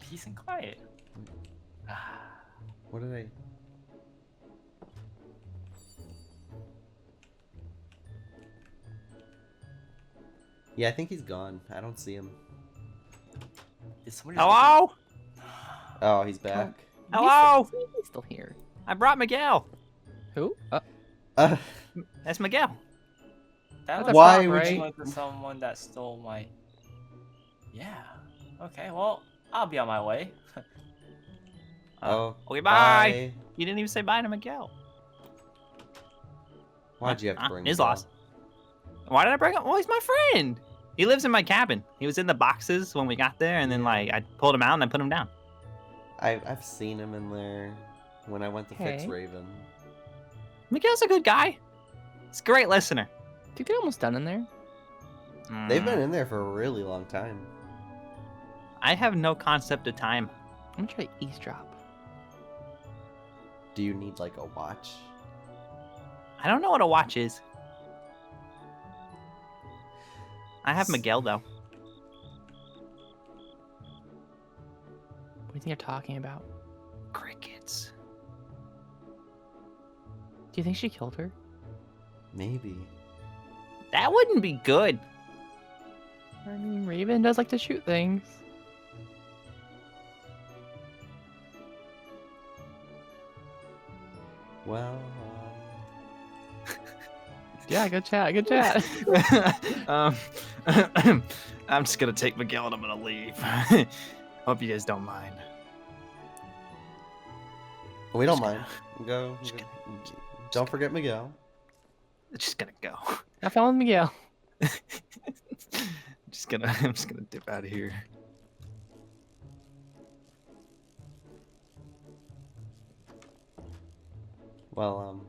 Q: Peace and quiet.
C: What did I? Yeah, I think he's gone. I don't see him.
Q: Did somebody
J: Hello?
C: Oh, he's back.
J: Hello?
I: He's still here.
J: I brought Miguel.
I: Who?
J: That's Miguel.
Q: That
I: That's
Q: was
C: Why
Q: not
C: would
Q: right.
C: you-
Q: Like someone that stole my? Yeah. Okay. Well, I'll be on my way.
C: Oh.
J: Okay, bye. You didn't even say bye to Miguel.
C: Why'd you have to bring
J: his
C: Miguel?
J: loss? Why did I bring him? Well, he's my friend. He lives in my cabin. He was in the boxes when we got there, and then like I pulled him out and I put him down.
C: I've seen him in there when I went to fix
I: Hey.
C: Raven.
J: Miguel's a good guy. He's a great listener.
I: Did you get almost done in there?
C: They've been in there for a really long time.
J: I have no concept of time.
I: I'm gonna try to eavesdrop.
C: Do you need like a watch?
U: I don't know what a watch is. I have Miguel though.
I: What do you think you're talking about?
U: Crickets.
I: Do you think she killed her?
C: Maybe.
U: That wouldn't be good.
I: I mean, Raven does like to shoot things.
C: Well,
I: Yeah, good chat, good chat.
U: I'm just gonna take Miguel and I'm gonna leave. Hope you guys don't mind.
C: we don't mind. Go. Don't forget Miguel.
U: Just gonna go.
I: I found Miguel.
U: I'm just gonna dip out of here.
C: Well,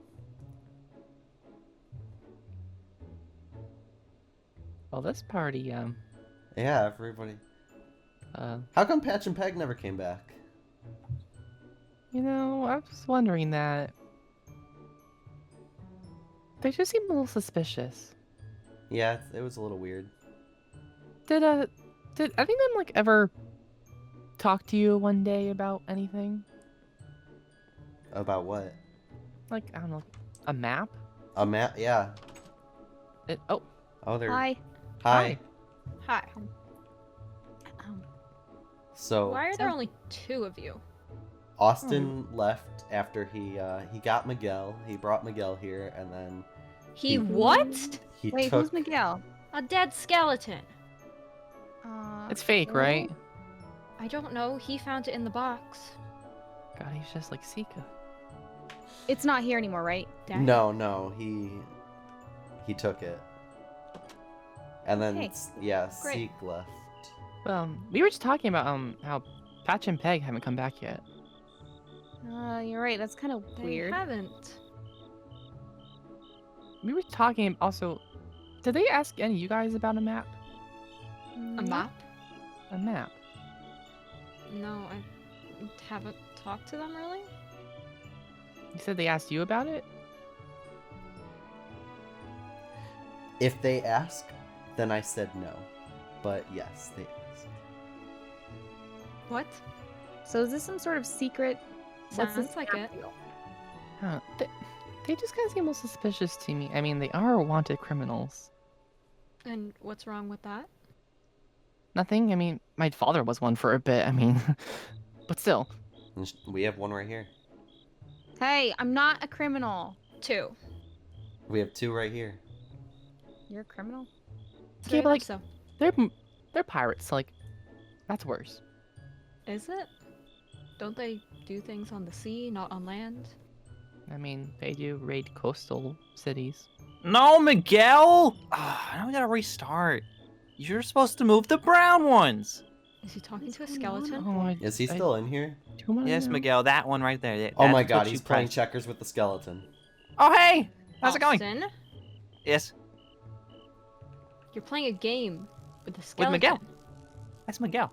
I: Well, this party,
C: yeah, everybody. How come Patch and Peg never came back?
I: you know, I was wondering that. They just seem a little suspicious.
C: Yeah, it was a little weird.
I: Did any of them like ever talk to you one day about anything?
C: About what?
I: Like, I don't know, a map?
C: A map? Yeah.
I: Oh,
C: there.
B: Hi.
C: Hi.
A: Hi.
C: So
A: Why are there only 2 of you?
C: Austin left after he got Miguel. He brought Miguel here, and then
A: He what?
C: he
B: Wait,
C: took.
B: who's Miguel?
A: A dead skeleton.
I: it's fake, right?
A: I don't know. He found it in the box.
I: God, he's just like Sika.
B: It's not here anymore, right?
C: No, he took it, and then
B: Okay.
A: Great.
C: Zeke left.
I: We were just talking about how Patch and Peg haven't come back yet.
B: You're right. That's kind of
A: They
B: weird.
A: haven't.
I: We were talking also. Did they ask any of you guys about a map?
A: A map?
I: A map.
A: No, I haven't talked to them really.
I: You said they asked you about it?
C: If they ask, then I said no, but yes, they asked.
A: What?
B: So is this some sort of secret? What's
A: Sounds
B: this
A: like
B: map
A: it.
B: deal?
I: Huh. They just kind of seem a little suspicious to me. I mean, they are wanted criminals.
A: And what's wrong with that?
I: Nothing. I mean, my father was one for a bit. I mean, but still.
C: We have one right here.
B: Hey, I'm not a criminal.
A: 2.
C: We have 2 right here.
B: You're a criminal?
I: Okay, but like,
A: so.
I: they're pirates. Like, that's worse.
A: Is it? Don't they do things on the sea, not on land?
I: I mean, they do raid coastal cities.
U: No, Miguel! Now we gotta restart. You're supposed to move the brown ones.
A: Is he talking to a skeleton?
I: Oh,
C: Is he still in here?
U: Yes, Miguel, that one right there.
C: Oh my
U: That's
C: god,
U: what
C: he's
U: you
C: playing
U: pressed.
C: checkers with the skeleton.
U: Oh, hey! How's it going?
A: Austin,
U: Yes,
A: you're playing a game with the
U: with
A: skeleton.
U: Miguel. That's Miguel.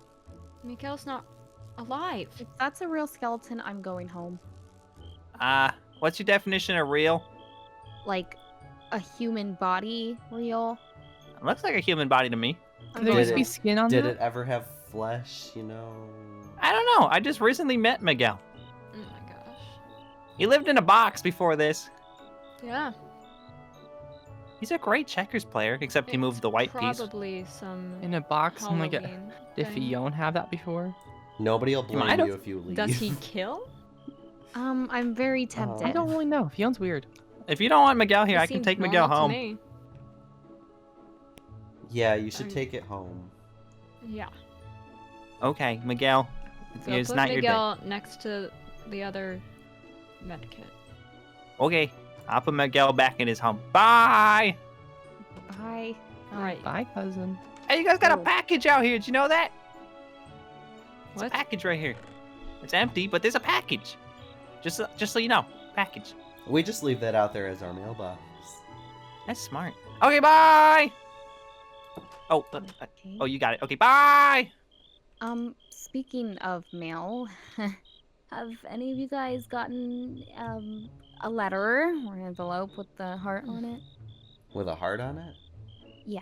A: Miguel's not alive.
B: If that's a real skeleton, I'm going home.
U: What's your definition of real?
B: Like a human body real?
U: It looks like a human body to me.
B: I'm
I: There
B: going
I: used to be
B: home.
I: skin on
C: Did
I: that?
C: it ever have flesh, you know?
U: I don't know. I just recently met Miguel.
A: Oh my gosh.
U: He lived in a box before this.
A: Yeah.
U: He's a great checkers player, except he moved the white piece.
A: Probably some
I: In a box? I'm like,
A: Halloween
I: did
A: thing.
I: Fiona have that before?
C: Nobody will
U: might
C: blame
U: have.
C: you if you leave.
A: Does he kill?
B: I'm very tempted.
I: I don't really know. Fiona's weird.
U: If you don't want Miguel here,
A: He
U: I can
A: seems
U: take Miguel
A: normal to
U: home.
A: me.
C: Yeah, you should
A: Are you-
C: take it home.
A: Yeah.
U: Okay, Miguel.
A: So
U: It's
A: put
U: not your day.
A: Miguel next to the other medkit.
U: Okay, I'll put Miguel back in his home. Bye!
B: Bye.
A: Alright.
I: Bye, cousin.
U: Hey, you guys got a package out here. Did you know that? It's a
A: What?
U: package right here. It's empty, but there's a package. Just so you know, package.
C: We just leave that out there as our mailbox.
U: That's smart. Okay, bye! Oh, oh, you got it. Okay, bye!
B: Speaking of mail,
H: Have any of you guys gotten a letter or an envelope with the heart on it?
C: With a heart on it?
H: Yeah.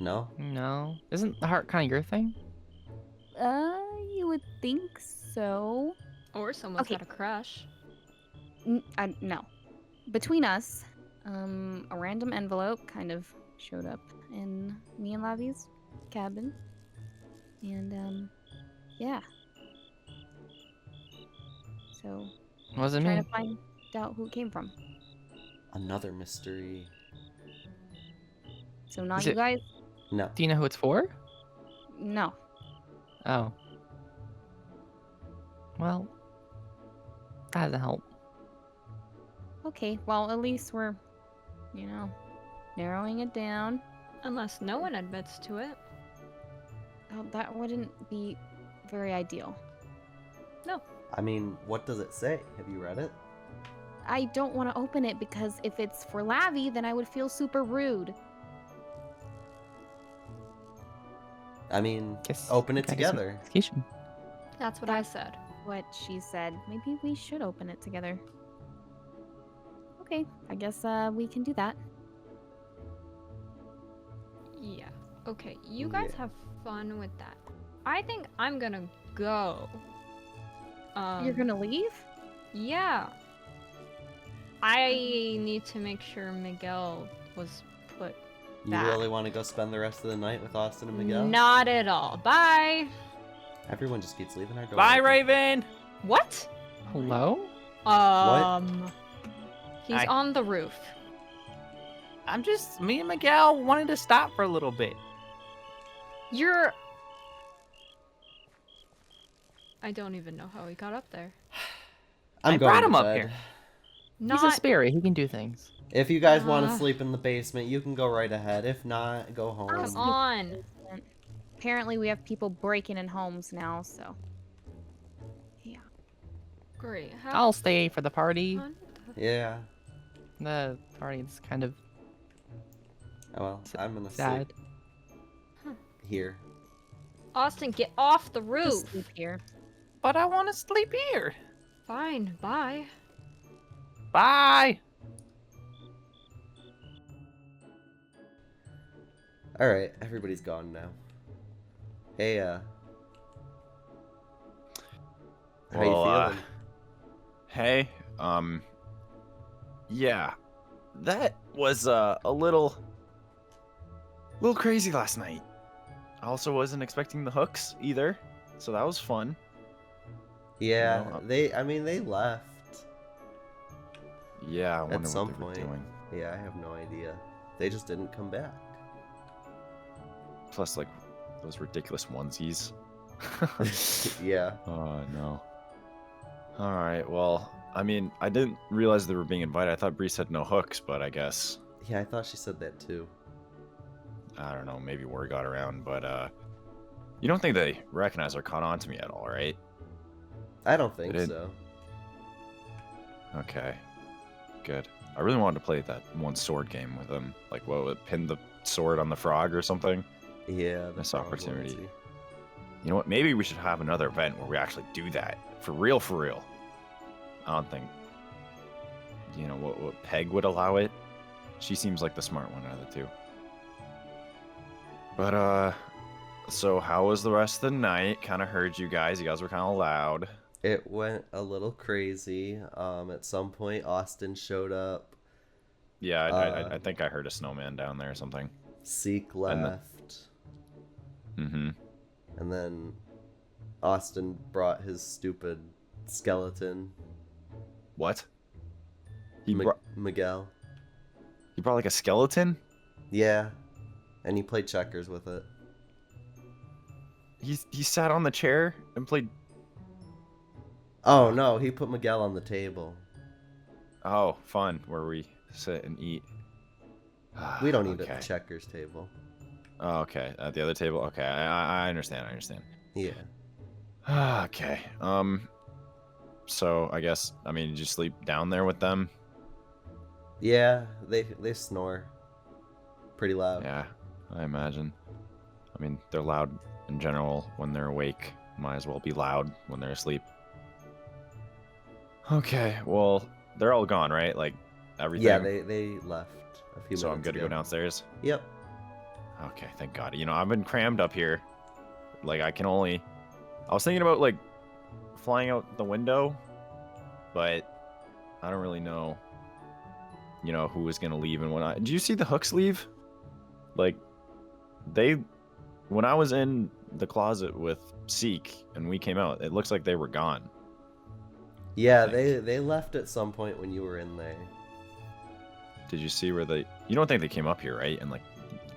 C: No?
I: No. Isn't the heart kind of your thing?
H: You would think so.
A: Or someone's
H: Okay.
A: got a crush.
H: No. Between us, a random envelope kind of showed up in me and Lavi's cabin. And, yeah. So,
I: What does it
H: trying
I: mean?
H: to find out who it came from.
C: Another mystery.
H: So, not
I: Is
H: you
I: it-
H: guys?
C: No.
I: Do you know who it's for?
H: No.
I: Oh. Well, that doesn't help.
H: Okay, well, at least we're, narrowing it down.
A: Unless no one admits to it.
H: Oh, that wouldn't be very ideal.
A: No.
C: I mean, what does it say? Have you read it?
H: I don't want to open it because if it's for Lavi, then I would feel super rude.
C: I mean, open it together.
A: That's what I said.
H: What she said. Maybe we should open it together. Okay, I guess we can do that.
A: Yeah. Okay, you guys have fun with that. I think I'm gonna go.
H: You're gonna leave?
A: Yeah. I need to make sure Miguel was put
C: You
A: back.
C: really want to go spend the rest of the night with Austin and Miguel?
A: Not at all. Bye.
C: Everyone just keeps leaving our door.
J: Bye,
C: open.
J: Raven.
A: What?
I: Hello?
A: He's
J: Hi.
A: on the roof.
J: Me and Miguel wanted to stop for a little bit.
A: You're... I don't even know how he got up there.
C: I'm
J: I
C: going
J: brought
C: to
J: him up
C: bed.
J: here.
I: He's a spirit. He can do things.
C: If you guys want to
A: Uh.
C: sleep in the basement, you can go right ahead. If not, go home.
A: Come on.
H: Apparently we have people breaking in homes now, so.
A: Great.
I: I'll stay for the party.
C: Yeah.
I: The party's kind of
C: Oh well, I'm gonna
I: sad.
C: sleep here.
A: Austin, get off the roof.
H: Just sleep here.
J: But I want to sleep here.
A: Fine. Bye.
J: Bye.
C: All right, everybody's gone now. Hey, how you feeling?
S: Hey, yeah, that was a little crazy last night. I also wasn't expecting the hooks either, so that was fun.
C: Yeah,
S: Well,
C: they left
S: Yeah, I wonder
C: at some
S: what they were
C: point.
S: doing.
C: Yeah, I have no idea. They just didn't come back.
S: Plus, like, those ridiculous onesies.
C: Yeah.
S: Oh, no. Alright, well, I mean, I didn't realize they were being invited. I thought Bree said no hooks, but I guess...
C: Yeah, I thought she said that too.
S: I don't know, maybe word got around, but, you don't think they recognize or caught on to me at all, right?
C: I don't think
S: They didn't-
C: so.
S: Okay. Good. I really wanted to play that one sword game with them. Like, what would pin the sword on the frog or something?
C: Yeah, the
S: Missed
C: frog
S: opportunity.
C: loyalty.
S: You know what? Maybe we should have another event where we actually do that. For real, for real. I don't think, what Peg would allow it. She seems like the smart one out of the two. But, so how was the rest of the night? Kind of heard you guys. You guys were kind of loud.
C: It went a little crazy. At some point, Austin showed up.
S: Yeah, I think I heard a snowman down there or something.
C: Seek
S: And
C: left.
S: Mm-hmm.
C: And then Austin brought his stupid skeleton.
S: What? He brought
C: Miguel.
S: He brought like a skeleton?
C: Yeah. And he played checkers with it.
S: He sat on the chair and played.
C: Oh no, he put Miguel on the table.
S: Oh, fun. Where we sit and eat.
C: We don't eat
S: Okay.
C: at the checkers table.
S: Oh, okay. At the other table? Okay, I understand, I understand.
C: Yeah.
S: Okay. So I guess, did you sleep down there with them?
C: Yeah, they snore pretty loud.
S: Yeah, I imagine. They're loud in general when they're awake. Might as well be loud when they're asleep. Okay, well, they're all gone, right? Like, everything?
C: Yeah, they left a few minutes
S: So I'm good to
C: ago.
S: go downstairs?
C: Yep.
S: Okay, thank God. You know, I've been crammed up here. Like, I was thinking about, like, flying out the window, but I don't really know, you know, who was going to leave and whatnot. Did you see the Hooks leave? Like, when I was in the closet with Seek and we came out, it looks like they were gone.
C: Yeah, they left at some point when you were in there.
S: Did you see where you don't think they came up here, right? And, like,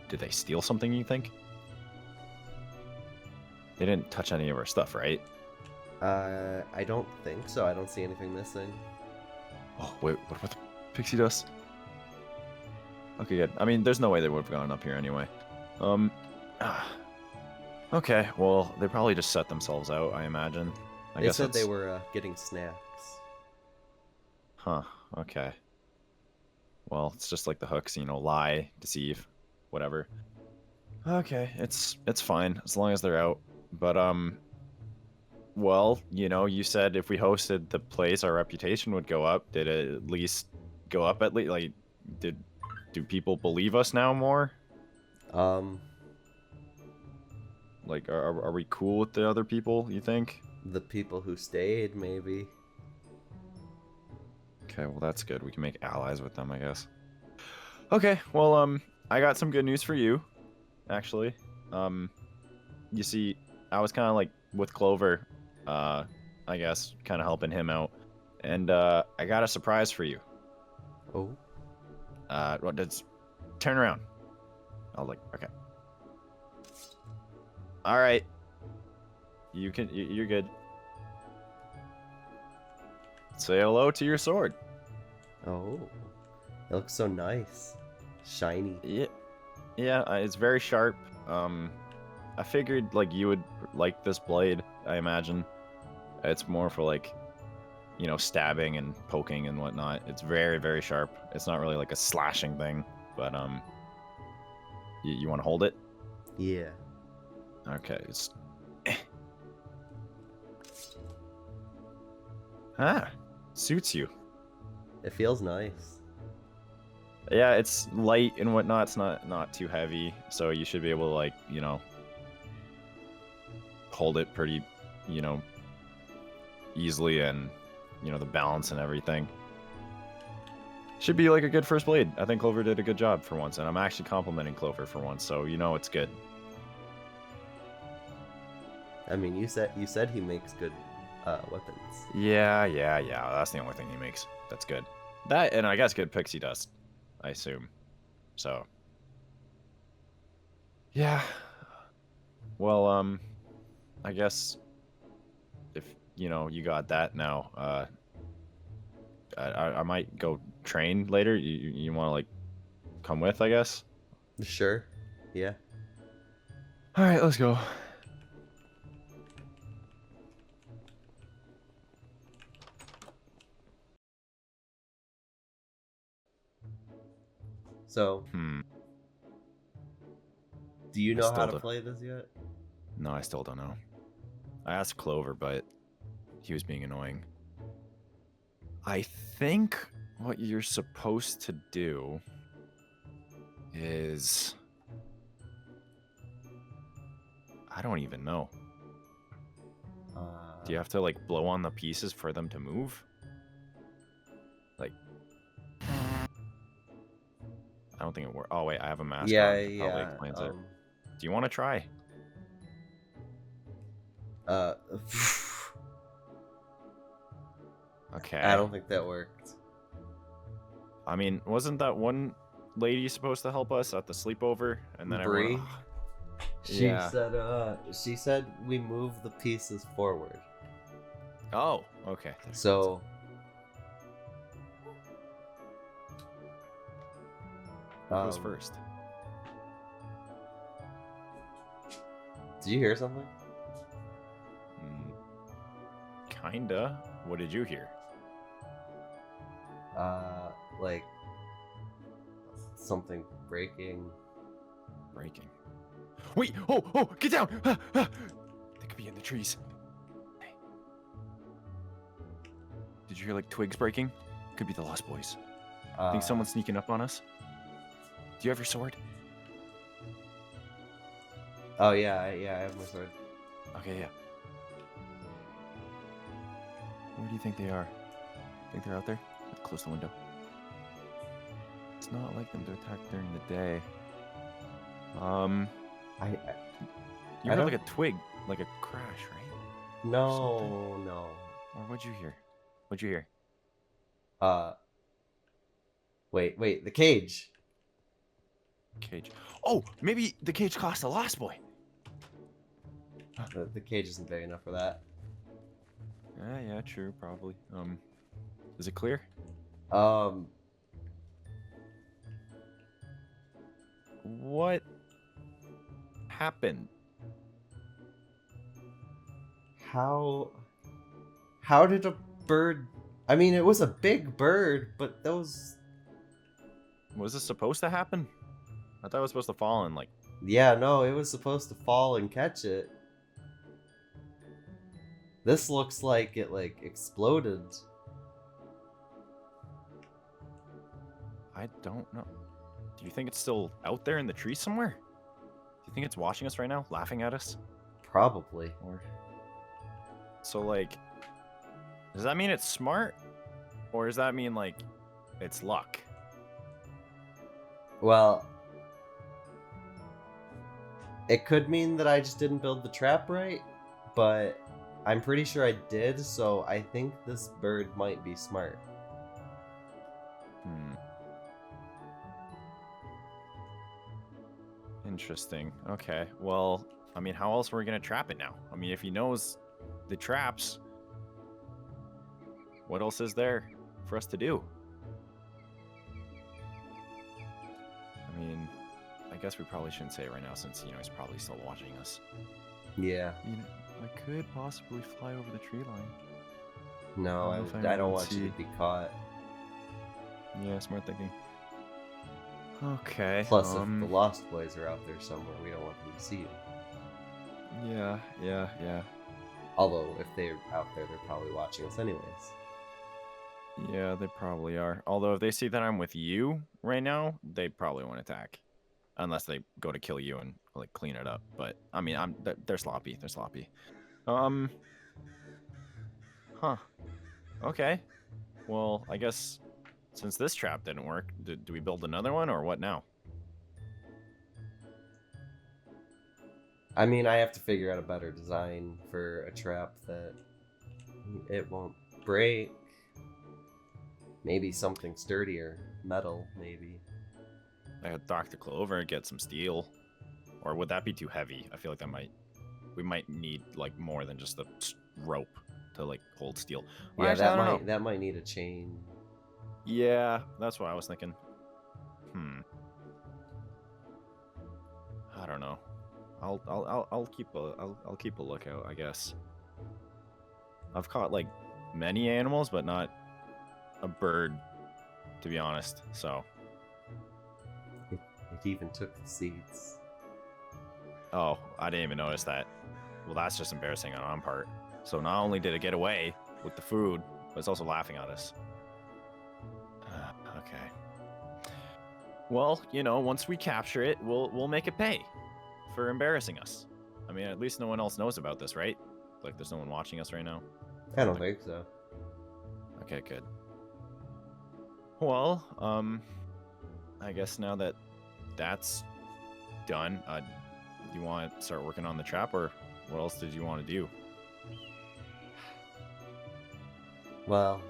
S: did they steal something, you think? They didn't touch any of our stuff, right?
C: I don't think so. I don't see anything missing.
S: Oh, wait, what about the pixie dust? Okay, good. I mean, there's no way they would have gone up here anyway. Okay, well, they probably just set themselves out, I imagine. I
C: They
S: guess
C: said they were getting snacks.
S: Huh, okay. Well, it's just like the Hooks, you know, lie, deceive, whatever. Okay, it's fine, as long as they're out. But, well, you know, you said if we hosted the place, our reputation would go up. Did it at least go up at least? Like, do people believe us now more? Like, are we cool with the other people, you think?
C: The people who stayed, maybe.
S: Okay, well, that's good. We can make allies with them, I guess. Okay, well, I got some good news for you, actually. You see, I was kind of like with Clover, I guess, kind of helping him out. And, I got a surprise for you.
C: Oh?
S: Turn around. I was like, okay. All right. You're good. Say hello to your sword.
C: Oh, it looks so nice. Shiny.
S: Yeah, it's very sharp. I figured, like, you would like this blade, I imagine. It's more for, like, you know, stabbing and poking and whatnot. It's very, very sharp. It's not really like a slashing thing, but, you want to hold it?
C: Yeah.
S: Okay, suits you.
C: It feels nice.
S: Yeah, it's light and whatnot. It's not too heavy, so you should be able to, like, you know, hold it pretty, you know, easily, and, you know, the balance and everything. Should be like a good first blade. I think Clover did a good job for once, and I'm actually complimenting Clover for once, so you know it's good.
C: I mean, you said he makes good weapons.
S: Yeah. That's the only thing he makes. That's good. That, and I guess good pixie dust, I assume. So. Yeah. Well, I guess if, you know, you got that now, I might go train later. You want to, like, come with, I guess?
C: Sure. Yeah.
S: All right, let's go.
C: So, do you
S: I
C: know
S: still
C: how to
S: don't-
C: play this yet?
S: No, I still don't know. I asked Clover, but he was being annoying. I think what you're supposed to do is... I don't even know. Do you have to, like, blow on the pieces for them to move? Like... I don't think it works. Oh, wait, I have a mask on. That probably explains it. Do you want to try? Okay.
C: I don't think that worked.
S: I mean, wasn't that one lady supposed to help us at the sleepover? And then
C: Bree?
S: everyone...
C: She said we move the pieces forward.
S: Oh, okay.
C: So
S: who goes first?
C: Did you hear something?
S: Kinda. What did you hear?
C: Like something breaking.
S: Breaking. Wait! Oh! Get down! They could be in the trees. Hey. Did you hear like twigs breaking? Could be the Lost Boys. Think
C: Uh,
S: someone's sneaking up on us? Do you have your sword?
C: Oh yeah, I have my sword.
S: Okay, yeah. Where do you think they are? Think they're out there? Close the window. It's not like them to attack during the day. You heard like a twig, like a crash, right?
C: No, no.
S: Or what'd you hear? What'd you hear?
C: Wait, the cage.
S: Cage. Oh, maybe the cage cost a Lost Boy.
C: The cage isn't big enough for that.
S: Yeah, true, probably. Is it clear? What happened?
C: How did a bird? I mean, it was a big bird, but those.
S: Was this supposed to happen? I thought it was supposed to fall and like.
C: Yeah, no, it was supposed to fall and catch it. This looks like it like exploded.
S: I don't know. Do you think it's still out there in the trees somewhere? Do you think it's watching us right now, laughing at us?
C: Probably.
S: Or so like, does that mean it's smart, or does that mean like it's luck?
C: Well, it could mean that I just didn't build the trap right, but I'm pretty sure I did, so I think this bird might be smart.
S: Interesting. Okay. Well, I mean, how else are we gonna trap it now? I mean, if he knows the traps, what else is there for us to do? I mean, I guess we probably shouldn't say it right now since, he's probably still watching us.
C: Yeah.
S: I could possibly fly over the tree line.
C: No, I don't want you to be caught.
S: Yeah, smart thinking. Okay.
C: Plus, if the Lost Boys are out there somewhere, we don't want them to see you.
S: Yeah.
C: Although, if they're out there, they're probably watching us anyways.
S: Yeah, they probably are. Although, if they see that I'm with you right now, they probably won't attack. Unless they go to kill you and, like, clean it up. But, I mean, they're sloppy. They're sloppy. Huh. Okay. Well, I guess since this trap didn't work, do we build another one or what now?
C: I mean, I have to figure out a better design for a trap that it won't break. Maybe something sturdier. Metal, maybe.
S: I could Dr. Clover and get some steel. Or would that be too heavy? I feel like we might need, like, more than just the rope to, like, hold steel. Well,
C: Yeah,
S: actually,
C: that might need a chain.
S: Yeah, that's what I was thinking. I don't know. I'll keep a lookout, I guess. I've caught like many animals, but not a bird, to be honest. So
C: It even took the seeds.
S: Oh, I didn't even notice that. Well, that's just embarrassing on our part. So not only did it get away with the food, but it's also laughing at us. Okay. Well, once we capture it, we'll make it pay for embarrassing us. I mean, at least no one else knows about this, right? Like, there's no one watching us right now.
C: I don't think so.
S: Okay, good. Well, I guess now that that's done, do you want to start working on the trap, or what else did you want to do?
C: Well,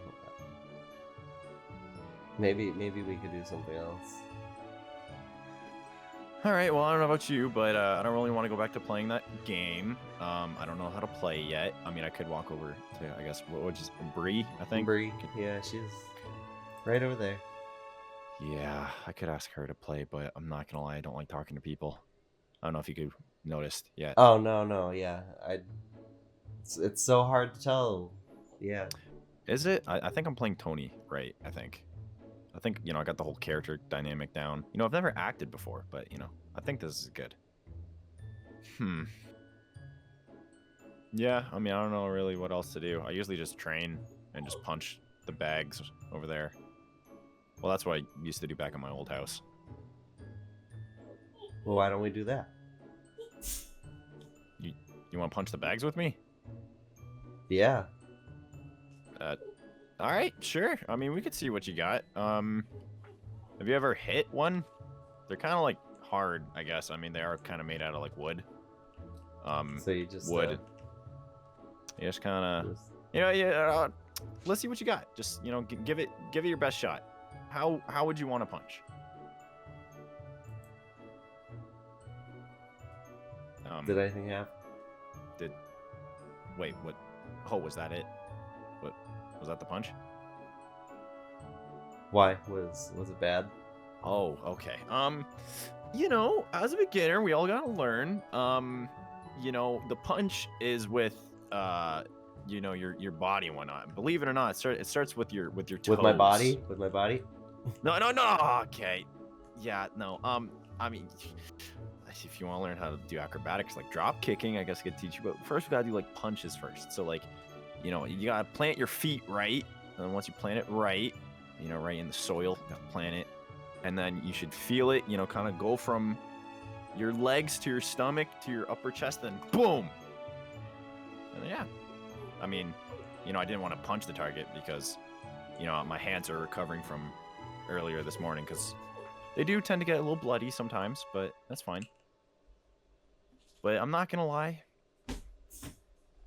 C: maybe we could do something else.
S: All right, well, I don't know about you, but I don't really want to go back to playing that game. I don't know how to play yet. I mean, I could walk over to, I guess, what is Bree, I think?
C: Bree, yeah, she's right over there.
S: Yeah, I could ask her to play, but I'm not going to lie, I don't like talking to people. I don't know if you noticed yet.
C: Oh, no, yeah. It's so hard to tell. Yeah.
S: Is it? I think I'm playing Tony right, I think, I got the whole character dynamic down. I've never acted before, but, I think this is good. Yeah, I mean, I don't know really what else to do. I usually just train and just punch the bags over there. Well, that's what I used to do back in my old house.
C: Well, why don't we do that?
S: You want to punch the bags with me?
C: Yeah.
S: All right, sure. I mean, we could see what you got. Have you ever hit one? They're kind of like hard, I guess. I mean, they are kind of made out of like wood.
C: So you just
S: wood. You just kind of, yeah. Let's see what you got. Just give it your best shot. How would you want to punch?
C: Did anything happen?
S: Wait, what? Oh, was that it? What was that? The punch?
C: Why was it bad?
S: Oh, okay. As a beginner, we all gotta learn. The punch is with your body and whatnot. Believe it or not, it starts with your toes.
C: With my body? With my body?
S: No. Okay. Yeah, no. I mean, if you want to learn how to do acrobatics like drop kicking, I guess I could teach you. But first, we gotta do like punches first. So like, you gotta plant your feet right, and then once you plant it right, right in the soil, you gotta plant it, and then you should feel it. Kind of go from your legs to your stomach to your upper chest, then boom. And yeah, I mean, I didn't want to punch the target because, my hands are recovering from earlier this morning because they do tend to get a little bloody sometimes, but that's fine. But I'm not gonna lie,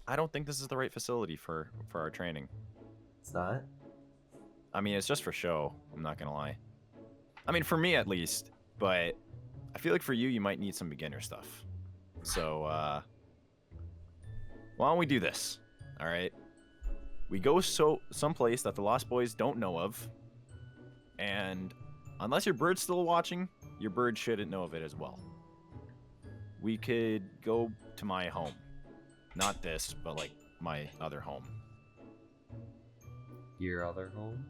S: I don't think this is the right facility for our training.
C: It's not?
S: I mean, it's just for show. I'm not gonna lie. I mean, for me at least, but I feel like for you might need some beginner stuff. So, why don't we do this? All right. We go someplace that the Lost Boys don't know of, and unless your bird's still watching, your bird shouldn't know of it as well. We could go to my home. Not this, but like my other home.
C: Your other home?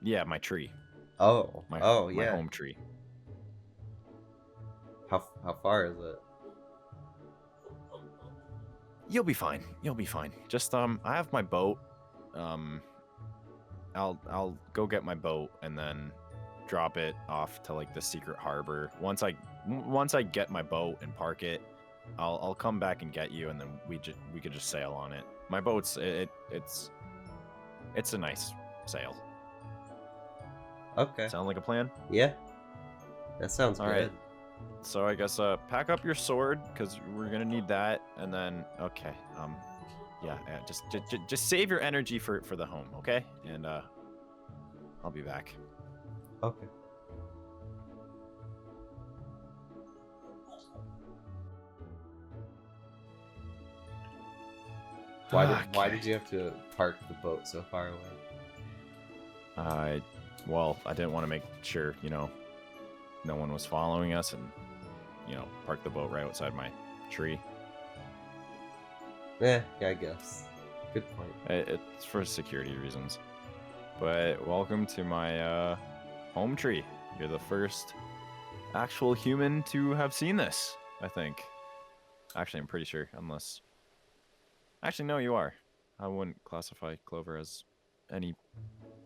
S: Yeah, my tree.
C: Oh.
S: My
C: yeah.
S: home tree.
C: How far is it?
S: You'll be fine. You'll be fine. Just I have my boat. I'll go get my boat and then drop it off to like the secret harbor. Once I get my boat and park it, I'll come back and get you, and then we could just sail on it. My boat's it's a nice sail.
C: Okay.
S: Sound like a plan?
C: Yeah. That sounds
S: all
C: good.
S: Right. So I guess pack up your sword because we're gonna need that, and then okay, yeah, just save your energy for the home, okay? And I'll be back.
C: Okay. Why did you have to park the boat so far away?
S: Well, I didn't want to make sure, no one was following us, and park the boat right outside my tree.
C: Yeah, I guess. Good point.
S: It's for security reasons. But welcome to my home tree. You're the first actual human to have seen this, I think. Actually, I'm pretty sure, unless... Actually, no, you are. I wouldn't classify Clover as any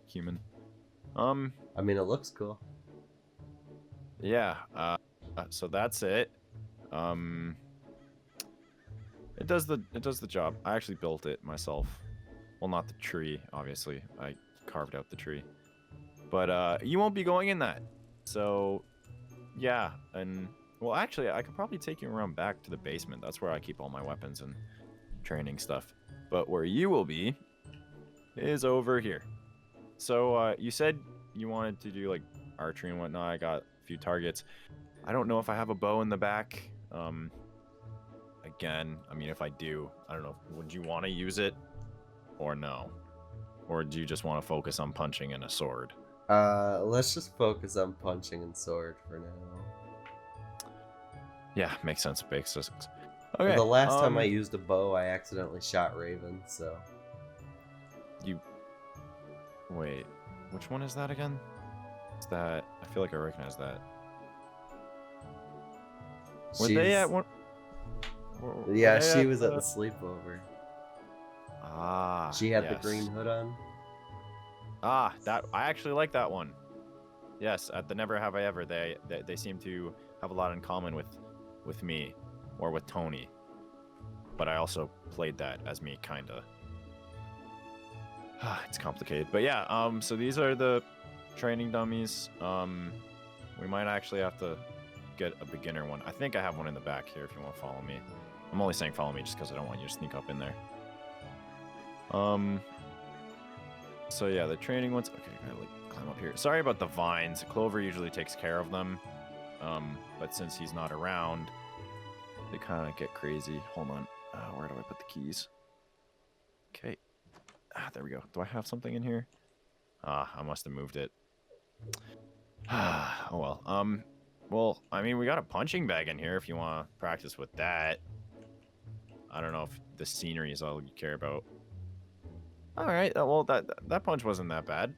S: human.
C: I mean, it looks cool.
S: Yeah, so that's it. It does the job. I actually built it myself. Well, not the tree, obviously. I carved out the tree. But you won't be going in that. So, yeah, and well, actually, I could probably take you around back to the basement. That's where I keep all my weapons and training stuff. But where you will be is over here. So, you said you wanted to do like archery and whatnot. I got a few targets. I don't know if I have a bow in the back. Again, I mean, if I do, I don't know. Would you want to use it or no? Or do you just want to focus on punching and a sword?
C: Let's just focus on punching and sword for now.
S: Yeah, makes sense. Makes sense.
C: Okay. The last time I used a bow, I accidentally shot Raven, so...
S: Wait, which one is that again? Is that... I feel like I recognize that. Were they at one...
C: Yeah, she was at the sleepover.
S: Ah,
C: She had the green hood on.
S: Ah, that I actually like that one. Yes, at the Never Have I Ever, they seem to have a lot in common with me, or with Tony. But I also played that as me, kinda. It's complicated, but yeah. So these are the training dummies. We might actually have to get a beginner one. I think I have one in the back here if you want to follow me. I'm only saying follow me just because I don't want you to sneak up in there. So yeah, the training ones. Okay, I gotta like climb up here. Sorry about the vines. Clover usually takes care of them. But since he's not around, they kind of get crazy. Hold on. Where do I put the keys? Okay. There we go. Do I have something in here? I must have moved it. Oh well. Well, I mean, we got a punching bag in here if you want to practice with that. I don't know if the scenery is all you care about. All right. Well, that punch wasn't that bad.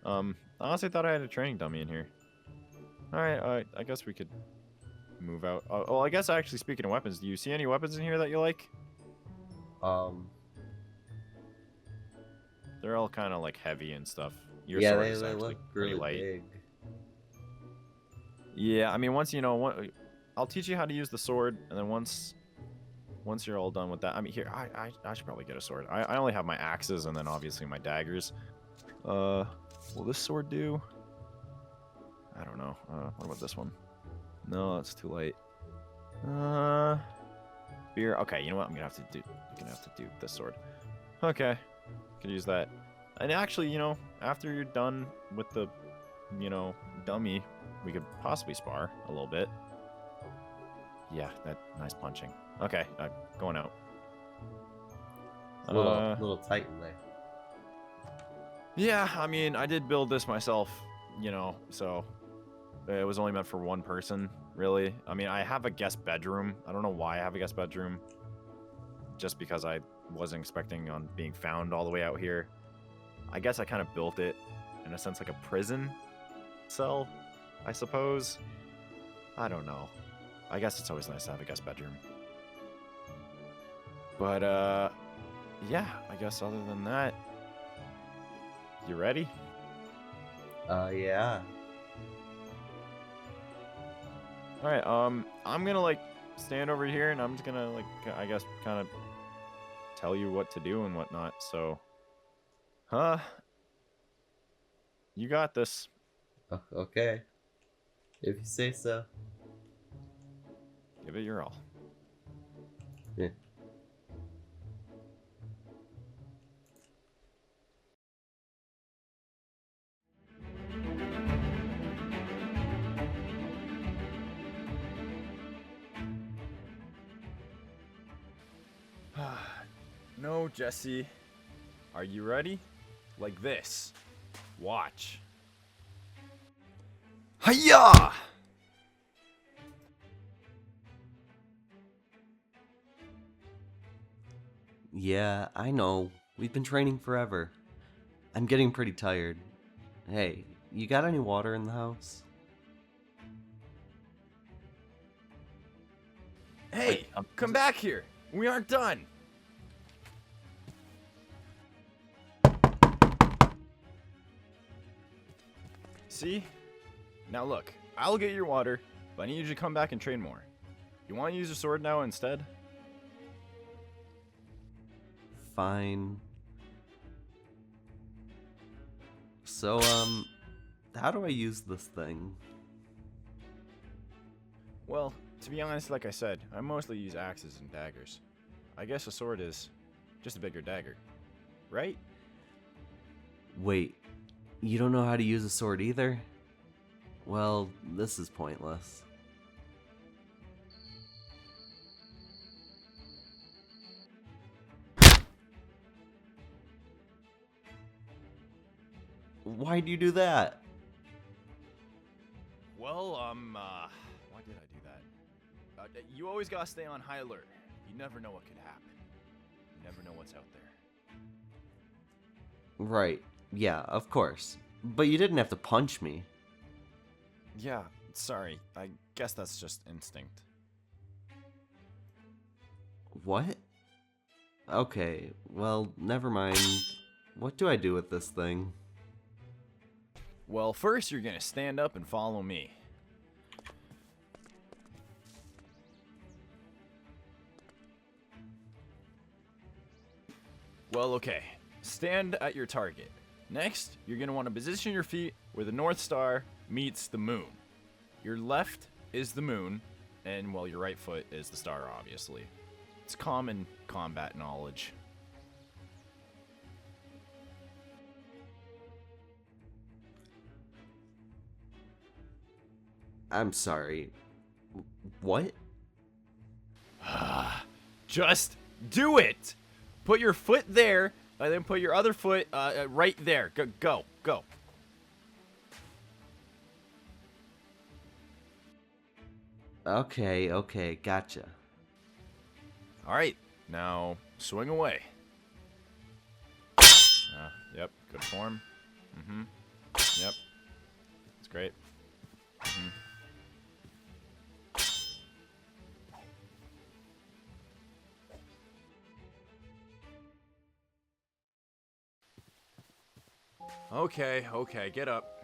S: I honestly thought I had a training dummy in here. All right. I guess we could move out. Oh, I guess actually speaking of weapons, do you see any weapons in here that you like? They're all kind of like heavy and stuff. Your
C: yeah,
S: sword is
C: they
S: actually
C: look
S: pretty
C: really
S: light.
C: big.
S: Yeah, I mean, once you know, I'll teach you how to use the sword, and then once you're all done with that, I mean, here, I should probably get a sword. I only have my axes and then obviously my daggers. Will this sword do? I don't know. What about this one? No, that's too light. Beer. Okay, you know what? I'm gonna have to do this sword. Okay, could use that. And actually, you know, after you're done with the, you know, dummy, we could possibly spar a little bit. Yeah, that nice punching. Okay, going out.
C: A little tight in there.
S: Yeah, I mean, I did build this myself, you know, so it was only meant for one person, really. I mean, I have a guest bedroom. I don't know why I have a guest bedroom. Just because I wasn't expecting on being found all the way out here. I guess I kind of built it, in a sense, like a prison cell, I suppose. I don't know. I guess it's always nice to have a guest bedroom. But, yeah, I guess other than that, you ready?
C: Yeah.
S: Alright, I'm gonna, like, stand over here, and I'm just gonna, like, I guess, kind of tell you what to do and whatnot, so... You got this.
C: Okay. If you say so.
S: Give it your all.
C: Yeah.
S: No, Jesse. Are you ready? Like this. Watch. Hiya!
C: Yeah, I know. We've been training forever. I'm getting pretty tired. Hey, you got any water in the house?
S: Hey, come back here. We aren't done. See? Now look, I'll get your water, but I need you to come back and train more. You want to use your sword now instead?
C: Fine. So, how do I use this thing?
S: Well, to be honest, like I said, I mostly use axes and daggers. I guess a sword is just a bigger dagger, right?
C: Wait, you don't know how to use a sword either? Well, this is pointless. Why'd you do that?
S: Well, why did I do that? You always gotta stay on high alert. You never know what could happen. You never know what's out there.
C: Right, yeah, of course. But you didn't have to punch me.
S: Yeah, sorry. I guess that's just instinct.
C: What? Okay, well, never mind. What do I do with this thing?
S: Well, first you're gonna stand up and follow me. Well, okay. Stand at your target. Next, you're going to want to position your feet where the North Star meets the moon. Your left is the moon, and, well, your right foot is the star, obviously. It's common combat knowledge.
C: I'm sorry. What?
S: Just do it! Put your foot there, and then put your other foot right there. Go.
C: Okay, gotcha.
S: Alright, now swing away. Yep, good form. Yep. That's great. Okay, get up.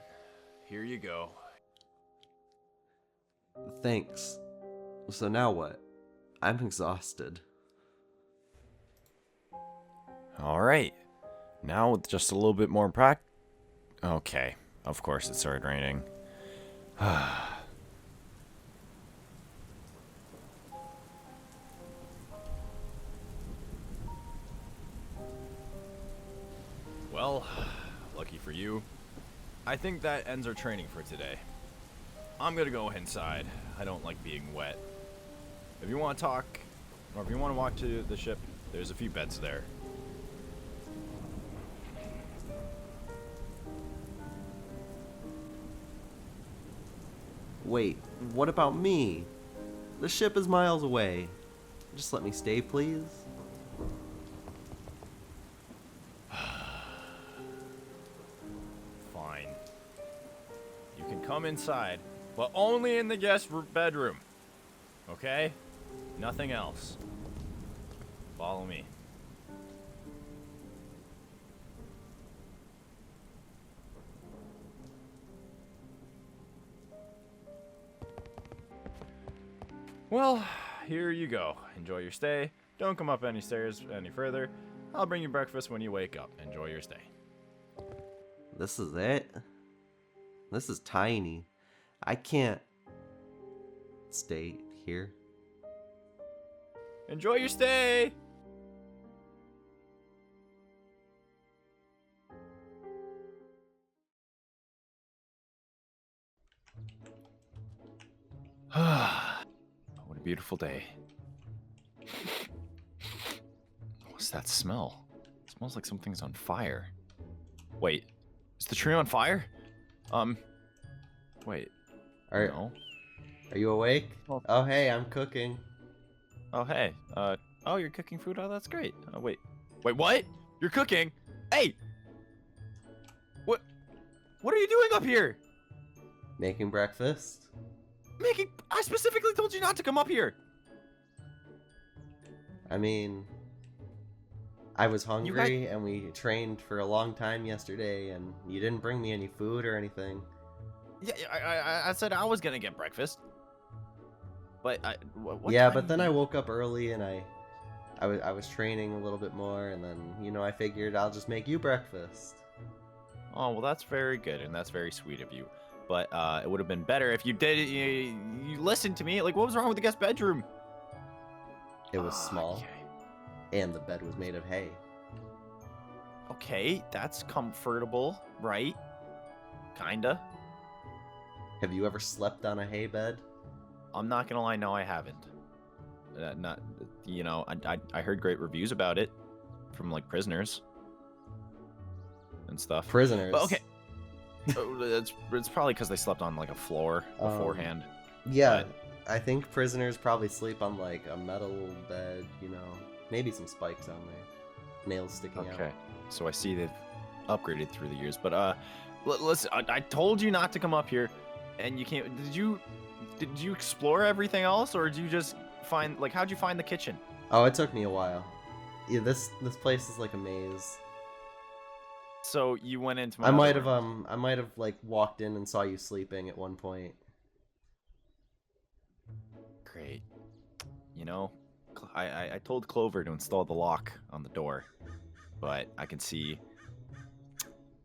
S: Here you go.
C: Thanks. So now what? I'm exhausted.
S: Alright. Now with just a little bit more Okay. Of course it started raining. Well, lucky for you. I think that ends our training for today. I'm gonna go inside. I don't like being wet. If you want to talk, or if you want to walk to the ship, there's a few beds there.
C: Wait, what about me? The ship is miles away. Just let me stay, please.
S: Fine. You can come inside, but only in the guest bedroom. Okay? Nothing else. Follow me. Well, here you go. Enjoy your stay. Don't come up any stairs any further. I'll bring you breakfast when you wake up. Enjoy your stay.
C: This is it? This is tiny. I can't stay here.
S: Enjoy your stay! What a beautiful day. What's that smell? It smells like something's on fire. Wait, is the tree on fire? Wait.
C: Are you awake? Oh, hey, I'm cooking.
S: Oh, hey. Oh, you're cooking food? Oh, that's great. Wait, what? You're cooking? Hey! What are you doing up here?
C: Making breakfast.
S: I specifically told you not to come up here.
C: I mean, I was hungry and we trained for a long time yesterday and you didn't bring me any food or anything.
S: Yeah, I said I was gonna get breakfast. But
C: but then I woke up early and I was training a little bit more and then, I figured I'll just make you breakfast.
S: Oh, well, that's very good and that's very sweet of you. But it would have been better if you did you listened to me. Like, what was wrong with the guest bedroom?
C: It was small. And the bed was made of hay.
S: Okay, that's comfortable, right? Kinda.
C: Have you ever slept on a hay bed?
S: I'm not gonna lie, no, I haven't. I heard great reviews about it from like prisoners and stuff.
C: Prisoners.
S: But, okay. It's probably because they slept on like a floor beforehand.
C: Yeah, I think prisoners probably sleep on like a metal bed, maybe some spikes on there, nails sticking out.
S: Okay, so I see they've upgraded through the years, but listen, I told you not to come up here, and you can't. Did you explore everything else, or did you just find how'd you find the kitchen?
C: Oh, it took me a while. Yeah, this place is like a maze.
S: So you went into my
C: I might
S: other
C: have
S: room.
C: I might have like walked in and saw you sleeping at one point.
S: Great. You know, I told Clover to install the lock on the door, but I can see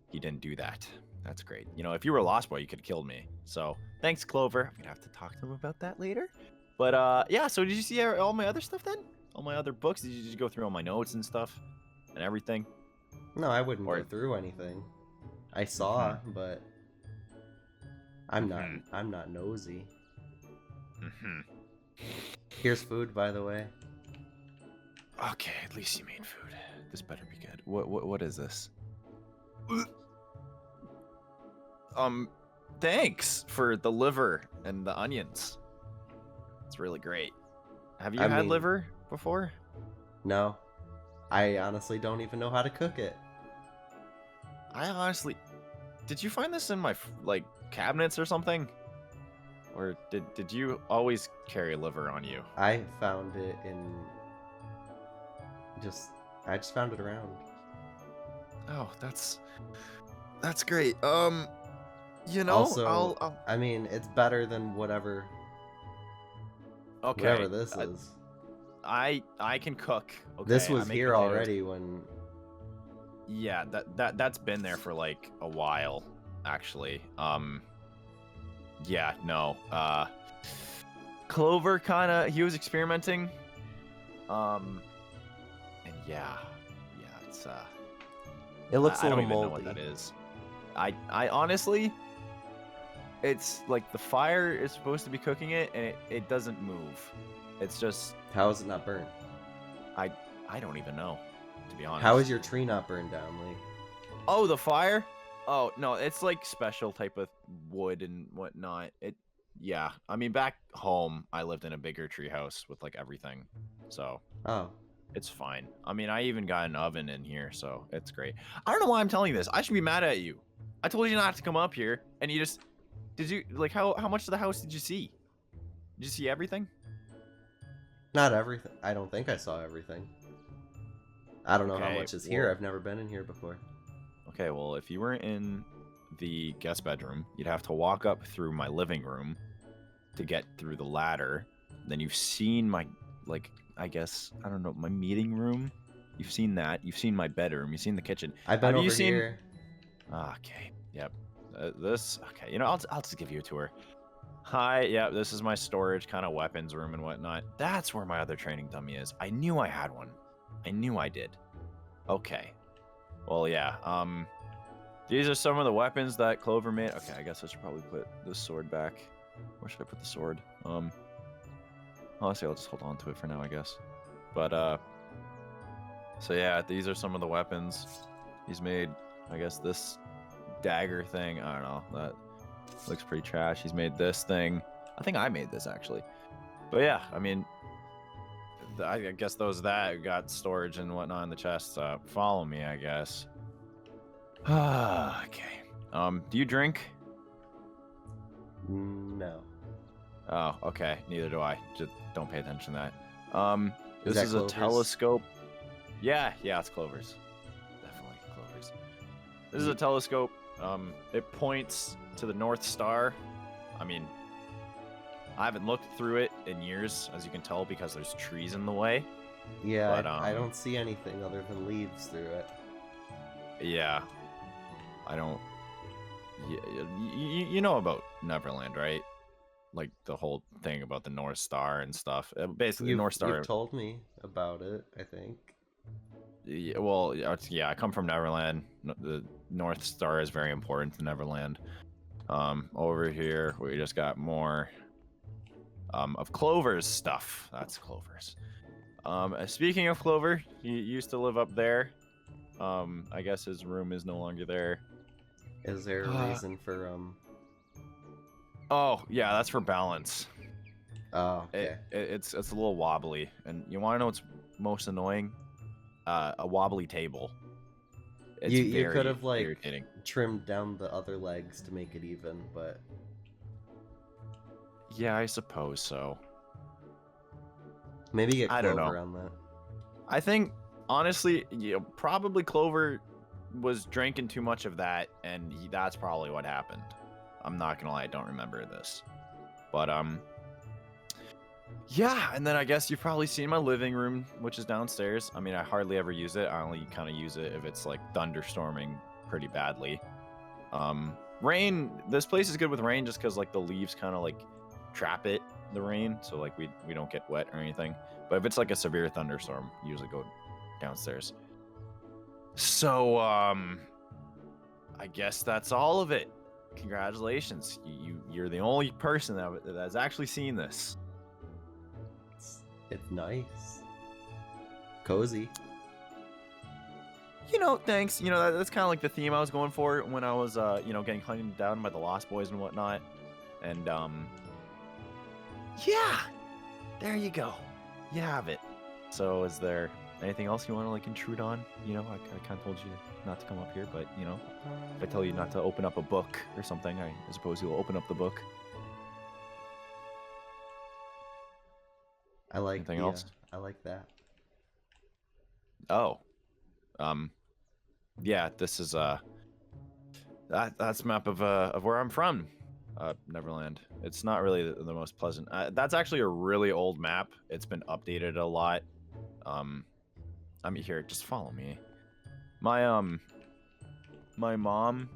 S: he didn't do that. That's great. You know, if you were a Lost Boy, you could have killed me. So thanks, Clover. I'm gonna have to talk to him about that later. But yeah. So did you see all my other stuff then? All my other books? Did you just go through all my notes and stuff and everything?
C: No, I wouldn't go through anything. I saw, but I'm not nosy. Here's food, by the way.
S: Okay, at least you made food. This better be good. What is this? Thanks for the liver and the onions. It's really great. Have you had liver before?
C: No. I honestly don't even know how to cook it.
S: Did you find this in my like cabinets or something? Or did you always carry liver on you?
C: I found it in I just found it around.
S: Oh, that's great. You know,
C: also, I mean, it's better than whatever this is.
S: I can cook. Okay,
C: This was
S: I make
C: here
S: potatoes.
C: already when.
S: Yeah, that's been there for like a while, actually. Yeah, no. Clover he was experimenting. And yeah, it's
C: It looks a
S: I don't
C: little
S: even know what
C: moldy.
S: that is. I honestly, it's like the fire is supposed to be cooking it, and it doesn't move. It's just.
C: How is it not burnt?
S: I don't even know, to be honest.
C: How is your tree not burned down, Lee?
S: Oh, the fire? Oh no, it's like special type of wood and whatnot. Yeah. I mean, back home, I lived in a bigger tree house with like everything, so.
C: Oh.
S: It's fine. I mean, I even got an oven in here, so it's great. I don't know why I'm telling you this. I should be mad at you. I told you not to come up here, and you just. Did you like how much of the house did you see? Did you see everything?
C: Not everything. I don't think I saw everything. I don't know how
S: Okay,
C: much is here. I've never been in here before.
S: Okay, well, if you were in the guest bedroom, you'd have to walk up through my living room to get through the ladder. Then you've seen my, like, I guess, I don't know, my meeting room. You've seen that. You've seen my bedroom. You've seen the kitchen.
C: I've been
S: Have
C: over
S: you seen...
C: here.
S: Okay, yep. Okay, you know, I'll just give you a tour. Hi, yeah, this is my storage kind of weapons room and whatnot. That's where my other training dummy is. I knew I had one. I knew I did. Okay. Well, yeah, these are some of the weapons that Clover made. Okay, I guess I should probably put this sword back. Where should I put the sword? Honestly, I'll just hold on to it for now, I guess. But, so yeah, these are some of the weapons he's made. I guess this dagger thing, I don't know, that looks pretty trash. He's made this thing. I think I made this, actually. But yeah, I mean, I guess those that got storage and whatnot in the chests. Follow me, I guess. Okay. Do you drink?
C: No.
S: Oh, okay. Neither do I. Just don't pay attention to that. This
C: that
S: is a
C: Clover's?
S: telescope. Yeah, it's Clover's. Definitely Clover's. This is a telescope. It points to the North Star. I mean, I haven't looked through it in years, as you can tell, because there's trees in the way.
C: Yeah,
S: But,
C: I don't see anything other than leaves through it.
S: Yeah. I don't... You know about Neverland, right? Like, the whole thing about the North Star and stuff. Basically, the North Star...
C: You've told me about it, I think.
S: Yeah, well, yeah, I come from Neverland. The North Star is very important to Neverland. Over here, we just got more of Clover's stuff. That's Clover's. Speaking of Clover, he used to live up there. I guess his room is no longer there.
C: Is there a reason for
S: Oh, yeah, that's for balance.
C: Oh, okay.
S: It's a little wobbly, and you want to know what's most annoying? A wobbly table. It's
C: You could have like
S: irritating.
C: trimmed down the other legs to make it even, but
S: Yeah, I suppose so.
C: maybe get
S: I don't know.
C: Clover on that.
S: I think honestly, probably Clover was drinking too much of that, and that's probably what happened. I'm not gonna lie, I don't remember this. But, yeah, and then I guess you've probably seen my living room, which is downstairs. I mean, I hardly ever use it. I only kind of use it if it's, like, thunderstorming pretty badly. Rain, this place is good with rain just because, like, the leaves kind of, like, trap it, the rain, so, like, we don't get wet or anything. But if it's, like, a severe thunderstorm, we usually go downstairs. So, I guess that's all of it. Congratulations. You're the only person that has actually seen this.
C: It's nice. Cozy.
S: You know, thanks. You know, that's kind of like the theme I was going for when I was, you know, getting hunted down by the Lost Boys and whatnot. And, yeah, there you go. You have it. So is there anything else you want to, like, intrude on? You know, I kind of told you not to come up here, but, you know, if I tell you not to open up a book or something, I suppose you'll open up the book.
C: I like
S: anything else?
C: I like that.
S: Oh. Yeah, this is that's a map of where I'm from. Neverland. It's not really the most pleasant. That's actually a really old map. It's been updated a lot. I mean, here, just follow me. My mom,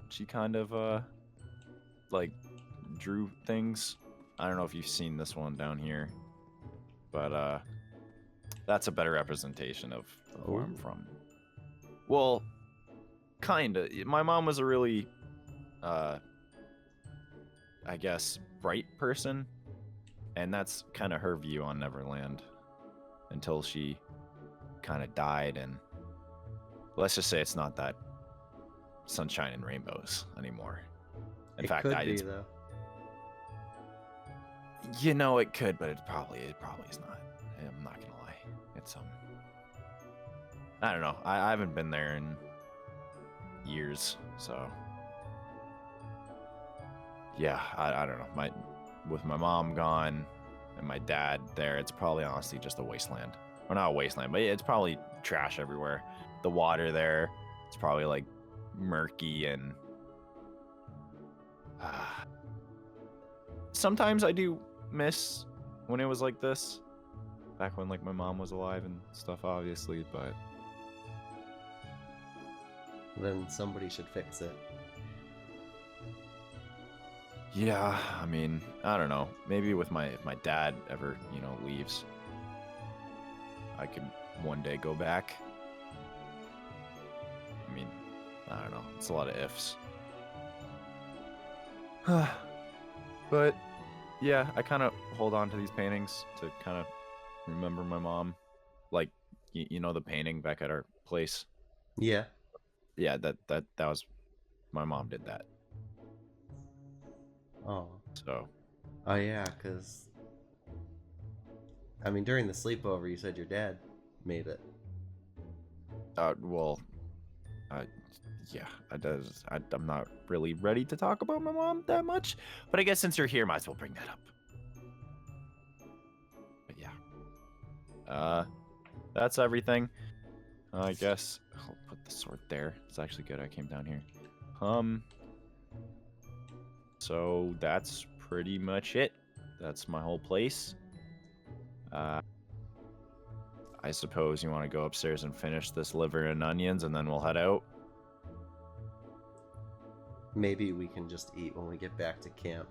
S: she kind of like drew things. I don't know if you've seen this one down here, but that's a better representation of where I'm from. Well, kinda. My mom was a really I guess bright person, and that's kind of her view on Neverland until she kind of died. And let's just say it's not that sunshine and rainbows anymore. In fact,
C: could be, though.
S: You know, it could, but it probably is not. I'm not gonna lie. It's I don't know. I haven't been there in years, so yeah, I don't know. With my mom gone and my dad there, it's probably honestly just a wasteland. Or not a wasteland, but it's probably trash everywhere. The water there, it's probably like murky, and sometimes I do miss when it was like this. Back when, like, my mom was alive and stuff, obviously, but
C: then somebody should fix it.
S: yeah, I mean, I don't know. Maybe if my dad ever, you know, leaves, I could one day go back. I mean, I don't know. It's a lot of ifs. But yeah, I kind of hold on to these paintings to kind of remember my mom. Like, you know, the painting back at our place.
C: Yeah.
S: Yeah, that was my mom did that.
C: Oh.
S: So.
C: Oh yeah, because I mean, during the sleepover, you said your dad made it.
S: Well, yeah, I'm not really ready to talk about my mom that much, but I guess since you're here, might as well bring that up. But yeah, that's everything. I guess I'll put the sword there. It's actually good I came down here. So that's pretty much it. That's my whole place. I suppose you want to go upstairs and finish this liver and onions, and then we'll head out.
C: Maybe we can just eat when we get back to camp.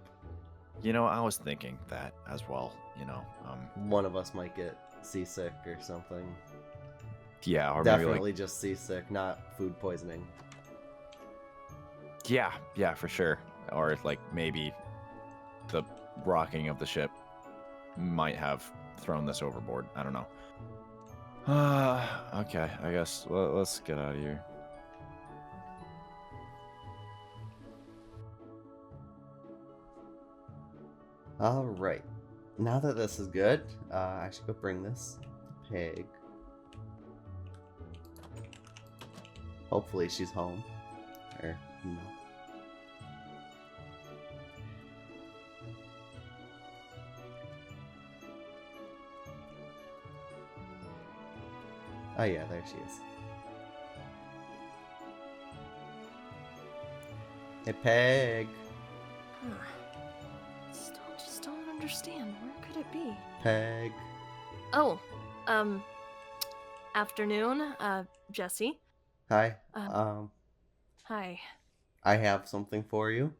S: You know, I was thinking that as well, you know.
C: One of us might get seasick or something.
S: Yeah, or
C: definitely
S: maybe, like,
C: just seasick, not food poisoning.
S: Yeah, for sure. Or, like, maybe the rocking of the ship might have thrown this overboard. I don't know. Okay, I guess let's get out of here.
C: Alright. Now that this is good, I should go bring this to Peg. Hopefully she's home. Or, you know. Oh yeah, there she is. Hey, Peg.
P: Huh. Still just don't understand. Where could it be?
C: Peg.
P: Oh, afternoon, Jesse.
C: Hi.
P: Hi.
C: I have something for you.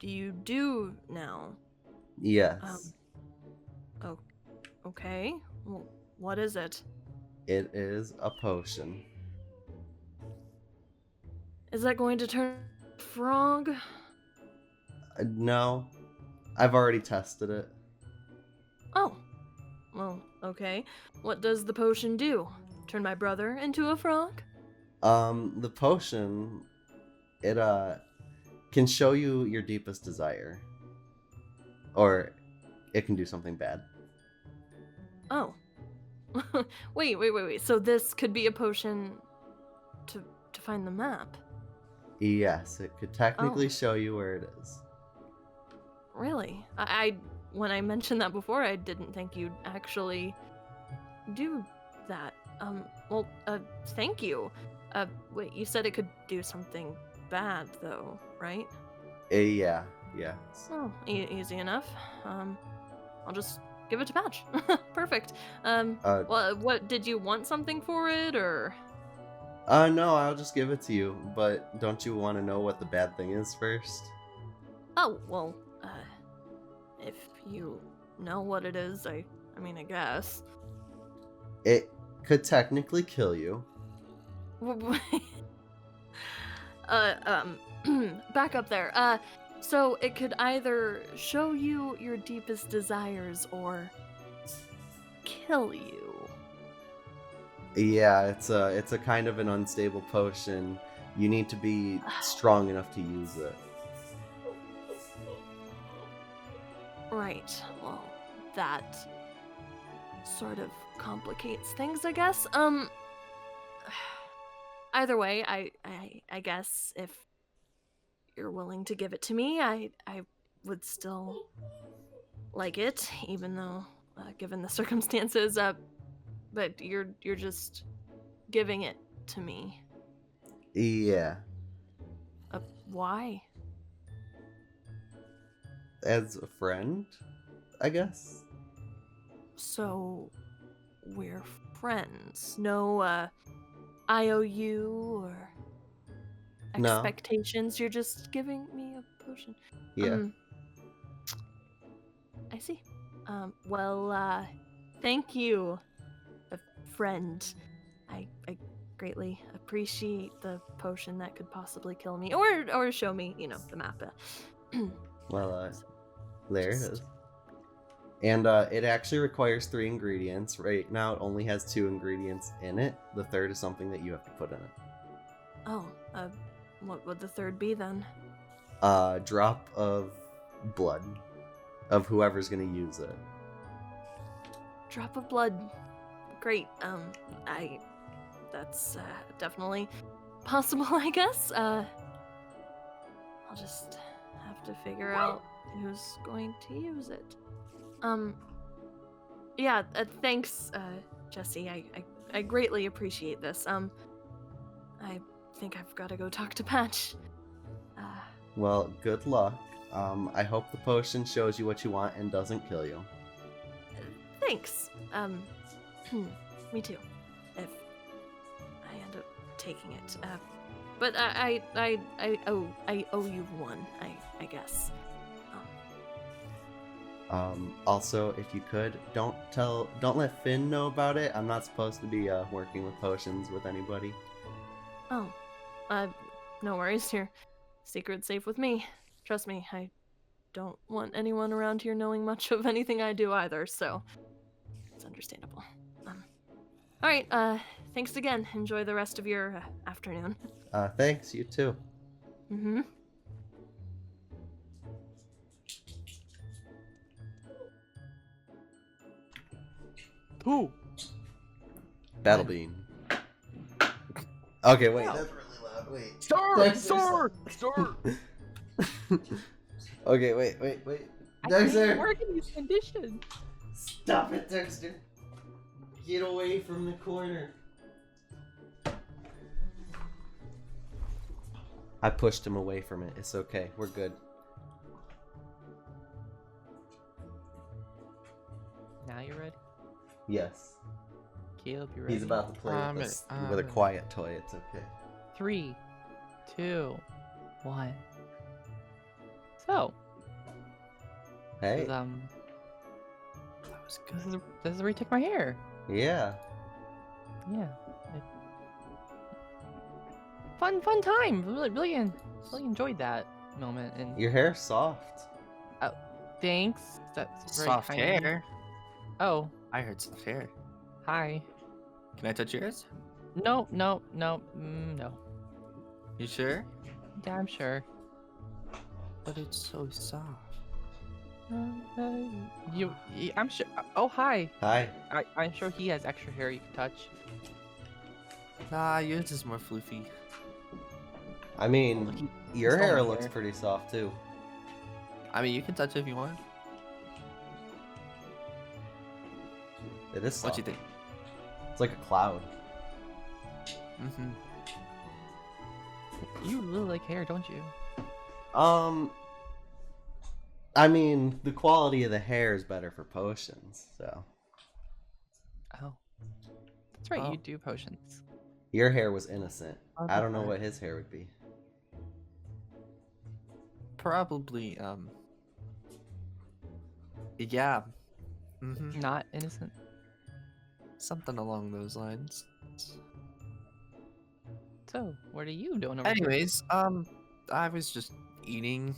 P: You do now.
C: Yes.
P: Oh, okay. Well, what is it?
C: It is a potion.
P: Is that going to turn frog?
C: No. I've already tested it.
P: Oh. Well, okay. What does the potion do? Turn my brother into a frog?
C: The potion, it can show you your deepest desire. Or it can do something bad.
P: Oh. Wait. So this could be a potion to find the map.
C: Yes, it could technically show you where it is.
P: Really? I when I mentioned that before, I didn't think you'd actually do that. Well, thank you. Wait, you said it could do something bad, though, right?
C: Yeah.
P: Oh, easy enough. I'll just give it to Patch. Perfect. Well, what, did you want something for it, or?
C: No, I'll just give it to you, but don't you want to know what the bad thing is first?
P: Oh, well, if you know what it is, I mean, I guess.
C: It could technically kill you.
P: Back up there. So it could either show you your deepest desires or kill you.
C: Yeah, it's a kind of an unstable potion. You need to be strong enough to use it.
P: Right. Well, that sort of complicates things, I guess. Either way, I guess if you're willing to give it to me, I would still like it, even though, given the circumstances. But you're just giving it to me.
C: Yeah.
P: Why?
C: As a friend, I guess.
P: So we're friends. No IOU or
C: No.
P: expectations. You're just giving me a potion.
C: Yeah.
P: I see. Well, thank you, friend. I greatly appreciate the potion that could possibly kill me, or show me, the map.
C: Well, there it is. And it actually requires 3 ingredients. Right now, it only has 2 ingredients in it. The third is something that you have to put in it.
P: Oh, what would the third be then?
C: Drop of blood of whoever's gonna use it.
P: Drop of blood. Great. That's definitely possible, I guess. I'll just have to figure out who's going to use it. Yeah, thanks, Jesse. I greatly appreciate this. I think I've got to go talk to Patch.
C: Well, good luck. I hope the potion shows you what you want and doesn't kill you.
P: Thanks. Me too. If I end up taking it. But I owe you one, I guess.
C: Also, if you could, don't let Finn know about it. I'm not supposed to be working with potions with anybody.
P: Oh, no worries here. Secret's safe with me. Trust me, I don't want anyone around here knowing much of anything I do either, so it's understandable. Alright, thanks again. Enjoy the rest of your afternoon.
C: Thanks, you too.
P: Mm-hmm.
I: Who?
C: Battle Bean. Okay, wait, that's really loud. Wait.
I: Star!
C: Okay, wait.
I: I
C: Dexter!
I: can't work in these conditions.
C: Stop it, Dexter. Get away from the corner. I pushed him away from it. It's okay. We're good.
I: Now you ready?
C: Yes.
I: Caleb, you ready?
C: He's about to play with, this, with a quiet toy. It's okay.
I: 3, 2, 1. So.
C: Hey.
I: That was good. This is where you took my hair.
C: Yeah.
I: Yeah. Fun time. Really enjoyed that moment. And
C: Your hair's soft.
I: oh, thanks. That's very
G: Soft
I: kind of you.
G: hair.
I: Oh,
G: I heard soft hair.
I: hi.
G: Can I touch yours?
I: No. No.
G: You sure?
I: Yeah, I'm sure.
G: But it's so soft.
I: I'm sure. Oh, hi.
C: Hi.
I: I'm sure he has extra hair you can touch.
G: Nah, yours is more floofy.
C: I mean, your
G: he's
C: hair
G: going
C: looks
G: there.
C: pretty soft too.
G: I mean, you can touch it if you want.
C: It is soft.
G: What you think?
C: It's like a cloud.
G: Mm-hmm.
I: You really like hair, don't you?
C: I mean, the quality of the hair is better for potions, so.
I: Oh. That's right,
G: Oh.
I: you do potions.
C: Your hair was innocent.
I: Oh,
C: I don't know
I: okay.
C: what his hair would be.
G: Probably, yeah. Mm-hmm.
I: Not innocent.
G: Something along those lines.
I: So, what are you doing over
G: Anyways, I was just eating,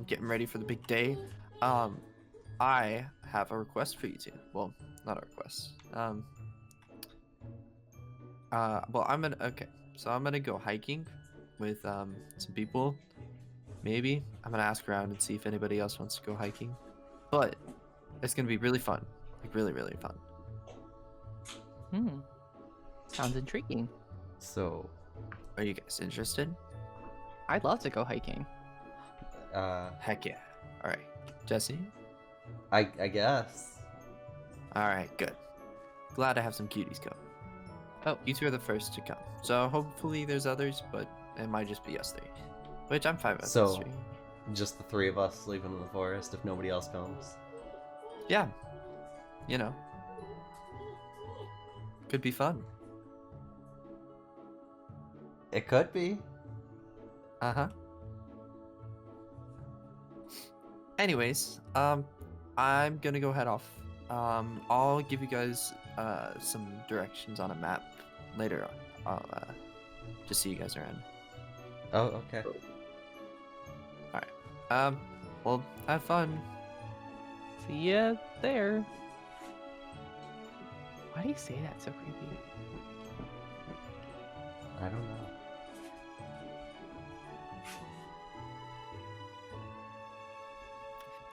G: getting ready for the big day. I have a request for you two. Well, not a request. Well, I'm gonna go hiking with, some people. Maybe. I'm gonna ask around and see if anybody else wants to go hiking. But, it's gonna be really fun. Like, really, really fun.
I: here? Sounds intriguing.
C: So,
G: Are you guys interested?
I: I'd love to go hiking.
G: Heck yeah. Alright. Jesse?
C: I guess.
G: Alright, good. Glad I have some cuties go.
I: Oh.
G: You two are the first to come. So hopefully there's others, but it might just be us three. Which I'm fine with us
C: So,
G: three.
C: just the three of us leaving in the forest if nobody else comes.
G: Yeah. You know. Could be fun.
C: It could be.
G: Uh-huh. Anyways, I'm gonna go head off. I'll give you guys some directions on a map later on. I'll just see you guys around.
C: Oh, okay.
G: Alright. Well, have fun.
I: See ya there. Why do you say that so creepy?
C: I don't know.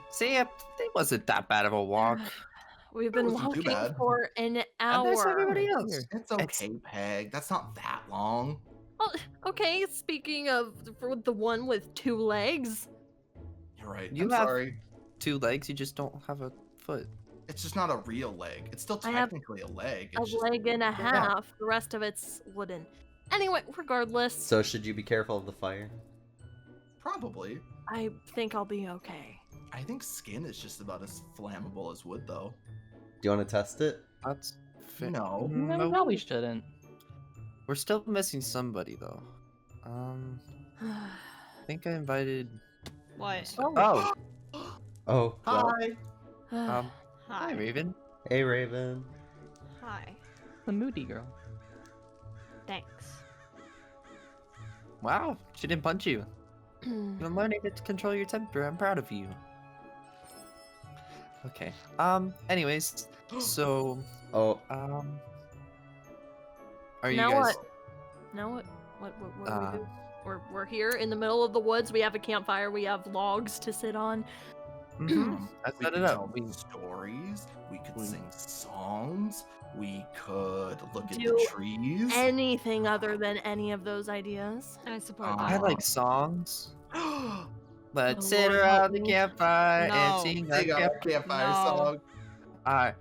G: See, it wasn't that bad of a walk.
P: We've been
O: wasn't too
P: walking
O: bad.
P: for an hour.
G: there's everybody else.
O: It's okay, Peg. That's not that long.
P: Oh, okay, speaking of the one with 2 legs.
O: You're right.
G: You
O: I'm
G: have
O: sorry.
G: 2 legs, you just don't have a foot.
O: It's just not a real leg. It's still
P: I have
O: technically a leg.
P: A
O: It's just...
P: leg and a half. The rest of it's wooden. Anyway, regardless,
C: So should you be careful of the fire?
O: Probably.
P: I think I'll be okay.
O: I think skin is just about as flammable as wood, though.
C: Do you want to test it?
G: That's
O: No.
I: No, we probably shouldn't.
G: We're still missing somebody though. I think I invited.
A: What?
G: Oh.
C: Oh. Well.
O: Hi.
G: Hi, Raven.
C: Hey, Raven.
A: Hi.
I: The moody girl.
A: Thanks.
G: Wow, she didn't punch you. You're learning to control your temper. I'm proud of you. Okay. Anyways, so.
C: Oh.
G: Are you
P: Now
G: guys?
P: what? Now what? What do we do? We're here in the middle of the woods. We have a campfire. We have logs to sit on.
G: I
O: We
G: set
O: could
G: it
O: tell
G: up.
O: stories. We could sing songs. We could look at
P: Do
O: the trees.
P: anything other than any of those ideas.
A: I support
G: I
A: that.
G: like songs. Let's
P: Oh,
G: sit
P: Lord,
G: around
P: help
G: the
P: me.
G: campfire
A: No.
G: and sing
O: Sing
G: a
O: our campfire
A: No.
O: song.
G: Alright.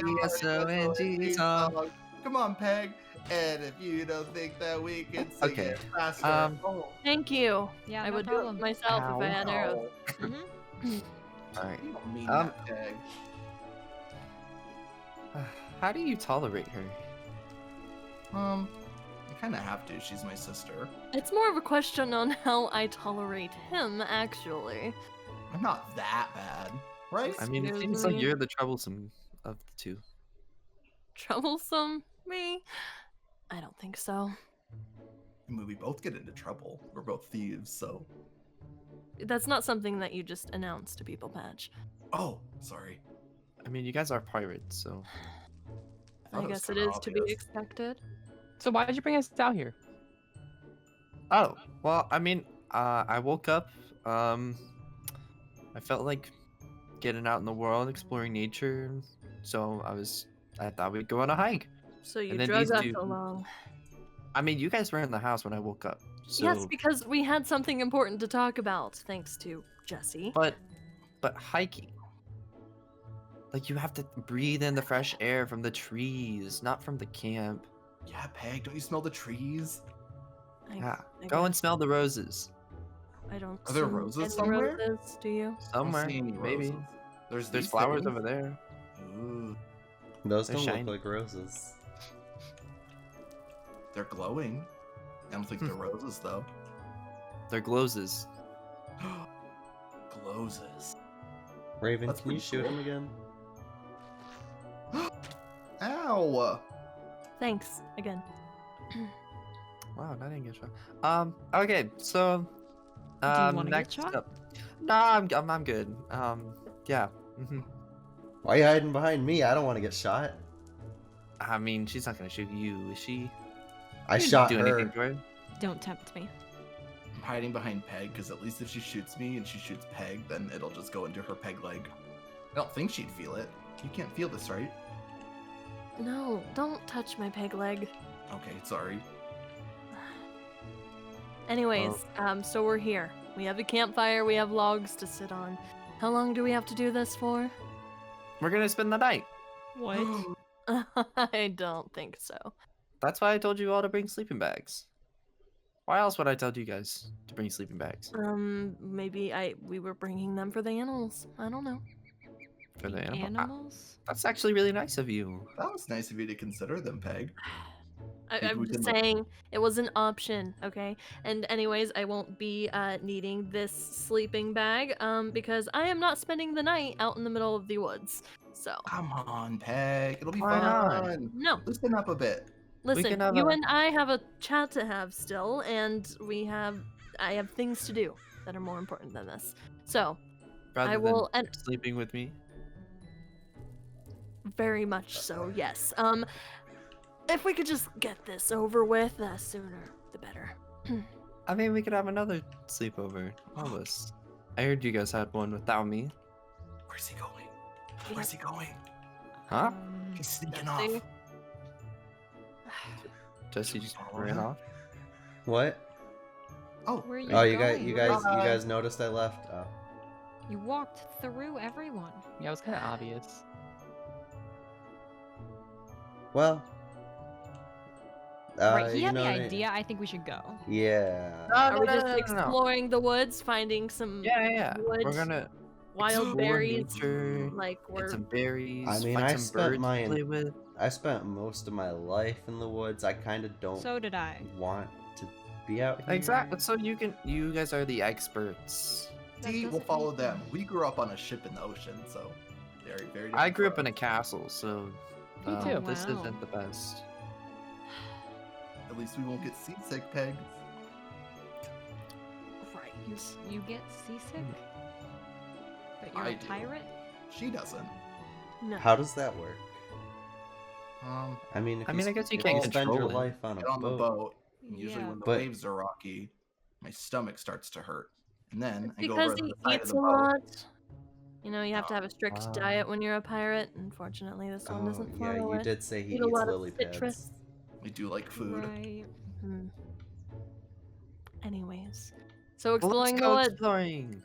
G: C-A-M-P-I-R-E-S-O-N-G song.
O: Come on, Peg. And if you don't think that we can sing
G: Okay,
O: it faster,
P: Thank you.
A: Yeah,
P: I
A: no
P: would
A: problem.
P: do it myself if I had arrows.
G: All right.
O: You don't mean that, Peg.
G: How do you tolerate her?
O: I kind of have to. She's my sister.
P: It's more of a question on how I tolerate him, actually.
O: I'm not that bad, right?
G: I mean, it seems
P: Excuse
G: like
P: me.
G: you're the troublesome of the two.
P: Troublesome? Me? I don't think so.
O: I mean, we both get into trouble. We're both thieves, so.
P: That's not something that you just announce to people, Patch.
O: Oh, sorry.
G: I mean, you guys are pirates, so.
P: I guess it is to be expected.
I: So why did you bring us out here?
G: Oh, well, I mean, I woke up, I felt like getting out in the world, exploring nature, so I thought we'd go on a hike.
P: So you
G: And then
P: drug
G: these
P: us
G: two-
P: along.
G: I mean, you guys were in the house when I woke up, so.
P: Yes, because we had something important to talk about, thanks to Jesse.
G: But hiking. Like, you have to breathe in the fresh air from the trees, not from the camp.
O: Yeah, Peg, don't you smell the trees?
G: Yeah,
P: I
G: go and
P: guess.
G: smell the roses.
P: I don't
O: Are there
P: see
O: roses
P: any
O: somewhere?
P: roses, do you?
O: I don't
G: Somewhere,
O: see any
G: maybe.
O: roses.
G: There's
O: these
G: flowers
O: things.
G: over there.
O: Ooh,
C: Those
G: They're
C: don't
G: shiny.
C: look like roses.
O: they're glowing. I don't think they're roses, though.
G: They're glowses.
O: Glowses.
C: Raven,
O: That's
C: can you
O: pretty
C: shoot
O: cool.
C: him again?
O: Ow!
P: Thanks, again.
G: Wow, I didn't get shot. Okay, so,
A: Do you wanna get
G: next
A: shot?
G: up. No, I'm good. Yeah.
C: Why are you hiding behind me? I don't want to get shot.
G: I mean, she's not gonna shoot you, is she?
C: I
G: You didn't
C: shot
G: do
C: her.
G: anything to her.
A: Don't tempt me.
O: I'm hiding behind Peg, because at least if she shoots me and she shoots Peg, then it'll just go into her Peg leg. I don't think she'd feel it. You can't feel this, right?
P: No, don't touch my peg leg.
O: Okay, sorry.
P: Anyways, so we're here. We have a campfire, we have logs to sit on. How long do we have to do this for?
G: We're gonna spend the night.
A: What?
P: I don't think so.
G: That's why I told you all to bring sleeping bags. Why else would I tell you guys to bring sleeping bags?
P: Maybe we were bringing them for the animals. I don't know.
G: For the animal?
A: Animals?
G: That's actually really nice of you.
O: That was nice of you to consider them, Peg. Maybe
P: I'm
O: we
P: just
O: can, like-
P: saying it was an option, okay? And anyways, I won't be needing this sleeping bag because I am not spending the night out in the middle of the woods. So
O: Come on, Peg. It'll be
G: Why not?
O: fun.
P: no.
O: Loosen up a bit.
P: Listen,
G: can have
P: you
G: a-
P: and I have a chat to have still, and I have things to do that are more important than this. So
G: Rather
P: I will
G: than sleeping with me.
P: very much so, yes. If we could just get this over with, the sooner the better.
G: I mean, we could have another sleepover. All of us. I heard you guys had one without me.
O: Where's he going? Where's he going?
G: Huh?
O: He's sneaking
P: Jesse?
O: off.
G: Jesse just ran off.
C: What?
O: Oh.
A: Where are you
C: Oh,
A: going?
C: you guys noticed I left? Oh.
A: You walked through everyone.
I: Yeah, it was kind of obvious.
C: Well.
A: Right, he
C: you
A: had the
C: know,
A: idea. I think we should go.
C: Yeah.
P: Are we just exploring the woods, finding some
G: Yeah.
P: wood,
G: We're gonna
P: wild
G: explore
P: berries,
G: nature,
P: like we're
G: get some berries.
C: I mean,
G: find
C: I
G: some
C: spent
G: birds to play with.
C: I spent most of my life in the woods. I kind of don't
A: So did I.
C: want to be out here.
G: Exactly. So you guys are the experts.
O: See, we'll follow them. We grew up on a ship in the ocean, so very, very.
G: I
O: different
G: grew
O: for
G: up in a
O: us.
G: castle, so
I: Me too.
G: this
A: Wow.
G: isn't the best.
O: At least we won't get seasick, Peg.
P: right.
A: You get seasick? But you're
O: I
A: a
O: do.
A: pirate?
O: She doesn't.
P: No.
C: How does that work? I mean,
G: I guess you can't
C: spend your
G: control it.
C: life on a
O: Get on the boat. And usually,
A: Yeah.
O: when the
C: But-
O: waves are rocky, my stomach starts to hurt, and then I go
P: Because
O: over to
P: he
O: the side of
P: eats
O: the
P: a
O: boat.
P: lot. You know, you have to have a strict diet when you're a pirate. Unfortunately, this one doesn't follow
C: yeah, you
P: it.
C: did say he
P: Eat a
C: eats
P: lot
C: lily
P: of citrus.
C: pads.
O: We do like food.
A: Right.
P: Anyways, so
G: Well,
P: exploring
G: let's
P: the
G: go
P: woods.
G: exploring.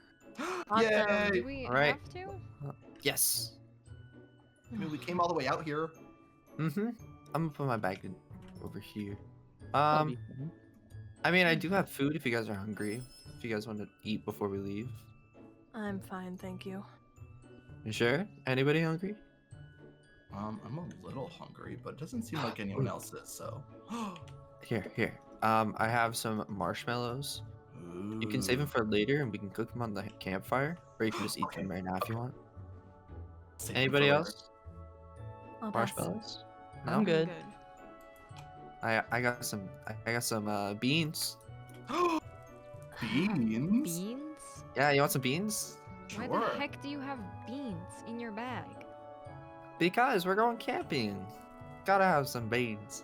P: Awesome.
O: Yay!
A: Do we
G: All right.
A: have to?
G: Yes.
O: I mean, we came all the way out here.
G: I'm gonna put my bag over here.
I: That'll be fun.
G: I mean, I do have food if you guys are hungry. If you guys want to eat before we leave.
P: I'm fine, thank you.
G: You sure? Anybody hungry?
O: I'm a little hungry, but it doesn't seem like anyone else is, so.
G: Here. I have some marshmallows. You can save them for later and we can cook them on the campfire. Or you can just eat them right now if you want.
O: Save 'em
G: Anybody
O: for later.
G: else?
P: I'll pass.
G: Marshmallows?
I: I'm good.
G: I got some beans.
O: Beans?
A: Beans?
G: Yeah, you want some beans?
A: Why the heck do you have beans in your bag?
G: Because we're going camping. Gotta have some beans.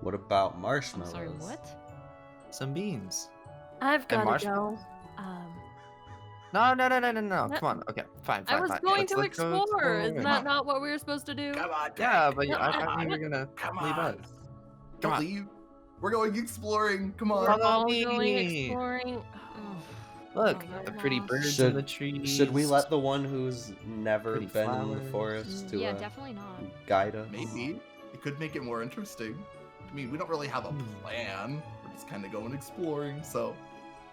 C: What about marshmallows?
A: Sorry, what?
G: Some beans.
P: I've got to
G: marshmallows?
P: go.
G: No.
P: No.
G: Come on. Okay, fine.
P: I was
G: fine.
P: going
G: Let's
P: to
G: go
P: explore. Isn't
G: explore.
P: that not what we were supposed to do?
O: Come on,
G: Yeah, but
P: No,
G: I thought you were gonna leave us.
O: Don't leave. We're going exploring. Come on.
P: We're all going exploring.
G: Look,
P: Oh,
G: the pretty birds
C: Should,
G: in the trees.
C: should we let the one who's never
G: Pretty
C: been in the
G: flowers.
C: forest to
A: Yeah, definitely not.
C: guide us?
O: Maybe. It could make it more interesting. I mean, we don't really have a plan. We're just kind of going exploring, so.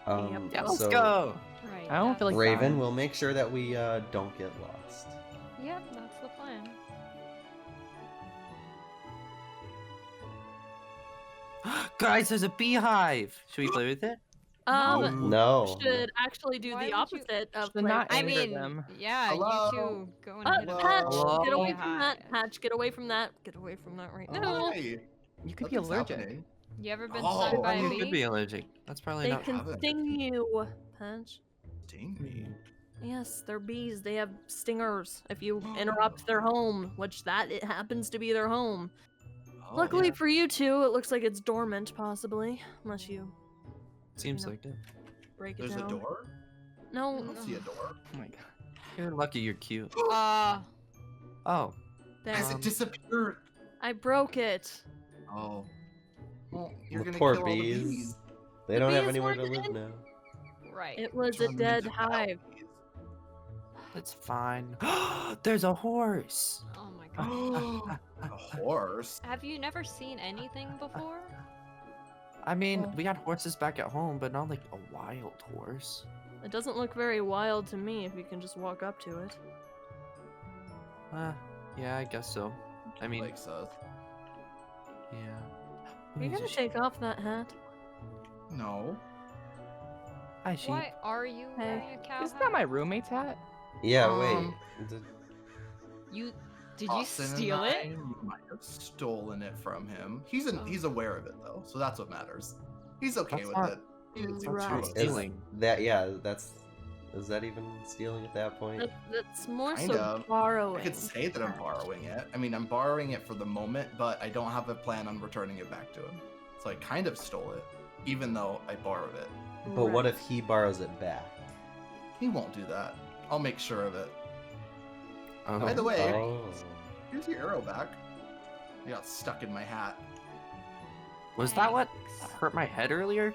G: Yeah, let's
C: so
G: go.
A: Right.
I: I don't feel like
C: Raven,
I: dying.
C: we'll make sure that we don't get lost.
A: Yep, that's the plan.
G: Guys, there's a beehive. Should we play with it?
C: No.
P: Should actually do
A: Why
P: the
A: would you-
P: opposite of
I: Should
P: play.
I: not
A: I
I: anger
A: mean,
I: them.
A: yeah,
O: Hello?
A: you two go and hit a
P: Patch,
G: Hello?
P: get away from that. Patch, get away from that. Get away from that right now.
O: Hi.
I: You could be
O: Nothing's
I: allergic.
O: happening.
A: You ever been
O: Oh,
A: stung by a
G: You
A: bee?
G: could be allergic. That's probably
P: They
G: not.
P: can
O: haven't.
P: sting you, Patch.
O: Sting me.
P: Yes, they're bees. They have stingers if you interrupt their home, which it happens to be their home.
O: Oh,
P: Luckily
O: yeah.
P: for you two, it looks like it's dormant, possibly, unless you
G: Seems
P: know.
G: like it.
P: break it
O: There's
P: down.
O: a door?
P: No,
O: I don't see a door.
I: Oh my god.
G: You're lucky you're cute.
A: Uh,
G: Oh.
P: there.
O: Has it disappeared?
P: I broke it.
O: Oh. Well, you're
C: The
O: gonna
C: poor
O: kill all the
C: bees.
O: bees.
C: They
P: The
C: don't have
P: bees
C: anywhere to
P: weren't
C: live
P: in-
C: now.
A: right.
P: It was
O: Turn
P: a
O: them
P: dead
O: into wild
P: hive.
O: bees.
G: That's fine. There's a horse.
A: Oh my god.
O: A horse?
A: Have you never seen anything before?
G: I mean, we had horses back at home, but not like a wild horse.
P: It doesn't look very wild to me if you can just walk up to it.
G: Yeah, I guess so. I mean,
O: Like so.
G: yeah.
P: Are you
G: Who's
P: gonna
G: a
P: take off that hat?
O: No.
G: Hi, sheep.
A: Why are you wearing a cow
I: Isn't
A: hat?
I: that my roommate's hat?
C: Yeah,
O: Um,
C: wait.
A: Did you
O: Austin and
A: steal it?
O: I might have stolen it from him. He's aware of it though, so that's what matters. He's okay
G: That's
O: with
G: not-
O: it. He didn't seem
P: Right.
O: too
G: That's
O: upset.
G: stealing.
C: Is that even stealing at that point?
P: That's more
O: Kind
P: so
O: of.
P: borrowing.
O: I could say that I'm borrowing it. I mean, I'm borrowing it for the moment, but I don't have a plan on returning it back to him. So I kind of stole it, even though I borrowed it.
C: But what if he borrows it back?
O: He won't do that. I'll make sure of it.
G: Oh.
O: By the way,
C: Oh.
O: here's your arrow back. It got stuck in my hat.
G: Was that what hurt my head earlier?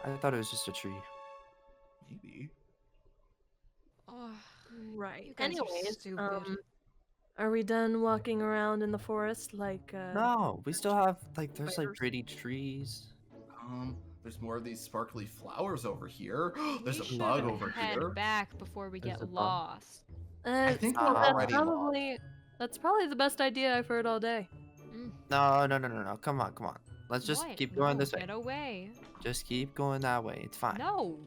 G: I thought it was just a tree.
O: Maybe.
A: Oh,
P: Right.
A: you guys are
P: Anyways,
A: stupid.
P: are we done walking around in the forest like
G: No, we still have there's like
P: spiders?
G: pretty trees.
O: There's more of these sparkly flowers over here. There's
A: We
O: a bug
A: should
O: over
A: head
O: here.
A: back before we
G: There's
A: get
G: a bug.
A: lost.
O: I think
P: so
O: we're
P: that's
O: already
P: probably the best idea I've heard all day.
G: No. Come on. Let's just
A: What?
G: keep going
A: No,
G: this way.
A: Get away.
G: Just keep going that way. It's fine.
A: No.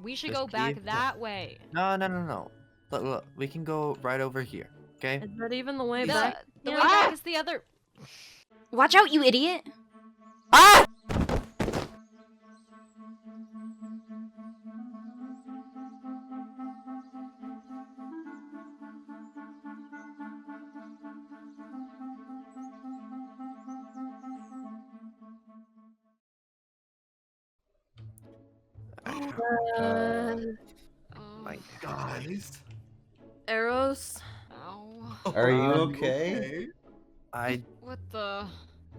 A: We should
G: Just
A: go back
G: keep
A: that way.
G: No. Look, we can go right over here. Okay?
P: Is that even the way
A: The,
P: back?
A: the
P: Yeah.
A: way back is the other.
E: Watch out, you idiot!
G: Ah!
O: My guys.
P: Arrows.
A: Ow.
C: Are you
O: Are you
C: okay?
A: What the?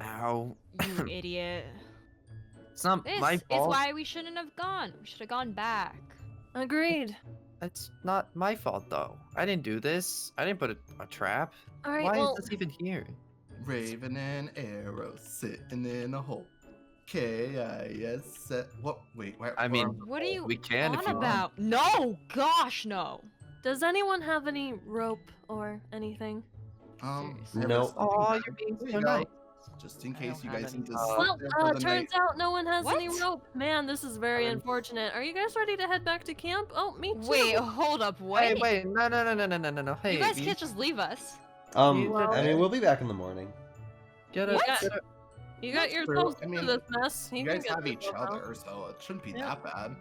G: Ow.
A: You idiot.
G: It's not
A: This
G: my
A: is
G: fault.
A: why we shouldn't have gone. We should have gone back.
P: Agreed.
G: It's not my fault though. I didn't do this. I didn't put a trap.
P: All right.
G: Why
P: well,
G: is this even here?
O: Raven and arrow sitting in a hole. K-I-S. What? Wait, where?
G: I mean,
A: What are you
G: we can if
A: on
G: you want.
A: about? No, gosh, no.
P: Does anyone have any rope or anything?
C: No.
I: Oh, you're being
O: There
I: so
O: you go.
I: nice.
O: Just in case you
I: have
O: guys
I: any.
O: need to
P: Well,
O: sit there for the
P: turns
O: night.
P: out no one has any
A: What?
P: rope. Man, this is very unfortunate. Are you guys ready to head back to camp? Oh, me too.
A: Wait, hold up, what?
G: Hey, wait, no. Hey,
A: you guys
G: we-
A: can't just leave us.
C: I mean, we'll be back in the morning.
G: Get
P: You
G: it.
P: got,
G: Get it.
P: you got
O: That's true.
P: yourselves
O: I
P: into
O: mean,
P: this mess.
O: You
P: can
O: guys
P: get
O: have each
P: yourself out.
O: other, so it shouldn't be
P: Yeah.
O: that bad.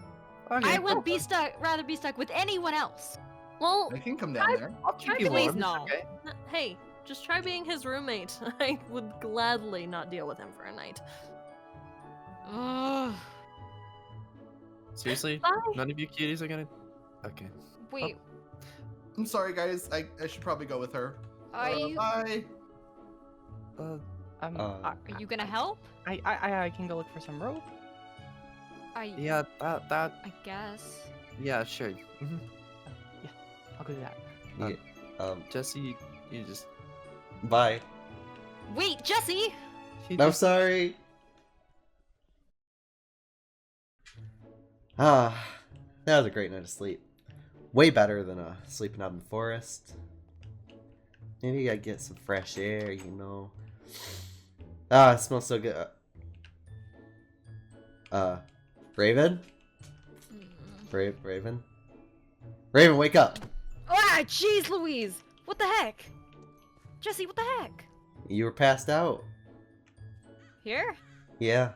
A: I would be rather be stuck with anyone else.
P: Well,
O: I can come down there.
G: I'll keep
P: try
G: you
P: being-
G: warm.
A: no.
G: Okay.
P: Hey, just try being his roommate. I would gladly not deal with him for a night.
A: Ugh.
G: Seriously?
P: Bye.
G: None of you cuties are gonna. Okay.
A: Wait,
O: I'm sorry, guys. I should probably go with her.
A: are you
O: Bye.
A: are you gonna help?
I: I can go look for some rope.
G: Yeah, that.
A: I guess.
G: Yeah, sure.
I: Yeah, I'll go do that.
C: Yeah,
G: Jesse, you just.
C: Bye.
A: Wait, Jesse!
C: I'm sorry. Ah, that was a great night of sleep. Way better than sleeping out in the forest. Maybe I get some fresh air, you know. Ah, it smells so good. Raven? Raven? Raven, wake up!
A: Ah, jeez Louise! What the heck? Jesse, what the heck?
C: You were passed out.
A: Here?
C: Yeah.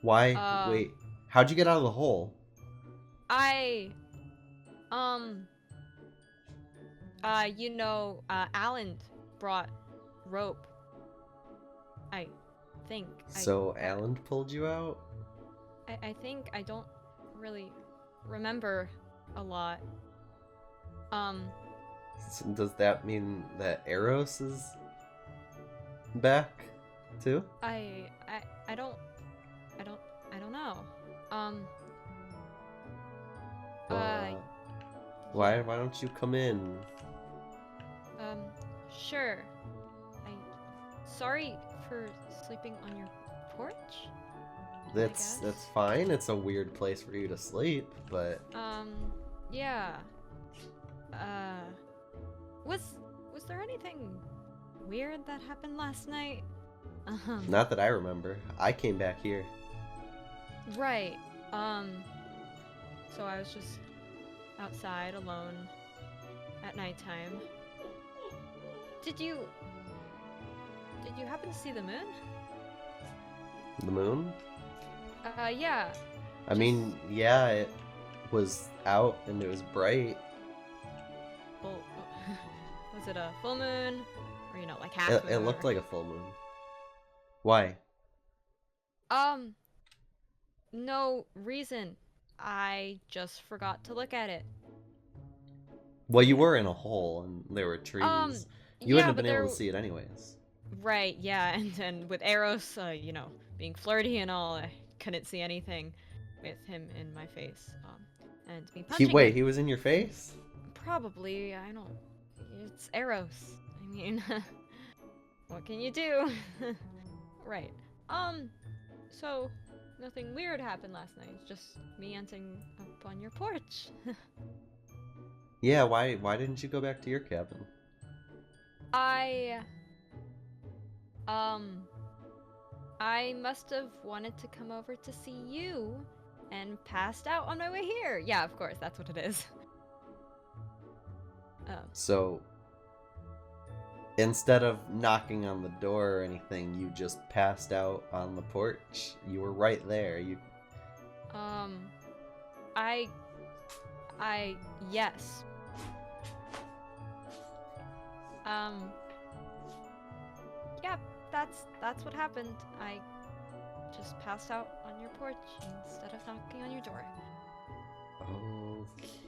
C: Why? Wait. How'd you get out of the hole?
A: Alan brought rope. I think.
C: So Alan pulled you out?
A: I think I don't really remember a lot.
C: So does that mean that Eros is back too?
A: I don't know.
C: Why don't you come in?
A: Sure. Sorry for sleeping on your porch.
C: That's fine. It's a weird place for you to sleep, but
A: Yeah. Was there anything weird that happened last night?
C: not that I remember. I came back here.
A: Right. So I was just outside alone at nighttime. Did you happen to see the moon?
C: The moon?
A: Yeah.
C: I mean, yeah, it was out and it was bright.
A: Well, was it a full moon? Or, like half moon?
C: It looked like a full moon. Why?
A: No reason. I just forgot to look at it.
C: Well, you were in a hole and there were trees. You wouldn't have been able to see it anyways.
A: Right, yeah, and with Eros, being flirty and all, I couldn't see anything with him in my face. And me punching him.
C: He was in your face?
A: Probably, I don't... It's Eros. I mean, what can you do? Right. So, nothing weird happened last night. It's just me ending up on your porch.
C: Yeah, why didn't you go back to your cabin?
A: I must have wanted to come over to see you and passed out on my way here. Yeah, of course, that's what it is.
C: So, instead of knocking on the door or anything, you just passed out on the porch? You were right there.
A: Yes. Yeah, that's what happened. I just passed out on your porch instead of knocking on your door.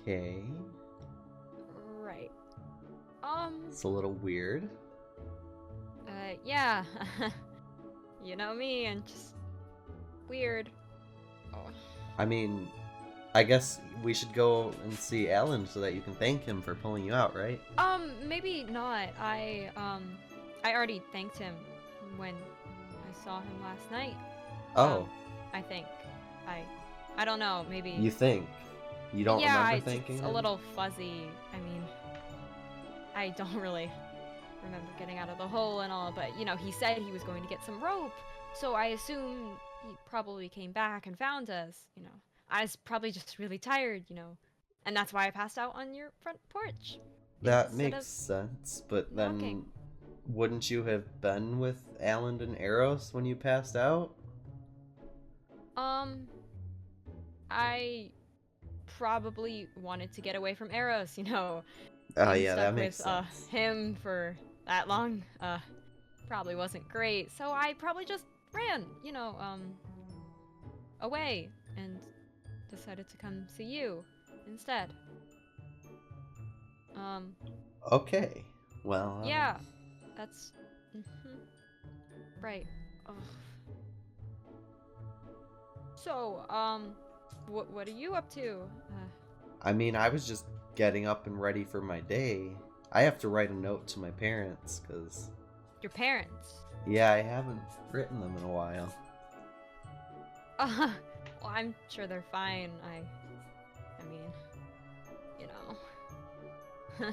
C: Okay.
A: Right.
C: It's a little weird.
A: Yeah. You know me, and just weird. Oh.
C: I mean, I guess we should go and see Alan so that you can thank him for pulling you out, right?
A: Maybe not. I already thanked him when I saw him last night.
C: Oh.
A: I think. I don't know, maybe.
C: You think? You don't remember thanking
A: it's
C: him?
A: a little fuzzy. I mean, I don't really remember getting out of the hole and all, but, you know, he said he was going to get some rope, so I assume he probably came back and found us, you know. I was probably just really tired, you know, and that's why I passed out on your front porch.
C: That
A: instead
C: makes
A: of
C: sense, but then
A: knocking.
C: wouldn't you have been with Alan and Eros when you passed out?
A: I probably wanted to get away from Eros, you know.
C: Oh,
A: Being
C: yeah,
A: stuck
C: that makes
A: with
C: sense.
A: him for that long probably wasn't great. So I probably just ran, you know, away and decided to come see you instead.
C: Okay. Well,
A: Yeah. That's right. Ugh. So, what are you up to?
C: I mean, I was just getting up and ready for my day. I have to write a note to my parents, because...
A: Your parents?
C: Yeah, I haven't written them in a while.
A: Well, I'm sure they're fine. I mean, you know.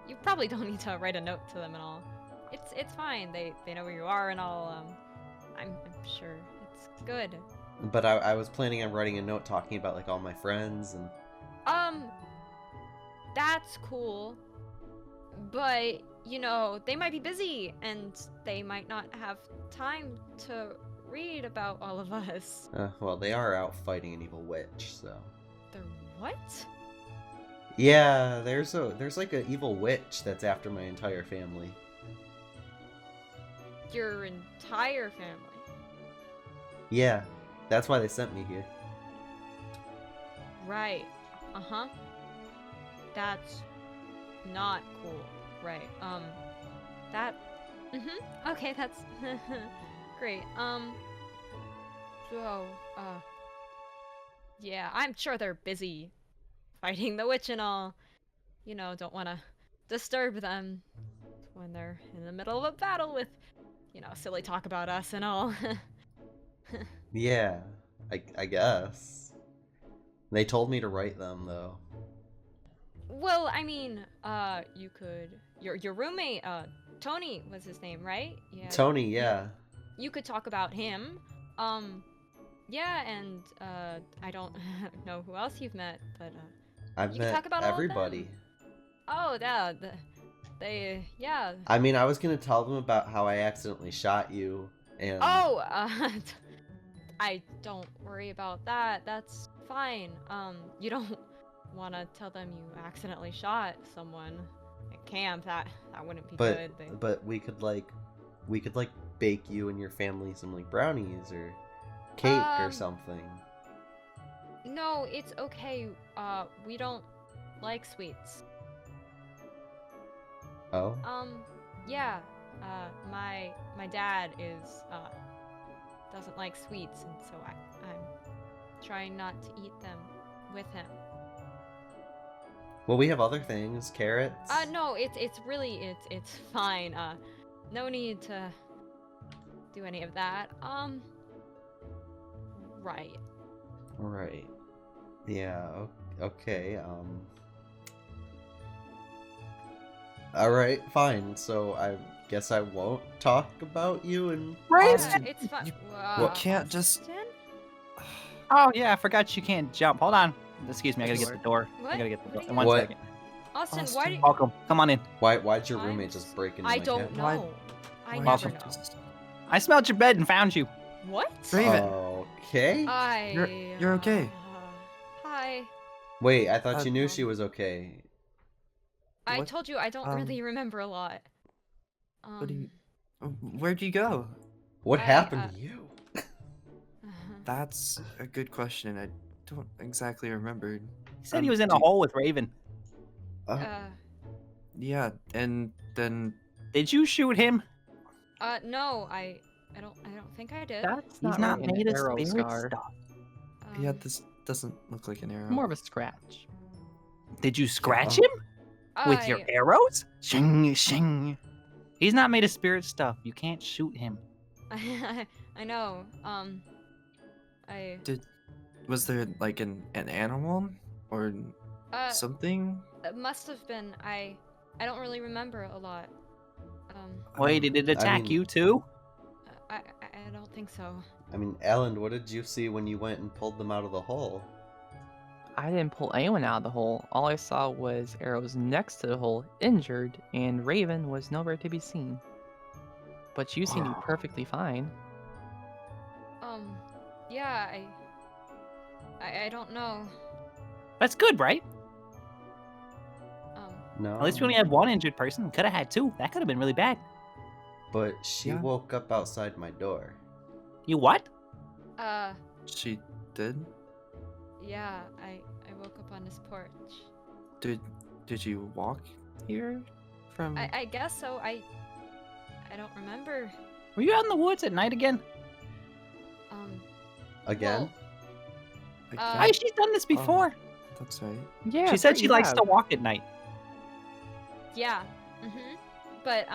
A: You probably don't need to write a note to them and all. It's fine. They know where you are and all. I'm sure it's good.
C: But I was planning on writing a note talking about, like, all my friends and...
A: That's cool. But, you know, they might be busy, and they might not have time to read about all of us.
C: well, they are out fighting an evil witch, so...
A: They're what?
C: Yeah, there's like an evil witch that's after my entire family.
A: Your entire family?
C: Yeah, that's why they sent me here.
A: Right. Uh-huh. That's not cool. Right. That... Okay, that's... Great. So, yeah, I'm sure they're busy fighting the witch and all. You know, don't want to disturb them when they're in the middle of a battle with, you know, silly talk about us and all.
C: Yeah, I guess. They told me to write them, though.
A: Well, I mean, you could... Your roommate, Tony was his name, right? Yeah.
C: Tony, yeah.
A: You could talk about him. Yeah, and, I don't know who else you've met, but,
C: I've
A: you
C: met
A: can talk about
C: everybody.
A: all of them. Oh, they, yeah.
C: I mean, I was gonna tell them about how I accidentally shot you, and...
A: Oh, I don't worry about that. That's fine. You don't want to tell them you accidentally shot someone at camp. That wouldn't be good.
C: But we could bake you and your family some like brownies or cake or something.
A: No, it's okay. We don't like sweets.
C: Oh?
A: Yeah. My dad doesn't like sweets, and so I'm trying not to eat them with him.
C: Well, we have other things, carrots.
A: No, it's really fine. No need to do any of that. Right.
C: Right. Yeah, okay, Alright, fine. So I guess I won't talk about you and...
A: It's fine.
G: You can't just...
U: Oh, yeah, I forgot you can't jump. Hold on. Excuse me, I gotta get the door.
A: What?
U: I gotta get the door.
A: What are you
U: One
C: What?
U: second.
A: Austin, why did...
U: Welcome. Come on in.
C: Why'd your roommate just break into
A: I
C: my
A: don't
C: cabin?
A: know. I never
U: Welcome.
A: know.
U: I smelled your bed and found you.
A: What?
G: Raven.
C: Okay.
G: You're okay.
A: Hi.
C: Wait, I thought you knew she was okay.
A: I
G: What?
A: told you I don't really remember a lot.
G: What do you... Where'd you go?
C: What happened to you?
G: That's a good question. I don't exactly remember.
U: He said he was in a hole with Raven.
G: Yeah, and then...
U: Did you shoot him?
A: No, I don't think I did.
U: He's not
I: really an
U: made of
I: arrow
U: spirit
I: scar.
U: stuff.
G: Yeah, this doesn't look like an arrow.
I: More of a scratch.
U: Did you scratch him? With your arrows? Shing, shing. He's not made of spirit stuff. You can't shoot him.
A: I know.
G: Was there like an animal or something?
A: It must have been. I don't really remember a lot.
U: Wait, did it attack
C: mean-
U: you too?
A: I don't think so.
C: I mean, Alan, what did you see when you went and pulled them out of the hole?
I: I didn't pull anyone out of the hole. All I saw was arrows next to the hole, injured, and Raven was nowhere to be seen. But you seem to be perfectly fine.
A: Yeah, I don't know.
U: That's good, right?
C: No.
U: At least we only had one injured person. Could have had two. That could have been really bad.
C: But she woke up outside my door.
U: You what?
G: She did?
A: Yeah, I woke up on his porch.
G: Did you walk here from?
A: I guess so. I don't remember.
U: Were you out in the woods at night again?
C: Again?
U: Hey, she's done this before.
G: That's right.
I: Yeah.
U: She said
I: sure
U: she
I: you
U: likes
I: have.
U: to walk at night.
A: Yeah. But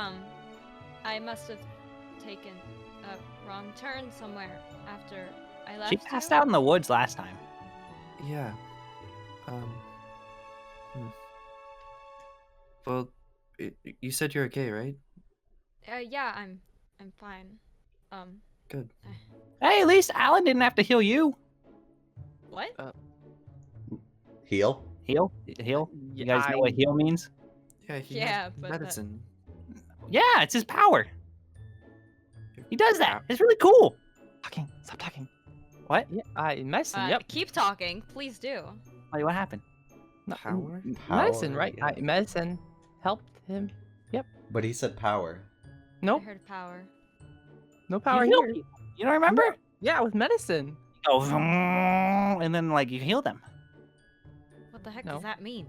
A: I must have taken a wrong turn somewhere after I left.
U: She passed
A: you.
U: out in the woods last time.
G: Yeah. Well, you said you're okay, right?
A: Yeah, I'm fine.
G: Good.
U: Hey, at least Alan didn't have to heal you.
A: What?
C: Heal?
U: Heal? Heal? You guys know what heal means?
G: Yeah, he
A: Yeah,
G: has
A: but
G: medicine.
U: Yeah, it's his power. He does that. It's really cool.
I: Stop talking.
U: What?
I: Yeah, medicine, yep.
A: Keep talking, please do.
U: Wait, what happened?
G: Power?
I: Medicine,
C: Power,
I: right?
C: yeah.
I: Medicine helped him. Yep.
C: But he said power.
I: Nope.
A: I heard power.
I: No power
U: heal
I: here.
U: people. You don't remember?
I: Yeah, with medicine.
U: You go, and then like you heal them.
A: What the heck
I: No.
A: does that mean?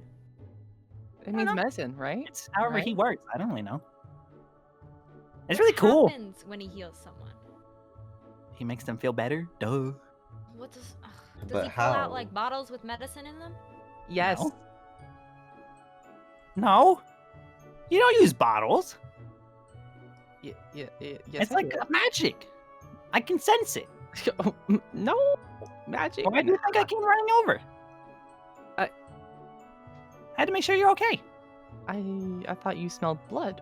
I: It means medicine, right?
U: It's however
I: Right?
U: he works. I don't really know. It's
A: What
U: really cool.
A: happens when he heals someone?
U: He makes them feel better. Duh.
A: What does
C: But
A: he pull out
C: how?
A: like bottles with medicine in them?
I: Yes.
U: No. You don't use bottles.
I: Yes,
U: It's
I: I
U: like
I: do.
U: magic. I can sense it.
I: No magic.
U: Why do you think I came running over?
I: I
U: had to make sure you're okay.
I: I thought you smelled blood.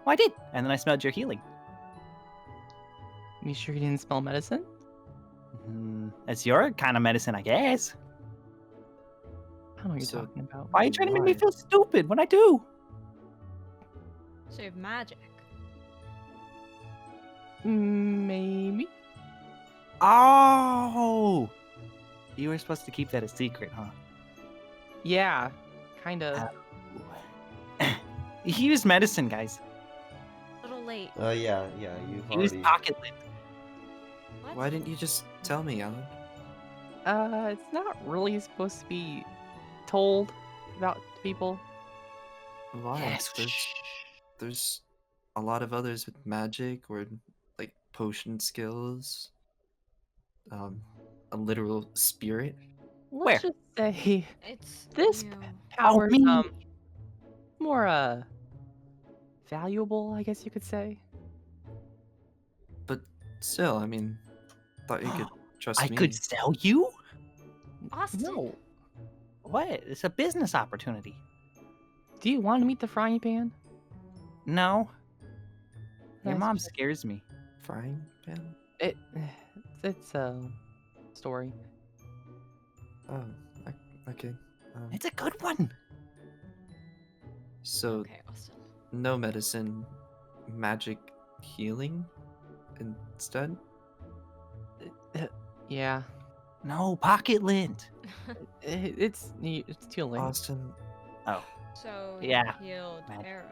U: Well, I did, and then I smelled your healing.
I: You sure you didn't smell medicine?
U: It's your kind of medicine, I guess.
I: I don't know what you're talking about.
U: Why are you trying to make me feel stupid when I do?
A: So you have magic.
I: Maybe.
U: Oh, you were supposed to keep that a secret, huh?
I: Yeah, kind of.
U: He used medicine, guys.
A: A little late.
C: Yeah, you've
U: He used
C: already...
U: pocket lint.
G: Why didn't you just tell me, Alan?
I: It's not really supposed to be told about to people.
G: Why?
U: Yes.
G: There's a lot of others with magic or like potion skills. A literal spirit.
I: Let's just say
A: It's
I: this
A: you.
I: power's
U: me.
I: more valuable, I guess you could say.
G: But still, I mean, thought you could trust
U: I
G: me.
U: could sell you?
A: Austin.
I: No.
U: What? It's a business opportunity.
I: Do you want to meet the frying pan?
U: No. Your
I: Nice.
U: mom scares me.
G: Frying pan?
I: It's a story.
G: Oh, okay.
U: It's a good one.
G: So,
A: Okay, Austin.
G: no medicine, magic healing instead?
I: Yeah.
U: No, pocket lint.
I: It's too late.
G: Austin,
U: Oh.
A: So
U: Yeah.
A: you healed
U: Magic.
A: arrows.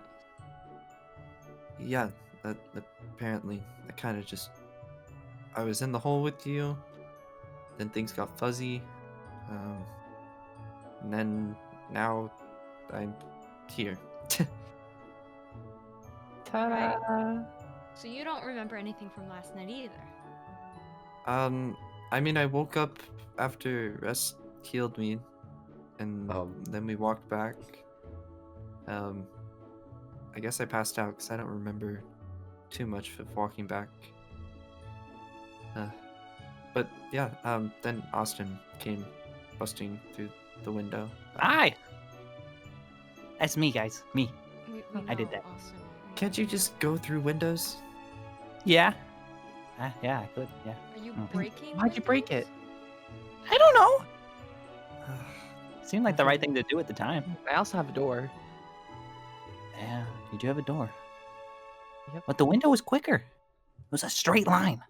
G: yeah, that apparently, I kind of just, I was in the hole with you, then things got fuzzy, and then now I'm here.
I: Ta-da!
A: So you don't remember anything from last night either.
G: I mean, I woke up after rest healed me, and then we walked back. I guess I passed out because I don't remember too much of walking back. But yeah, then Austin came busting through the window.
U: Hi! That's me, guys. Me.
A: We
U: I did
A: know,
U: that.
A: Austin.
G: Can't you just go through windows?
U: Yeah. Yeah, I could. Yeah.
A: Are you
U: Mhm.
A: breaking?
I: Why'd you break it?
U: I don't know. Seemed like the right thing to do at the time.
I: I also have a door.
U: Yeah, you do have a door.
I: Yep.
U: But the window was quicker. It was a straight line.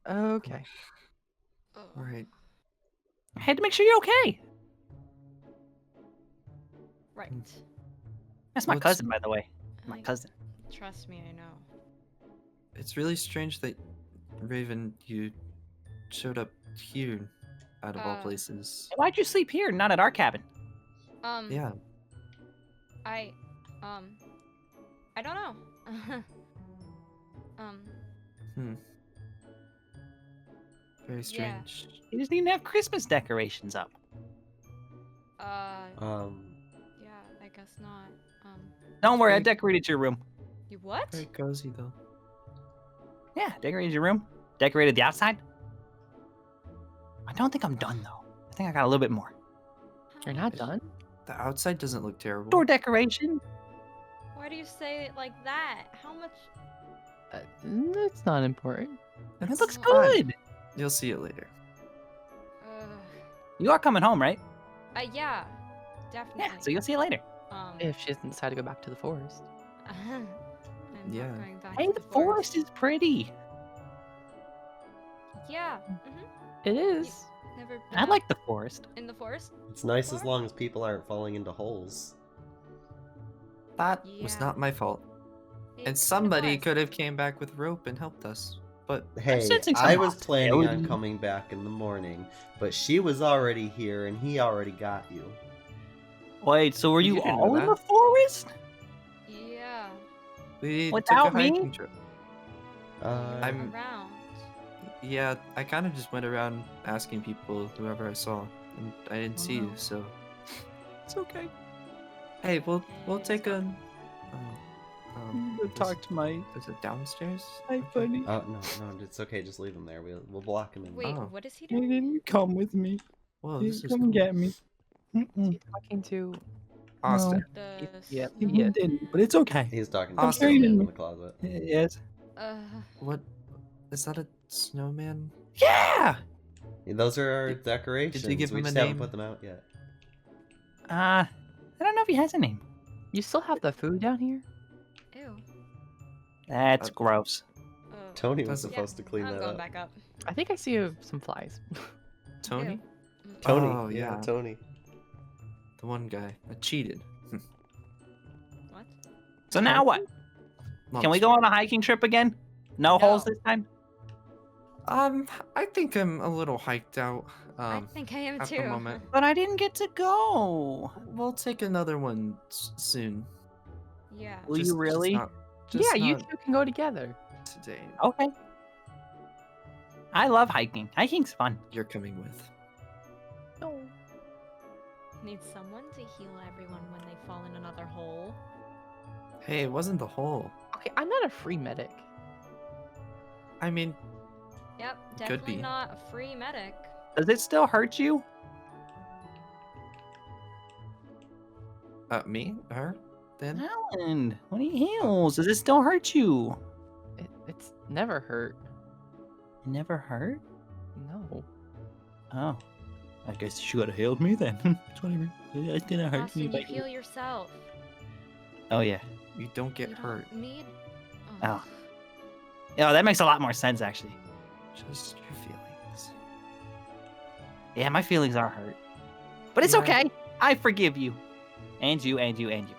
I: Okay.
G: All right.
U: I had to make sure you're okay.
A: Right.
U: That's my
G: What's-
U: cousin, by the way. My cousin.
A: Trust me, I know.
G: It's really strange that Raven, you showed up here out of all places.
U: Why'd you sleep here, not at our cabin?
G: Yeah.
A: I don't know.
G: Very
A: Yeah.
G: strange.
U: You just need to have Christmas decorations up.
A: Yeah, I guess not.
U: Don't worry, I decorated your room.
A: You what?
G: Very cozy though.
U: Yeah, decorated your room. Decorated the outside. I don't think I'm done though. I think I got a little bit more.
I: You're not done?
G: The outside doesn't look terrible.
U: Door decoration.
A: Why do you say it like that? How much?
I: That's not important.
U: It looks
G: fine.
U: good.
G: You'll see it later.
U: You are coming home, right?
A: Yeah, definitely.
U: Yeah, so you'll see it later.
I: If she doesn't decide to go back to the forest.
A: I'm
G: Yeah.
A: not going back
U: Hey,
A: to
U: the forest is pretty.
A: Yeah.
I: It is.
A: Never been
U: I
A: out
U: like the forest.
A: in the forest.
C: It's nice as long as people aren't falling into holes.
G: That was not my fault. And somebody could have came back with rope and helped us. But
C: Hey, I was planning on coming back in the morning, but she was already here and he already got you.
U: Wait, so were you
G: didn't know
U: all in
G: that.
U: the forest?
A: Yeah.
G: We
U: Without
G: took a
U: me?
G: hiking trip. I'm
A: Around.
G: Yeah, I kind of just went around asking people, whoever I saw, and I didn't see you,
U: Wow.
G: so
U: It's okay.
G: hey, we'll take a.
U: Go talk to my.
G: Is it downstairs?
U: Hi, buddy.
C: Oh no, it's okay. Just leave him there. We'll block him in.
A: Wait,
G: Oh.
A: what is he
U: He
A: doing?
U: didn't come with me.
G: Whoa,
U: He
G: this
U: didn't
G: is
U: come
G: cool.
U: get me. Mm-mm.
I: Talking to
G: Austin.
U: Yeah,
I: he
U: he
I: is.
U: didn't, but it's okay.
C: He's talking to
G: Austin.
C: Austin in the closet.
U: Yes.
G: What? Is that a snowman?
U: Yeah.
C: Those are our decorations.
G: give
C: we
G: him a
C: just haven't
G: name?
C: put them out yet.
U: I don't know if he has a name.
I: You still have the food down here?
A: Ew.
U: That's gross.
C: Tony was
G: That's-
C: supposed to clean
A: I'm
C: that
A: going
C: up.
A: back up.
I: I think I see some flies.
G: Tony?
C: Tony.
G: Oh,
C: yeah,
G: yeah.
C: Tony.
G: The one guy that cheated.
A: What?
U: So now what?
G: Long
U: Can we go on a hiking trip again? No holes this time?
G: I think I'm a little hiked out.
A: I think I am
G: at
A: too.
G: the moment.
U: But I didn't get to go.
G: We'll take another one soon.
A: Yeah.
U: Will you really?
I: Yeah, you
G: not
I: two can go together.
G: today.
U: Okay. I love hiking. Hiking's fun.
G: You're coming with.
I: No.
A: Need someone to heal everyone when they fall in another hole.
G: Hey, it wasn't the hole.
I: Okay, I'm not a free medic.
G: I mean,
A: Yep,
G: Could
A: definitely
G: be.
A: not a free medic.
U: Does it still hurt you?
G: me? Her? Then?
U: Alan, when he heals, does it still hurt you?
I: It's never hurt.
U: It never hurt?
I: No.
U: Oh. I guess you should have healed me then. It's whatever. It didn't hurt
A: Austin,
U: me.
A: you
U: but-
A: heal yourself.
U: Oh, yeah.
G: You don't get
A: You don't
G: hurt.
A: need.
U: Oh. Yeah, that makes a lot more sense, actually.
G: Just your feelings.
U: Yeah, my feelings are hurt. But it's
G: Yeah.
U: okay. I forgive you. And you, and you, and you.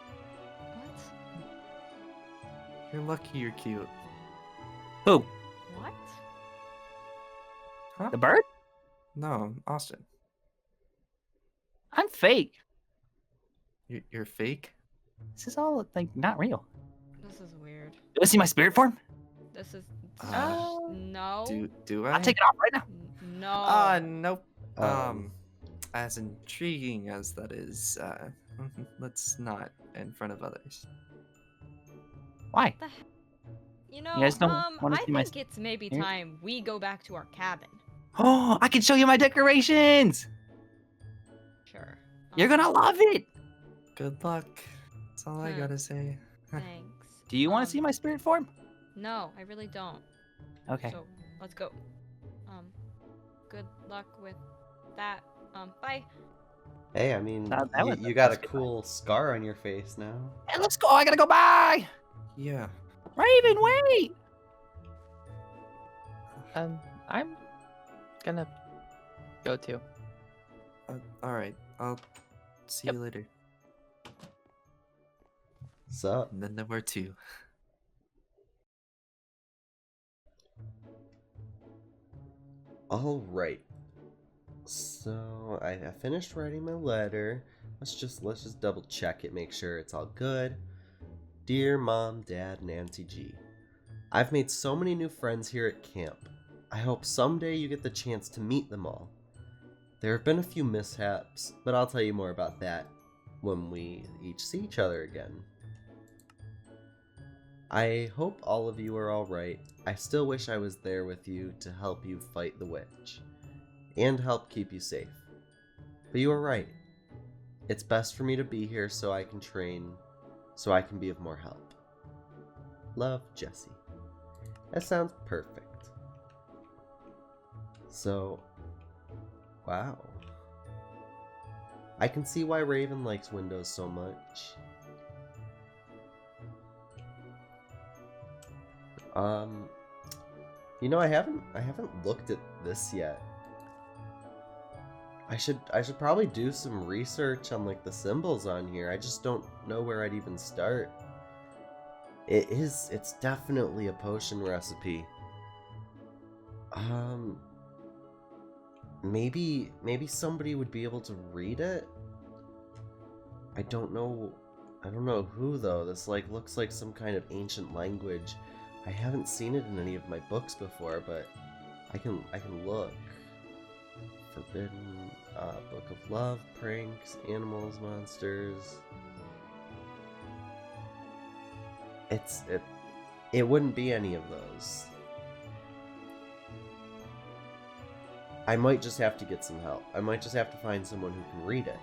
G: You're lucky you're cute.
U: Who?
A: What?
G: Huh?
U: The bird?
G: No, Austin.
U: I'm fake.
G: You're fake?
U: This is all, like, not real.
A: This is weird.
U: You want to see my spirit form?
A: This is.
G: Uh,
A: no.
G: Do I?
U: I'll take it off right now.
A: No.
G: Nope. As intriguing as that is, let's not in front of others.
U: Why?
A: You know,
U: guys don't wanna
A: I
U: see my
A: think it's maybe
U: here?
A: time we go back to our cabin.
U: Oh, I can show you my decorations.
A: Sure.
U: You're gonna love it.
G: Good luck. That's all I gotta say.
A: Thanks.
U: Do you want to see my spirit form?
A: No, I really don't.
U: Okay.
A: So, let's go. Good luck with that. Bye.
C: Hey, I mean,
U: That was
C: you got a
U: that's good.
C: cool scar on your face now.
U: Hey, let's go. I gotta go. Bye.
G: Yeah.
U: Raven, wait.
I: I'm gonna go too.
G: All right. I'll see you later.
C: Sup?
G: And then there were two.
C: All right. So I finished writing my letter. Let's just double check it, make sure it's all good. Dear Mom, Dad, and Auntie G, I've made so many new friends here at camp. I hope someday you get the chance to meet them all. There have been a few mishaps, but I'll tell you more about that when we each see each other again. I hope all of you are alright. I still wish I was there with you to help you fight the witch, and help keep you safe. But you are right. It's best for me to be here so I can train, so I can be of more help. Love, Jesse. That sounds perfect. So, wow. I can see why Raven likes Windows so much. You know, I haven't looked at this yet. I should probably do some research on like the symbols on here. I just don't know where I'd even start. It's definitely a potion recipe. Maybe somebody would be able to read it. I don't know who though. This like looks like some kind of ancient language. I haven't seen it in any of my books before, but I can look. Forbidden, Book of Love, Pranks, Animals, Monsters. It wouldn't be any of those. I might just have to get some help. I might just have to find someone who can read it.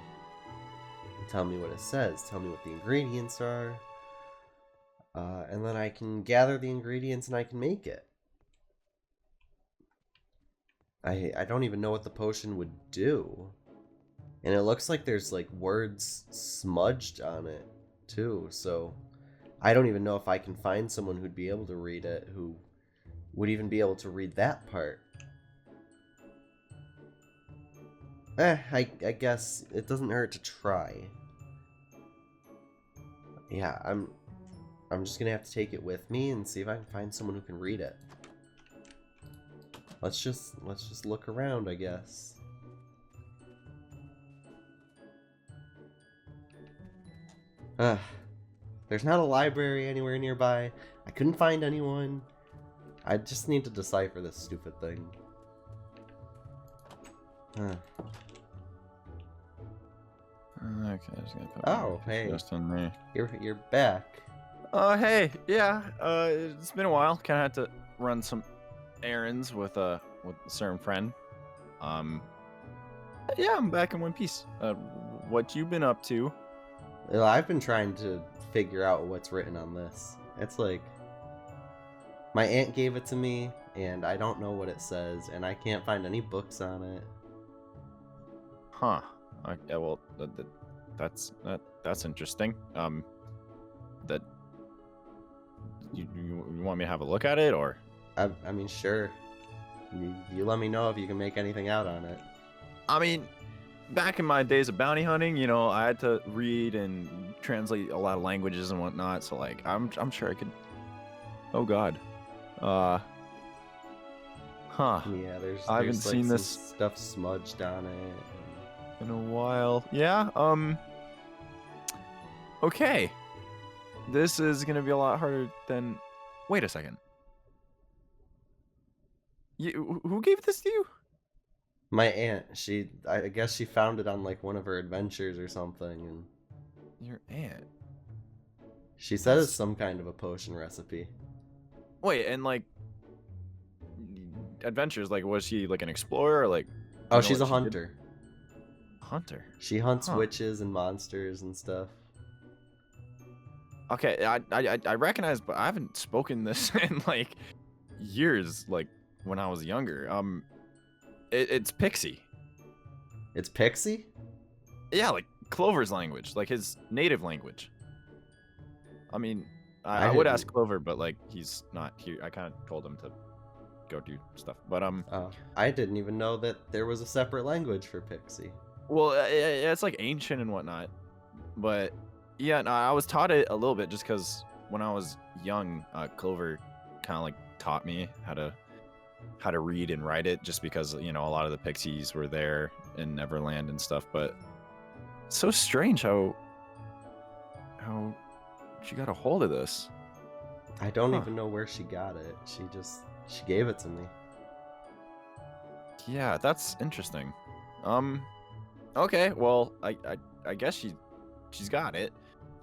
C: And tell me what it says, tell me what the ingredients are. And then I can gather the ingredients and I can make it. I don't even know what the potion would do. And it looks like there's like words smudged on it too, so I don't even know if I can find someone who'd be able to read it, who would even be able to read that part. I guess it doesn't hurt to try. Yeah, I'm just gonna have to take it with me and see if I can find someone who can read it. Let's just look around, I guess. There's not a library anywhere nearby. I couldn't find anyone. I just need to decipher this stupid thing.
S: Okay, I was gonna put
C: Oh, hey.
S: just in there.
C: You're back.
S: Hey, yeah. It's been a while. Kind of had to run some errands with a certain friend. Yeah, I'm back in one piece. What you been up to?
C: Well, I've been trying to figure out what's written on this. It's like my aunt gave it to me, and I don't know what it says, and I can't find any books on it.
S: Huh. Okay, well, that's interesting. That you want me to have a look at it, or?
C: I mean, sure. You let me know if you can make anything out on it.
S: I mean, back in my days of bounty hunting, you know, I had to read and translate a lot of languages and whatnot. So, like, I'm sure I could. Oh God. Huh.
C: Yeah, there's
S: I haven't
C: like
S: seen
C: some
S: this
C: stuff smudged on it.
S: in a while. Yeah. Okay. This is gonna be a lot harder than. Wait a second. Who gave this to you?
C: My aunt. I guess she found it on like one of her adventures or something. And
S: your aunt.
C: She said it's some kind of a potion recipe.
S: Wait, and like adventures, like was she like an explorer or like?
C: Oh, she's a hunter.
S: Hunter.
C: She hunts
S: Huh.
C: witches and monsters and stuff.
S: Okay, I recognize, but I haven't spoken this in like years. Like when I was younger. It's Pixie.
C: It's Pixie?
S: Yeah, like Clover's language, like his native language. I mean, I would ask Clover, but like he's not here. I kind of told him to go do stuff. But
C: I didn't even know that there was a separate language for Pixie.
S: well, it's like ancient and whatnot. But yeah, no, I was taught it a little bit just because when I was young, Clover kind of like taught me how to read and write it, just because a lot of the pixies were there in Neverland and stuff. But it's so strange how she got a hold of this.
C: I don't even know where she got it. She gave it to me.
S: Yeah, that's interesting. Okay, well, I guess she's got it.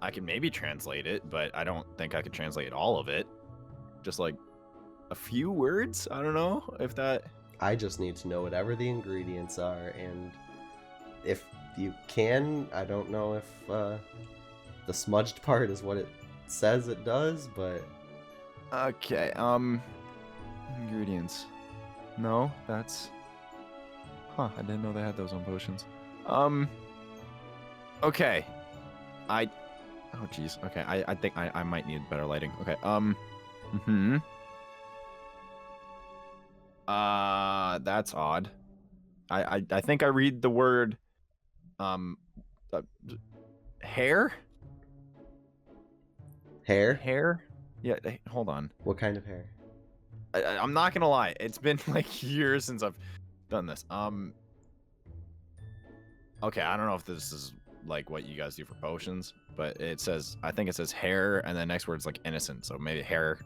S: I can maybe translate it, but I don't think I could translate all of it. Just like a few words. I don't know if that.
C: I just need to know whatever the ingredients are, and if you can, I don't know if the smudged part is what it says it does, but
S: okay. Ingredients. No, that's. Huh, I didn't know they had those on potions. Okay. Oh, jeez. Okay, I think I might need better lighting. Okay, that's odd. I think I read the word, hair?
C: Hair?
S: Hair? Yeah, hold on.
C: What kind of hair?
S: I'm not gonna lie. It's been like years since I've done this. Okay, I don't know if this is like what you guys do for potions, but I think it says hair, and the next word's like innocent. So maybe hair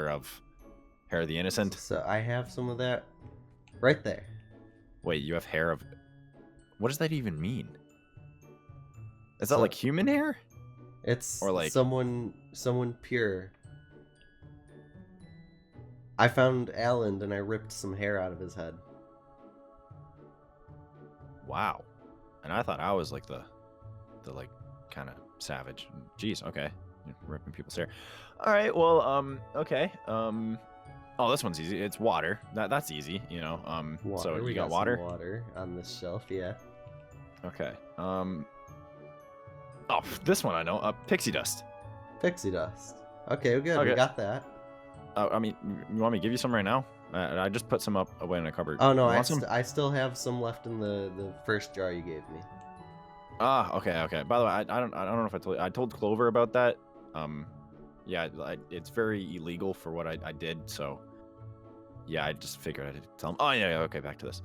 S: of the innocent.
C: So I have some of that right there.
S: Wait, you have hair of. What does that even mean? Is that like human hair?
C: It's
S: or like
C: someone pure. I found Alan and I ripped some hair out of his head.
S: Wow. And I thought I was like the like kind of savage. Jeez, okay. You're ripping people's hair. All right, well, okay. Oh, this one's easy. It's water. That's easy,
C: Water.
S: So
C: We
S: you got
C: some
S: water?
C: water on this shelf, yeah.
S: Okay. Oh, this one I know. Pixie dust.
C: Pixie dust. Okay, good.
S: Okay.
C: We got that.
S: I mean, you want me to give you some right now? I just put some up away in a cupboard.
C: Oh no,
S: You want some?
C: I still have some left in the first jar you gave me.
S: Ah, okay. By the way, I don't know if I told you. I told Clover about that. Yeah, it's very illegal for what I did. So, yeah, I just figured I'd tell him. Oh yeah. Okay, back to this.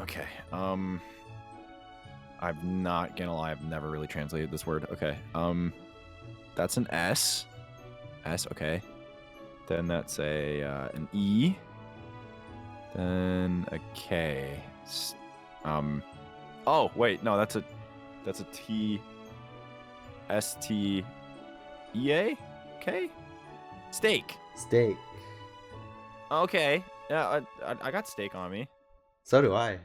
S: Okay. I'm not gonna lie. I've never really translated this word. Okay. That's an S. S. Okay. Then that's an E. Then a K. Oh wait, no, that's a T. S T E A K. Steak.
C: Steak.
S: Okay. Yeah, I got steak on me.
C: So do I.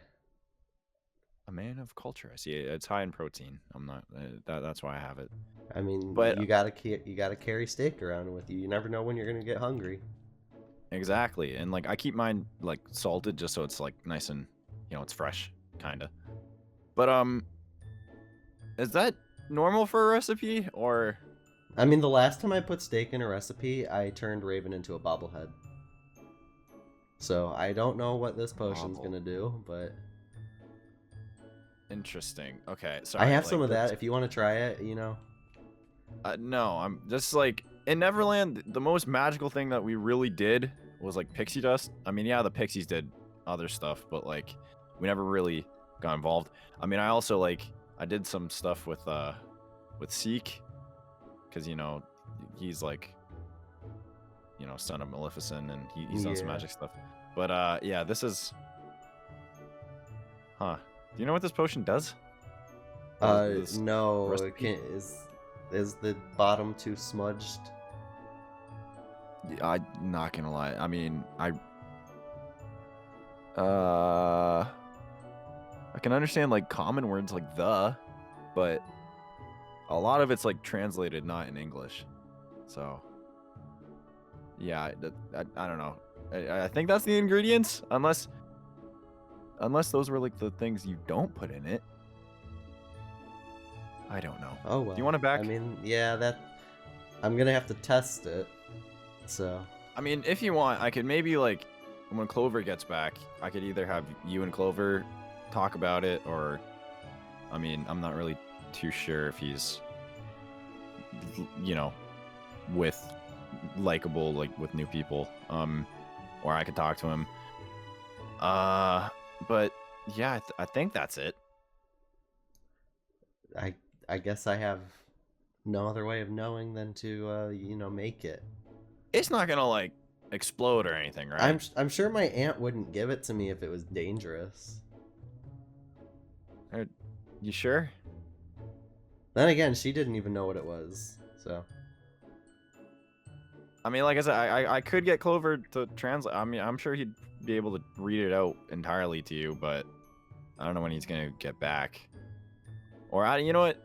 S: A man of culture. I see it. It's high in protein. I'm not. That's why I have it.
C: I mean,
S: but
C: you gotta carry steak around with you. You never know when you're gonna get hungry.
S: Exactly, and like I keep mine like salted just so it's like nice and it's fresh, kinda. But is that normal for a recipe or?
C: I mean, the last time I put steak in a recipe, I turned Raven into a bobblehead. So I don't know what this potion's gonna do, but.
S: Interesting. Okay, so
C: I have some of that. If you want to try it,
S: No, I'm just like in Neverland. The most magical thing that we really did was like pixie dust. I mean, yeah, the pixies did other stuff, but like we never really got involved. I mean, I also I did some stuff with Seek, because he's like son of Maleficent, and he's done some magic stuff. But yeah, this is. Huh. Do you know what this potion does?
C: No, Is the bottom too smudged?
S: I'm not gonna lie. I mean, I can understand like common words like the, but a lot of it's like translated not in English. So yeah, I don't know. I think that's the ingredients, unless those were like the things you don't put in it. I don't know.
C: Oh well.
S: Do you want it back?
C: I mean, yeah, I'm gonna have to test it. So.
S: I mean, if you want, I could maybe like when Clover gets back, I could either have you and Clover talk about it, or I mean, I'm not really too sure if he's, you know, with likable like with new people, or I could talk to him. But yeah, I think that's it.
C: I guess I have no other way of knowing than to make it.
S: It's not gonna like explode or anything, right?
C: I'm sure my aunt wouldn't give it to me if it was dangerous.
S: You sure?
C: Then again, she didn't even know what it was, so.
S: I mean, like I said, I could get Clover to translate. I mean, I'm sure he'd be able to read it out entirely to you, but I don't know when he's gonna get back. Or you know what?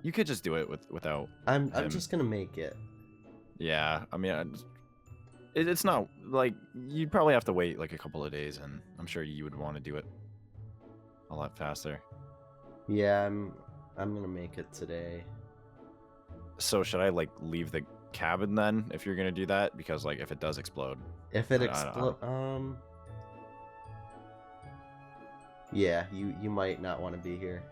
S: You could just do it without.
C: I'm just gonna make it.
S: Yeah, I mean, it's not like you'd probably have to wait like a couple of days, and I'm sure you would want to do it a lot faster.
C: Yeah, I'm gonna make it today.
S: So should I like leave the cabin then if you're gonna do that? Because like if it does explode.
C: If it explodes, yeah, you might not want to be here.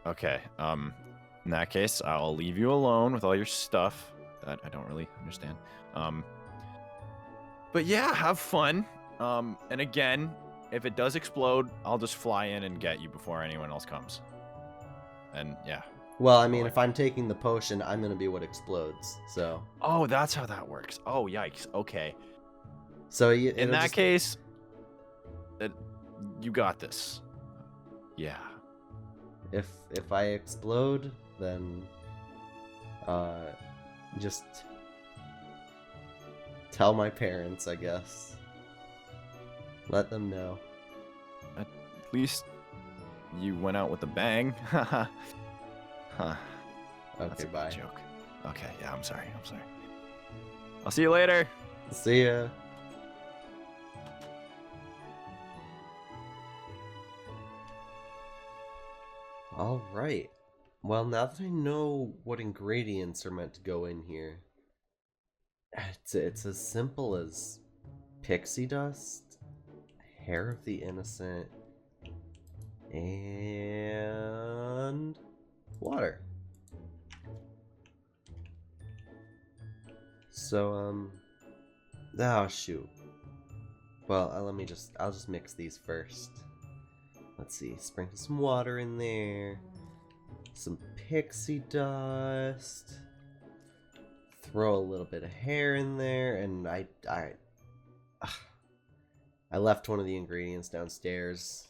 S: Okay. In that case, I'll leave you alone with all your stuff that I don't really understand. But yeah, have fun. And again, if it does explode, I'll just fly in and get you before anyone else comes. And yeah.
C: Well, I mean, if I'm taking the potion, I'm gonna be what explodes. So.
S: Oh, that's how that works. Oh, yikes. Okay.
C: So
S: in that case, you got this. Yeah.
C: If I explode, then just tell my parents, I guess. Let them know.
S: At least you went out with a bang. Huh.
C: Okay,
S: That's a
C: bye.
S: good joke. Okay, yeah, I'm sorry. I'll see you later.
C: See ya. All right. Well, now that I know what ingredients are meant to go in here, it's as simple as pixie dust, hair of the innocent, and water. So, oh shoot. Well, I'll just mix these first. Let's see, sprinkle some water in there, some pixie dust, throw a little bit of hair in there, and I left one of the ingredients downstairs.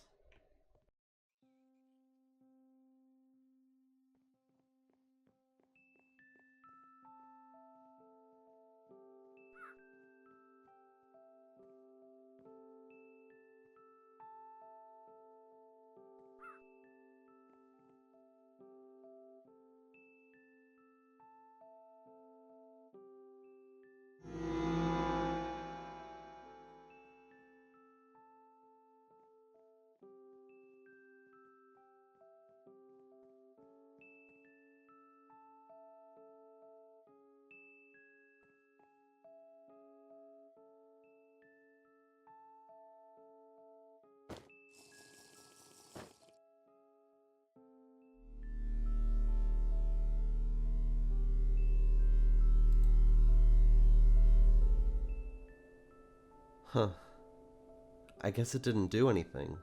C: Huh. I guess it didn't do anything.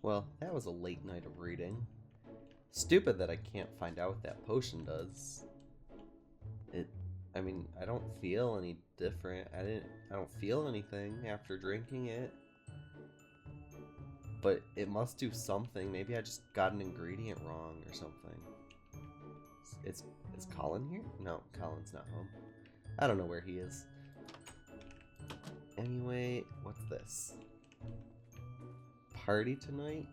C: Well, that was a late night of reading. Stupid that I can't find out what that potion does. I mean, I don't feel any different. I don't feel anything after drinking it. But it must do something. Maybe I just got an ingredient wrong or something. Is Colin here? No, Colin's not home. I don't know where he is. Anyway, what's this? Party tonight?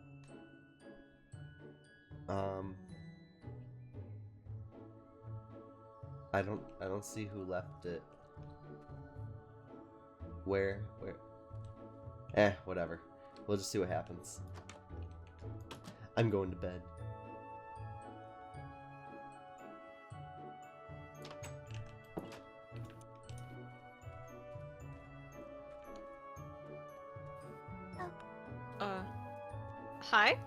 C: I don't see who left it. Where? Whatever. We'll just see what happens. I'm going to bed.
A: Hi?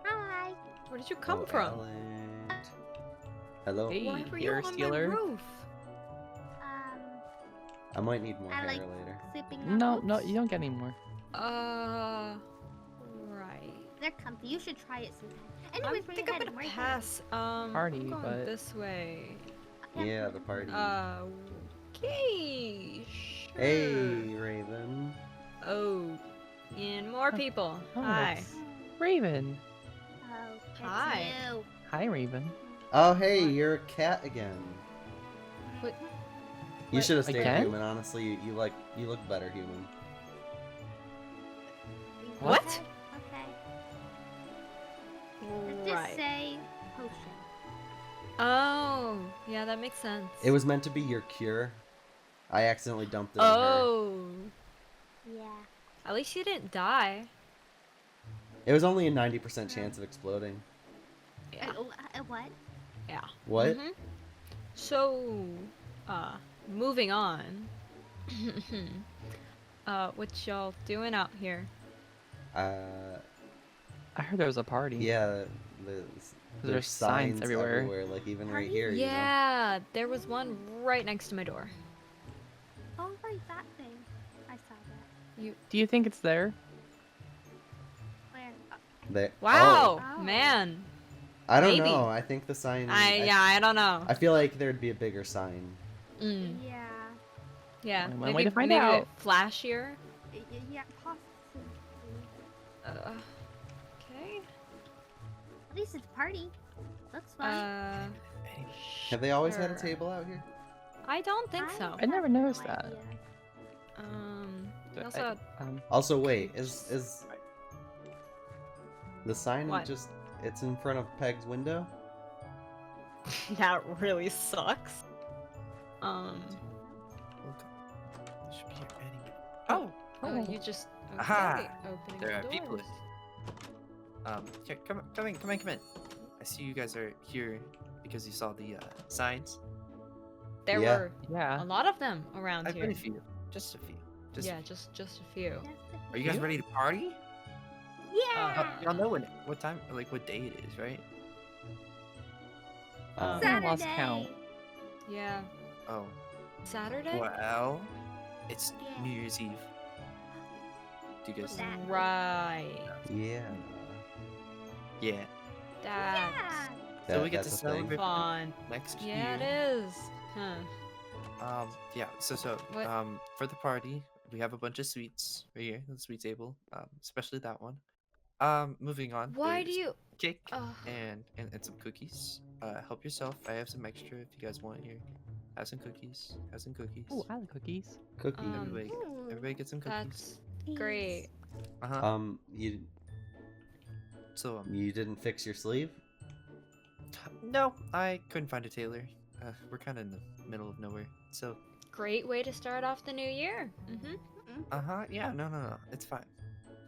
L: Hi.
A: Where did you come
C: Oh,
A: from?
C: Ellen. Hello?
I: Hey,
A: Why were you
I: you're a
A: on
I: stealer.
A: my roof?
C: I might need more
L: I
C: hair
L: like
C: later.
L: sleeping on
I: No,
L: roofs.
I: no, you don't get any more.
A: Right.
L: They're comfy. You should try it sometime.
A: I
L: Anyways, where
A: think
L: you
A: I'm
L: headed?
A: gonna
L: Where you
A: pass.
I: Party,
A: I'm going
I: but-
A: this way.
C: Yeah, the party.
A: Okay. Sure.
C: Hey, Raven.
A: Oh, and more people.
I: Oh,
A: Hi.
I: it's Raven.
L: Oh, it's
A: Hi.
L: you.
I: Hi, Raven.
C: Oh, hey, you're a cat again.
A: What?
C: You should have stayed
I: Again?
C: human. Honestly, you look better human.
A: What?
L: Okay. Let's just
A: Right.
L: say potion.
A: Oh, yeah, that makes sense.
C: It was meant to be your cure. I accidentally dumped it on her.
A: Oh.
L: Yeah.
A: At least you didn't die.
C: It was only a 90% chance of exploding.
A: Yeah.
L: What?
A: Yeah.
C: What?
A: Mhm. So, moving on. What y'all doing out here?
I: I heard there was a party.
C: Yeah, there's
I: signs everywhere.
C: like even right here.
A: Yeah, there was one right next to my door.
L: Oh, right, that thing. I saw that.
I: Do you think it's there?
L: Where?
C: There.
A: Wow,
L: Oh.
A: man.
C: I don't
A: Maybe.
C: know. I think the sign.
A: I don't know.
C: I feel like there'd be a bigger sign.
A: Mm.
L: Yeah.
A: Yeah.
I: One
A: maybe
I: way to find
A: maybe a
I: out.
A: bit flashier.
L: Yeah, possibly.
A: Okay.
L: At least it's a party. Looks fun.
C: Have they always had a
A: Sure.
C: table out here?
A: I don't think so.
I: I never noticed that.
A: We also
C: Also, wait, is the sign
A: What?
C: just it's in front of Peg's window?
A: that really sucks.
G: Oh!
A: You just
G: Aha!
A: okay, opening
G: There
A: the
G: are people.
A: doors.
G: Here, come in. I see you guys are here because you saw the signs.
A: There
C: Yeah.
A: were
I: Yeah.
A: a lot of them around
G: I've
A: here.
G: been a few, just a few. Just
A: yeah, just a few.
G: Are you guys ready to party?
L: Yeah.
G: Y'all know what time, like what day it is, right?
I: I lost count.
A: Yeah.
G: Oh.
A: Saturday?
G: Well, it's New Year's Eve. Do you guys?
A: Right.
C: Yeah.
G: Yeah.
A: That's
G: So we get to
C: that's a thing.
G: celebrate
A: fun.
G: next year.
A: Yeah, it is. Huh.
G: Yeah. So
A: What?
G: for the party, we have a bunch of sweets right here, on the sweet table. Especially that one. Moving on.
A: Why do
G: there's
A: you?
G: cake
A: Ugh.
G: and some cookies. Help yourself. I have some extra if you guys want here. Have some cookies. Have some cookies.
I: Oh, I like cookies.
C: Cookies.
G: Everybody get some cookies.
A: That's great.
C: You
G: So
C: you didn't fix your sleeve?
G: no, I couldn't find a tailor. We're kind of in the middle of nowhere. So
A: Great way to start off the new year. Mm-hmm.
G: yeah, no, it's fine.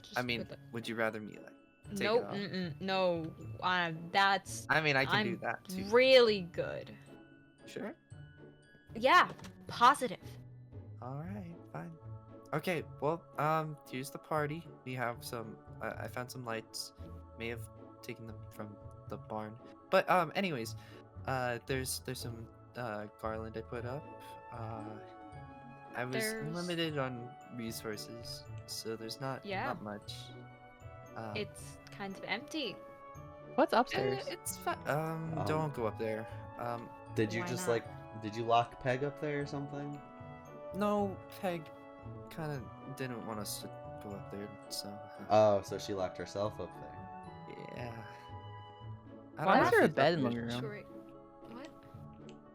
A: Just
G: I mean,
A: with it.
G: would you rather me like take
A: Nope.
G: it off?
A: No. That's.
G: I mean, I can
A: I'm
G: do that too.
A: Really good.
G: Sure.
A: Yeah. Positive.
G: All right, fine. Okay, well, here's the party. We have some. I found some lights. May have taken them from the barn, but anyways, there's some garland I put up. I was
A: There's-
G: limited on resources, so there's not much.
A: It's kind of empty.
I: What's upstairs?
G: It's fine. Don't go up there.
C: Did you
A: Why
C: just
A: not?
C: like Did you lock Peg up there or something?
G: No, Peg kind of didn't want us to go up there, so.
C: Oh, so she locked herself up there.
G: Yeah.
I: Why is there a
G: if
I: bed
G: you
I: in the
G: thought-
I: living room?
A: What?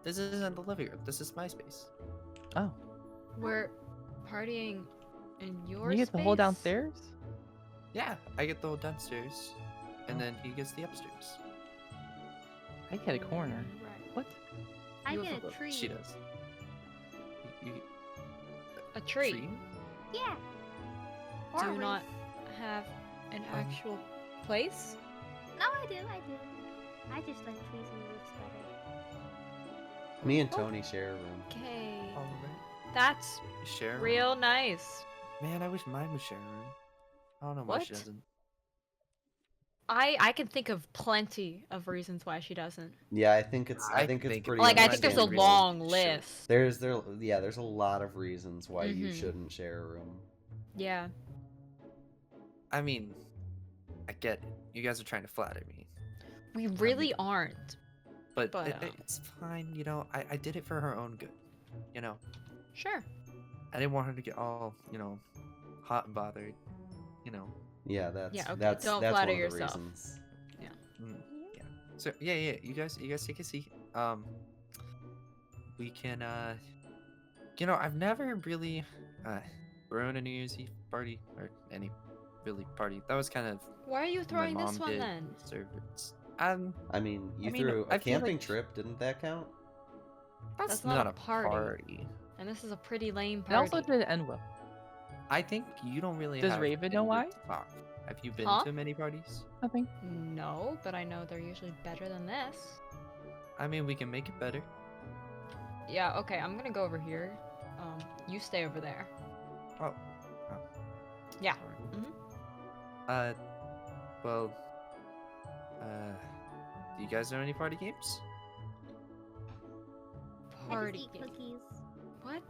G: This isn't the living room. This is my space.
I: Oh.
A: We're partying in your
I: You get the whole
A: space?
I: downstairs?
G: Yeah, I get the whole downstairs, and then he gets the upstairs.
I: I get a corner. What?
L: I
A: You
L: get
A: have
L: a tree.
G: She does.
A: A tree.
L: Yeah.
A: Do
L: Or
A: you
L: a
A: not
L: roof.
A: have an actual place?
L: No, I do. I just like trees and roofs better.
C: Me and Tony share a room.
A: Okay.
G: Oh,
A: That's
G: share a room?
A: real nice.
G: Man, I wish mine would share a room. I don't know why she
A: What?
G: doesn't.
A: I can think of plenty of reasons why she doesn't.
C: Yeah, I think it's
G: I
C: it's
G: think
C: pretty.
A: Like I think there's a
C: understandable.
A: long list.
C: There's a lot of reasons why you
A: Mhm.
C: shouldn't share a room.
A: Yeah.
G: I mean, I get it. You guys are trying to flatter me.
A: We really aren't.
G: But,
A: But,
G: it's fine, you know. I did it for her own good, you know.
A: Sure.
G: I didn't want her to get all, you know, hot and bothered, you know.
C: Yeah, that's
A: Yeah, okay,
C: that's
A: don't
C: that's
A: flatter
C: one of the
A: yourself.
C: reasons.
A: Yeah.
G: Yeah. So yeah, you guys take a seat. We can you know, I've never really thrown a New Year's Eve party or any really party. That was kind of
A: Why are you
G: my
A: throwing this
G: mom
A: one
G: did.
A: then?
G: Servants.
C: I mean, you threw a
G: I feel
C: camping
G: like-
C: trip, didn't that count?
G: That's
A: not
G: not
A: a
G: a
A: party.
G: party.
A: And this is a pretty lame
I: It
A: party.
I: also didn't end well.
G: I think you don't really
I: Does
G: have
I: Raven know
G: anywhere
I: why?
G: to talk. Have you been
A: Huh?
G: to many parties?
I: Nothing.
A: No, but I know they're usually better than this.
G: I mean, we can make it better.
A: Yeah, okay, I'm gonna go over here. You stay over there.
G: Oh.
A: Yeah.
G: Well, do you guys know any party games?
A: Party
L: I just eat cookies.
A: What?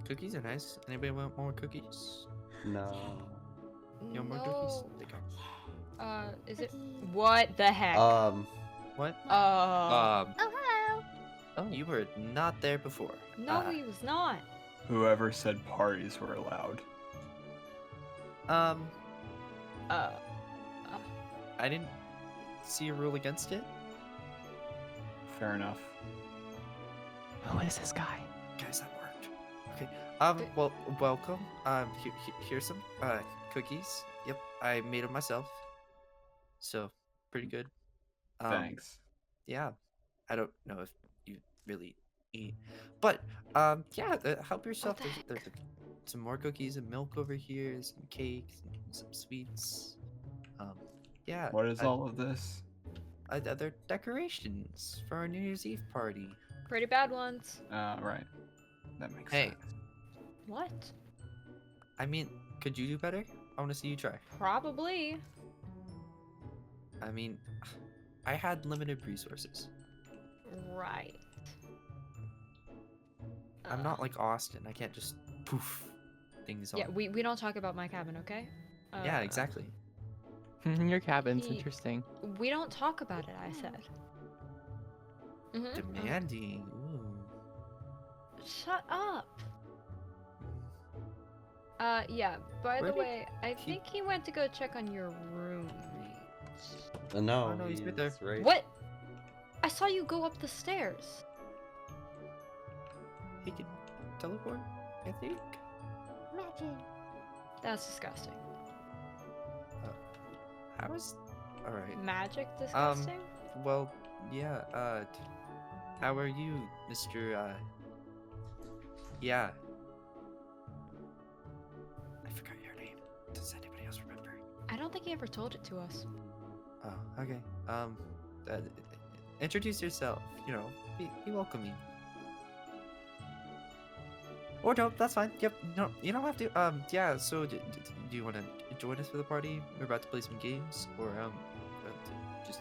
G: Cookies are nice. Anybody want more cookies?
C: No.
G: You want more cookies? There you go.
A: Is it? What the heck?
G: What?
L: Oh, hello.
G: Oh, you were not there before.
A: No, he was not.
F: Whoever said parties were allowed.
G: I didn't see a rule against it.
F: Fair enough.
I: Who is this guy?
G: Guys, that worked. Okay. Well, welcome. Here's some cookies. Yep, I made them myself. So, pretty good.
F: Thanks.
G: Yeah, I don't know if you really eat, but yeah, help yourself. There's some more cookies and milk over here, some cakes, and some sweets. Yeah.
F: What is all of this?
G: They're decorations for our New Year's Eve party.
A: Pretty bad ones.
F: Right. That makes
G: Hey,
F: sense.
A: What?
G: I mean, could you do better? I want to see you try.
A: Probably.
G: I mean, I had limited resources.
A: Right.
G: I'm not like Austin. I can't just poof things
A: Yeah,
G: on.
A: we don't talk about my cabin, okay?
G: Yeah, exactly.
I: Your cabin's
A: he-
I: interesting.
A: We don't talk about it, I said.
G: Demanding. Ooh.
A: Shut up. Yeah, by
G: Where
A: the
G: did
A: way, I think he went to go check on your roommate.
C: No,
G: Oh, no, he's right there.
C: right.
A: What? I saw you go up the stairs.
G: He can teleport, I think.
L: Magic.
A: That's disgusting.
G: How is? All right.
A: Magic disgusting?
G: Well, yeah. How are you, Mr. Yeah. I forgot your name. Does anybody else remember?
A: I don't think he ever told it to us.
G: Oh, okay. Introduce yourself. You know, be welcoming. Or no, that's fine. Yep. No, you don't have to. Yeah. So, do you want to join us for the party? We're about to play some games, or just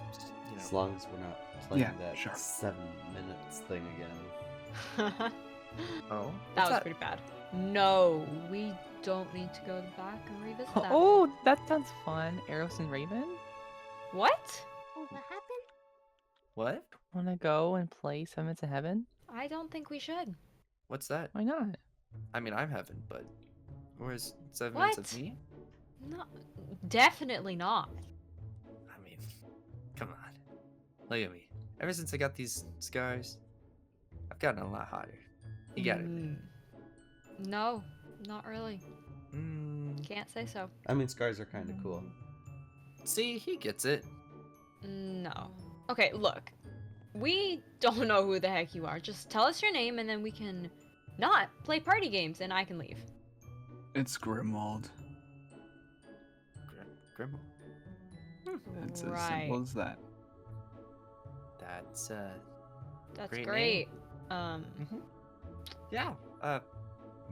G: you know.
C: As long as we're not playing
F: Yeah,
C: that
F: sure.
C: 7 minutes thing again.
G: Oh,
A: That was pretty bad. No, we don't need to go back and revisit that.
I: Oh, that sounds fun. Eros and Raven?
A: What?
L: Oh, what happened?
G: What?
I: Wanna go and play 7 Minutes in Heaven?
A: I don't think we should.
G: What's that?
I: Why not?
G: I mean, I'm heaven, but where's 7
A: What?
G: minutes of me?
A: No, definitely not.
G: I mean, come on. Look at me. Ever since I got these scars, I've gotten a lot hotter. You got it.
A: No, not really.
G: Mm.
A: Can't say so.
C: I mean, scars are kind of cool.
G: See, he gets it.
A: No. Okay, look. We don't know who the heck you are. Just tell us your name and then we can not play party games and I can leave.
F: It's Grimwald.
G: Grimwald?
F: It's as simple as that.
G: That's
A: great.
G: name. Yeah.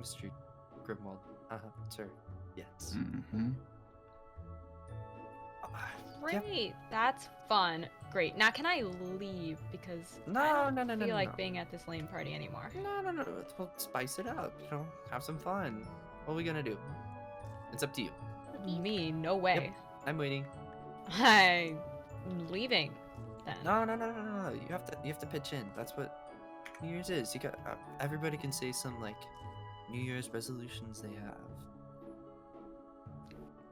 G: Mr. Grimwald. Sir. Yes.
F: Mm-hmm.
A: Great. That's fun. Great. Now can I leave because I don't feel like being at this lame party anymore.
G: No. We'll spice it up. You know, have some fun. What are we gonna do? It's up to you.
A: Me? No way.
G: Yep, I'm waiting.
A: I'm leaving. Then.
G: No. You have to pitch in. That's what New Year's is. You got everybody can say some like New Year's resolutions they have.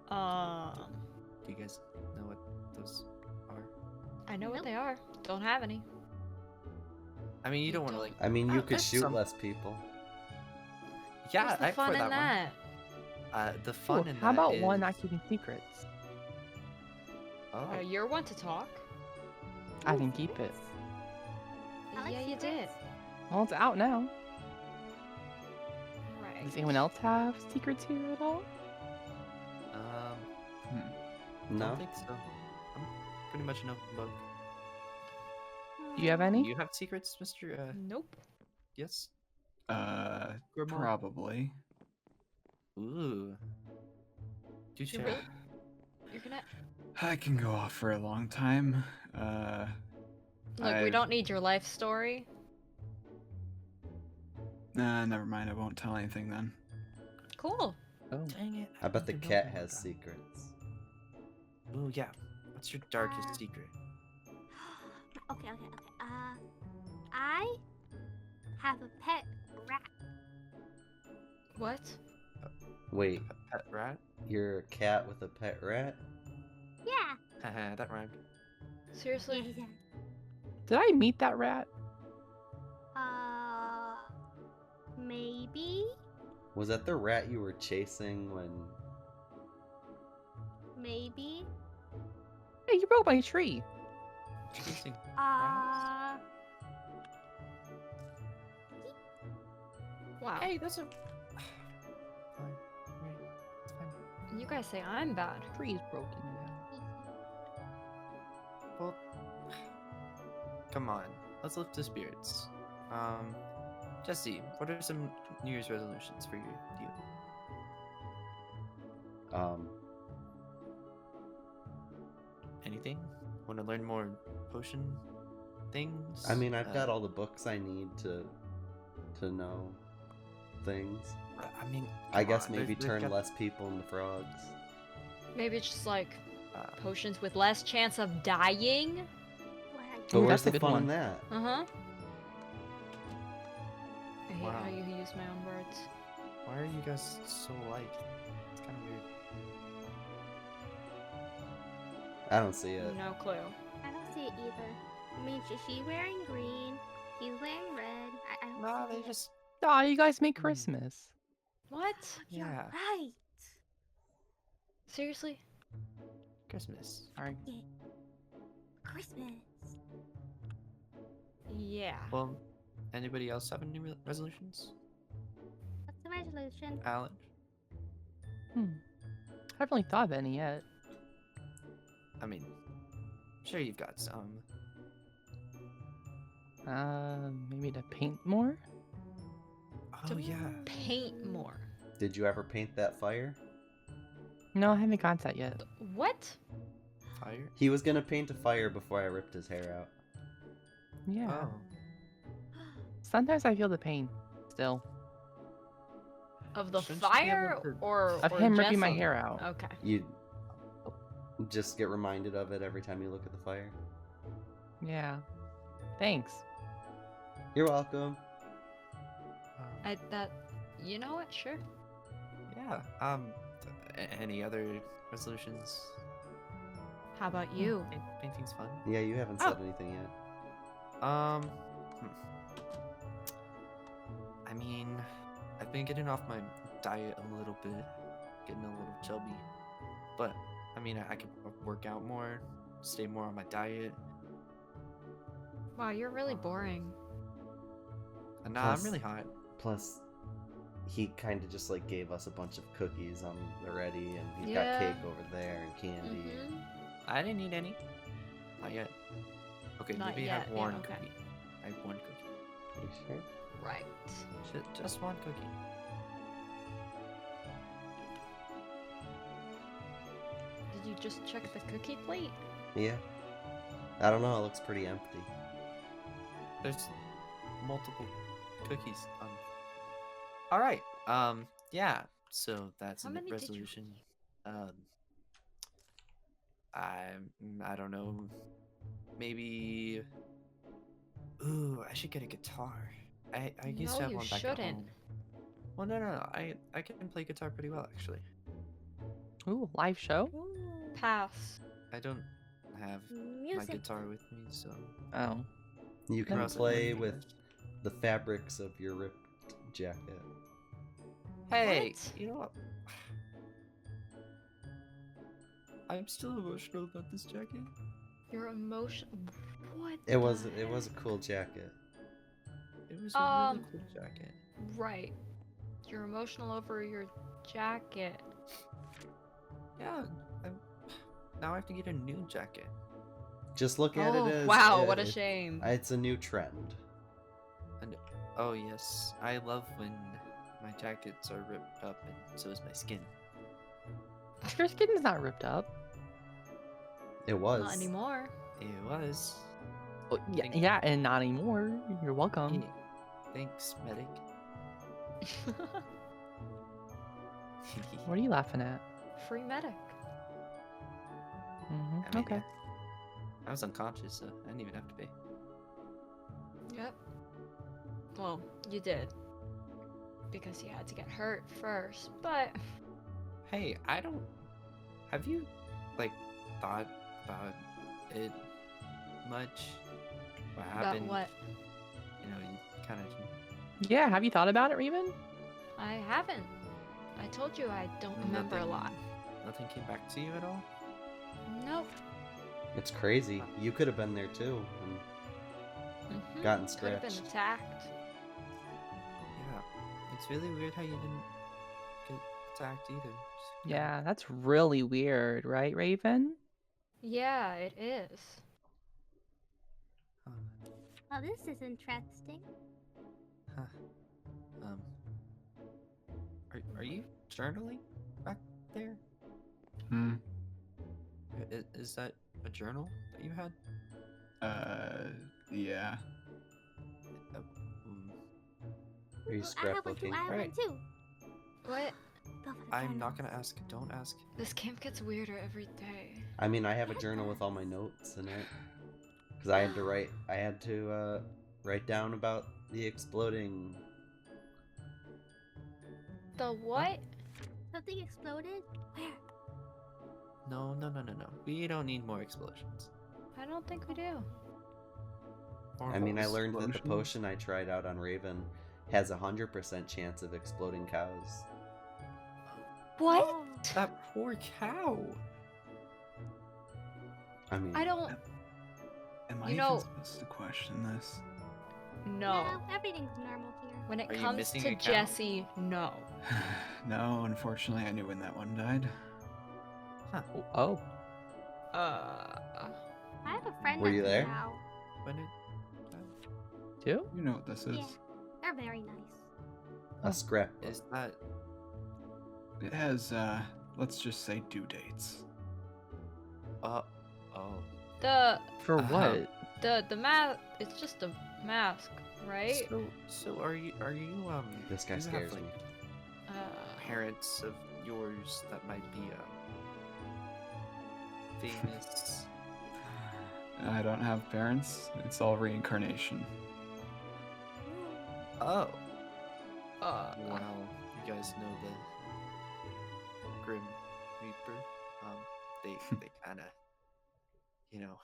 G: Do you guys know what those are?
A: I know what they are. Don't have any.
G: I mean, you don't want to like.
C: I mean, you could
G: there's
C: shoot
G: some-
C: less people.
G: Yeah,
A: What's the
G: I
A: fun
G: prefer
A: in
G: that
A: that?
G: one. The fun in
I: How
G: that
I: about one
G: is-
I: not keeping secrets?
G: Oh.
A: You're one to talk.
I: I can keep it.
A: Yeah, you did.
I: Well, it's out now.
A: Right.
I: Does anyone else have secrets here at all?
C: No.
G: Don't think so. I'm pretty much an open book.
I: Do you have any?
G: Do you have secrets, Mr.
A: Nope.
G: Yes. Grimwald?
F: Probably.
G: Ooh. Do share.
A: Really? You're gonna.
F: I can go off for a long time.
A: Look, we don't need your life story.
F: Nah, never mind. I won't tell anything then.
A: Cool.
I: Oh.
G: Dang it.
C: I bet the cat has secrets.
G: Ooh, yeah. What's your darkest secret?
L: Okay. I have a pet rat.
A: What?
C: Wait,
G: Pet rat?
C: you're a cat with a pet rat?
L: Yeah.
G: Haha, that rhymed.
A: Seriously?
L: Yeah.
I: Did I meet that rat?
L: Maybe.
C: Was that the rat you were chasing when...
L: Maybe.
I: Hey, you broke my tree.
G: Chasing
A: Wow.
G: Hey, that's a.
A: You guys say I'm bad.
I: Tree's broken now.
G: Well, come on. Let's lift the spirits. Jesse, what are some New Year's resolutions for you? Anything? Want to learn more potion things?
C: I mean, I've got all the books I need to know things.
G: I mean,
C: I
G: come
C: guess
G: on,
C: maybe
G: they've
C: turn
G: got-
C: less people into frogs.
A: Maybe it's just like potions with less chance of dying.
C: But where's
I: that's a
C: the
I: good
C: fun
I: one.
C: in that?
A: Uh huh. I hate
G: Wow.
A: how you use my own words.
G: Why are you guys so alike? It's kind of weird.
C: I don't see it.
A: No clue.
L: I don't see it either. I mean, she's wearing green. He's wearing red. I don't
G: No,
L: see
G: they
L: it.
G: just.
I: Oh, you guys make Christmas.
A: What?
L: You're
G: Yeah.
L: right.
A: Seriously?
G: Christmas.
I: Sorry.
L: Yeah. Christmas.
A: Yeah.
G: Well, anybody else have any resolutions?
L: What's the resolution?
G: Alan?
I: I haven't really thought of any yet.
G: I mean, sure you've got some.
I: Maybe to paint more?
G: Oh, yeah.
A: Paint more.
C: Did you ever paint that fire?
I: No, I haven't got that yet.
A: What?
G: Fire?
C: He was gonna paint a fire before I ripped his hair out.
I: Yeah.
G: Oh.
I: Sometimes I feel the pain. Still.
A: Of the
G: Shouldn't you be able
A: fire
G: to-
A: or
I: Of
A: or
I: him ripping my
A: Jesse?
I: hair out.
A: Okay.
C: You just get reminded of it every time you look at the fire.
I: Yeah. Thanks.
C: You're welcome.
A: You know what? Sure.
G: Yeah. Any other resolutions?
A: How about you?
G: Painting's fun.
C: Yeah, you haven't said anything yet.
G: I mean, I've been getting off my diet a little bit, getting a little chubby. But I mean, I could work out more, stay more on my diet.
A: Wow, you're really boring.
G: Nah, I'm really hot.
C: Plus, he kind of just like gave us a bunch of cookies on the ready, and he's
A: Yeah.
C: got cake over there and candy.
G: I didn't eat any. Not yet. Okay,
A: Not
G: maybe I
A: yet,
G: have
A: yeah,
G: one
A: okay.
G: cookie. I have one cookie.
C: Are you sure?
A: Right.
G: Just one cookie.
A: Did you just check the cookie plate?
C: Yeah. I don't know. It looks pretty empty.
G: There's multiple cookies. All right. Yeah. So that's
A: How
G: a
A: many did you-
G: resolution. I don't know. Maybe. Ooh, I should get a guitar. I used to
A: No,
G: have
A: you
G: one back
A: shouldn't.
G: at home. Well, no. I can play guitar pretty well, actually.
I: Ooh, live show?
A: Pass.
G: I don't have my
L: Music.
G: guitar with me, so.
I: Oh.
C: You can
G: Cross it
C: play
G: with
C: with the fabrics of your ripped jacket.
G: Hey,
A: What?
G: you know what? I'm still emotional about this jacket.
A: Your emotion. What?
C: It was a cool jacket.
G: It was a really cool jacket.
A: Right. You're emotional over your jacket.
G: Yeah, now I have to get a new jacket.
C: Just look at
A: Oh,
C: it as
A: wow, what a shame.
C: It's a new trend.
G: And oh yes, I love when my jackets are ripped up, and so is my skin.
I: Your skin's not ripped up.
C: It was.
A: Not anymore.
G: It was.
I: Oh, yeah, and not anymore. You're welcome.
G: Hey, thanks, medic.
I: What are you laughing at?
A: Free medic.
G: I mean,
I: Okay.
G: I was unconscious, so I didn't even have to pay.
A: Yep. Well, you did. Because you had to get hurt first, but
G: Hey, I don't. Have you, like, thought about it much? What
A: about
G: happened?
A: what?
G: You know, you kind of.
I: Yeah, have you thought about it, Raven?
A: I haven't. I told you I don't remember a lot.
G: Nothing came back to you at all?
A: Nope.
C: It's crazy. You could have been there too and gotten
A: Could have been
C: scratched.
A: attacked.
G: Yeah. It's really weird how you didn't get attacked either.
I: Yeah, that's really weird, right, Raven?
A: Yeah, it is.
L: Oh, this is interesting.
G: Huh. Are you journaling back there? Is that a journal that you had?
F: Yeah.
C: Are you
L: I have one too.
C: scrapbooking?
L: I have one too.
A: What?
G: I'm not gonna ask. Don't ask.
A: This camp gets weirder every day.
C: I mean, I have a journal with all my notes in it because I had to write down about the exploding.
A: The what?
L: Something exploded? Where?
G: No. We don't need more explosions.
A: I don't think we do.
C: I mean, I learned that the potion I tried out on Raven has 100% chance of exploding cows.
A: What?
G: That poor cow.
C: I mean,
A: I don't.
F: Am I
A: You
F: even
A: know-
F: supposed to question this?
A: No.
L: Everything's normal here.
A: When it
G: Are you
A: comes
G: missing
A: to
G: a cow?
A: Jesse, no.
F: No, unfortunately, I knew when that one died.
G: Huh.
I: Oh.
L: I have a friend
C: Were
L: that's
C: you
L: a
C: there?
L: cow.
G: When it.
I: Two?
F: You know what this is.
L: Yeah, they're very nice.
C: a scrapbook.
G: Is that?
F: It has, let's just say due dates.
G: Oh.
A: The
I: For what?
A: the mask. It's just a mask, right?
G: So are you
C: This guy
G: do you
C: scares
G: have,
C: me.
G: like, parents of yours that might be famous?
F: I don't have parents. It's all reincarnation.
G: Oh.
A: Uh.
G: Well, you guys know the Grim Reaper. They kind of, you know.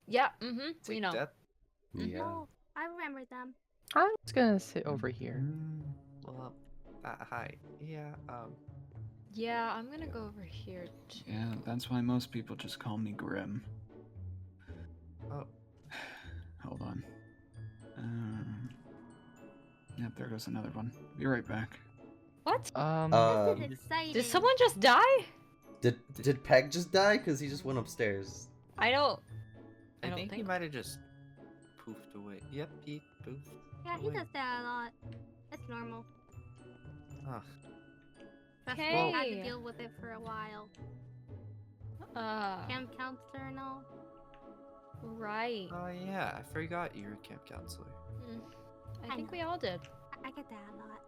A: Yeah. Mm-hmm. We
G: Take
A: know.
G: death.
C: Yeah.
L: Oh, I remember them.
I: I was gonna sit over here.
G: Well, hi. Yeah.
A: Yeah, I'm gonna go over here too.
F: Yeah, that's why most people just call me Grim.
G: Oh.
F: Hold on. Yep, there goes another one. Be right back.
A: What?
L: This is exciting.
A: Did someone just die?
C: Did Peg just die? Cause he just went upstairs.
A: I don't
G: think he
A: think.
G: might have just poofed away. Yep, he poofed.
L: Yeah, he does that a lot. That's normal.
G: Ah.
L: That's why I had to
A: Hey.
L: deal with it for a while. Camp counselor and all.
A: Right.
G: Oh yeah, I forgot you're a camp counselor.
A: I think we all did.
L: I get that a lot.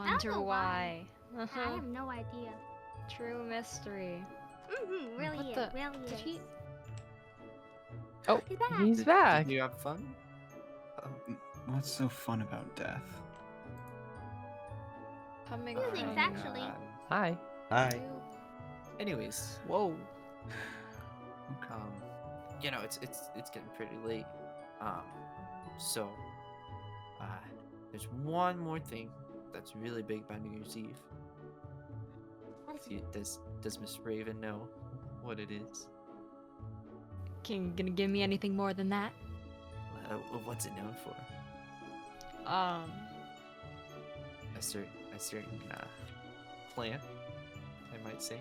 A: Wonder
L: know
A: why.
L: I have no idea.
A: True mystery.
L: Really
A: What
L: is.
A: the-
L: Really
A: did
L: is.
A: he-
I: Oh,
L: He's back.
I: he's back.
G: Did you have fun?
F: What's so fun about death?
A: Coming
L: Feelings,
A: from
L: actually.
I: Hi.
C: Hi.
G: Anyways,
A: whoa.
G: You know, it's getting pretty late. So there's one more thing that's really big by New Year's Eve. Does Miss Raven know what it is?
A: Gonna give me anything more than that?
G: What's it known for? A certain plant, I might say.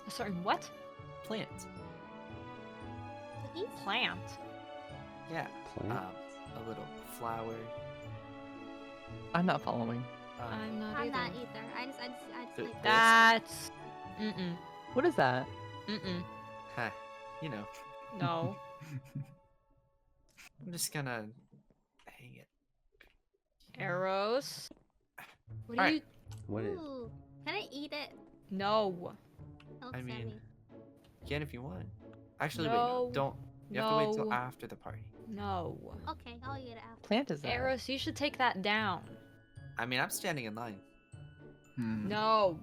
A: A certain what?
G: Plant.
A: Plant.
G: Yeah.
C: Plant?
G: A little flower.
I: I'm not following.
A: I'm not
L: I'm
A: either.
L: not either. I just like
A: That's.
I: What is that?
G: Ha, you know.
A: No.
G: I'm just gonna hang it.
A: Arrows. What
G: All
A: do
G: right.
A: you?
C: What is?
L: Ooh, can I eat it?
A: No.
L: Don't
G: I
L: send
G: mean,
L: me.
G: you can if you want. Actually, wait,
A: No.
G: no, don't. You have to wait till
A: No.
G: after the party.
A: No.
L: Okay, I'll eat it after.
I: Plant is that?
A: Eros, you should take that down.
G: I mean, I'm standing in line.
A: No.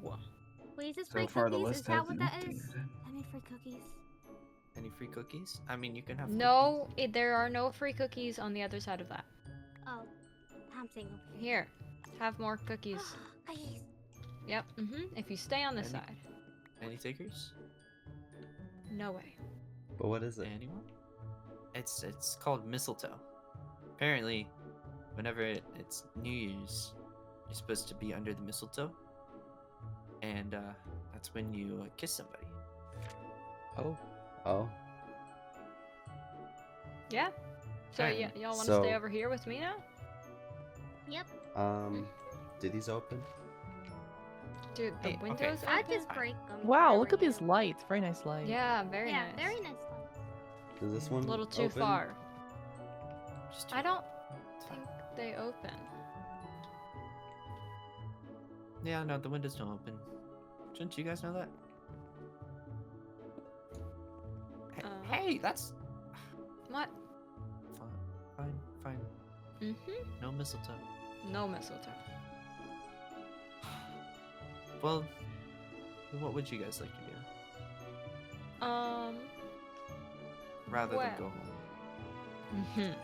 L: Wait, is this
F: So
L: free
F: far, the
L: cookies?
F: list
L: Is that
F: hasn't
L: what that is?
F: updated.
L: I mean, free cookies.
G: Any free cookies? I mean, you can have.
A: No, there are no free cookies on the other side of that.
L: Oh, I'm saying okay.
A: Here, have more cookies.
L: Cookies.
A: Yep. If you stay on this
G: Any-
A: side.
G: Any takers?
A: No way.
C: But what is it?
G: Anyone? It's called mistletoe. Apparently, whenever it's New Year's, you're supposed to be under the mistletoe, and that's when you kiss somebody.
I: Oh.
C: Oh.
A: Yeah. So
G: Alright.
A: y'all want to stay
C: So-
A: over here with me now?
L: Yep.
C: Did these open?
A: Dude, the
G: Hey, okay,
A: windows
L: I
A: open?
L: just break them.
I: Wow, look at these lights. Very nice light.
A: Yeah, very
L: Yeah,
A: nice.
L: very nice lights.
C: Does this one
A: A little too
C: open?
A: far.
G: Just
A: I don't think they open.
G: Yeah, no, the windows don't open. Shouldn't you guys know that? Hey, that's
A: What?
G: fine. No mistletoe.
A: No mistletoe.
G: Well, what would you guys like to do? Rather than go home.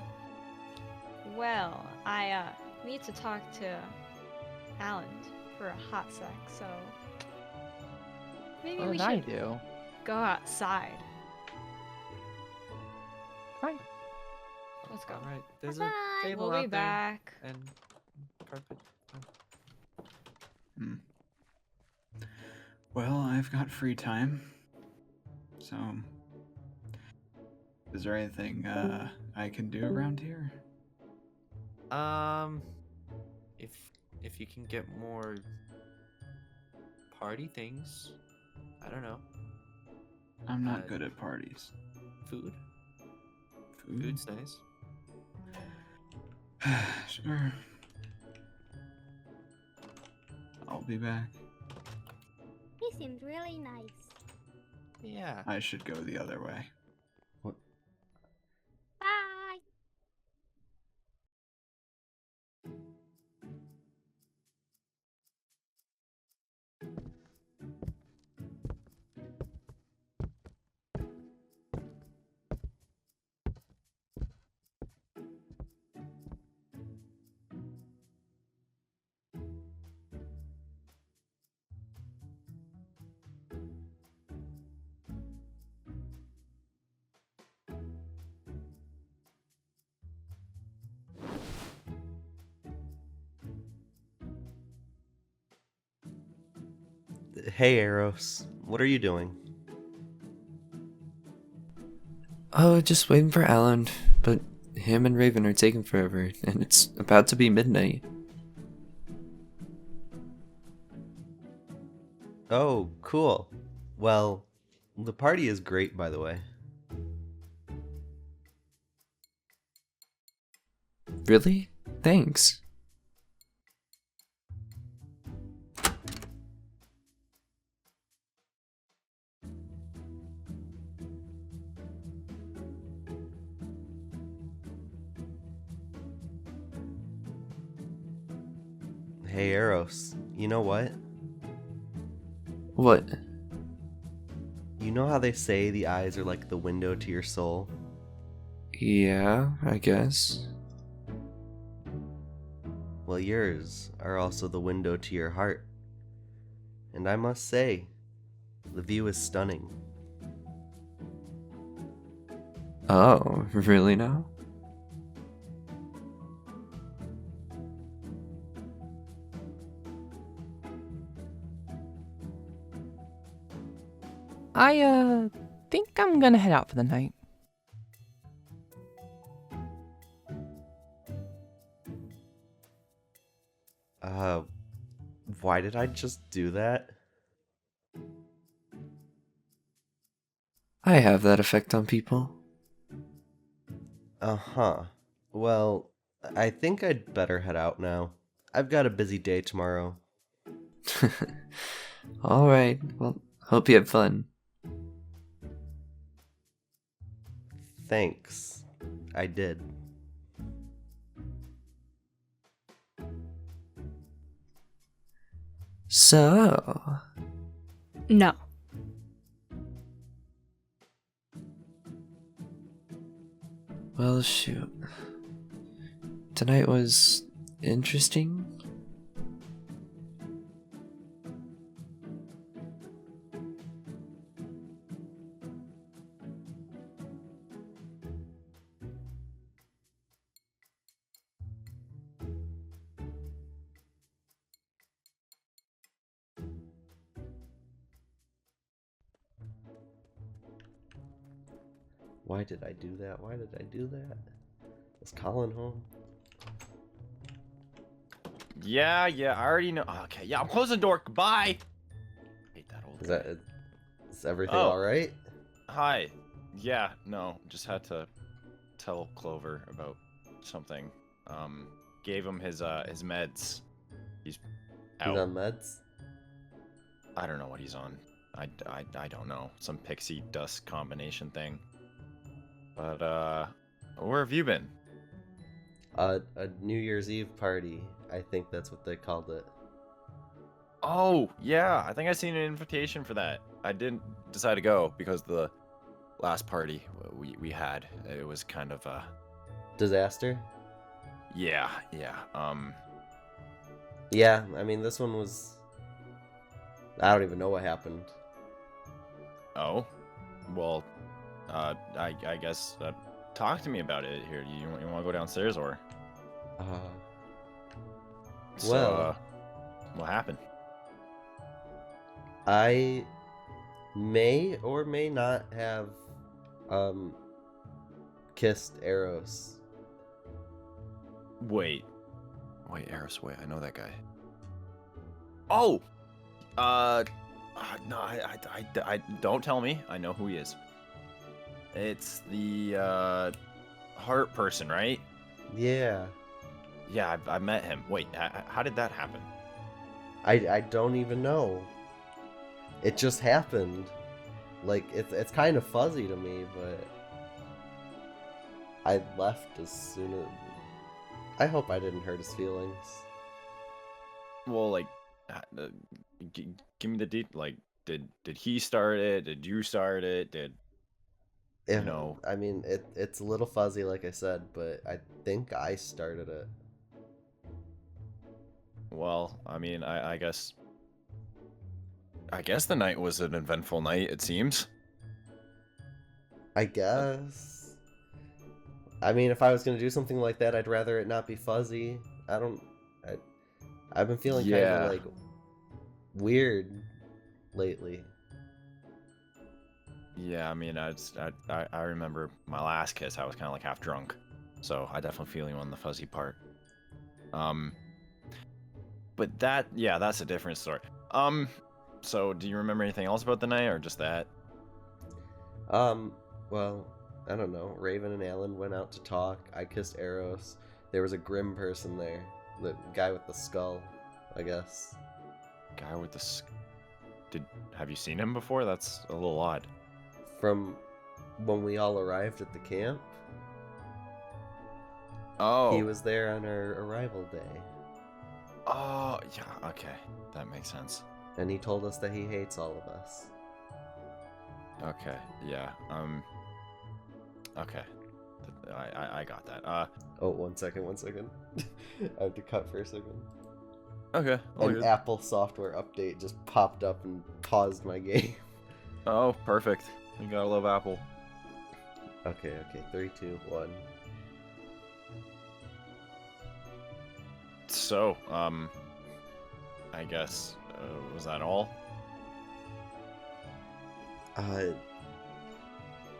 A: Well, I need to talk to Alan for a hot sec, so maybe
I: What
A: we
I: did I
A: should
I: do?
A: go outside.
I: Fine.
A: Let's go.
G: All right, there's a table
A: We'll
G: out
A: be
G: there
A: back.
G: and carpet.
F: Well, I've got free time. So, is there anything I can do around here?
G: If you can get more party things, I don't know.
F: I'm not good at parties.
G: Food.
F: Food?
G: Food's nice.
F: Sure. I'll be back.
L: He seems really nice.
G: Yeah.
F: I should go the other way.
L: Bye.
C: Hey, Eros. What are you doing?
D: Oh, just waiting for Alan, but him and Raven are taking forever, and it's about to be midnight.
C: Oh, cool. Well, the party is great, by the way.
D: Really? Thanks.
C: Hey, Eros. You know what?
D: What?
C: You know how they say the eyes are like the window to your soul?
D: Yeah, I guess.
C: Well, yours are also the window to your heart. And I must say, the view is stunning.
D: Oh, really now?
I: I think I'm gonna head out for the night.
C: Why did I just do that?
D: I have that effect on people.
C: Uh-huh. Well, I think I'd better head out now. I've got a busy day tomorrow.
D: Alright, well, hope you have fun.
C: Thanks. I did.
D: So...
E: No.
D: Well, shoot. Tonight was interesting.
C: Why did I do that? Why did I do that? Is Colin home?
S: Yeah, I already know. Okay, yeah, I'm closing the door. Goodbye. Hate that old guy.
C: Is everything
S: Oh.
C: alright?
S: Hi. Yeah, no, just had to tell Clover about something. Gave him his meds. He's out.
C: He's on meds?
S: I don't know what he's on. I don't know. Some pixie dust combination thing. But, where have you been?
C: A New Year's Eve party. I think that's what they called it.
S: Oh, yeah, I think I seen an invitation for that. I didn't decide to go because the last party we had, it was kind of a...
C: Disaster?
S: Yeah.
C: Yeah, I mean, this one was... I don't even know what happened.
S: Oh? Well, I guess, talk to me about it here. You want to go downstairs, or?
C: Well...
S: what happened?
C: I may or may not have, kissed Eros.
S: Wait, Eros, wait, I know that guy. Oh! No, I don't tell me. I know who he is. It's the, heart person, right?
C: Yeah.
S: Yeah, I met him. Wait, how did that happen?
C: I don't even know. It just happened. Like, it's kind of fuzzy to me, but... I left as soon as... I hope I didn't hurt his feelings.
S: Well, like, give me the detail. Like, did he start it? Did you start it? You know?
C: I mean, it's a little fuzzy, like I said, but I think I started it.
S: Well, I mean, I guess the night was an eventful night, it seems.
C: I guess. I mean, if I was gonna do something like that, I'd rather it not be fuzzy. I've been feeling kind of like weird lately.
S: Yeah, I mean, I remember my last kiss. I was kind of like half drunk, so I definitely feel you on the fuzzy part. But that's a different story. So do you remember anything else about the night, or just that?
C: Well, I don't know. Raven and Alan went out to talk. I kissed Eros. There was a grim person there. The guy with the skull, I guess.
S: Guy with the have you seen him before? That's a little odd.
C: From when we all arrived at the camp.
S: Oh.
C: He was there on our arrival day.
S: Oh, yeah, okay. That makes sense.
C: And he told us that he hates all of us.
S: Okay, yeah. Okay. I got that.
C: Oh, one second. I have to cut for a second.
S: Okay.
C: An Apple software update just popped up and paused my game.
S: Oh, perfect. You gotta love Apple.
C: Okay. 3, 2, 1.
S: So, I guess, was that all?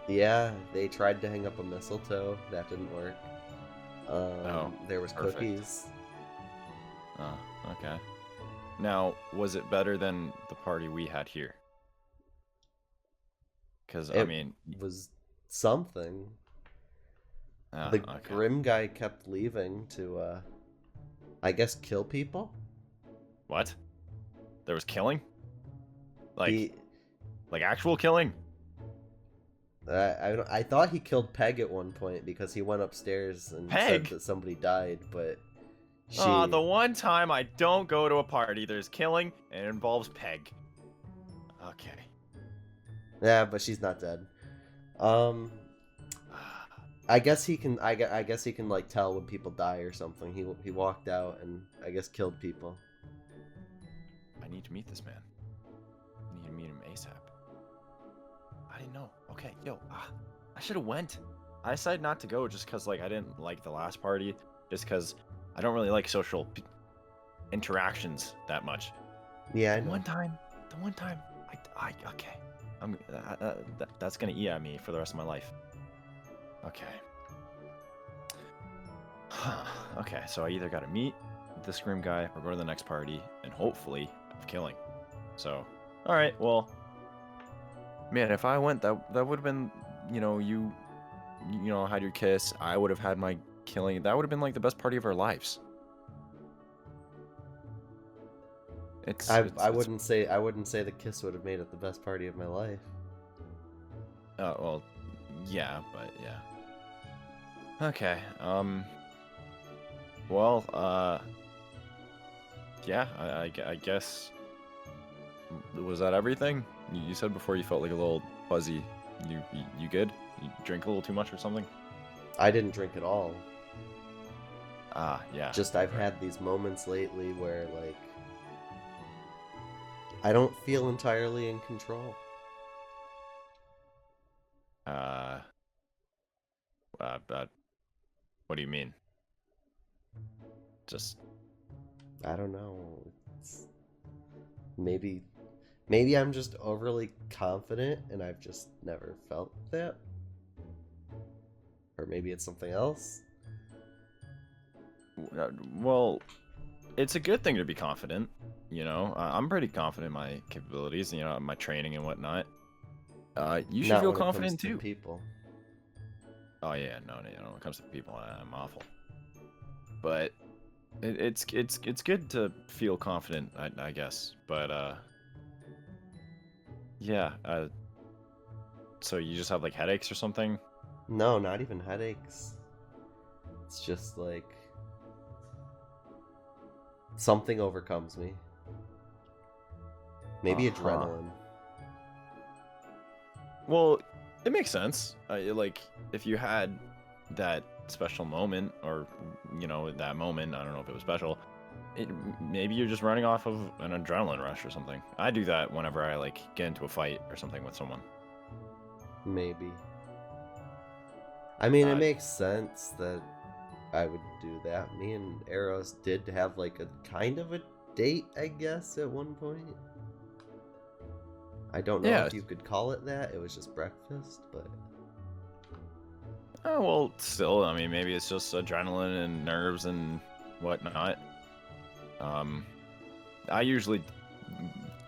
C: Yeah, they tried to hang up a mistletoe. That didn't work. There was
S: perfect.
C: cookies.
S: Oh, okay. Now, was it better than the party we had here? Because, I mean...
C: It was something. The grim guy kept leaving to, I guess, kill people?
S: What? There was killing? Like actual killing?
C: I thought he killed Peg at one point because he went upstairs and said that somebody died, but she...
S: the one time I don't go to a party, there's killing and it involves Peg. Okay.
C: Yeah, but she's not dead. I guess he can. I guess he can like tell when people die or something. He walked out and I guess killed people.
S: I need to meet this man. I need to meet him ASAP. I didn't know. Okay, I should have went. I decided not to go just because like I didn't like the last party. Just because I don't really like social interactions that much.
C: Yeah, I know.
S: The one time, okay. That's gonna eat at me for the rest of my life. Okay. Okay, so I either gotta meet the Scream guy or go to the next party and hopefully have killing. So, alright, well, man, if I went, that would have been, you had your kiss, I would have had my killing. That would have been like the best party of our lives.
C: I wouldn't say the kiss would have made it the best party of my life.
S: Well, yeah, but yeah. Okay, well, yeah, I guess, was that everything? You said before you felt like a little fuzzy. You good? You drink a little too much or something?
C: I didn't drink at all.
S: Yeah.
C: Just I've had these moments lately where, like, I don't feel entirely in control.
S: What do you mean? Just...
C: I don't know. Maybe I'm just overly confident and I've just never felt that. Or maybe it's something else.
S: Well, it's a good thing to be confident, I'm pretty confident in my capabilities, my training and whatnot. You should feel confident too.
C: People.
S: Oh yeah, no, when it comes to people, I'm awful. But it's good to feel confident, I guess. But yeah. So you just have like headaches or something?
C: No, not even headaches. It's just like something overcomes me. Maybe adrenaline.
S: Well, it makes sense. Like, if you had that special moment, or, that moment, I don't know if it was special, maybe you're just running off of an adrenaline rush or something. I do that whenever I, like, get into a fight or something with someone.
C: Maybe. I mean, it makes sense that I would do that. Me and Eros did have, like, a kind of a date, I guess, at one point. I don't know
S: Yeah.
C: if you could call it that. It was just breakfast, but
S: Oh, well, still, I mean, maybe it's just adrenaline and nerves and whatnot. I usually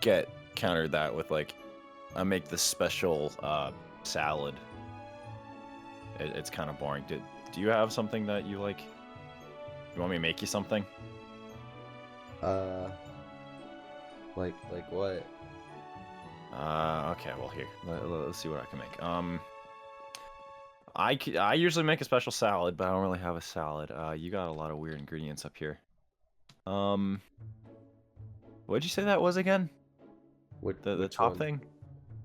S: get countered that with, like, I make this special salad. It's kind of boring. Do you have something that you like? You want me to make you something?
C: like what?
S: Okay, well, here. Let's see what I can make. I usually make a special salad, but I don't really have a salad. You got a lot of weird ingredients up here. What'd you say that was again? The
C: Which
S: top
C: one?
S: thing?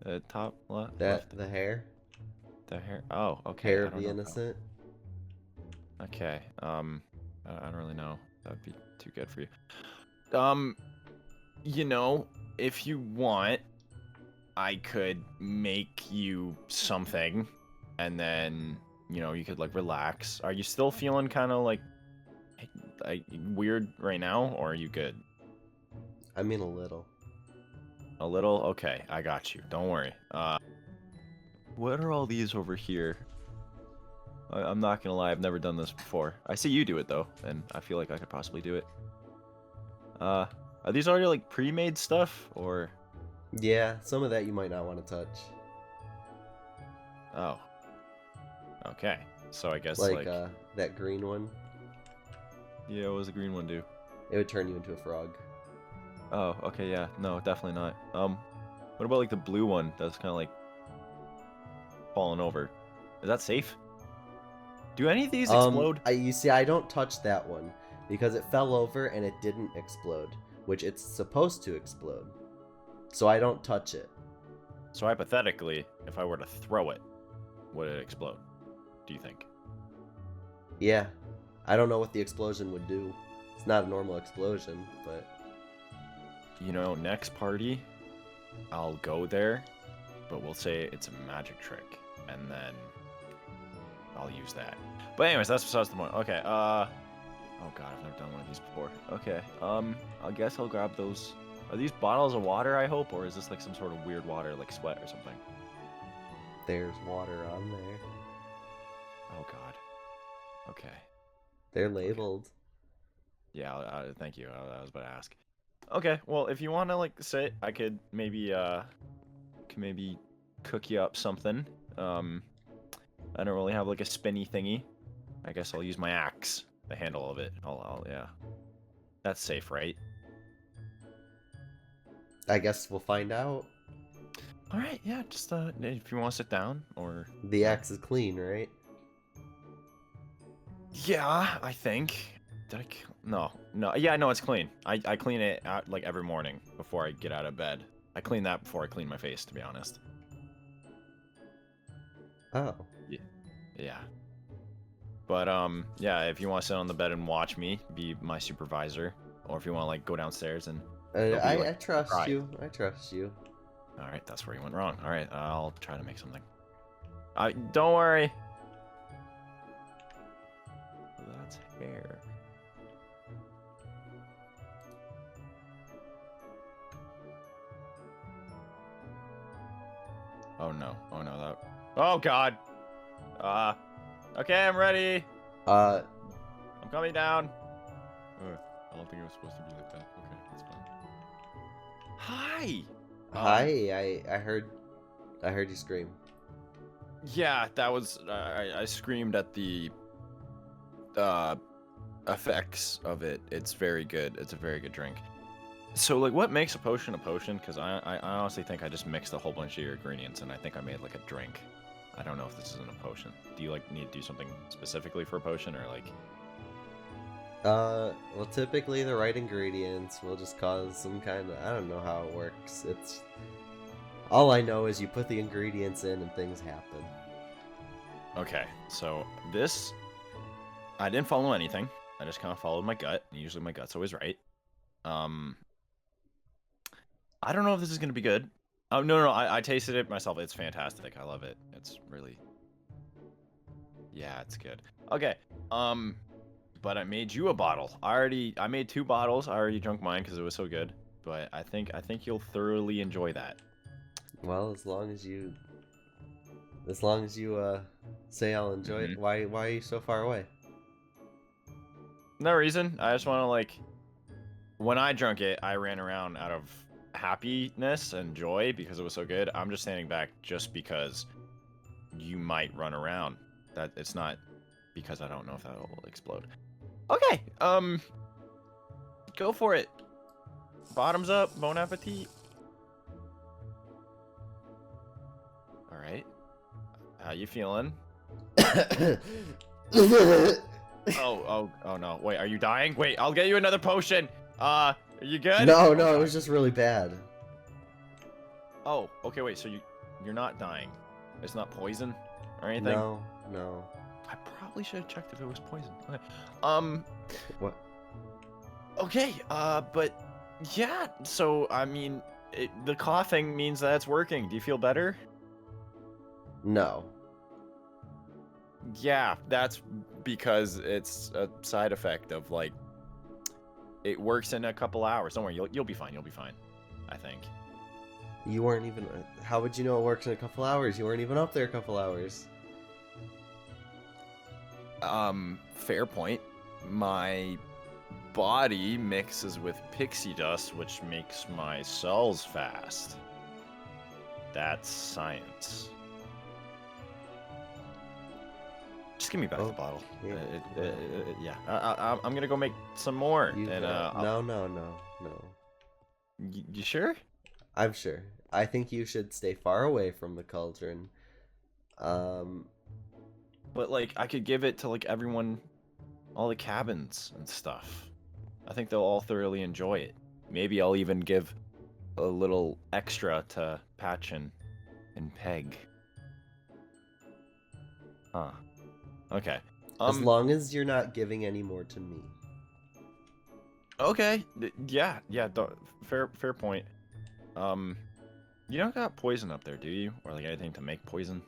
S: The top left?
C: The hair?
S: The hair. Oh, okay.
C: Hair
S: I
C: of
S: don't
C: the
S: know how-
C: innocent?
S: Okay. I don't really know. That'd be too good for you. You know, if you want, I could make you something, and then, you know, you could, like, relax. Are you still feeling kind of, like, weird right now, or are you good?
C: I mean, a little.
S: A little? Okay, I got you. Don't worry. What are all these over here? I'm not gonna lie, I've never done this before. I see you do it, though, and I feel like I could possibly do it. Are these already, like, pre-made stuff, or...?
C: Yeah, some of that you might not want to touch.
S: Oh. Okay. So I guess,
C: like
S: like...
C: that green one.
S: Yeah, what does the green one do?
C: It would turn you into a frog.
S: Oh, okay, yeah. No, definitely not. What about, like, the blue one that's kind of, like, falling over? Is that safe? Do any of these explode?
C: You see, I don't touch that one because it fell over and it didn't explode, which it's supposed to explode. So I don't touch it.
S: So hypothetically, if I were to throw it, would it explode? Do you think?
C: Yeah. I don't know what the explosion would do. It's not a normal explosion, but...
S: You know, next party, I'll go there, but we'll say it's a magic trick, and then I'll use that. But anyways, that's besides the point. Okay, oh god, I've never done one of these before. Okay, I guess I'll grab those. Are these bottles of water, I hope, or is this like some sort of weird water, like sweat or something?
C: There's water on there.
S: Oh god. Okay.
C: They're labeled.
S: Yeah, thank you. I was about to ask. Okay, well, if you want to, like, sit, I could maybe cook you up something. I don't really have, like, a spinny thingy. I guess I'll use my axe, the handle of it. Yeah. That's safe, right?
C: I guess we'll find out.
S: Alright, yeah, just, if you want to sit down, or...
C: The axe is clean, right?
S: Yeah, I think. Did I kill... No. Yeah, no, it's clean. I clean it, like, every morning before I get out of bed. I clean that before I clean my face, to be honest.
C: Oh.
S: Yeah. But, yeah, if you want to sit on the bed and watch me, be my supervisor, or if you want to, like, go downstairs and...
C: I trust you. I trust you.
S: Alright, that's where you went wrong. Alright, I'll try to make something. Don't worry. That's hair. Oh no, that... Oh god! Okay, I'm ready! I'm coming down! I don't think it was supposed to be like that. Okay, that's fine. Hi!
C: Hi, I heard you scream.
S: Yeah, that was... I screamed at the... effects of it. It's very good. It's a very good drink. So, like, what makes a potion a potion? Because I honestly think I just mixed a whole bunch of your ingredients, and I think I made, like, a drink. I don't know if this isn't a potion. Do you, like, need to do something specifically for a potion, or, like...
C: Well, typically the right ingredients will just cause some kind of... I don't know how it works. It's... All I know is you put the ingredients in and things happen.
S: Okay, so this... I didn't follow anything. I just kind of followed my gut. Usually my gut's always right. I don't know if this is going to be good. Oh, no, I tasted it myself. It's fantastic. I love it. It's really... Yeah, it's good. Okay, but I made you a bottle. I made 2 bottles. I already drank mine because it was so good. But I think you'll thoroughly enjoy that.
C: Well, as long as you say I'll enjoy it. Why are you so far away?
S: No reason. I just want to like. When I drank it, I ran around out of happiness and joy because it was so good. I'm just standing back just because you might run around. That it's not because I don't know if that will explode. Okay. Go for it. Bottoms up. Bon appetit. All right. How you feeling? Oh no. Wait, are you dying? Wait, I'll get you another potion. Are you good?
C: No, it was just really bad.
S: Oh, okay, wait, so you're not dying. It's not poison or anything?
C: No.
S: I probably should have checked if it was poison. Okay.
C: What?
S: Okay, but yeah, so I mean, the coughing means that it's working. Do you feel better?
C: No.
S: Yeah, that's because it's a side effect of like it works in a couple hours. Don't worry, you'll be fine. You'll be fine. I think.
C: You weren't even. How would you know it works in a couple hours? You weren't even up there a couple hours.
S: Fair point. My body mixes with pixie dust, which makes my cells fast. That's science. Just give me back the bottle.
C: Yeah.
S: I'm gonna go make some more.
C: No.
S: You sure?
C: I'm sure. I think you should stay far away from the cauldron.
S: But like, I could give it to like everyone, all the cabins and stuff. I think they'll all thoroughly enjoy it. Maybe I'll even give a little extra to Patch and Peg. Huh. Okay.
C: As long as you're not giving any more to me.
S: Okay. Yeah. Fair point. You don't got poison up there, do you? Or like anything to make poison?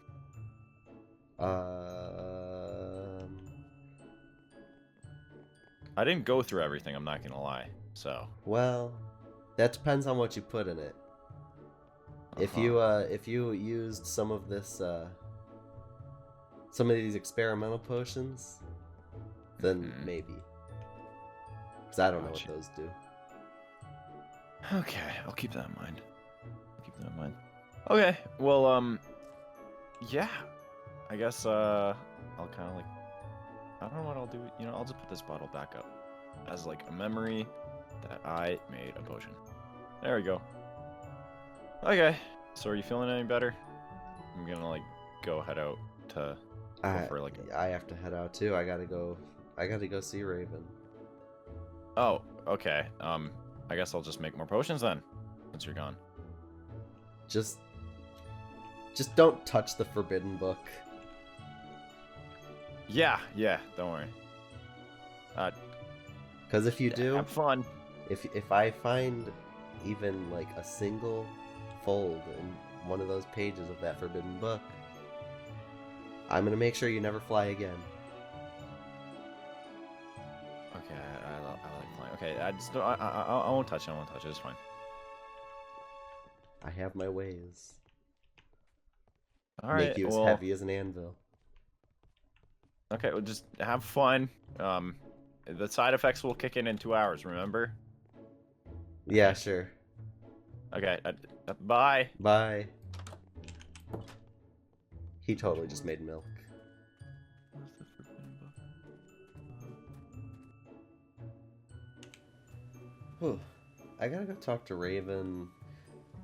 S: I didn't go through everything, I'm not gonna lie. So.
C: Well, that depends on what you put in it. If you used some of this some of these experimental potions, then maybe. Because I don't know what those do.
S: Okay, I'll keep that in mind. Okay, well, yeah. I guess, I'll kind of like, I don't know what I'll do. You know, I'll just put this bottle back up as like a memory that I made a potion. There we go. Okay, so are you feeling any better? I'm gonna like go head out to go for like
C: I have to head out too. I gotta go see Raven.
S: Oh, okay. I guess I'll just make more potions then, since you're gone.
C: Just don't touch the forbidden book.
S: Yeah, don't worry.
C: Because if you do,
S: have fun.
C: If I find even like a single fold in one of those pages of that forbidden book, I'm gonna make sure you never fly again.
S: Okay, I like flying. Okay, I won't touch it. It's fine.
C: I have my ways.
S: All right.
C: Make you as heavy as an anvil.
S: Okay, well, just have fun. The side effects will kick in 2 hours. Remember?
C: Yeah, sure.
S: Okay. Bye.
C: Bye. He totally just made milk. Whew. I gotta go talk to Raven.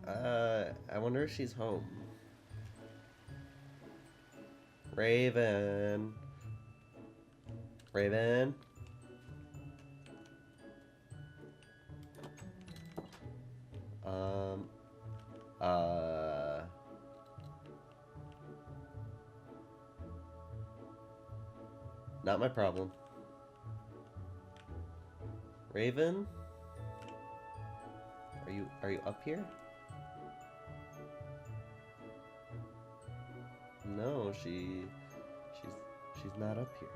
C: I wonder if she's home. Raven. Not my problem. Raven? Are you up here? No, she's not up here.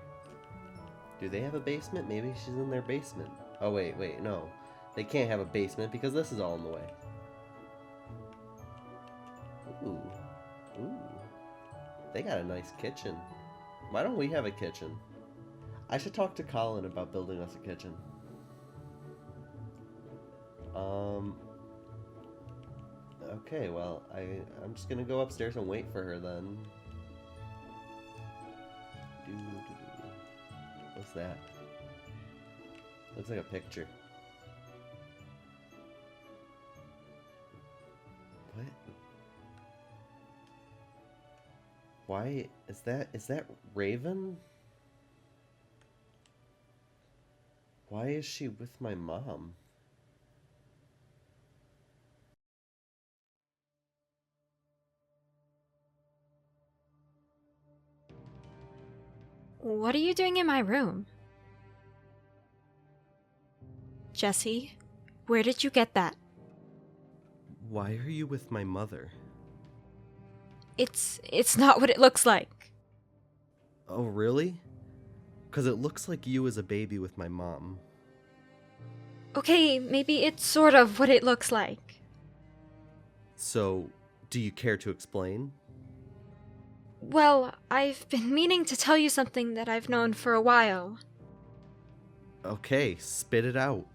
C: Do they have a basement? Maybe she's in their basement. Oh wait, no. They can't have a basement because this is all in the way. They got a nice kitchen. Why don't we have a kitchen? I should talk to Colin about building us a kitchen. Okay, well, I'm just gonna go upstairs and wait for her then. What's that? Looks like a picture. What? Why is that Raven? Why is she with my mom?
A: What are you doing in my room? Jesse, where did you get that?
C: Why are you with my mother?
A: It's not what it looks like.
C: Oh, really? 'Cause it looks like you as a baby with my mom.
A: Okay, maybe it's sort of what it looks like.
C: So, do you care to explain?
A: Well, I've been meaning to tell you something that I've known for a while.
C: Okay, spit it out.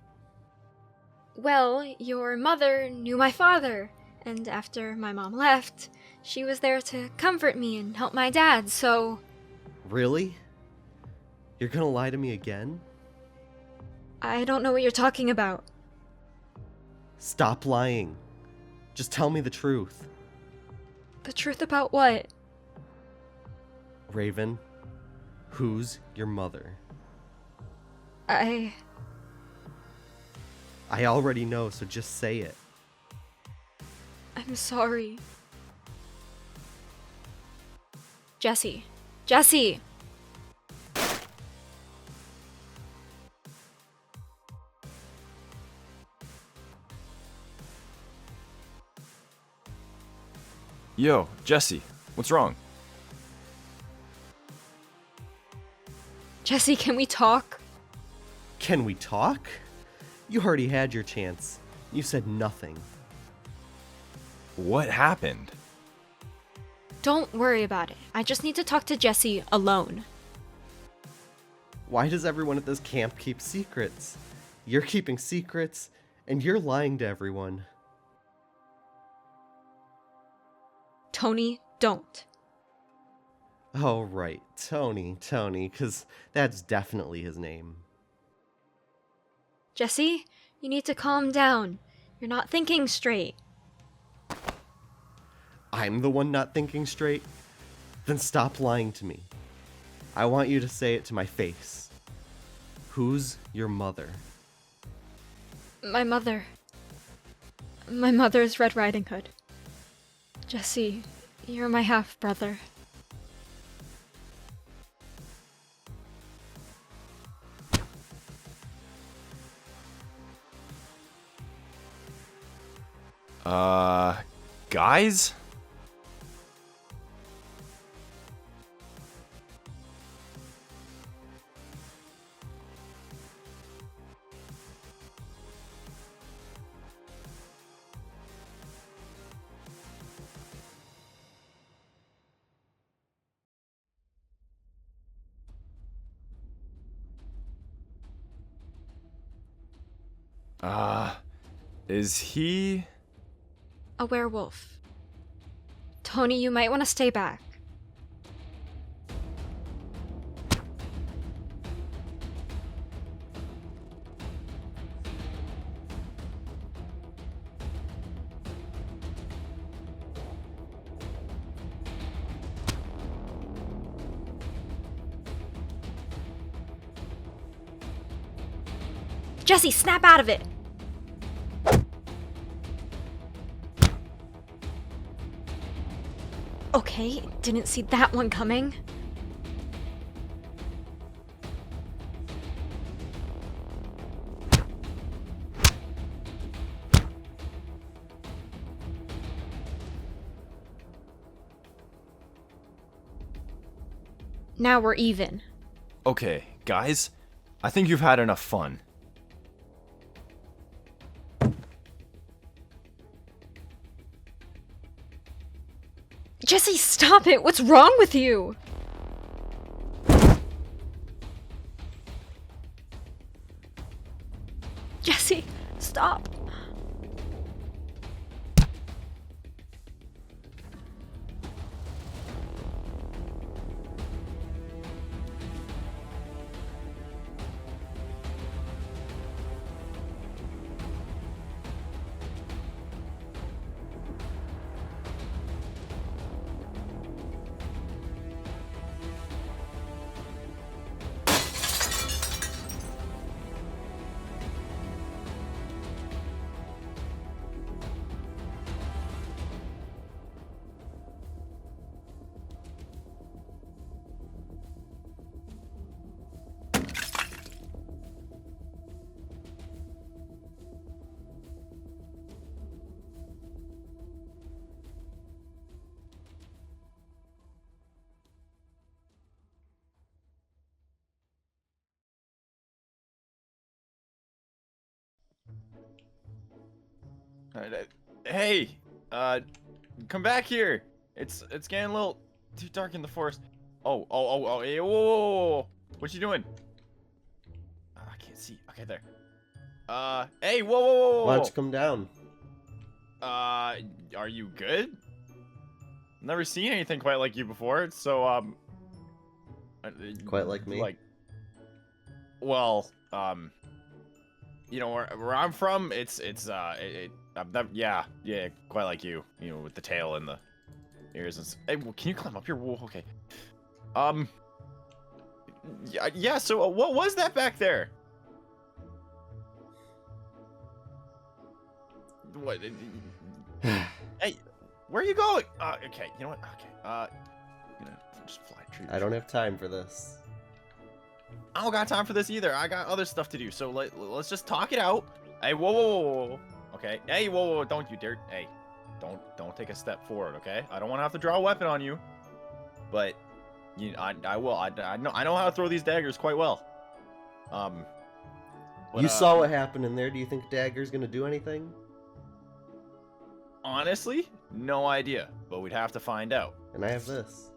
A: Well, your mother knew my father, and after my mom left, she was there to comfort me and help my dad, so...
C: Really? You're gonna lie to me again?
A: I don't know what you're talking about.
C: Stop lying. Just tell me the truth.
A: The truth about what?
C: Raven, who's your mother?
A: I
C: already know, so just say it.
A: I'm sorry. Jesse. Jesse!
S: Yo, Jesse, what's wrong?
A: Jesse, can we talk?
C: Can we talk? You already had your chance. You said nothing.
S: What happened?
A: Don't worry about it. I just need to talk to Jesse alone.
C: Why does everyone at this camp keep secrets? You're keeping secrets, and you're lying to everyone.
A: Tony, don't.
C: Oh, right. Tony, 'cause that's definitely his name.
A: Jesse, you need to calm down. You're not thinking straight.
C: I'm the one not thinking straight? Then stop lying to me. I want you to say it to my face. Who's your mother?
A: My mother. My mother's Red Riding Hood. Jesse, you're my half-brother.
S: Guys? Is he...
A: A werewolf. Tony, you might want to stay back. Jesse, snap out of it! Okay, didn't see that one coming. Now we're even.
S: Okay, guys, I think you've had enough fun.
A: Jesse, stop it! What's wrong with you? Jesse, stop.
S: Hey, come back here. It's getting a little too dark in the forest. Oh, hey, whoa. What you doing? I can't see. Okay, there. Hey, whoa.
C: Why don't you come down?
S: Are you good? Never seen anything quite like you before, so,
C: Quite like me?
S: Well, you know, where I'm from, I've never, yeah, quite like you know, with the tail and the ears and hey, well, can you climb up here? Whoa, okay. Yeah, so what was that back there? What? Hey, where are you going? Okay, you know what? Okay, I'm gonna just fly tree.
C: I don't have time for this.
S: I don't got time for this either. I got other stuff to do. So let's just talk it out. Hey, whoa. Okay. Hey, whoa. Don't you dare. Hey, don't take a step forward. Okay. I don't want to have to draw a weapon on you, but I will. I know how to throw these daggers quite well.
C: You saw what happened in there. Do you think dagger's gonna do anything?
S: Honestly, no idea. But we'd have to find out.
C: And I have this.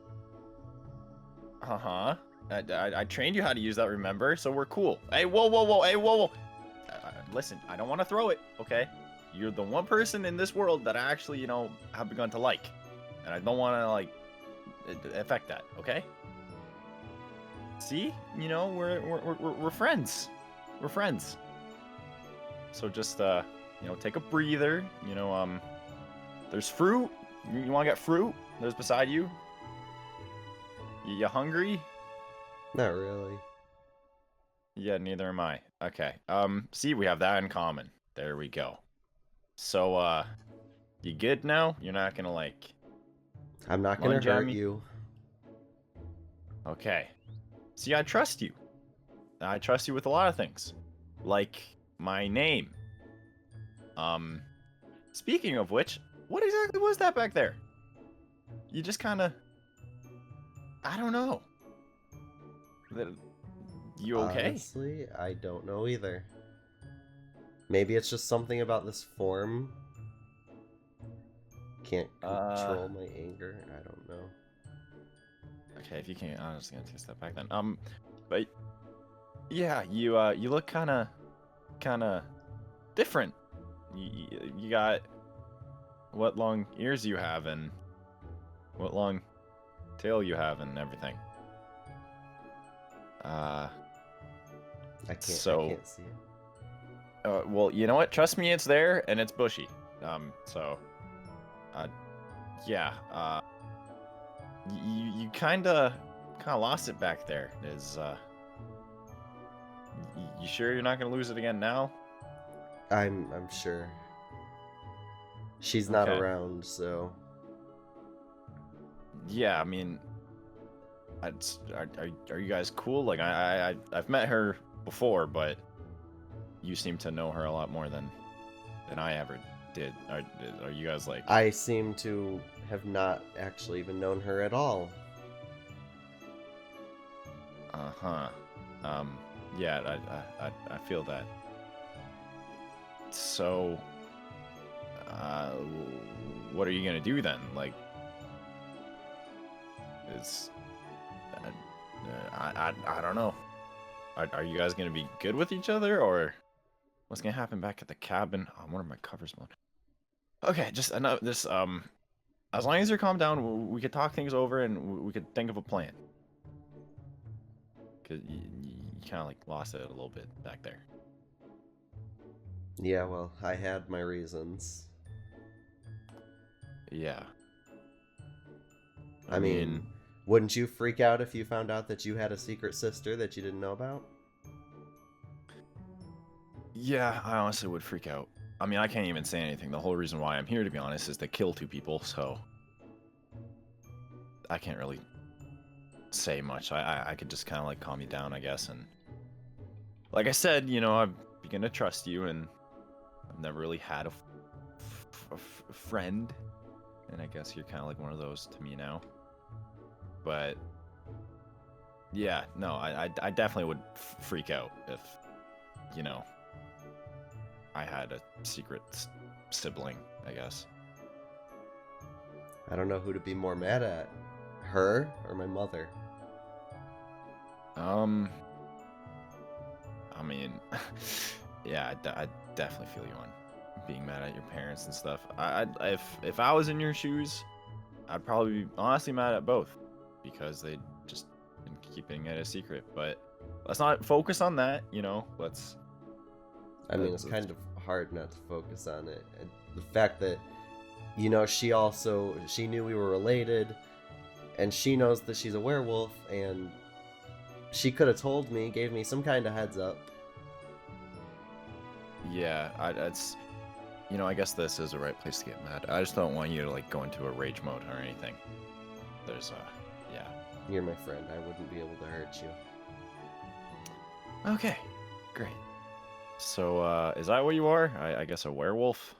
S: Uh-huh. I trained you how to use that, remember? So we're cool. Hey, whoa. Hey, whoa. Listen, I don't want to throw it, okay? You're the one person in this world that I actually, you know, have begun to like. And I don't want to, like, affect that, okay? See? You know, we're friends. We're friends. So just, you know, take a breather. You know, there's fruit. You want to get fruit? There's beside you. You hungry?
C: Not really.
S: Yeah, neither am I. Okay. See, we have that in common. There we go. So, you good now? You're not gonna, like...
C: I'm not gonna hurt you.
S: Okay. See, I trust you. I trust you with a lot of things. Like, my name. Speaking of which, what exactly was that back there? You just kinda... I don't know. You okay?
C: Honestly, I don't know either. Maybe it's just something about this form. Can't control my anger. I don't know.
S: Okay, if you can't, I'm just gonna take a step back then. But yeah, you look kind of different. You got what long ears you have and what long tail you have and everything. I can't see it. Well, you know what? Trust me, it's there and it's bushy. Yeah. You kind of lost it back there. You sure you're not gonna lose it again now?
C: I'm sure. She's not
S: Okay.
C: around, so.
S: Yeah, I mean, are you guys cool? Like I've met her before, but you seem to know her a lot more than I ever did. Are you guys like?
C: I seem to have not actually even known her at all.
S: Uh-huh. Yeah, I feel that. So, what are you gonna do then? Like, Cause I don't know. Are you guys gonna be good with each other, or what's gonna happen back at the cabin? Oh, one of my covers blown. Okay, just enough. This as long as you're calm down, we could talk things over and we could think of a plan. Cause you kind of like lost it a little bit back there.
C: Yeah, well, I had my reasons.
S: Yeah.
C: I mean, wouldn't you freak out if you found out that you had a secret sister that you didn't know about?
S: Yeah, I honestly would freak out. I mean, I can't even say anything. The whole reason why I'm here, to be honest, is to kill 2 people, so I can't really say much. I could just kind of like calm you down, I guess, and like I said, you know, I'm beginning to trust you, and I've never really had a friend, and I guess you're kind of like one of those to me now. But yeah, no, I definitely would freak out if, you know, I had a secret sibling, I guess.
C: I don't know who to be more mad at, her or my mother.
S: I mean, yeah, I definitely feel you on being mad at your parents and stuff. If I was in your shoes, I'd probably be honestly mad at both, because they just been keeping it a secret. But let's not focus on that, you know.
C: I mean, it's kind of hard not to focus on it. And the fact that, you know, she knew we were related, and she knows that she's a werewolf, and she could have told me, gave me some kind of heads up.
S: Yeah, it's, you know, I guess this is the right place to get mad. I just don't want you to like go into a rage mode or anything. There's yeah.
C: You're my friend. I wouldn't be able to hurt you.
S: Okay, great. So, is that what you are? I guess a werewolf?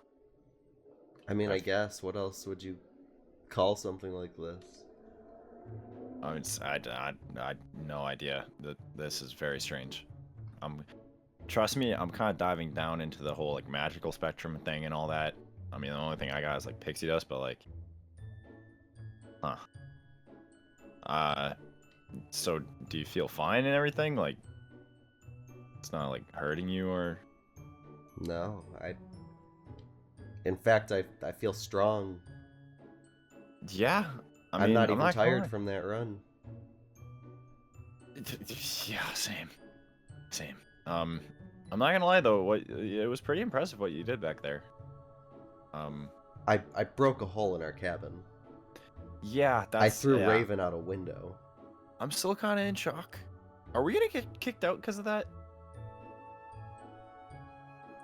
C: I mean, I guess. What else would you call something like this?
S: I mean, I no idea. This is very strange. Trust me, I'm kind of diving down into the whole like magical spectrum thing and all that. I mean, the only thing I got is like pixie dust, but like, so do you feel fine and everything? Like, it's not like hurting you or?
C: No, in fact, I feel strong.
S: Yeah,
C: I'm not even tired from that run.
S: Yeah, same. I'm not gonna lie though, it was pretty impressive what you did back there.
C: I broke a hole in our cabin.
S: Yeah,
C: I threw Raven out a window.
S: I'm still kind of in shock. Are we gonna get kicked out because of that?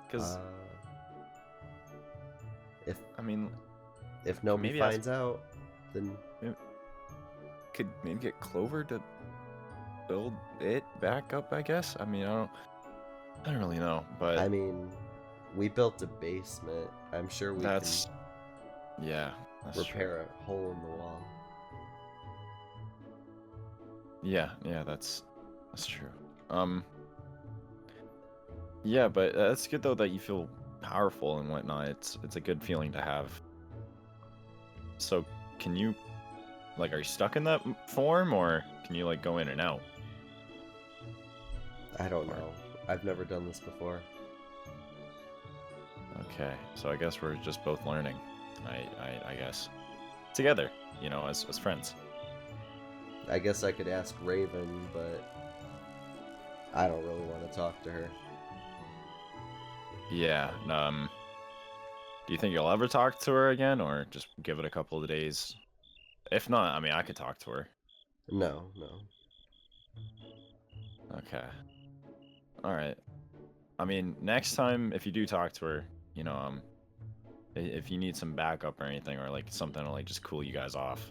S: Because
C: if nobody finds out, then
S: could maybe get Clover to build it back up, I guess. I mean, I don't really know, but
C: I mean, we built a basement. I'm sure we can repair a hole in the wall.
S: Yeah, that's true. Yeah, but that's good though that you feel powerful and whatnot. It's a good feeling to have. So, can you, like, are you stuck in that form, or can you like go in and out?
C: I don't know. I've never done this before.
S: Okay, so I guess we're just both learning. I guess together, you know, as friends.
C: I guess I could ask Raven, but I don't really want to talk to her.
S: Yeah. Do you think you'll ever talk to her again, or just give it a couple of days? If not, I mean, I could talk to her.
C: No.
S: Okay. All right. I mean, next time if you do talk to her, you know, if you need some backup or anything, or like something to like just cool you guys off,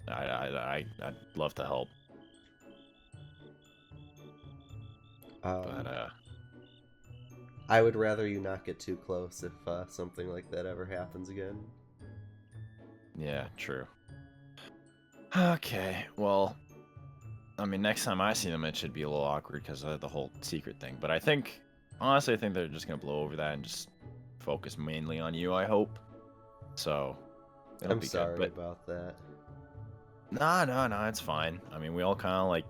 S: I'd love to help. But
C: I would rather you not get too close if something like that ever happens again.
S: Yeah, true. Okay, well, I mean, next time I see them, it should be a little awkward because of the whole secret thing. But honestly, I think they're just gonna blow over that and just focus mainly on you, I hope. So,
C: I'm sorry about that.
S: No, it's fine. I mean, we all kind of like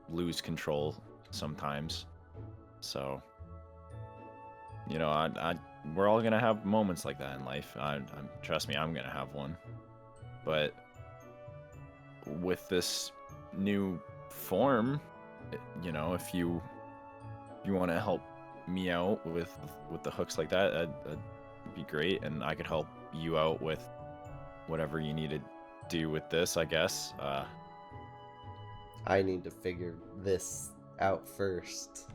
S: lose control sometimes. So, you know, we're all gonna have moments like that in life. Trust me, I'm gonna have one. But with this new form, you know, if you want to help me out with the hooks like that, that'd be great, and I could help you out with whatever you need to do with this, I guess.
C: I need to figure this out first.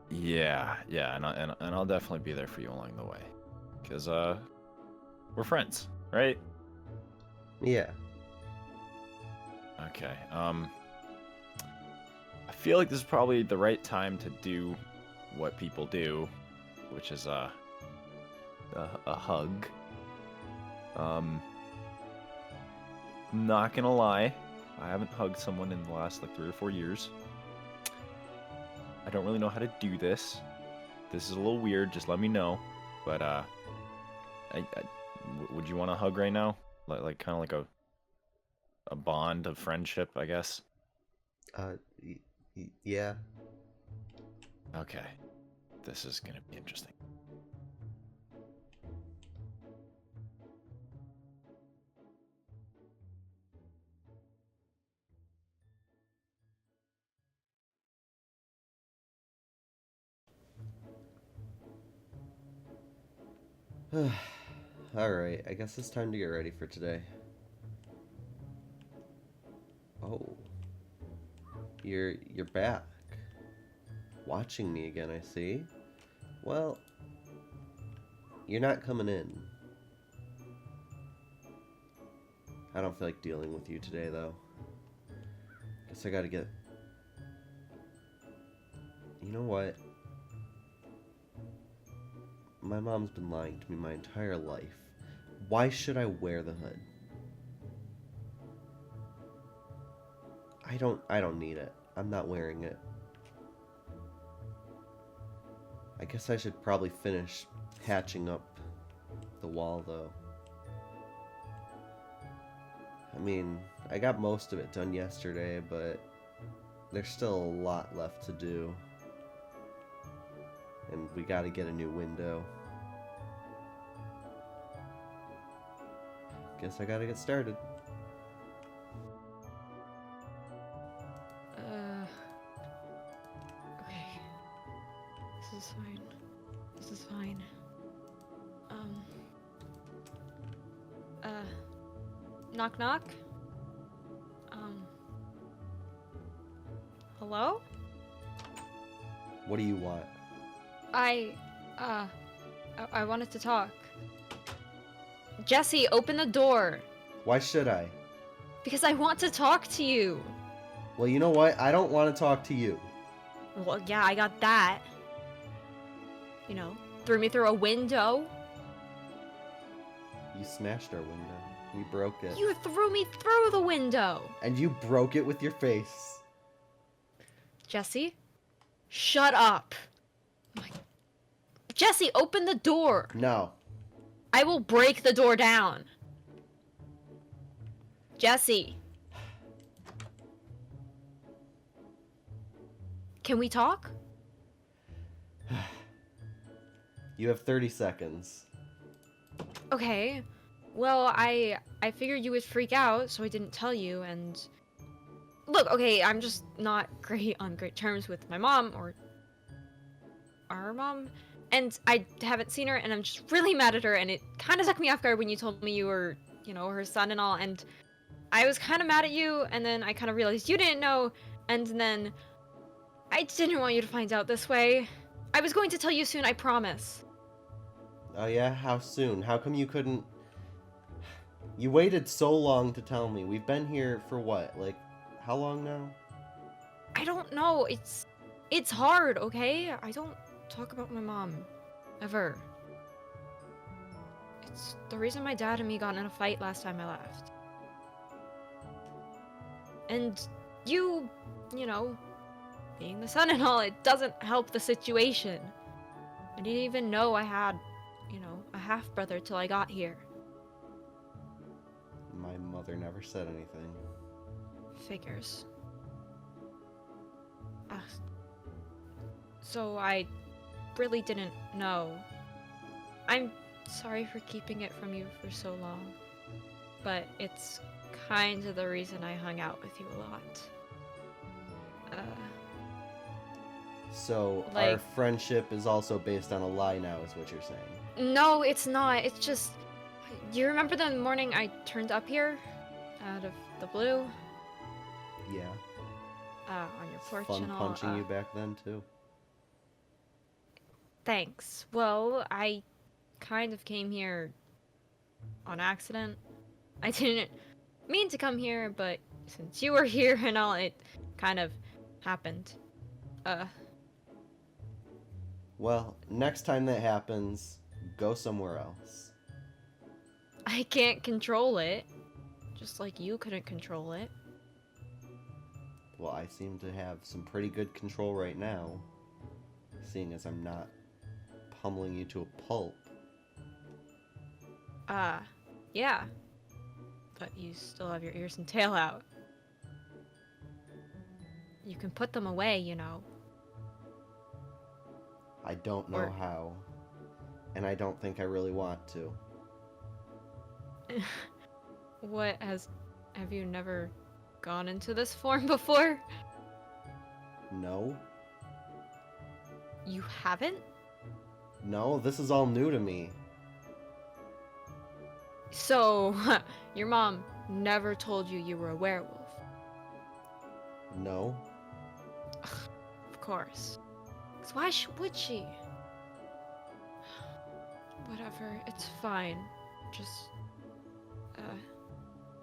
S: Yeah, and I'll definitely be there for you along the way, because we're friends, right?
C: Yeah.
S: Okay. I feel like this is probably the right time to do what people do, which is a hug. Not gonna lie, I haven't hugged someone in the last like 3 or 4 years. I don't really know how to do this. This is a little weird, just let me know. But would you want a hug right now? Like kind of like a bond of friendship, I guess.
C: Yeah.
S: Okay. This is gonna be interesting.
C: Alright, I guess it's time to get ready for today. Oh. You're back. Watching me again, I see. Well, you're not coming in. I don't feel like dealing with you today, though. Guess I gotta get... You know what? My mom's been lying to me my entire life. Why should I wear the hood? I don't need it. I'm not wearing it. I guess I should probably finish hatching up the wall, though. I mean, I got most of it done yesterday, but there's still a lot left to do. And we gotta get a new window. Guess I gotta get started.
A: Okay. This is fine. This is fine. Knock knock? Hello?
C: What do you want?
A: I wanted to talk. Jesse, open the door.
C: Why should I?
A: Because I want to talk to you.
C: Well, you know what? I don't want to talk to you.
A: Well, yeah, I got that. You know, threw me through a window.
C: You smashed our window. You broke it.
A: You threw me through the window.
C: And you broke it with your face.
A: Jesse, shut up. Jesse, open the door.
C: No.
A: I will break the door down. Jesse. Can we talk?
C: You have 30 seconds.
A: Okay. Well, I figured you would freak out, so I didn't tell you, and... Look, okay, I'm just not on great terms with my mom, or... our mom? And I haven't seen her, and I'm just really mad at her, and it kind of took me off guard when you told me you were, you know, her son and all, and I was kind of mad at you, and then I kind of realized you didn't know, and then I didn't want you to find out this way. I was going to tell you soon, I promise.
C: Oh yeah? How soon? How come you couldn't... You waited so long to tell me. We've been here for what? Like, how long now?
A: I don't know. It's hard, okay? I don't talk about my mom. Ever. It's the reason my dad and me got in a fight last time I left. And you know, being the son and all, it doesn't help the situation. I didn't even know I had, you know, a half-brother till I got here.
C: My mother never said anything.
A: Figures. So I really didn't know. I'm sorry for keeping it from you for so long, but it's kind of the reason I hung out with you a lot.
C: So
A: Like-
C: our friendship is also based on a lie now, is what you're saying?
A: No, it's not. It's just... You remember the morning I turned up here? Out of the blue?
C: Yeah.
A: On your porch
C: Fun
A: and all.
C: punching you back then, too.
A: Thanks. Well, I kind of came here on accident. I didn't mean to come here, but since you were here and all, it kind of happened.
C: Well, next time that happens, go somewhere else.
A: I can't control it. Just like you couldn't control it.
C: Well, I seem to have some pretty good control right now, seeing as I'm not pummeling you to a pulp.
A: Yeah. But you still have your ears and tail out. You can put them away, you know.
C: I don't know how, and I don't think I really want to.
A: Have you never gone into this form before?
C: No?
A: You haven't?
C: No, this is all new to me.
A: So, your mom never told you you were a werewolf?
C: No?
A: Of course. 'Cause why would she? Whatever, it's fine. Just,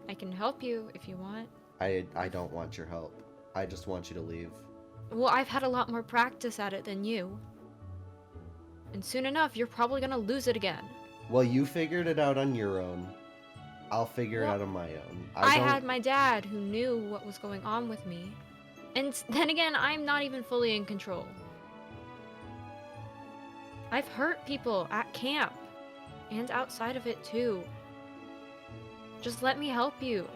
A: I can help you if you want.
C: I don't want your help. I just want you to leave.
A: Well, I've had a lot more practice at it than you. And soon enough, you're probably gonna lose it again.
C: Well, you figured it out on your own. I'll figure it out on my own.
A: I had my dad who knew what was going on with me. And then again, I'm not even fully in control. I've hurt people at camp. And outside of it, too. Just let me help you.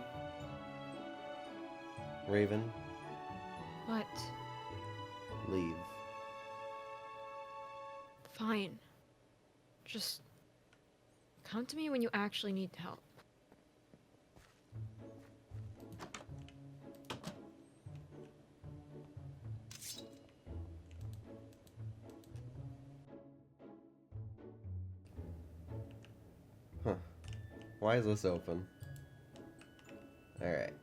C: Raven,
A: What?
C: leave.
A: Fine. Just come to me when you actually need help.
C: Huh. Why is this open? Alright.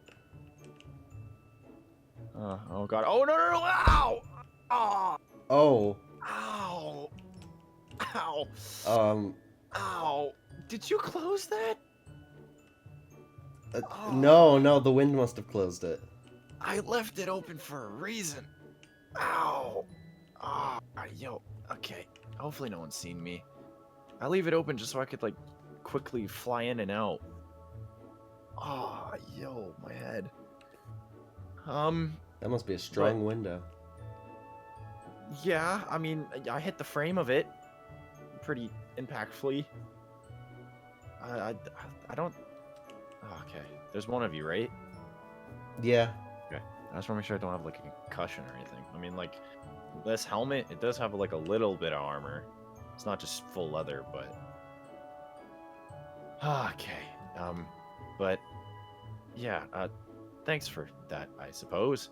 S: Oh god. Oh no no no! Ow! Oh!
C: Oh.
S: Ow! Ow!
C: Ow.
S: Did you close that?
C: No, the wind must have closed it.
S: I left it open for a reason. Ow! Ah, yo. Okay. Hopefully no one's seen me. I leave it open just so I could like quickly fly in and out. Ah, yo, my head.
C: That must be a strong window.
S: Yeah, I mean, I hit the frame of it pretty impactfully. I don't... Oh, okay. There's one of you, right?
C: Yeah.
S: Okay. I just want to make sure I don't have, like, a concussion or anything. I mean, like, this helmet, it does have, like, a little bit of armor. It's not just full leather, but... Okay. But... Yeah, thanks for that, I suppose.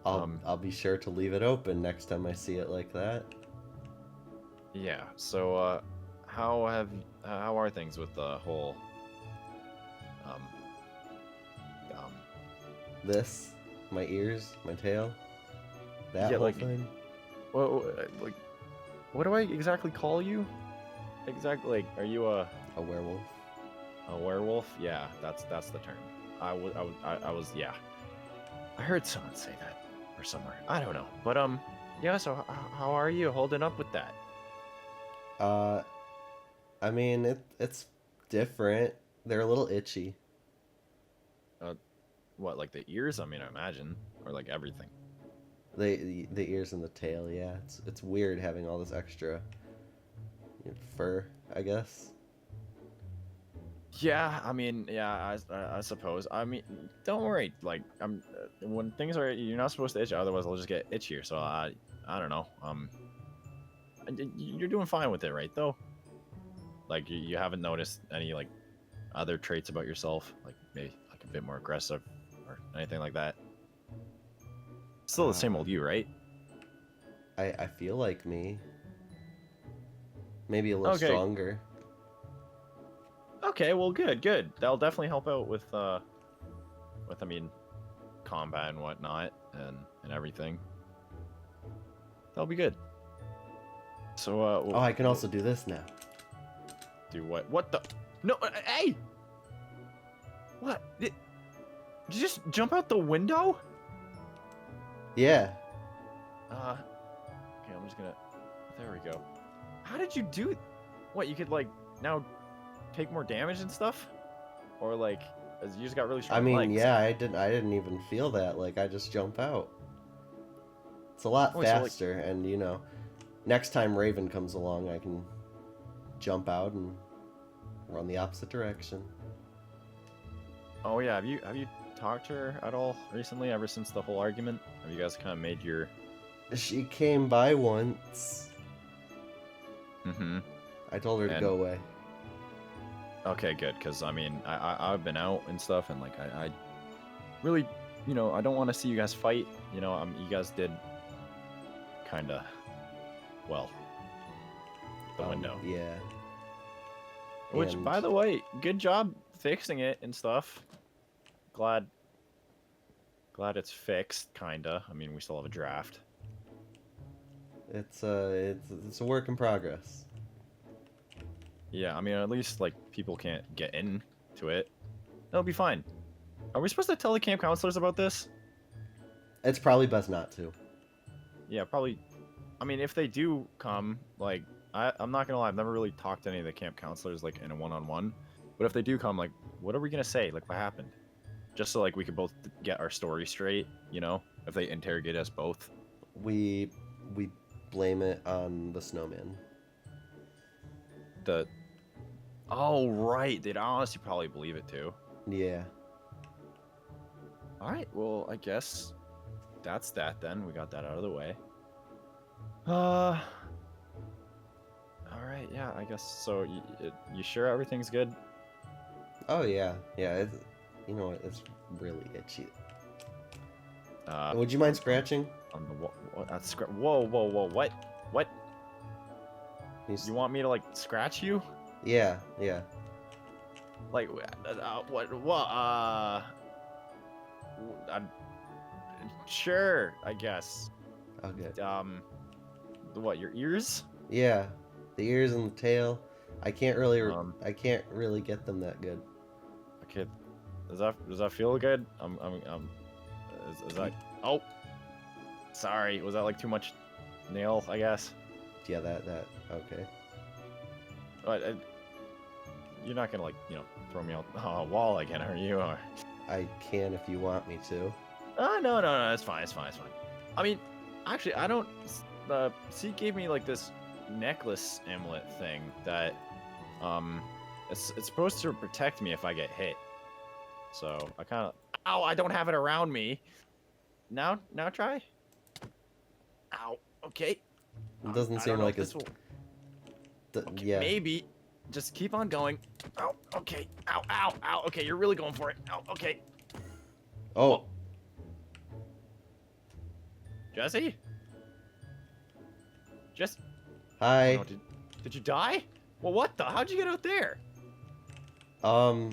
C: I'll be sure to leave it open next time I see it like that.
S: Yeah, so, how are things with the whole,
C: This, my ears, my tail, that
S: yeah,
C: whole
S: like,
C: thing.
S: Well, like, what do I exactly call you? Exactly, like, are you a
C: werewolf?
S: A werewolf? Yeah, that's the term. I was, yeah. I heard someone say that, or somewhere. I don't know, but yeah. So, how are you holding up with that?
C: I mean, it's different. They're a little itchy.
S: What, like the ears? I mean, I imagine, or like everything.
C: The ears and the tail, yeah. It's weird having all this extra fur, I guess.
S: Yeah, I mean, yeah, I suppose. I mean, don't worry. Like, when things are, you're not supposed to itch, otherwise I'll just get itchier. So I don't know. You're doing fine with it, right? Though, like, you haven't noticed any like other traits about yourself, like maybe like a bit more aggressive or anything like that. Still the same old you, right?
C: I feel like me. Maybe a little
S: Okay.
C: stronger.
S: Okay, well, good. That'll definitely help out with I mean, combat and whatnot, and everything. That'll be good. So,
C: oh, I can also do this now.
S: Do what? What the? No, hey! What? Did you just jump out the window?
C: Yeah.
S: Okay, I'm just gonna. There we go. How did you do? What? You could like now take more damage and stuff, or like you just got really strong
C: I mean,
S: legs?
C: yeah, I didn't even feel that. Like, I just jump out. It's a lot
S: Oh, so, like-
C: faster, and you know, next time Raven comes along, I can jump out and run the opposite direction.
S: Oh yeah, have you talked to her at all recently? Ever since the whole argument, have you guys kind of made your?
C: She came by once.
S: Mm-hmm.
C: I told her to go away.
S: Okay, good, because I mean, I've been out and stuff, and like I really, you know, I don't want to see you guys fight. You know, you guys did kind of well. The window.
C: Yeah.
S: Which,
C: And-
S: by the way, good job fixing it and stuff. Glad it's fixed, kinda. I mean, we still have a draft.
C: It's a work in progress.
S: Yeah, I mean, at least like people can't get into it. That'll be fine. Are we supposed to tell the camp counselors about this?
C: It's probably best not to.
S: Yeah, probably. I mean, if they do come, like, I'm not gonna lie, I've never really talked to any of the camp counselors like in a one-on-one. But if they do come, like, what are we gonna say? Like, what happened? Just so like we could both get our story straight, you know? If they interrogate us both.
C: We blame it on the snowman.
S: Oh right, they'd honestly probably believe it too.
C: Yeah.
S: All right, well, I guess that's that then. We got that out of the way. All right, yeah, I guess so. You sure everything's good?
C: Oh yeah, yeah. It's, you know, it's really itchy. Would you mind scratching?
S: On the what? That's whoa, what? What? You want me to like scratch you?
C: Yeah, yeah.
S: Like what? I'm sure, I guess.
C: Okay.
S: What? Your ears?
C: Yeah, the ears and the tail. I can't really get them that good.
S: Okay. Does that feel good? Is that? Oh, sorry. Was that like too much nail? I guess.
C: Yeah, that. Okay.
S: But you're not gonna like throw me on a wall again, are you? Or
C: I can if you want me to.
S: oh no, it's fine. I mean, actually, I don't. C gave me like this necklace amulet thing that it's supposed to protect me if I get hit. So I kind of. Ow! I don't have it around me. Now try. Ow. Okay.
C: It doesn't seem like it's. Yeah.
S: Maybe. Just keep on going. Ow. Okay. Ow. Okay, you're really going for it. Ow. Okay.
C: Oh.
S: Jesse?
C: Hi.
S: Oh, no, did you die? Well, what the? How'd you get out there?
C: I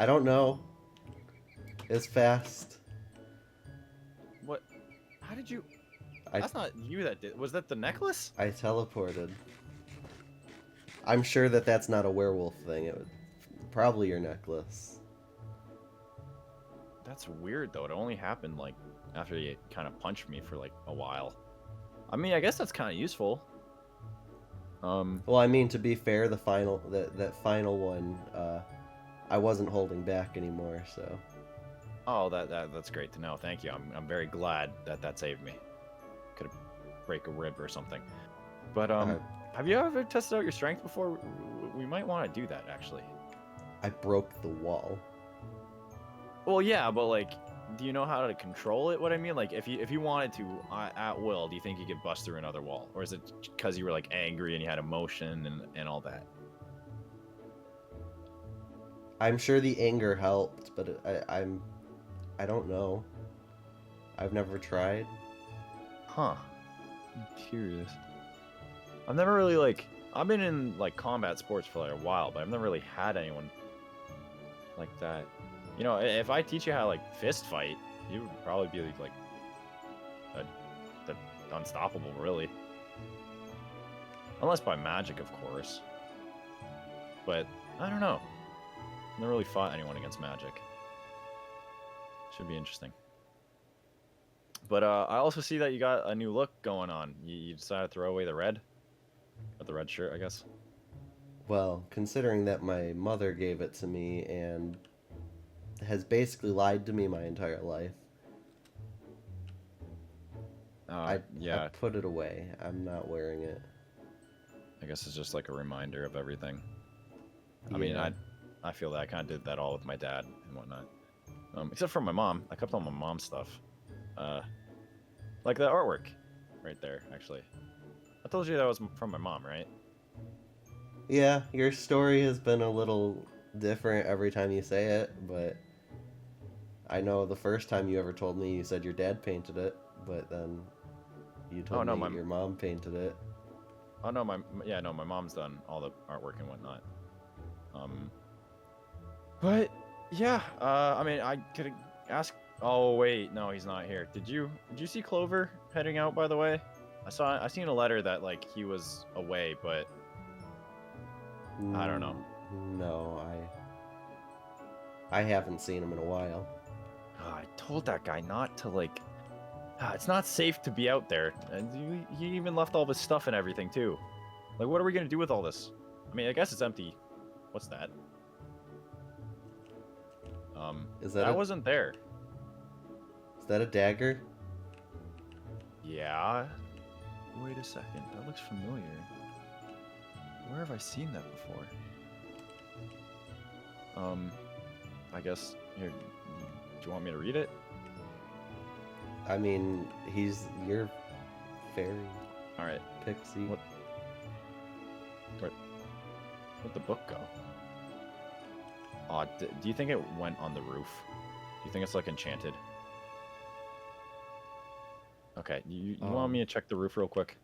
C: don't know. It's fast.
S: What? How did you?
C: I-
S: That's not you that did. Was that the necklace?
C: I teleported. I'm sure that's not a werewolf thing. It was probably your necklace.
S: That's weird though. It only happened like after you kind of punched me for like a while. I mean, I guess that's kind of useful.
C: Well, I mean, to be fair, that final one, I wasn't holding back anymore, so.
S: Oh, that's great to know. Thank you. I'm very glad that saved me. Could have break a rib or something. But have you ever tested out your strength before? We might want to do that actually.
C: I broke the wall.
S: Well, yeah, but like, do you know how to control it? What I mean, like, if you wanted to at will, do you think you could bust through another wall, or is it because you were like angry and you had emotion and all that?
C: I'm sure the anger helped, but I don't know. I've never tried.
S: Huh. I'm curious. I've never really like. I've been in like combat sports for like a while, but I've never really had anyone like that. You know, if I teach you how to like fist fight, you would probably be like unstoppable, really. Unless by magic, of course. But I don't know. Never really fought anyone against magic. Should be interesting. But I also see that you got a new look going on. You decided to throw away the red? Or the red shirt, I guess.
C: Well, considering that my mother gave it to me and has basically lied to me my entire life, I put it away. I'm not wearing it.
S: I guess it's just like a reminder of everything. I mean, I feel that I kind of did that all with my dad and whatnot. Except for my mom. I kept all my mom's stuff. Like the artwork right there, actually. I told you that was from my mom, right?
C: Yeah, your story has been a little different every time you say it, but I know the first time you ever told me, you said your dad painted it, but then you told me your mom painted it.
S: Oh no, my mom's done all the artwork and whatnot. But yeah, I mean, I could ask. Oh wait, no, he's not here. Did you see Clover heading out? By the way, I seen a letter that like he was away, but I don't know.
C: No, I haven't seen him in a while.
S: I told that guy not to like. It's not safe to be out there. And he even left all of his stuff and everything too. Like, what are we gonna do with all this? I mean, I guess it's empty. What's that?
C: Is that
S: I wasn't there.
C: Is that a dagger?
S: Yeah. Wait a second. That looks familiar. Where have I seen that before? I guess here. Do you want me to read it?
C: I mean, he's your fairy.
S: All right.
C: Pixie.
S: Where'd the book go? Oh, do you think it went on the roof? Do you think it's like enchanted? Okay, you want me to check the roof real quick?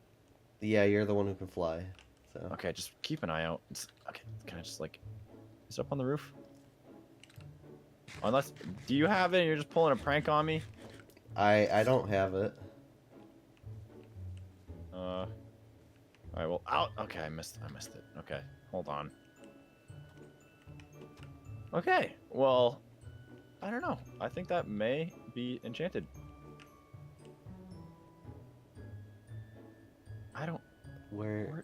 C: Yeah, you're the one who can fly. So.
S: Okay, just keep an eye out. Okay, can I just like... Is it up on the roof? Unless... Do you have it and you're just pulling a prank on me?
C: I don't have it.
S: Alright, well, out. Okay, I missed it. Okay, hold on. Okay, well, I don't know. I think that may be enchanted. I don't...
C: Where...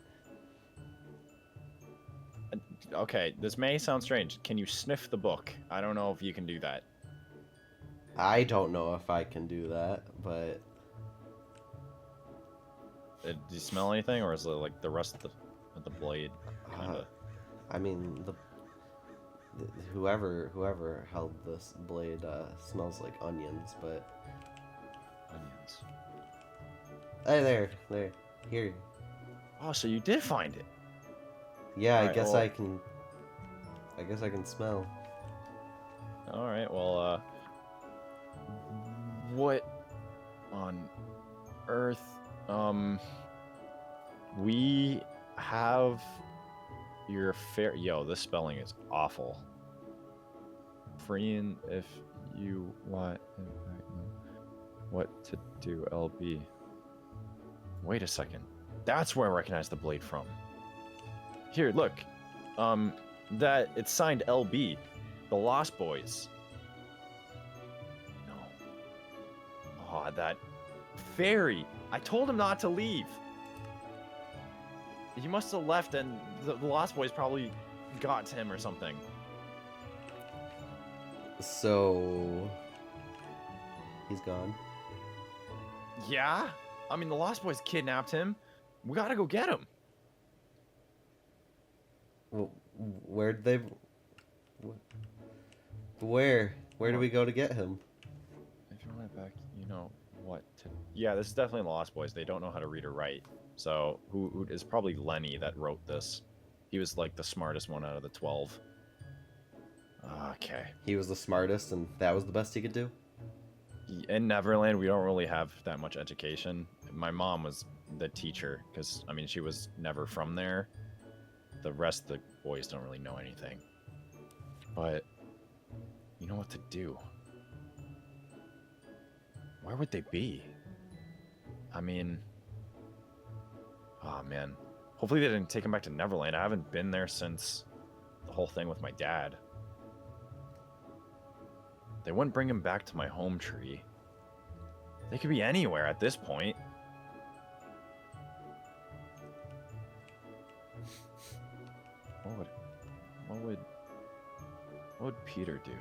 S: Okay, this may sound strange. Can you sniff the book? I don't know if you can do that.
C: I don't know if I can do that, but...
S: Do you smell anything, or is it like the rest of the blade? Kinda...
C: I mean, whoever held this blade smells like onions, but...
S: Onions.
C: Hey, there, here.
S: Oh, so you did find it?
C: Yeah,
S: All
C: I guess
S: well...
C: I guess I can smell.
S: All right, well, what on earth? We have your Yo, this spelling is awful. Freeing if you want. What to do, LB? Wait a second. That's where I recognize the blade from. Here, look. That it's signed LB, the Lost Boys. No. Oh, that fairy. I told him not to leave. He must have left, and the Lost Boys probably got to him or something.
C: So he's gone.
S: Yeah? I mean, the Lost Boys kidnapped him. We gotta go get him.
C: Well, Where do we go to get him?
S: If you went back, you know what to... Yeah, this is definitely the Lost Boys. They don't know how to read or write. So, who is probably Lenny that wrote this. He was like the smartest one out of the 12. Okay.
C: He was the smartest, and that was the best he could do?
S: In Neverland, we don't really have that much education. My mom was the teacher, because, I mean, she was never from there. The rest of the boys don't really know anything. But, you know what to do. Where would they be? I mean... Oh, man. Hopefully they didn't take him back to Neverland. I haven't been there since the whole thing with my dad. They wouldn't bring him back to my home tree. They could be anywhere at this point. What would Peter do?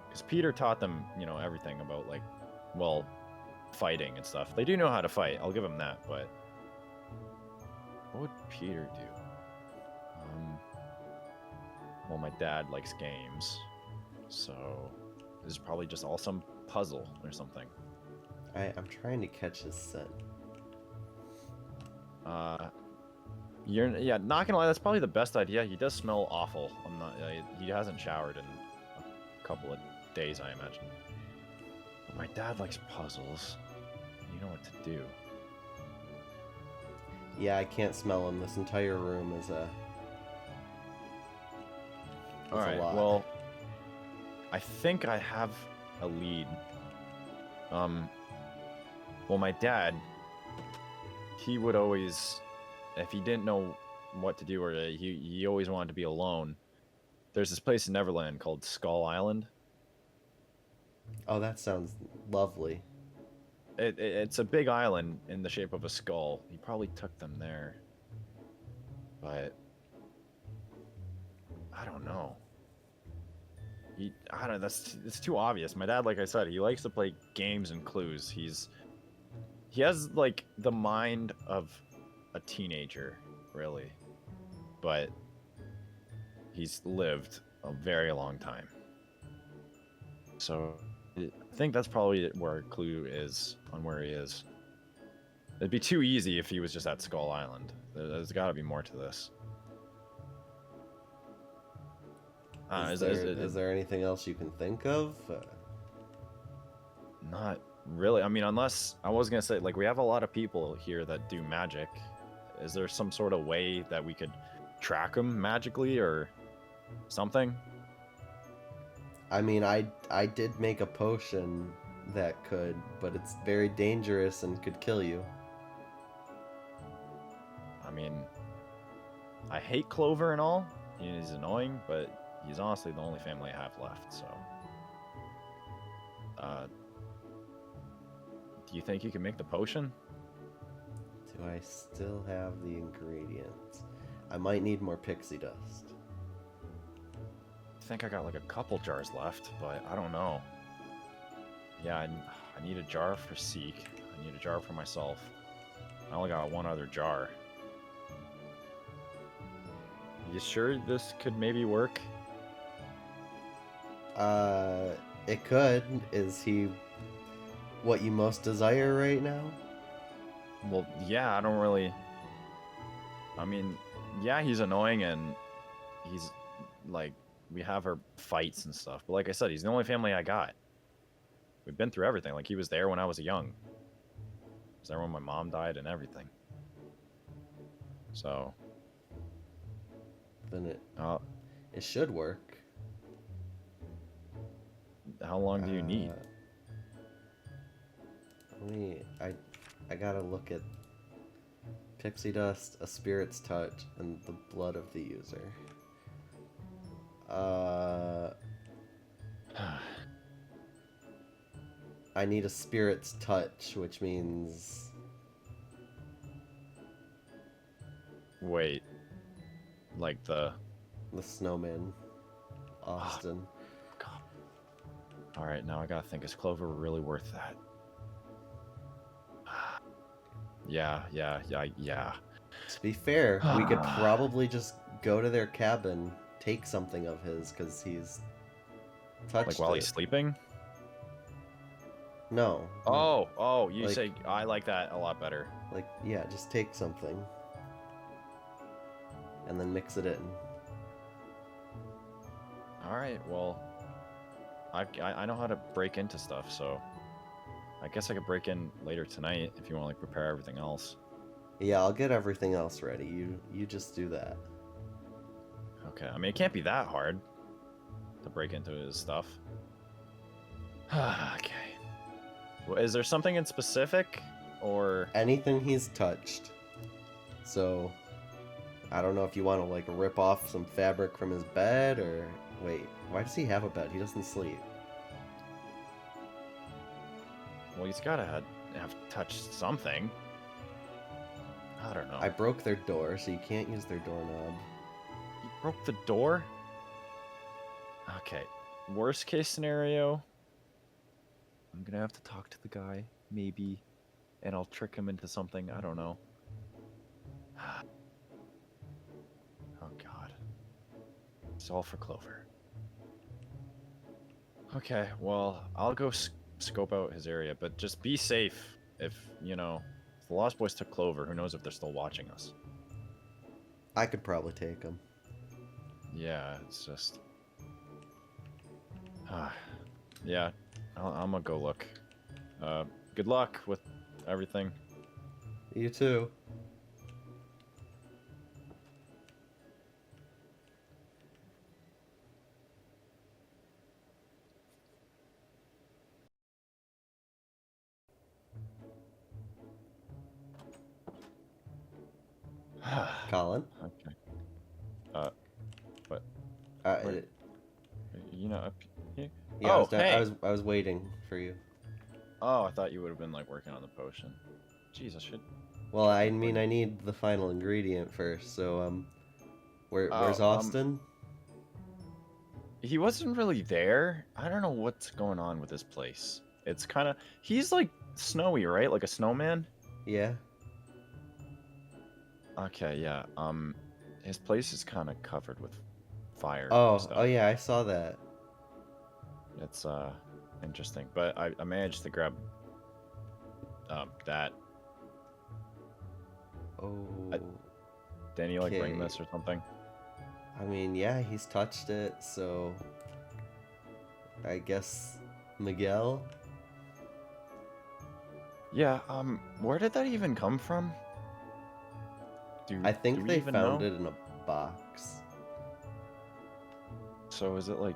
S: Because Peter taught them, you know, everything about, like, well, fighting and stuff. They do know how to fight. I'll give them that, but what would Peter do? Well, my dad likes games, so this is probably just all some puzzle or something.
C: I'm trying to catch his scent.
S: Yeah, not gonna lie, that's probably the best idea. He does smell awful. He hasn't showered in a couple of days, I imagine. But my dad likes puzzles. You know what to do.
C: Yeah, I can't smell him. This entire room is a...
S: Alright, well, I think I have a lead. Well, my dad, he would always, if he didn't know what to do, or he always wanted to be alone, there's this place in Neverland called Skull Island.
C: Oh, that sounds lovely.
S: It's a big island in the shape of a skull. He probably took them there. But I don't know. I don't know, it's too obvious. My dad, like I said, he likes to play games and clues. He has like the mind of a teenager, really. But he's lived a very long time. So I think that's probably where a clue is on where he is. It'd be too easy if he was just at Skull Island. There's got to be more to this.
C: Is there anything else you can think of?
S: Not really. I mean, unless I was gonna say, like, we have a lot of people here that do magic. Is there some sort of way that we could track them magically or something?
C: I mean, I did make a potion that could, but it's very dangerous and could kill you.
S: I mean, I hate Clover and all. He's annoying, but he's honestly the only family I have left, so... do you think you can make the potion?
C: Do I still have the ingredients? I might need more pixie dust.
S: I think I got like a couple jars left, but I don't know. Yeah, I need a jar for Seek. I need a jar for myself. I only got one other jar. You sure this could maybe work?
C: It could. Is he what you most desire right now?
S: Well, yeah, I don't really... I mean, yeah, he's annoying and he's, like, we have our fights and stuff. But like I said, he's the only family I got. We've been through everything. Like, he was there when I was young. He was there when my mom died and everything. So...
C: Then it should work.
S: How long do you need?
C: I gotta look at pixie dust, a spirit's touch, and the blood of the user. I need a spirit's touch, which means...
S: Wait. Like the
C: snowman. Austin.
S: Alright, now I gotta think, is Clover really worth that? Yeah.
C: To be fair, we could probably just go to their cabin, take something of his, because he's touched
S: Like while
C: it.
S: he's sleeping?
C: No.
S: Oh, you
C: Like-
S: say I like that a lot better.
C: Like, yeah, just take something. And then mix it in.
S: Alright, well, I know how to break into stuff, so I guess I could break in later tonight if you want to like prepare everything else.
C: Yeah, I'll get everything else ready. You just do that.
S: Okay, I mean it can't be that hard to break into his stuff. Okay. Well, is there something in specific, or
C: Anything he's touched. So, I don't know if you want to like rip off some fabric from his bed, or wait, why does he have a bed? He doesn't sleep.
S: well, he's gotta have touched something. I don't know.
C: I broke their door, so you can't use their doorknob.
S: You broke the door? Okay. Worst case scenario, I'm gonna have to talk to the guy, maybe, and I'll trick him into something. I don't know. Oh god. It's all for Clover. Okay, well, I'll go scope out his area, but just be safe. If, you know, if the Lost Boys took Clover, who knows if they're still watching us.
C: I could probably take him.
S: Yeah, it's just... yeah, I'm gonna go look. Good luck with everything.
C: You too. Colin?
S: Okay. What?
C: It-
S: You know, up here?
C: yeah,
S: Oh,
C: I
S: hey!
C: was waiting for you.
S: Oh, I thought you would have been, like, working on the potion. Jeez, I should...
C: Well, I mean, I need the final ingredient first, so, where's
S: Oh,
C: Austin?
S: He wasn't really there. I don't know what's going on with this place. It's kind of... He's, like, snowy, right? Like a snowman?
C: Yeah.
S: Okay, yeah. His place is kind of covered with fire. and
C: Oh,
S: stuff.
C: oh yeah, I saw that.
S: It's, interesting. But I managed to grab, that.
C: Oh.
S: Didn't he, like, bring
C: Okay.
S: this or something?
C: I mean, yeah, he's touched it, so I guess Miguel.
S: Yeah, where did that even come from?
C: I
S: do
C: think
S: we
C: they
S: even
C: found
S: know?
C: it in a box.
S: So is it, like,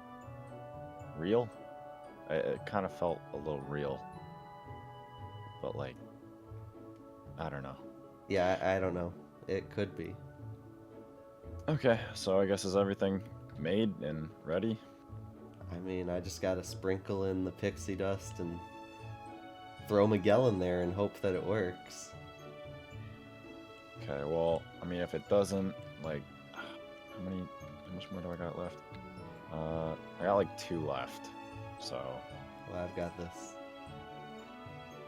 S: real? It kind of felt a little real. But, like, I don't know.
C: Yeah, I don't know. It could be.
S: Okay, so I guess is everything made and ready?
C: I mean, I just gotta sprinkle in the pixie dust and throw Miguel in there and hope that it works.
S: Okay, well, I mean, if it doesn't, like, how much more do I got left? I got like 2 left, so.
C: Well, I've got this.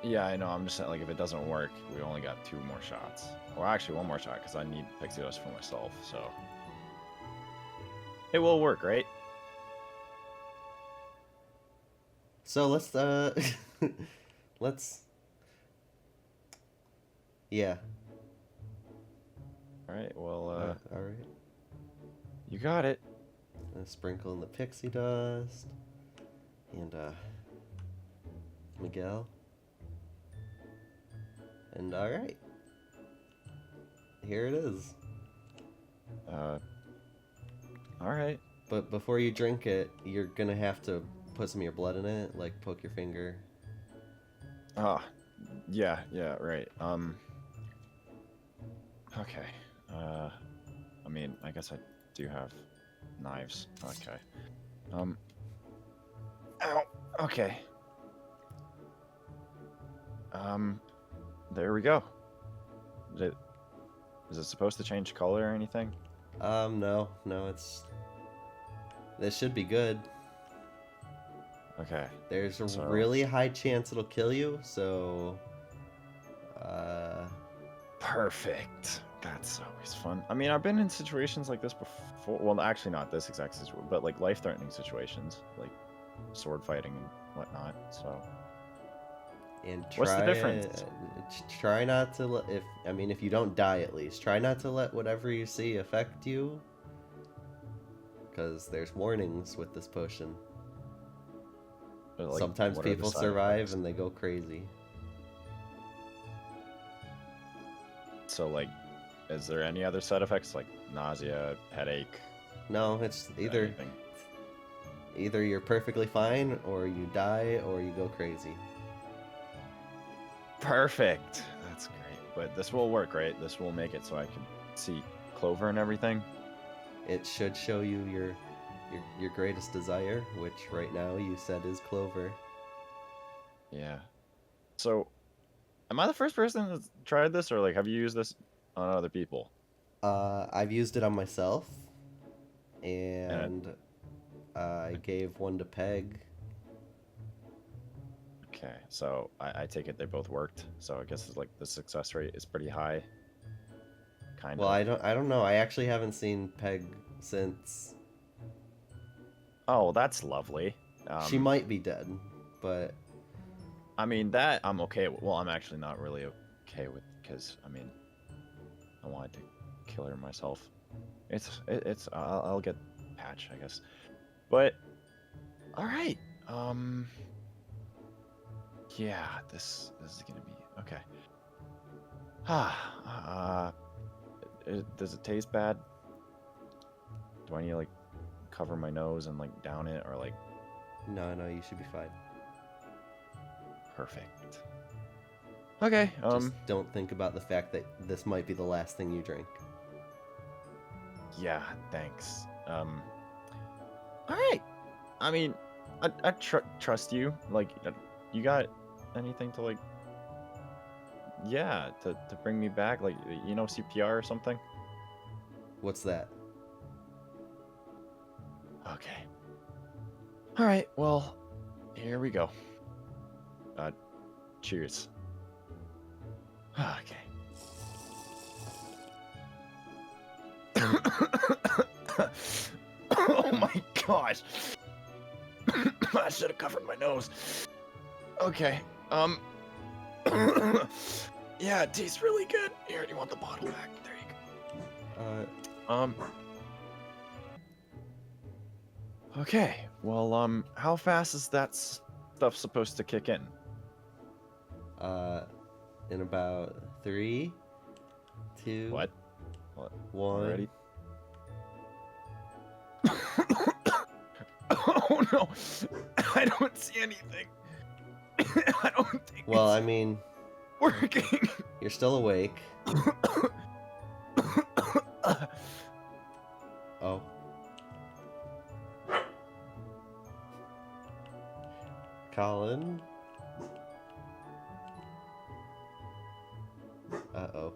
S: Yeah, I know, I'm just saying, like, if it doesn't work, we only got 2 more shots. Well, actually, 1 more shot, because I need pixie dust for myself, so. It will work, right?
C: So let's, let's. Yeah.
S: Alright, well,
C: alright.
S: You got it.
C: Sprinkle in the pixie dust. And, Miguel. And alright. Here it is.
S: Alright.
C: But before you drink it, you're gonna have to put some of your blood in it, like poke your finger.
S: Ah, yeah, right. Okay. I mean, I guess I do have knives. Okay. Ow. Okay. There we go. Is it supposed to change color or anything?
C: No, this should be good.
S: Okay.
C: There's a
S: So-
C: really high chance it'll kill you, so...
S: Perfect. That's always fun. I mean, I've been in situations like this before. Well, actually not this exact situation, but like life-threatening situations. Like, sword fighting and whatnot. So.
C: And try,
S: What's the difference?
C: Try not to let, if you don't die at least, try not to let whatever you see affect you. Because there's warnings with this potion.
S: Like,
C: sometimes
S: what are the
C: people
S: side
C: survive
S: effects?
C: and they go crazy.
S: So, like, is there any other side effects like nausea, headache?
C: No, it's either you're perfectly fine, or you die, or you go crazy.
S: Perfect. That's great. But this will work, right? This will make it so I can see Clover and everything.
C: It should show you your greatest desire, which right now you said is Clover.
S: Yeah. So, am I the first person that's tried this, or like, have you used this on other people?
C: I've used it on myself, and I gave one to Peg.
S: Okay, so I take it they both worked. So I guess it's like the success rate is pretty high. Kind
C: Well,
S: of.
C: I don't know. I actually haven't seen Peg since.
S: Oh, that's lovely.
C: She might be dead, but
S: I mean that I'm okay with. Well, I'm actually not really okay with, because I mean, I wanted to kill her myself. It's I'll get patch, I guess. But all right. Yeah, this is gonna be okay. Does it taste bad? Do I need to like cover my nose and like down it, or like?
C: No, you should be fine.
S: Perfect. Okay.
C: Just don't think about the fact that this might be the last thing you drink.
S: Yeah. Thanks. All right. I mean, I trust you. Like, you got anything to like? Yeah, to bring me back, like, you know, CPR or something.
C: What's that?
S: Okay. All right. Well, here we go. Cheers. Okay. Oh my gosh. I should have covered my nose. Okay. Yeah, it tastes really good. Here, do you want the bottle back? There you go. Okay. Well, how fast is that stuff supposed to kick in?
C: In about 3, 2,
S: What?
C: 1.
S: Ready? Oh no! I don't see anything. I don't think.
C: Well, I mean,
S: working.
C: You're still awake. Oh. Colin? Uh-oh.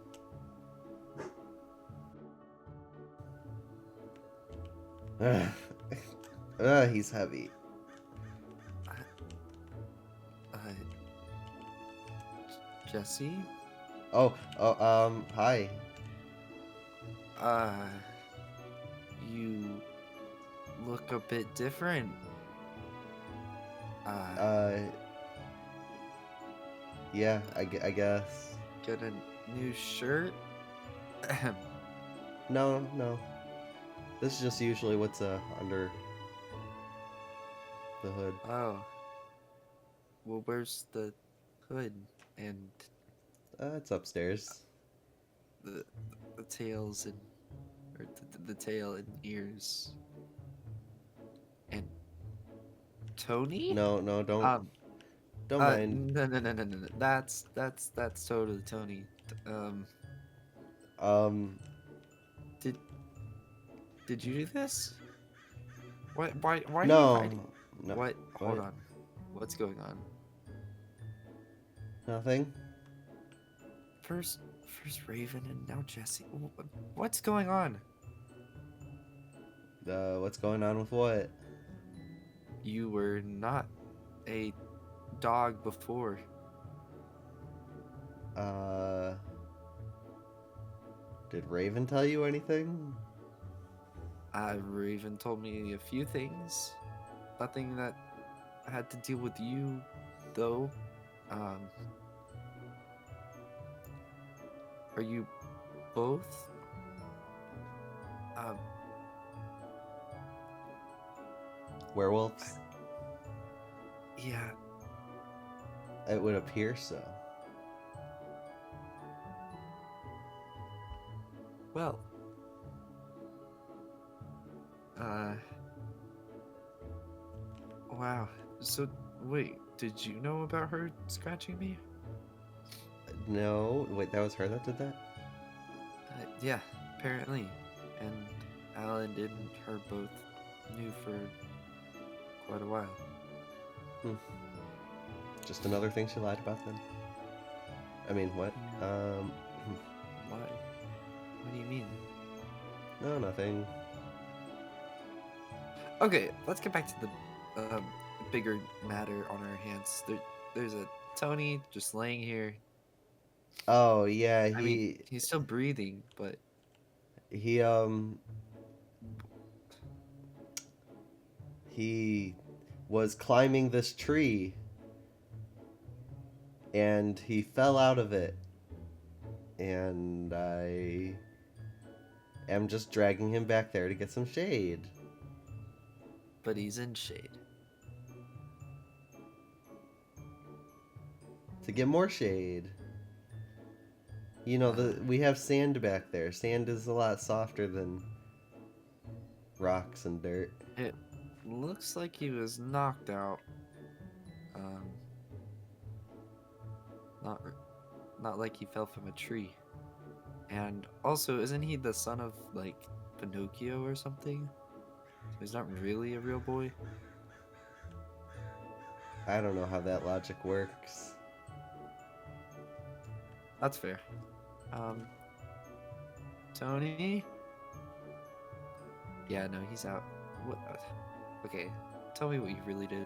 C: He's heavy.
G: Jesse?
C: Hi.
G: You look a bit different.
C: Yeah, I guess.
G: Get a new shirt?
C: No. This is just usually what's under the hood.
G: Oh. Well, where's the hood and
C: it's upstairs.
G: the tails and the tail and ears and Tony?
C: No, don't mind.
G: No. That's totally Tony. Did you do this? Why are
C: No,
G: you hiding?
C: no.
G: What? Hold
C: What?
G: on. What's going on?
C: Nothing.
G: First Raven and now Jesse. What's going on?
C: What's going on with what?
G: You were not a dog before.
C: Did Raven tell you anything?
G: Raven told me a few things. Nothing that had to deal with you, though. Are you both?
C: Werewolves?
G: Yeah.
C: It would appear so.
G: Well. Wow. So, wait, did you know about her scratching me?
C: No, wait, that was her that did that?
G: Yeah, apparently. And Alan and her both knew for quite a while.
C: Just another thing she lied about then? I mean, what?
G: Why? What do you mean?
C: No, nothing.
G: Okay, let's get back to the bigger matter on our hands. There's a Tony just laying here.
C: Oh, yeah,
G: I mean, he's still breathing, but...
C: He was climbing this tree, and he fell out of it. And I am just dragging him back there to get some shade.
G: But he's in shade.
C: To get more shade. You know, we have sand back there. Sand is a lot softer than rocks and dirt.
G: It looks like he was knocked out. Not like he fell from a tree. And also, isn't he the son of, like, Pinocchio or something? So he's not really a real boy?
C: I don't know how that logic works.
G: That's fair. Tony? Yeah, no, he's out. What? Okay, tell me what you really did.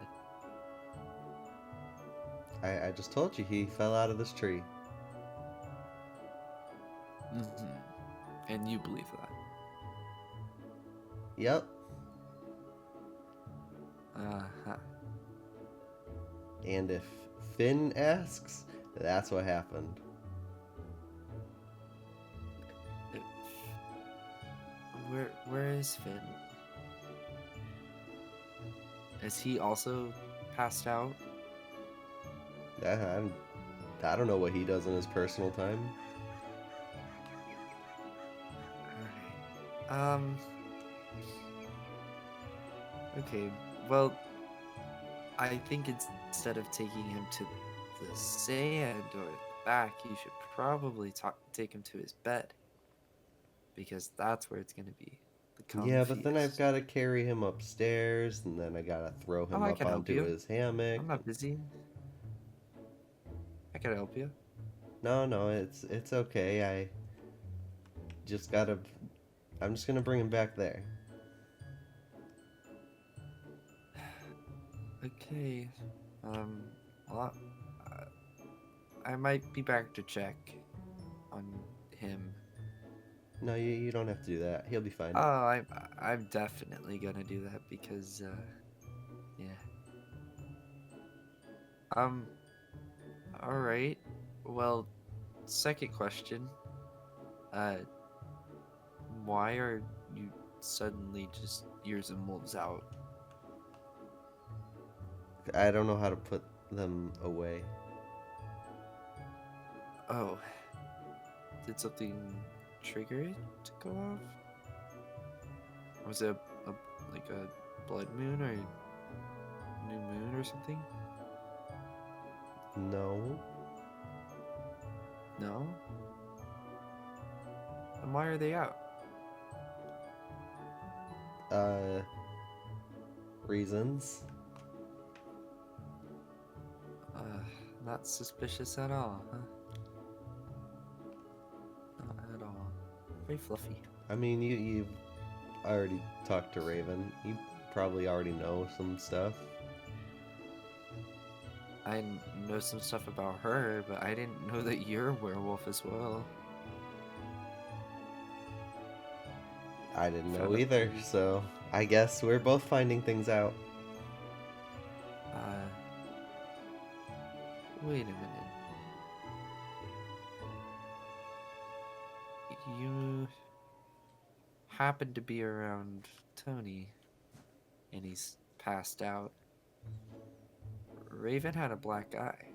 C: I just told you he fell out of this tree.
G: And you believe that?
C: Yep. And if Finn asks, that's what happened.
G: Where is Finn? Is he also passed out?
C: I don't know what he does in his personal time.
G: Alright. Okay, well, I think instead of taking him to the sand or back, you should probably take him to his bed. Because that's where it's gonna be.
C: Yeah, but then I've got to carry him upstairs, and then I got to throw him up onto his hammock.
G: I'm not busy. I can help you.
C: No, it's okay. I just gotta... I'm just gonna bring him back there.
G: Okay. Well, I might be back to check on him.
C: No, you don't have to do that. He'll be fine.
G: Oh, I'm definitely gonna do that because, yeah. Alright. Well, second question. Why are you suddenly just ears and wolves out?
C: I don't know how to put them away.
G: Oh. Did something trigger it to go off? Was it like a blood moon or new moon or something?
C: No.
G: No? Then why are they out?
C: Reasons.
G: Not suspicious at all, huh? Not at all. Very fluffy.
C: I mean, you've already talked to Raven. You probably already know some stuff.
G: I know some stuff about her, but I didn't know that you're a werewolf as well.
C: I didn't know either, so I guess we're both finding things out.
G: Wait a minute. You happened to be around Tony, and he's passed out. Raven had a black eye.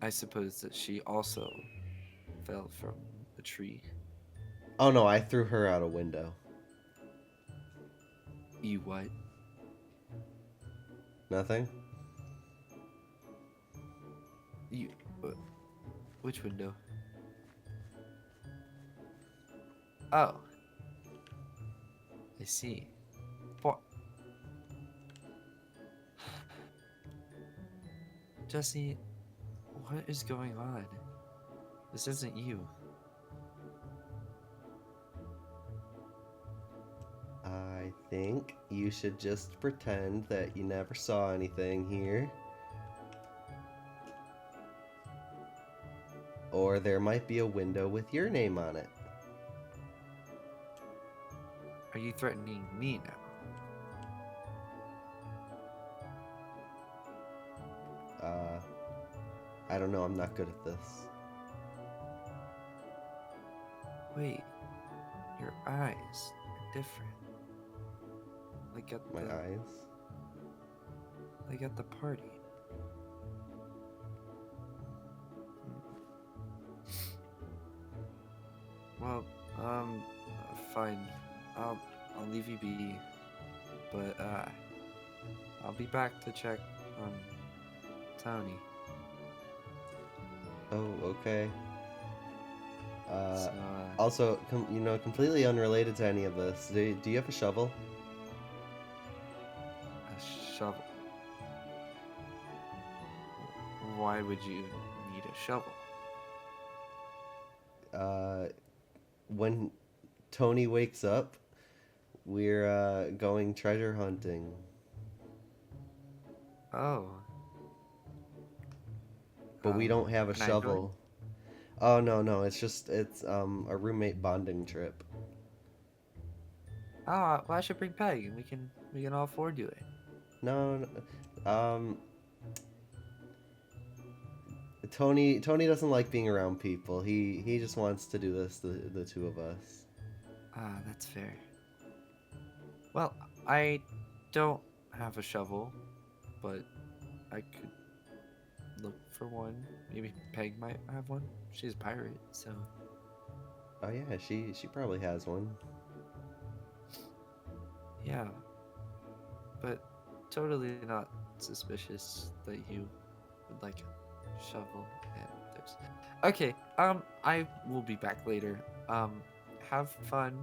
G: I suppose that she also fell from a tree.
C: Oh no, I threw her out a window.
G: You what?
C: Nothing?
G: You... which window? Oh. I see. What? Jesse, what is going on? This isn't you.
C: I think you should just pretend that you never saw anything here. Or there might be a window with your name on it.
G: Are you threatening me now?
C: I don't know, I'm not good at this.
G: Wait, your eyes are different. Like at
C: My eyes?
G: Like at the party. Well, fine. I'll leave you be. But I'll be back to check on Tony.
C: Oh, okay.
G: So,
C: Also, completely unrelated to any of this, do you have a shovel?
G: a shovel. Why would you need a shovel?
C: When Tony wakes up, we're going treasure hunting.
G: Oh.
C: But we don't have a
G: can I
C: shovel. Oh no, it's a roommate bonding trip.
G: Oh, well, I should bring Peg, and we can all four do it.
C: No, Tony doesn't like being around people. He just wants to do this, the two of us.
G: Ah, that's fair. Well, I don't have a shovel, but I could look for one. Maybe Peg might have one. She's a pirate, so.
C: Oh yeah, she probably has one.
G: Yeah. But totally not suspicious that you would like a shovel and there's... Okay, I will be back later. Have fun.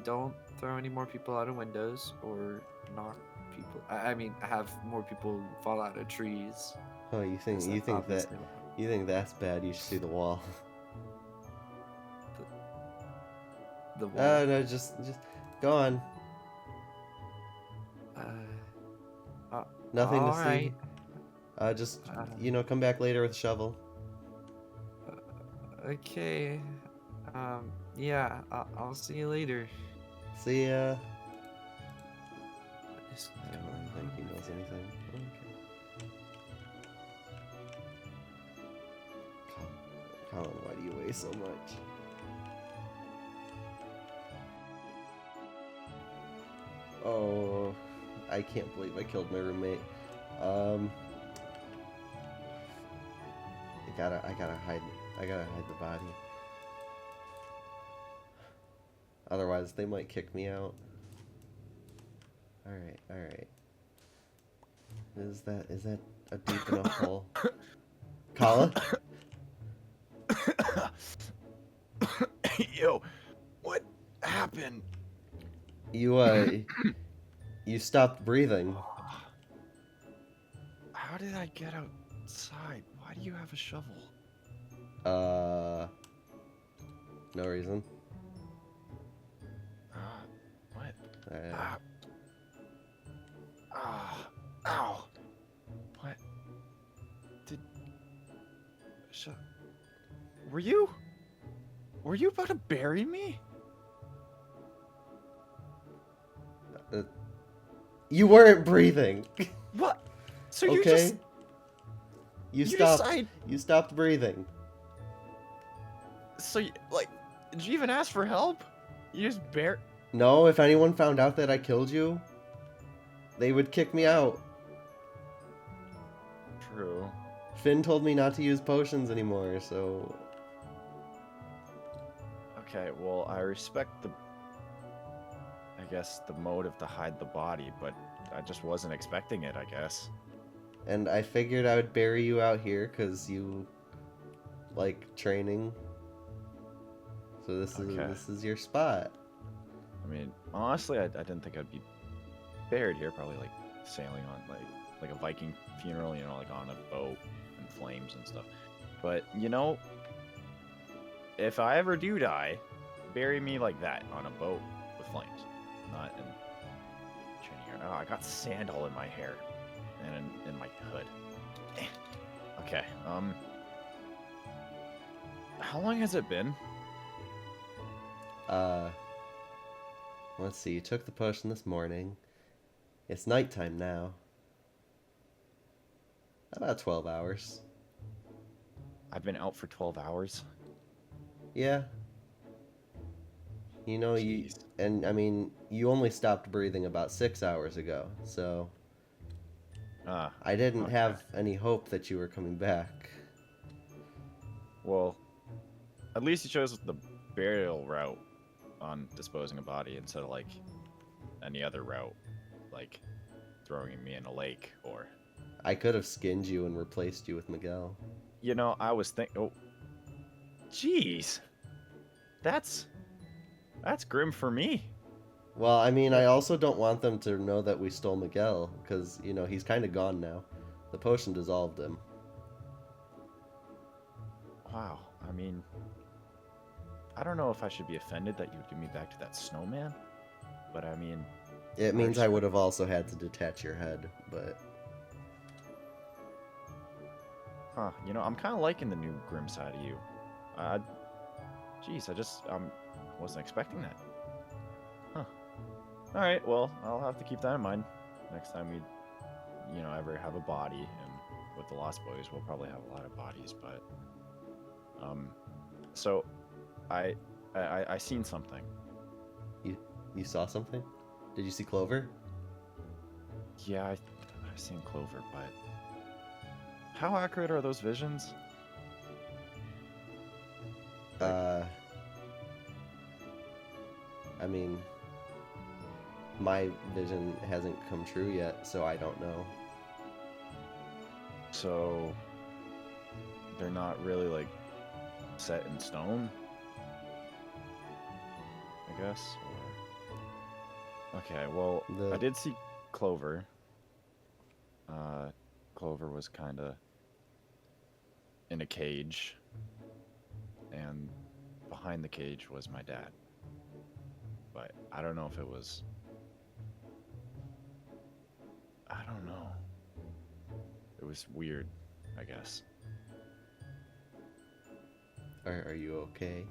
G: Don't throw any more people out of windows or knock people. I mean, have more people fall out of trees.
C: Oh, you think that's bad? You should see the wall.
G: The wall.
C: No, just go on. Nothing to see. Just come back later with a shovel.
G: Okay. Yeah, I'll see you later.
C: See ya. I don't really think he knows anything. Okay. Colin, why do you weigh so much? Oh, I can't believe I killed my roommate. I gotta hide the body. Otherwise, they might kick me out. Alright. Is that a deep enough hole? Kala?
S: Yo, what happened?
C: You stopped breathing.
S: How did I get outside? Why do you have a shovel?
C: No reason.
S: What? Ow. What? Were you about to bury me?
C: You weren't breathing.
S: What? So
C: okay?
S: you just...
C: You
S: just
C: stopped. You stopped breathing.
S: So, like, did you even ask for help? You just
C: No, if anyone found out that I killed you, they would kick me out.
S: True.
C: Finn told me not to use potions anymore, so...
S: Okay, well, I respect the... I guess the motive to hide the body, but I just wasn't expecting it, I guess.
C: And I figured I would bury you out here, because you like training. So this is your spot.
S: I mean, honestly, I didn't think I'd be buried here. Probably like sailing on like a Viking funeral, you know, like on a boat and flames and stuff. But you know, if I ever do die, bury me like that on a boat with flames, not in training here. Oh, I got sand all in my hair and in my hood. Okay. How long has it been?
C: Let's see, you took the potion this morning. It's nighttime now. About 12 hours.
S: I've been out for 12 hours?
C: Yeah. You know, I mean, you only stopped breathing about 6 hours ago, so... I didn't have any hope that you were coming back.
S: Well, at least you chose the burial route on disposing a body instead of like any other route, like throwing me in a lake or...
C: I could have skinned you and replaced you with Miguel.
S: You know, I was thinking... Oh, jeez. That's grim for me.
C: Well, I mean, I also don't want them to know that we stole Miguel, because, you know, he's kind of gone now. The potion dissolved him.
S: Wow, I mean... I don't know if I should be offended that you would give me back to that snowman, but I mean...
C: It means I would have also had to detach your head, but...
S: Huh, you know, I'm kind of liking the new grim side of you. Jeez, I just, wasn't expecting that. Huh. Alright, well, I'll have to keep that in mind. Next time we, you know, ever have a body, and with the Lost Boys, we'll probably have a lot of bodies, but... So, I seen something.
C: You saw something? Did you see Clover?
S: Yeah, I seen Clover, but... How accurate are those visions?
C: I mean, my vision hasn't come true yet, so I don't know.
S: So, they're not really, like, set in stone? I guess? Or... Okay, well, I did see Clover. Clover was kinda in a cage, and behind the cage was my dad. But I don't know if it was... I don't know. It was weird, I guess.
C: Are you okay?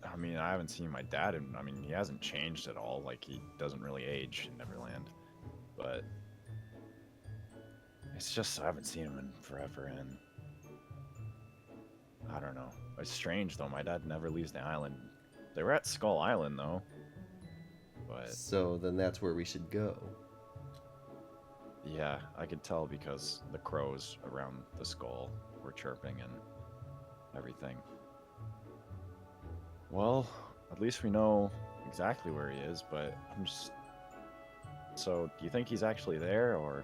S: I mean, I haven't seen my dad, and I mean, he hasn't changed at all. Like, he doesn't really age in Neverland. But it's just, I haven't seen him in forever, and I don't know. It's strange, though. My dad never leaves the island. They were at Skull Island, though. But
C: so then that's where we should go.
S: Yeah, I could tell because the crows around the skull were chirping and everything. Well, at least we know exactly where he is, but I'm just... So, do you think he's actually there, or...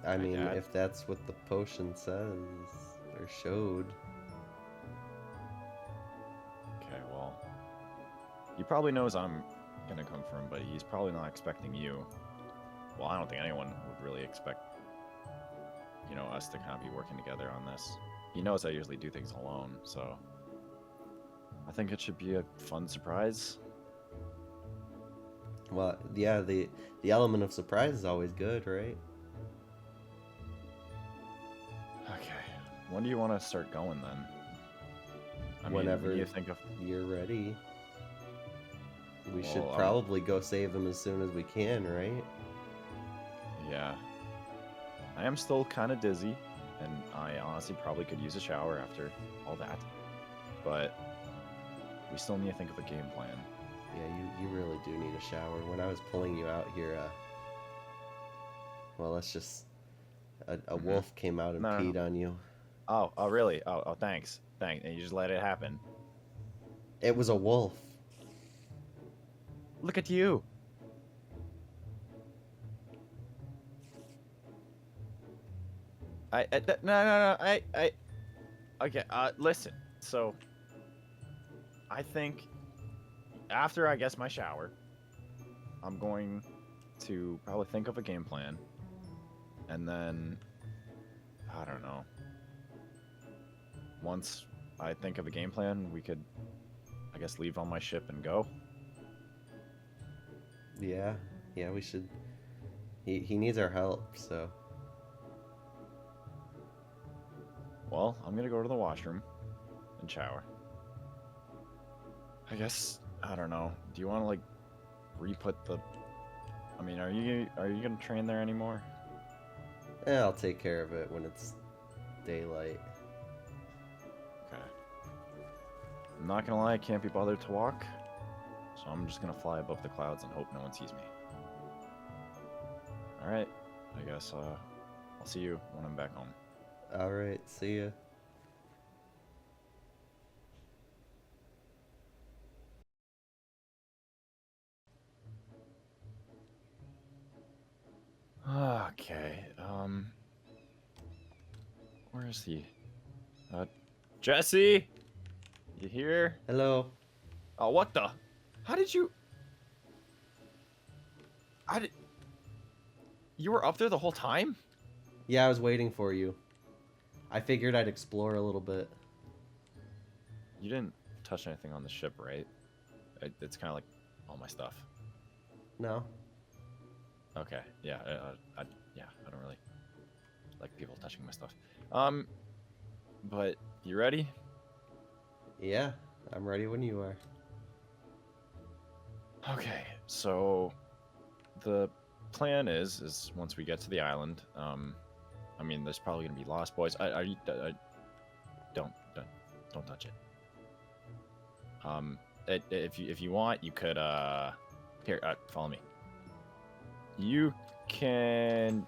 C: I mean, if that's what the potion says, or showed.
S: Okay, well... He probably knows I'm gonna come for him, but he's probably not expecting you. Well, I don't think anyone would really expect, you know, us to kind of be working together on this. He knows I usually do things alone, so... I think it should be a fun surprise.
C: Well, yeah, the element of surprise is always good, right?
S: Okay. When do you want to start going, then? I mean,
C: Whenever
S: you think of...
C: you're ready. We should
S: Well,
C: probably go save him as soon as we can, right?
S: Yeah. I am still kind of dizzy, and I honestly probably could use a shower after all that. But we still need to think of a game plan.
C: Yeah, you really do need a shower. When I was pulling you out here, well, let's just... A wolf came out and peed on you.
S: Oh, really? Oh, thanks. Thanks. And you just let it happen.
C: It was a wolf.
S: Look at you. No. Okay, listen. So, I think after I guess my shower, I'm going to probably think of a game plan. And then, I don't know. Once I think of a game plan, we could, I guess, leave on my ship and go.
C: Yeah, we should. He needs our help, so.
S: Well, I'm gonna go to the washroom and shower. I guess, I don't know. Do you want to like re-put the? I mean, are you gonna train there anymore?
C: Yeah, I'll take care of it when it's daylight.
S: Okay. I'm not gonna lie, I can't be bothered to walk, so I'm just gonna fly above the clouds and hope no one sees me. All right. I guess I'll see you when I'm back home.
C: All right. See ya.
S: Okay, where is he? Jesse? You here?
C: Hello.
S: Oh, what the? How did you... You were up there the whole time?
C: Yeah, I was waiting for you. I figured I'd explore a little bit.
S: You didn't touch anything on the ship, right? It's kind of like all my stuff.
C: No.
S: Okay, yeah, I don't really like people touching my stuff. But you ready?
C: Yeah, I'm ready when you are.
S: Okay, so the plan is once we get to the island, I mean, there's probably gonna be lost boys. Don't touch it. If you want, you could here, follow me. You can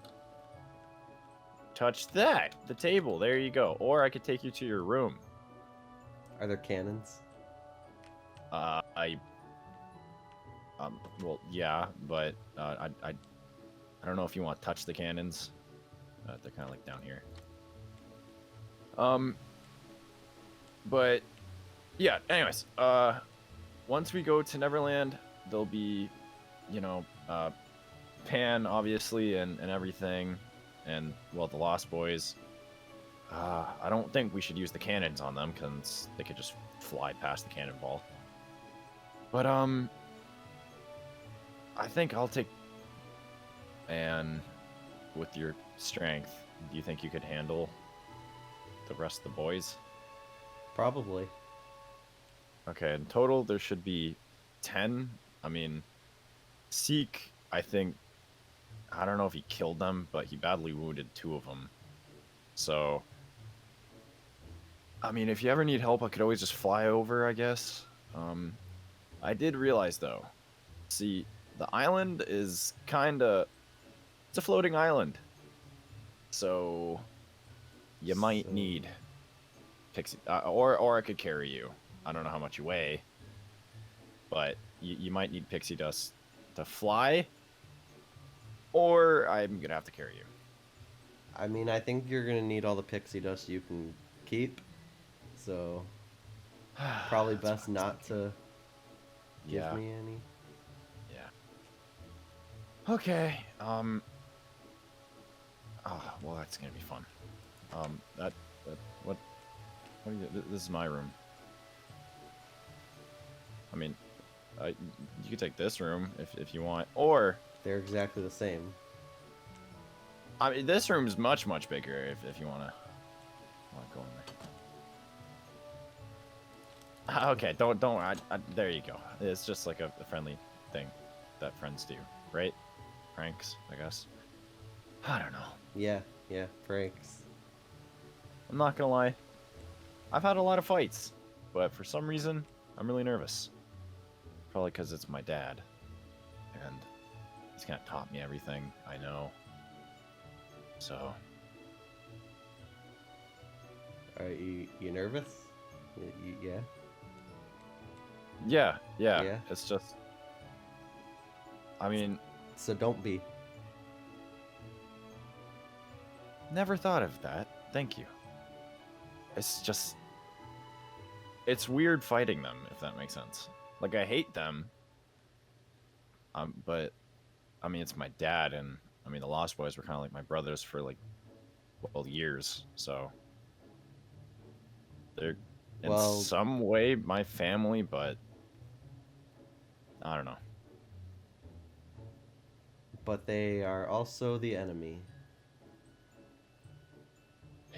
S: touch that, the table. There you go. Or I could take you to your room.
C: Are there cannons?
S: Well, yeah, but I don't know if you want to touch the cannons. They're kind of like down here. But yeah. Anyways, once we go to Neverland, there'll be, Pan obviously and everything, and well, the Lost Boys. I don't think we should use the cannons on them because they could just fly past the cannonball. But I think I'll take. And with your strength, do you think you could handle the rest of the boys?
C: Probably.
S: Okay, in total there should be 10. I mean, Seek, I think, I don't know if he killed them, but he badly wounded 2 of them. So, I mean, if you ever need help, I could always just fly over, I guess. I did realize, though, see, the island is kinda... It's a floating island. So, you might need Pixie... or I could carry you. I don't know how much you weigh. But you might need Pixie Dust to fly. Or I'm gonna have to carry you.
C: I mean, I think you're gonna need all the pixie dust you can keep. So, probably best not to give me any.
S: Yeah. Okay. Oh, well, that's gonna be fun. What are you, this is my room. I mean, you could take this room if you want, or
C: they're exactly the same.
S: I mean, this room's much bigger if you wanna go in Okay, don't. There you go. It's just like a friendly thing that friends do, right? Pranks, I guess. I don't know.
C: Yeah, pranks.
S: I'm not gonna lie. I've had a lot of fights, but for some reason, I'm really nervous. Probably because it's my dad, and he's kind of taught me everything I know. So.
C: Are you nervous? Yeah.
S: Yeah. It's just. I mean.
C: So don't be.
S: Never thought of that. Thank you. It's just. It's weird fighting them, if that makes sense. Like, I hate them. But, I mean, it's my dad, and, I mean, the Lost Boys were kind of like my brothers for, like, well, years, so. They're, in some way, my family, but. I don't know.
C: But they are also the enemy.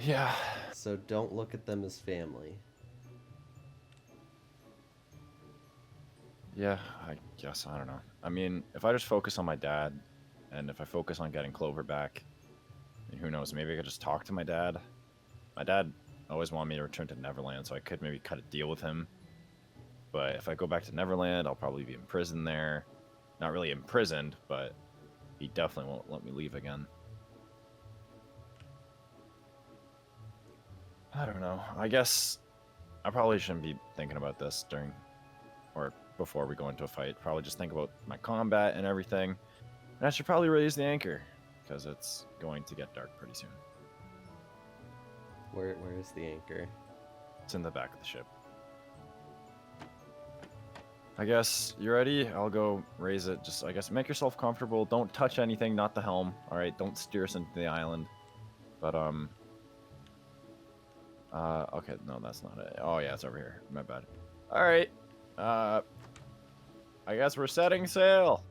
S: Yeah.
C: So don't look at them as family.
S: Yeah, I guess. I don't know. I mean, if I just focus on my dad, and if I focus on getting Clover back, who knows, maybe I could just talk to my dad. My dad always wanted me to return to Neverland, so I could maybe cut a deal with him. But if I go back to Neverland, I'll probably be in prison there. Not really imprisoned, but he definitely won't let me leave again. I don't know. I guess I probably shouldn't be thinking about this during or before we go into a fight. Probably just think about my combat and everything. And I should probably raise the anchor because it's going to get dark pretty soon.
C: Where is the anchor?
S: It's in the back of the ship. I guess you ready? I'll go raise it. Just, I guess, make yourself comfortable. Don't touch anything, not the helm. All right, don't steer us into the island. But okay, no, that's not it. Oh yeah, it's over here. My bad. All right. I guess we're setting sail.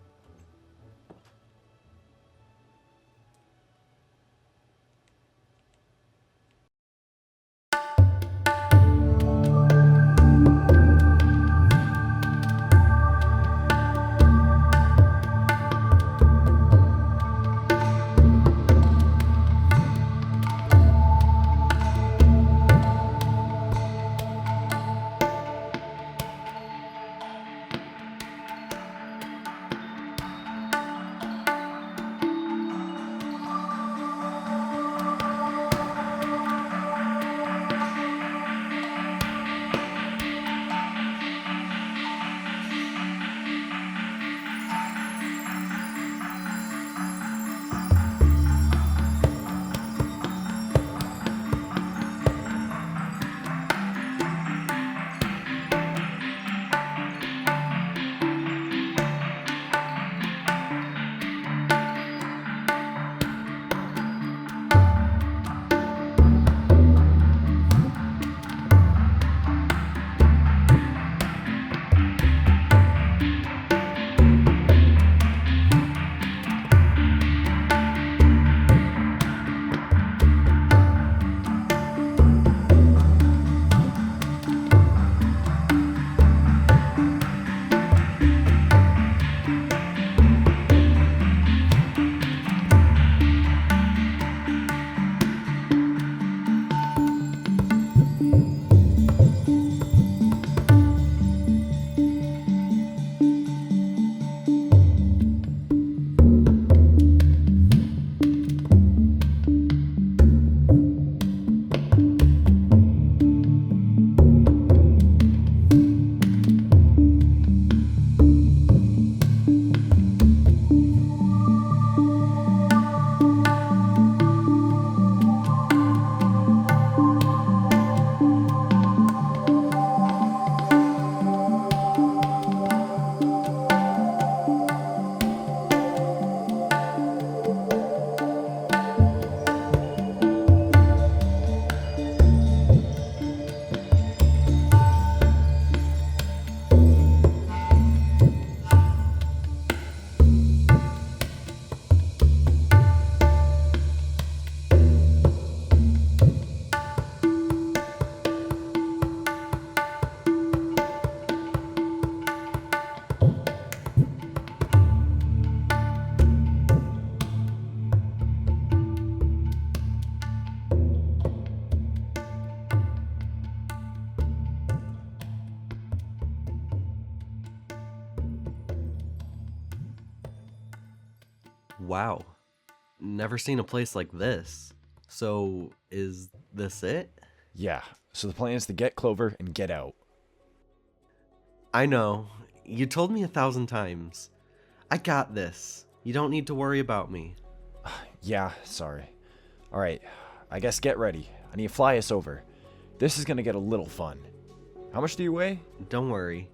C: Wow. Never seen a place like this. So, is this it?
S: Yeah, so the plan is to get Clover and get out.
C: I know. You told me 1,000 times. I got this. You don't need to worry about me.
S: Yeah, sorry. Alright, I guess get ready. I need to fly us over. This is gonna get a little fun. How much do you weigh?
C: Don't worry.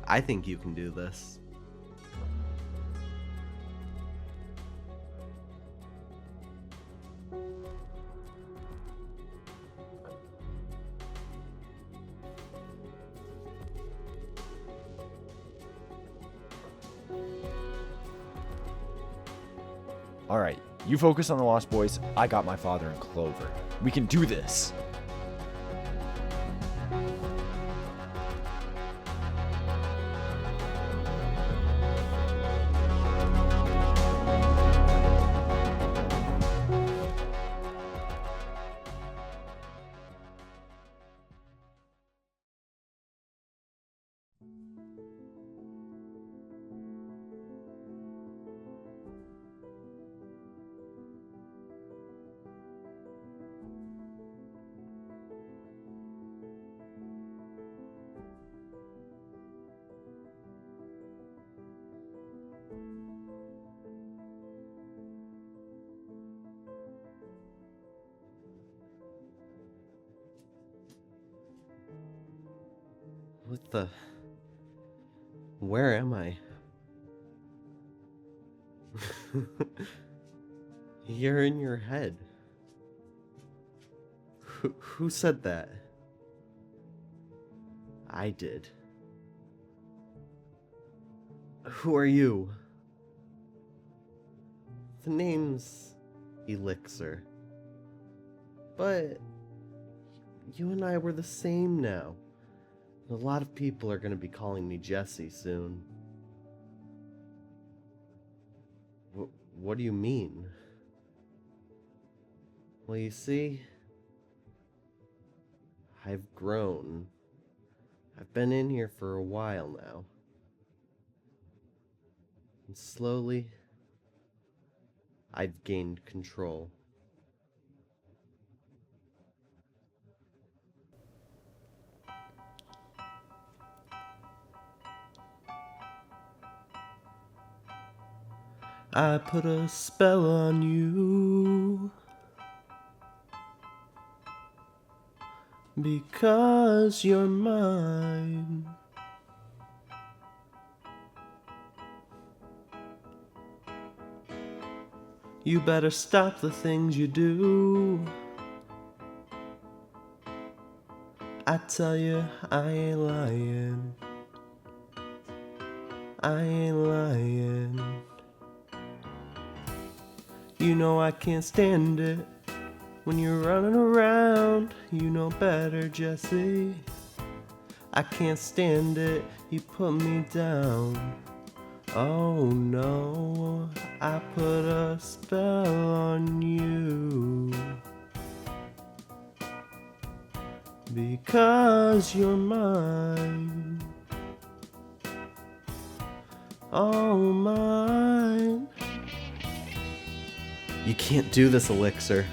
C: I think you can do this.
S: Alright, you focus on the Lost Boys. I got my father and Clover. We can do this.
C: What the... Where am I? You're in your head. Who said that? I did. Who are you? The name's Elixir. But you and I were the same now. A lot of people are going to be calling me Jesse soon. What do you mean? Well, you see, I've grown. I've been in here for a while now. And slowly, I've gained control. I put a spell on you because you're mine. You better stop the things you do. I tell you, I ain't lying. I ain't lying. You know I can't stand it when you're running around. You know better, Jesse. I can't stand it, you put me down. Oh no, I put a spell on you because you're mine. Oh, mine. You can't do this, Elixir.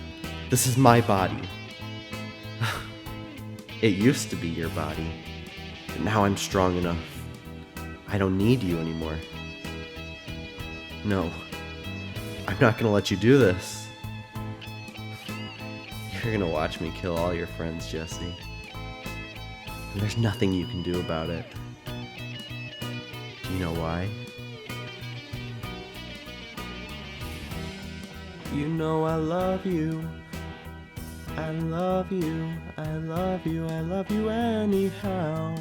C: This is my body. It used to be your body, but now I'm strong enough. I don't need you anymore. No, I'm not gonna let you do this. You're gonna watch me kill all your friends, Jesse. And there's nothing you can do about it. Do you know why? You know I love you. I love you. I love you. I love you anyhow.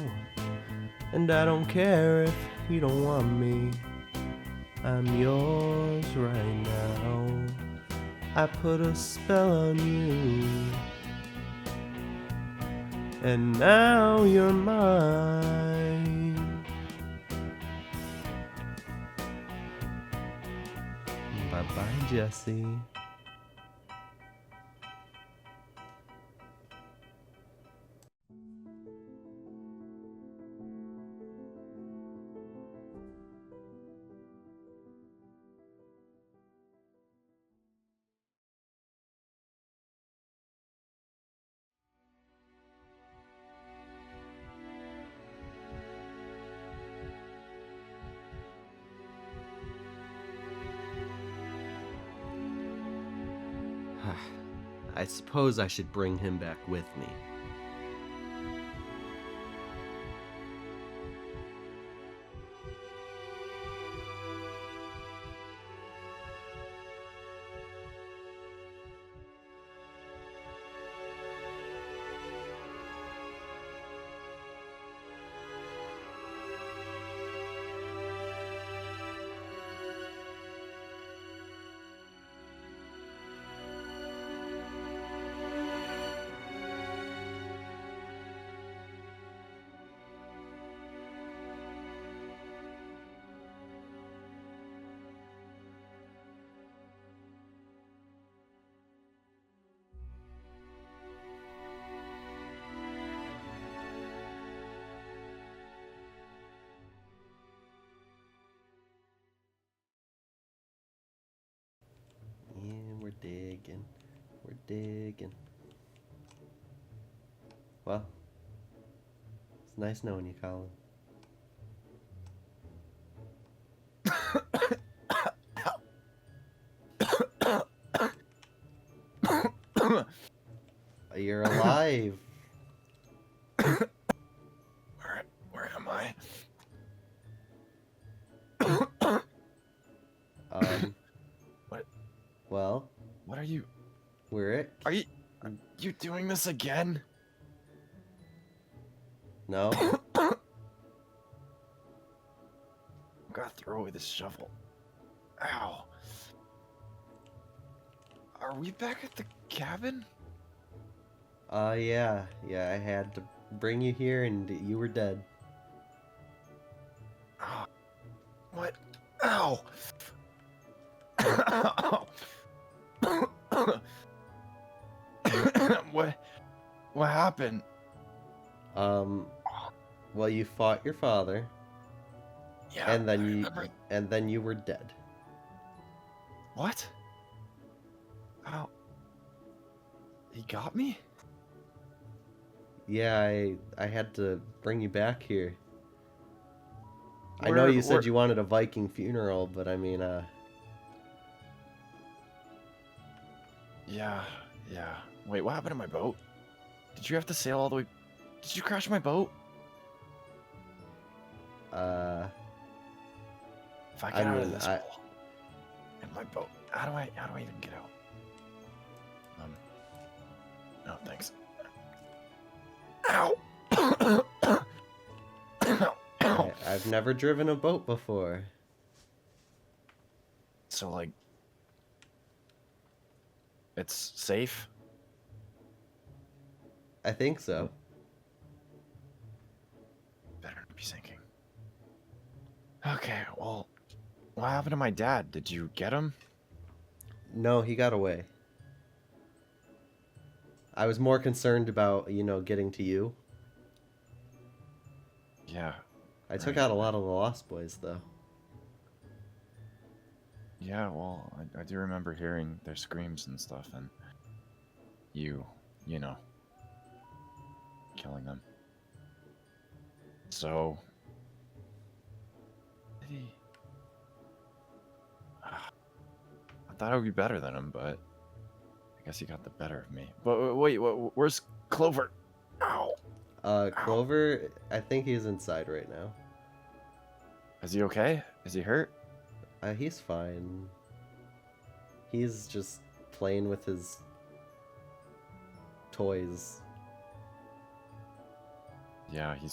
C: And I don't care if you don't want me. I'm yours right now. I put a spell on you. And now you're mine. Bye-bye, Jesse. I suppose I should bring him back with me. We're digging. Well, it's nice knowing you, Colin. You're alive.
S: Where am I? What?
C: Well.
S: What are you?
C: We're
S: Are you doing this again?
C: No.
S: I'm gonna throw away this shovel. Ow. Are we back at the cabin?
C: Yeah. Yeah, I had to bring you here and you were dead.
S: What? Ow! What happened?
C: Well, you fought your father.
S: Yeah,
C: and then you were dead.
S: What? How? He got me?
C: Yeah, I had to bring you back here. I know you said you wanted a Viking funeral, but I mean,
S: Yeah. Wait, what happened to my boat? Did you have to sail all the way? Did you crash my boat? If I get out of this hole in my boat, how do I even get out? No, thanks. Ow!
C: I've never driven a boat before.
S: So, like, it's safe?
C: I think so.
S: Better not be sinking. Okay, well, what happened to my dad? Did you get him?
C: No, he got away. I was more concerned about, getting to you.
S: Yeah.
C: I took out a lot of the Lost Boys, though.
S: Yeah, well, I do remember hearing their screams and stuff, and you know, killing them. So, did he? I thought I would be better than him, but I guess he got the better of me. But wait, where's Clover? Ow!
C: Clover, I think he's inside right now.
S: Is he okay? Is he hurt?
C: He's fine. He's just playing with his toys.
S: Yeah, he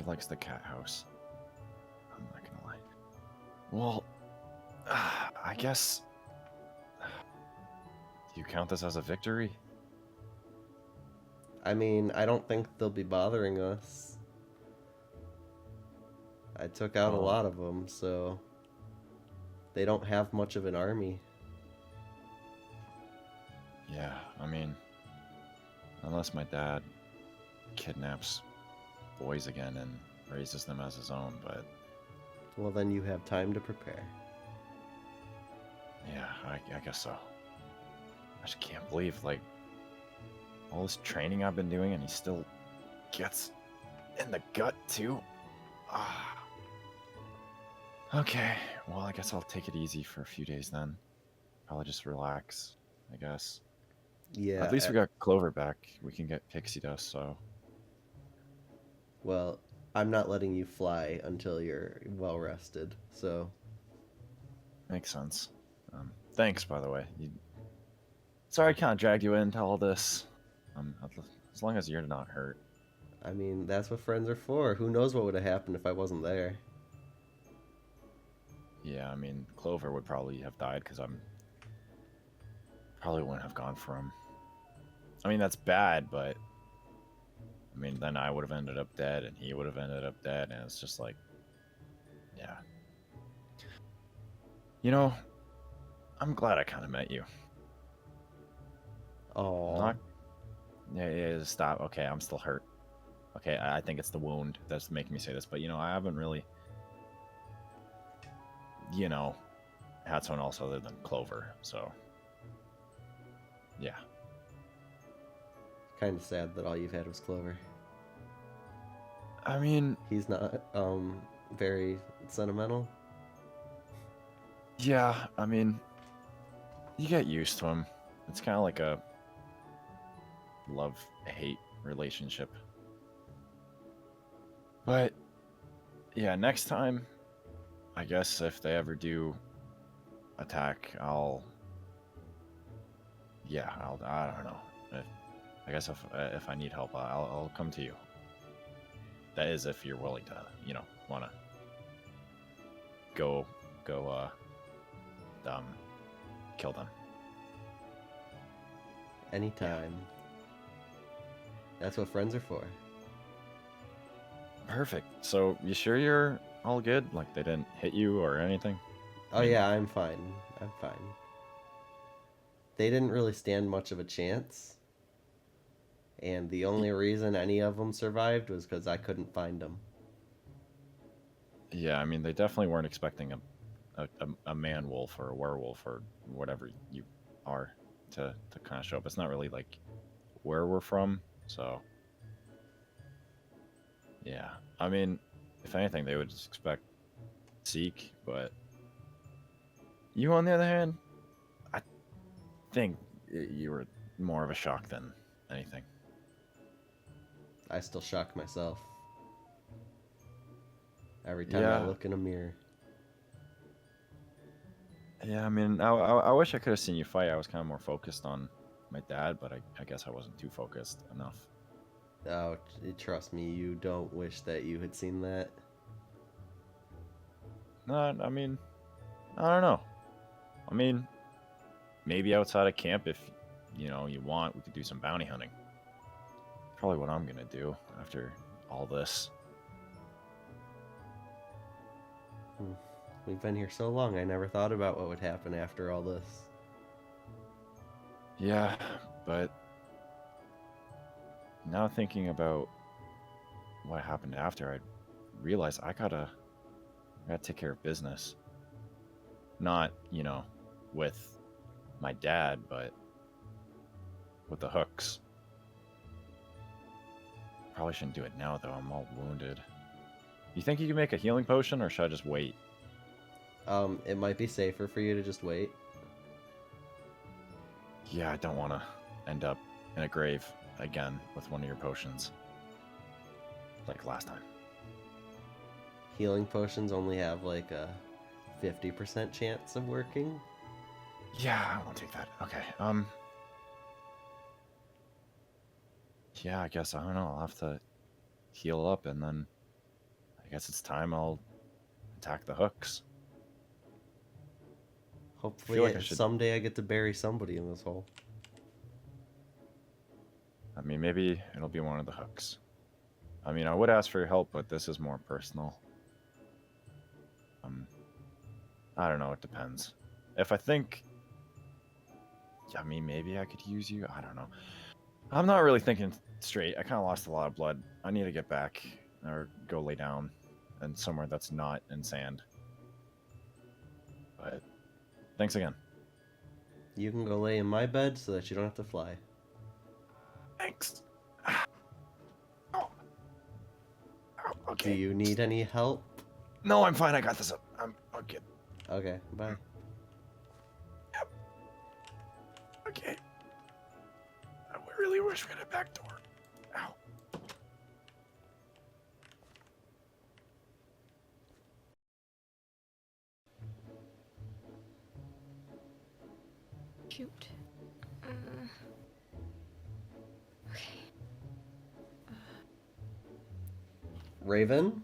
S: likes the cat house. I'm not gonna lie. Well, I guess. Do you count this as a victory?
C: I mean, I don't think they'll be bothering us. I took out a lot of them, so they don't have much of an army.
S: Yeah, I mean, unless my dad kidnaps boys again and raises them as his own, but...
C: Well, then you have time to prepare.
S: Yeah, I guess so. I just can't believe, like, all this training I've been doing and he still gets in the gut, too. Okay, well, I guess I'll take it easy for a few days then. Probably just relax, I guess.
C: Yeah.
S: At least we got Clover back. We can get pixie dust, so.
C: Well, I'm not letting you fly until you're well rested, so.
S: Makes sense. Thanks, by the way. Sorry I kind of dragged you into all this. As long as you're not hurt.
C: I mean, that's what friends are for. Who knows what would have happened if I wasn't there?
S: Yeah, I mean, Clover would probably have died because probably wouldn't have gone for him. I mean, that's bad, but I mean, then I would have ended up dead, and he would have ended up dead, and it's just like, yeah. You know, I'm glad I kind of met you.
C: Oh.
S: Yeah, stop. Okay, I'm still hurt. Okay, I think it's the wound that's making me say this, but you know, I haven't really, you know, had someone else other than Clover, so yeah.
C: Kind of sad that all you've had was Clover.
S: I mean,
C: he's not very sentimental.
S: Yeah, I mean, you get used to him. It's kind of like a love-hate relationship. But yeah, next time, I guess if they ever do attack, I don't know. I guess if I need help, I'll come to you. That is, if you're willing to, you know, wanna go kill them.
C: Anytime. That's what friends are for.
S: Perfect. So you sure you're all good? Like they didn't hit you or anything?
C: Oh yeah, I'm fine. I'm fine. They didn't really stand much of a chance. And the only reason any of them survived was because I couldn't find them.
S: Yeah, I mean, they definitely weren't expecting a man wolf or a werewolf or whatever you are to kind of show up. It's not really like where we're from, so yeah. I mean, if anything, they would just expect Zeke, but you, on the other hand, I think you were more of a shock than anything.
C: I still shock myself every time I look in a mirror.
S: Yeah, I mean, I wish I could have seen you fight. I was kind of more focused on my dad, but I guess I wasn't too focused enough.
C: Oh, trust me, you don't wish that you had seen that.
S: No, I mean, I don't know. I mean, maybe outside of camp, if you know you want, we could do some bounty hunting. Probably what I'm gonna do after all this.
C: We've been here so long, I never thought about what would happen after all this.
S: Yeah, but now thinking about what happened after, I realized I gotta take care of business. Not, you know, with my dad, but with the hooks. Probably shouldn't do it now, though. I'm all wounded. You think you can make a healing potion, or should I just wait?
C: It might be safer for you to just wait.
S: Yeah, I don't want to end up in a grave again with one of your potions. Like last time.
C: Healing potions only have like a 50% chance of working.
S: Yeah, I won't take that. Okay, yeah, I guess, I don't know, I'll have to heal up, and then I guess it's time I'll attack the hooks.
C: Hopefully someday I get to bury somebody in this hole.
S: I mean, maybe it'll be one of the hooks. I mean, I would ask for your help, but this is more personal. I don't know, it depends. If I think, I mean, maybe I could use you, I don't know. I'm not really thinking straight. I kind of lost a lot of blood. I need to get back or go lay down in somewhere that's not in sand. But thanks again.
C: You can go lay in my bed so that you don't have to fly.
S: Thanks.
C: Okay. Do you need any help?
S: No, I'm fine. I got this up. I'm good.
C: Okay, bye.
S: Yep. Okay. really wish we had a back door. Ow.
A: Shoot. Okay.
C: Raven?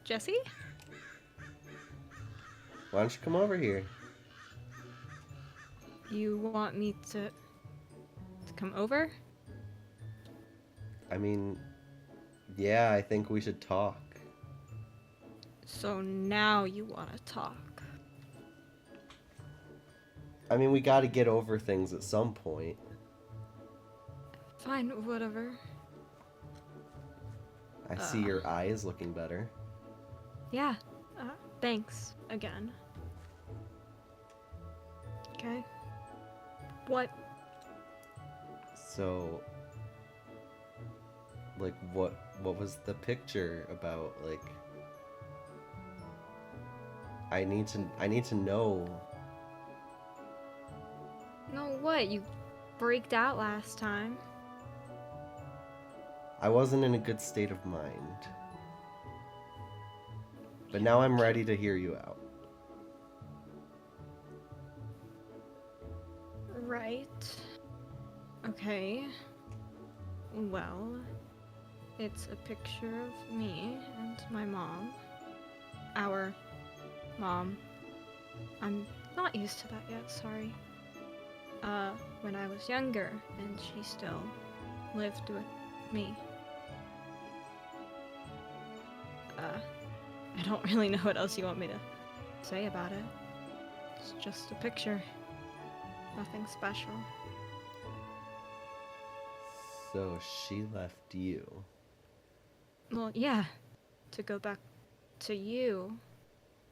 A: Jesse?
C: Why don't you come over here?
A: You want me to come over?
C: I mean, yeah, I think we should talk.
A: So now you want to talk.
C: I mean, we gotta get over things at some point.
A: Fine, whatever.
C: I see your eyes looking better.
A: Yeah. Thanks again. Okay. What?
C: So, like, what was the picture about? Like, I need to know.
A: No, what? You freaked out last time.
C: I wasn't in a good state of mind. But now I'm ready to hear you out.
A: Right. Okay. Well, it's a picture of me and my mom. Our mom. I'm not used to that yet, sorry. When I was younger, and she still lived with me. I don't really know what else you want me to say about it. It's just a picture. Nothing special.
C: So she left you.
A: Well, yeah. To go back to you.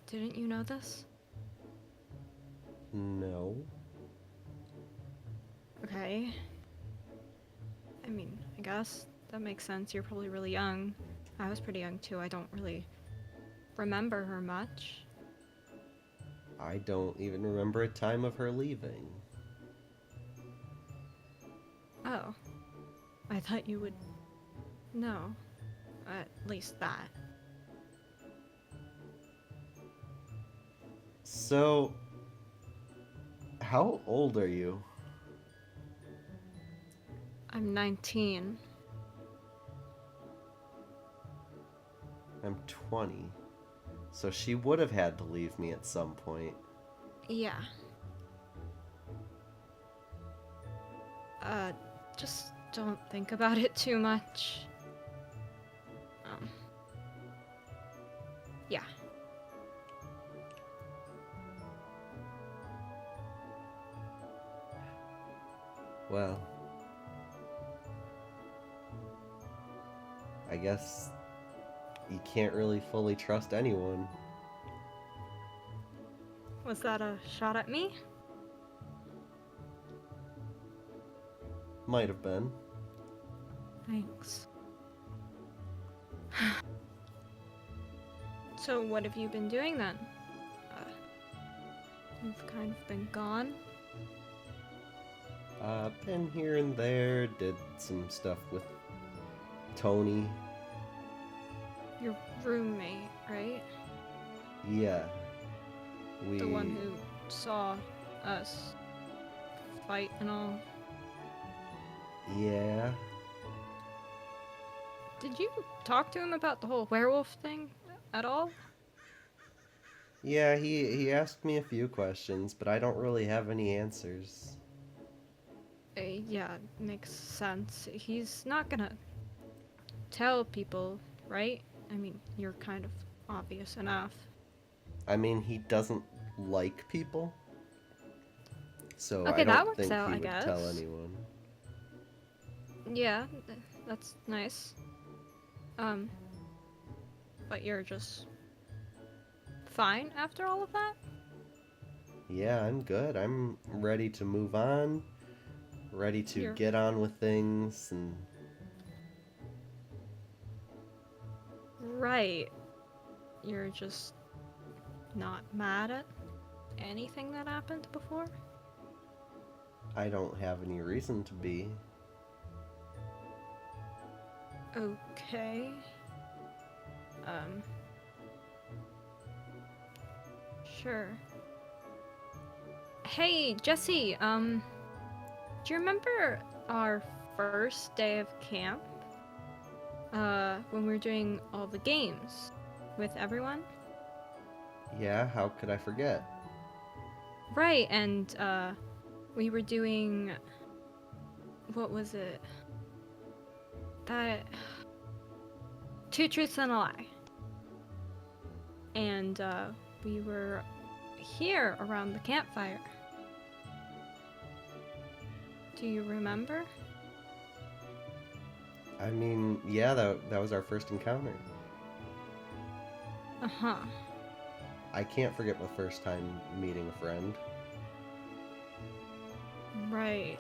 A: Didn't you know this?
C: No.
A: Okay. I mean, I guess that makes sense. You're probably really young. I was pretty young too. I don't really remember her much.
C: I don't even remember a time of her leaving.
A: Oh. I thought you would know. At least that.
C: So, how old are you?
A: I'm 19.
C: I'm 20. So she would have had to leave me at some point.
A: Yeah. Just don't think about it too much. Yeah.
C: Well, I guess you can't really fully trust anyone.
A: Was that a shot at me?
C: Might have been.
A: Thanks. So what have you been doing then? You've kind of been gone?
C: Been here and there, did some stuff with Tony.
A: Your roommate, right?
C: Yeah.
A: The one who saw us fight and all.
C: Yeah.
A: Did you talk to him about the whole werewolf thing at all?
C: Yeah, he asked me a few questions, but I don't really have any answers.
A: Yeah, makes sense. He's not gonna tell people, right? I mean, you're kind of obvious enough.
C: I mean, he doesn't like people, so
A: Okay,
C: I
A: that
C: don't
A: works
C: think
A: out,
C: he
A: I
C: would
A: guess.
C: tell anyone.
A: Yeah, that's nice. But you're just fine after all of that?
C: Yeah, I'm good. I'm ready to move on, ready to get on with things, and...
A: Right. You're just not mad at anything that happened before?
C: I don't have any reason to be.
A: Okay. Sure. Hey, Jesse, do you remember our first day of camp? When we were doing all the games with everyone?
C: Yeah, how could I forget?
A: Right, and, we were doing... What was it? That... Two Truths and a Lie. And, we were here around the campfire. Do you remember?
C: I mean, yeah, that was our first encounter.
A: Uh-huh.
C: I can't forget the first time meeting a friend.
A: Right.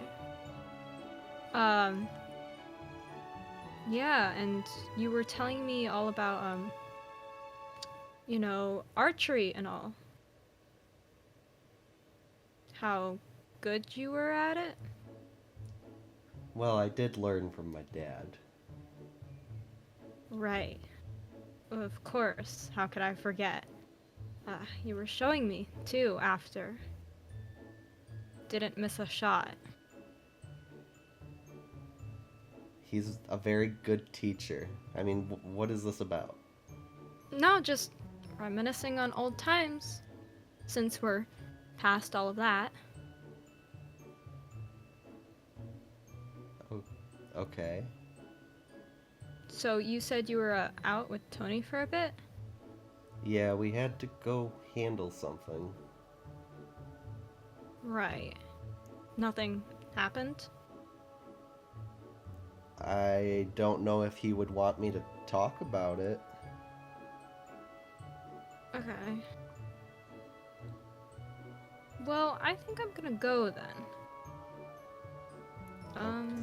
A: Yeah, and you were telling me all about, you know, archery and all. How good you were at it?
C: Well, I did learn from my dad.
A: Right. Of course. How could I forget? You were showing me, too, after. Didn't miss a shot.
C: He's a very good teacher. I mean, what is this about?
A: No, just reminiscing on old times. Since we're past all of that.
C: Oh, okay.
A: So you said you were out with Tony for a bit?
C: Yeah, we had to go handle something.
A: Right. Nothing happened?
C: I don't know if he would want me to talk about it.
A: Okay. Well, I think I'm gonna go then.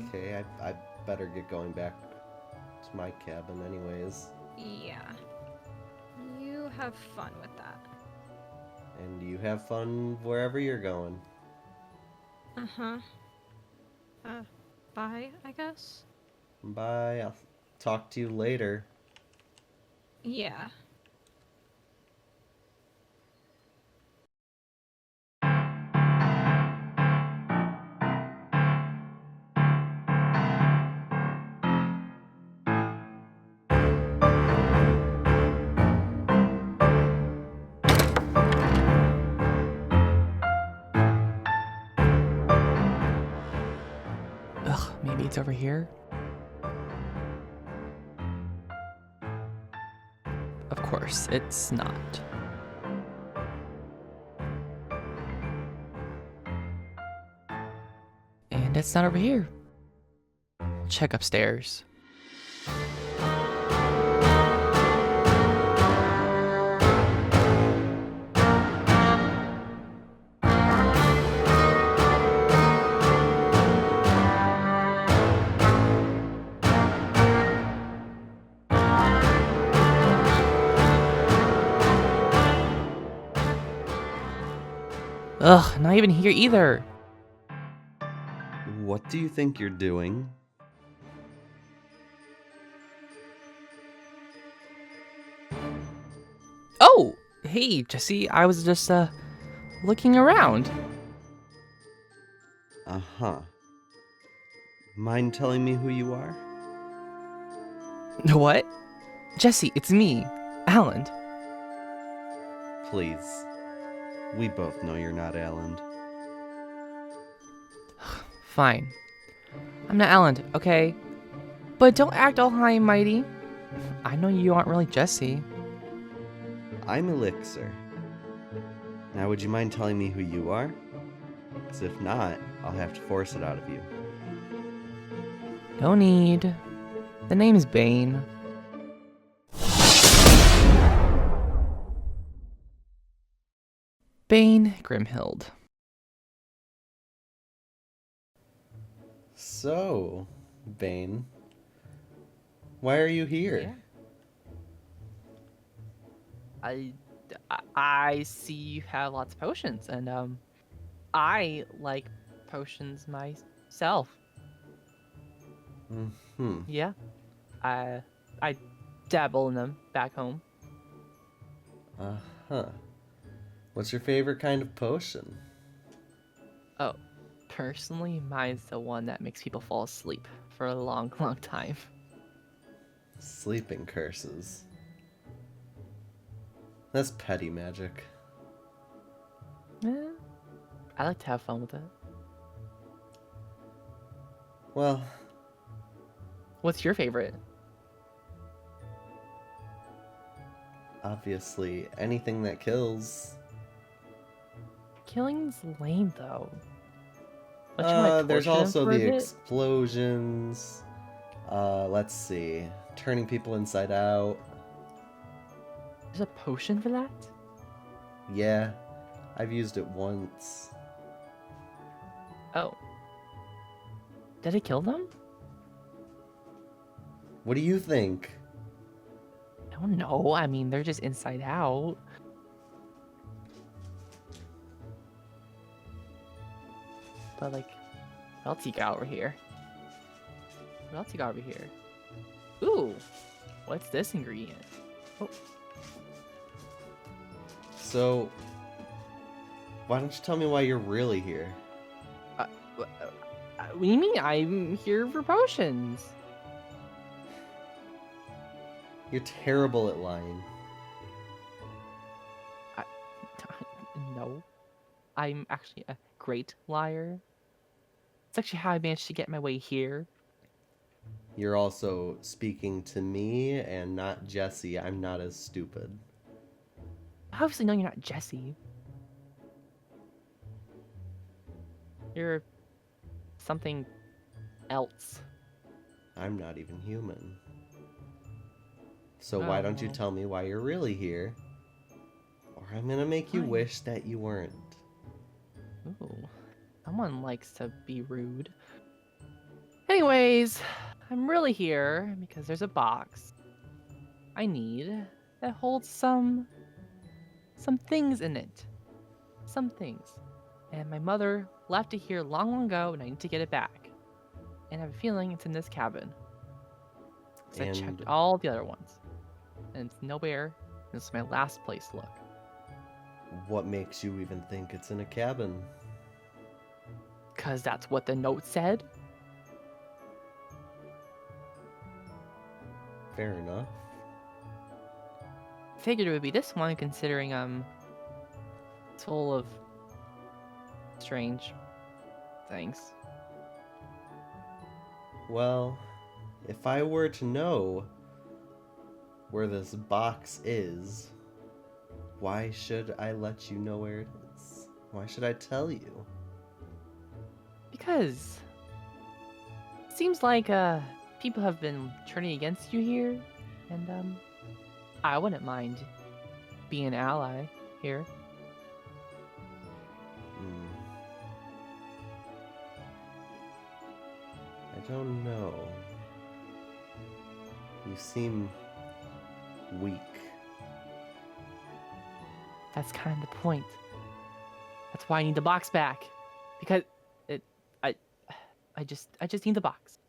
C: Okay, I better get going back to my cabin anyways.
A: Yeah. You have fun with that.
C: And you have fun wherever you're going.
A: Uh-huh. Bye, I guess?
C: Bye, I'll talk to you later.
A: Yeah.
I: Ugh, maybe it's over here? Of course, it's not. And it's not over here. Check upstairs. Ugh, not even here either.
C: What do you think you're doing?
I: Oh, hey, Jesse, I was just, looking around.
C: Uh-huh. Mind telling me who you are?
I: What? Jesse, it's me, Alan.
C: Please. We both know you're not Alan.
I: Fine. I'm not Alan, okay? But don't act all high and mighty. I know you aren't really Jesse.
C: I'm Elixir. Now, would you mind telling me who you are? Because if not, I'll have to force it out of you.
I: No need. The name's Bane. Bane Grimhild.
C: So, Bane, why are you here?
I: I see you have lots of potions, and I like potions myself.
C: Hmm.
I: Yeah. I dabble in them back home.
C: Uh-huh. What's your favorite kind of potion?
I: Oh, personally, mine's the one that makes people fall asleep for a long, long time.
C: Sleeping curses. That's petty magic.
I: I like to have fun with it.
C: Well,
I: what's your favorite?
C: Obviously, anything that kills.
I: Killing's lame, though. Don't you want to
C: There's
I: torture them
C: also
I: for a
C: the
I: bit?
C: explosions. Let's see. Turning people inside out.
I: There's a potion for that?
C: Yeah, I've used it once.
I: Oh. Did it kill them?
C: What do you think?
I: I don't know. I mean, they're just inside out. But, like, what else you got over here? What else you got over here? Ooh! What's this ingredient? Oh.
C: So, why don't you tell me why you're really here?
I: What do you mean? I'm here for potions.
C: You're terrible at lying.
I: No. I'm actually a great liar. It's actually how I managed to get my way here.
C: You're also speaking to me and not Jesse. I'm not as stupid.
I: Obviously, no, you're not Jesse. You're something else.
C: I'm not even human. So why don't you
I: Oh.
C: tell me why you're really here? Or I'm gonna make you
I: Fine.
C: wish that you weren't.
I: Ooh, someone likes to be rude. Anyways, I'm really here because there's a box I need that holds some things in it. Some things. And my mother left it here long, long ago, and I need to get it back. And I have a feeling it's in this cabin. 'Cause I checked
C: And-
I: all the other ones. And it's nowhere. This is my last place to look.
C: What makes you even think it's in a cabin?
I: 'Cause that's what the note said.
C: Fair enough.
I: Figured it would be this one, considering it's full of strange things.
C: Well, if I were to know where this box is, why should I let you know where it is? Why should I tell you?
I: Because it seems like people have been turning against you here, and I wouldn't mind being an ally here.
C: I don't know. You seem weak.
I: That's kind of the point. That's why I need the box back, because I just need the box.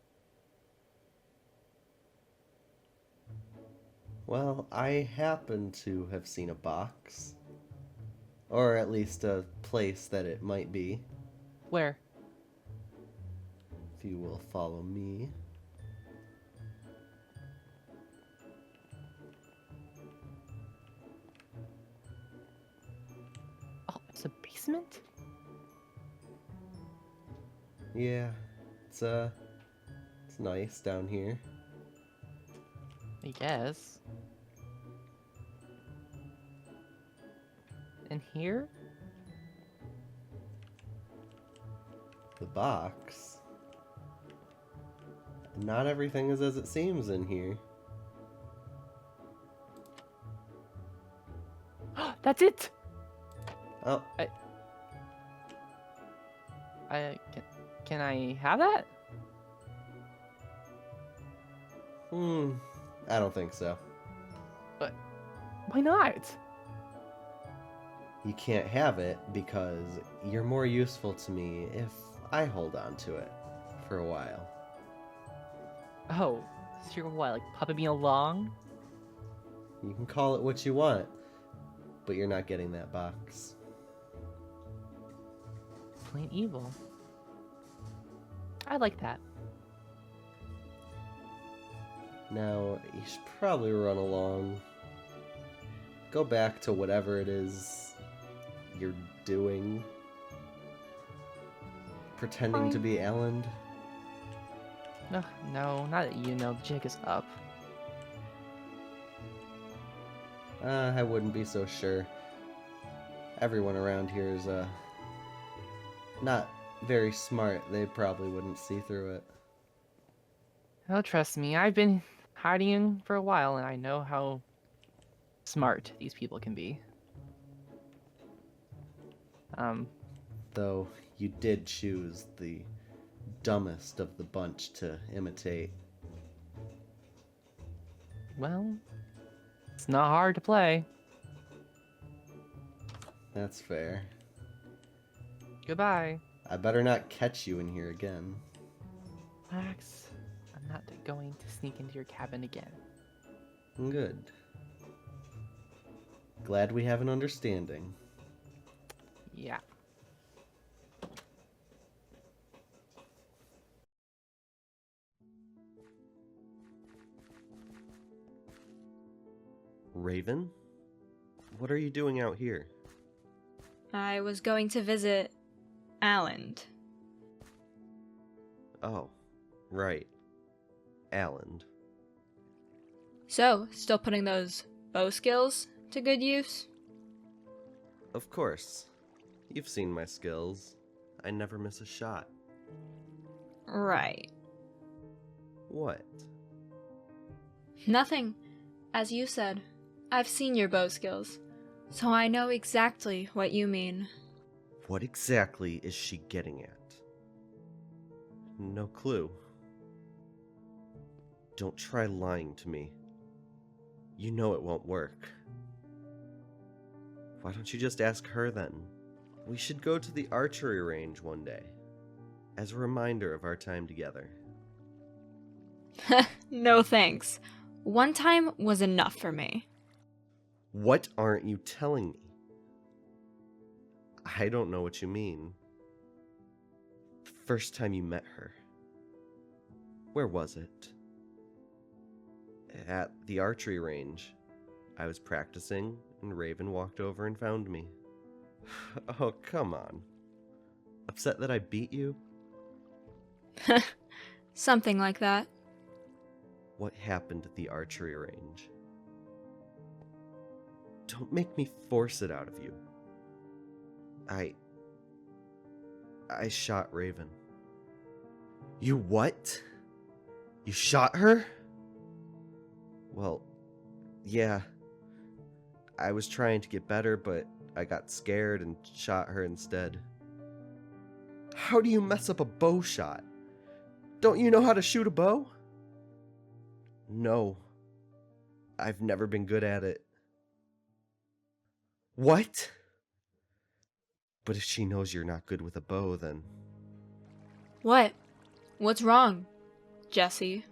C: Well, I happen to have seen a box. Or at least a place that it might be.
I: Where?
C: If you will follow me.
I: Oh, it's a basement?
C: Yeah, it's nice down here.
I: I guess. And here?
C: The box. Not everything is as it seems in here.
I: That's it!
C: Oh.
I: Can I have that?
C: I don't think so.
I: But why not?
C: You can't have it because you're more useful to me if I hold on to it for a while.
I: Oh, so you're what, like puppet me along?
C: You can call it what you want, but you're not getting that box.
I: Plain evil. I like that.
C: Now, you should probably run along. Go back to whatever it is you're doing. Pretending to be Elland.
I: No, no, not that you know the jig is up.
C: I wouldn't be so sure. Everyone around here is, not very smart. They probably wouldn't see through it.
I: Oh, trust me, I've been hiding for a while and I know how smart these people can be.
C: Though you did choose the dumbest of the bunch to imitate.
I: Well, it's not hard to play.
C: That's fair.
I: Goodbye.
C: I better not catch you in here again.
I: Max, I'm not going to sneak into your cabin again.
C: Good. Glad we have an understanding.
I: Yeah.
C: Raven? What are you doing out here?
A: I was going to visit Alan.
C: Oh, right. Alan.
A: So, still putting those bow skills to good use?
C: Of course. You've seen my skills. I never miss a shot.
A: Right.
C: What?
A: Nothing. As you said, I've seen your bow skills, so I know exactly what you mean.
C: What exactly is she getting at? No clue. Don't try lying to me. You know it won't work. Why don't you just ask her then? We should go to the archery range one day, as a reminder of our time together.
A: No thanks. One time was enough for me.
C: What aren't you telling me? I don't know what you mean. The first time you met her. Where was it? At the archery range. I was practicing, and Raven walked over and found me. Oh, come on. Upset that I beat you?
A: Something like that.
C: What happened at the archery range? Don't make me force it out of you. I shot Raven. You what? You shot her? Well, yeah. I was trying to get better, but I got scared and shot her instead. How do you mess up a bow shot? Don't you know how to shoot a bow? No. I've never been good at it. What? But if she knows you're not good with a bow, then...
A: What? What's wrong, Jesse?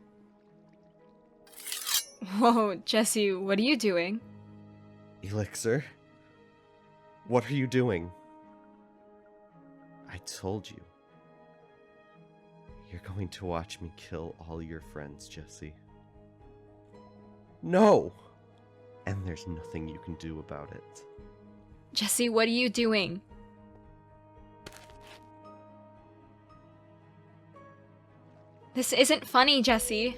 A: Whoa, Jesse, what are you doing?
C: Elixir? What are you doing? I told you. You're going to watch me kill all your friends, Jesse. No! And there's nothing you can do about it.
A: Jesse, what are you doing? This isn't funny, Jesse.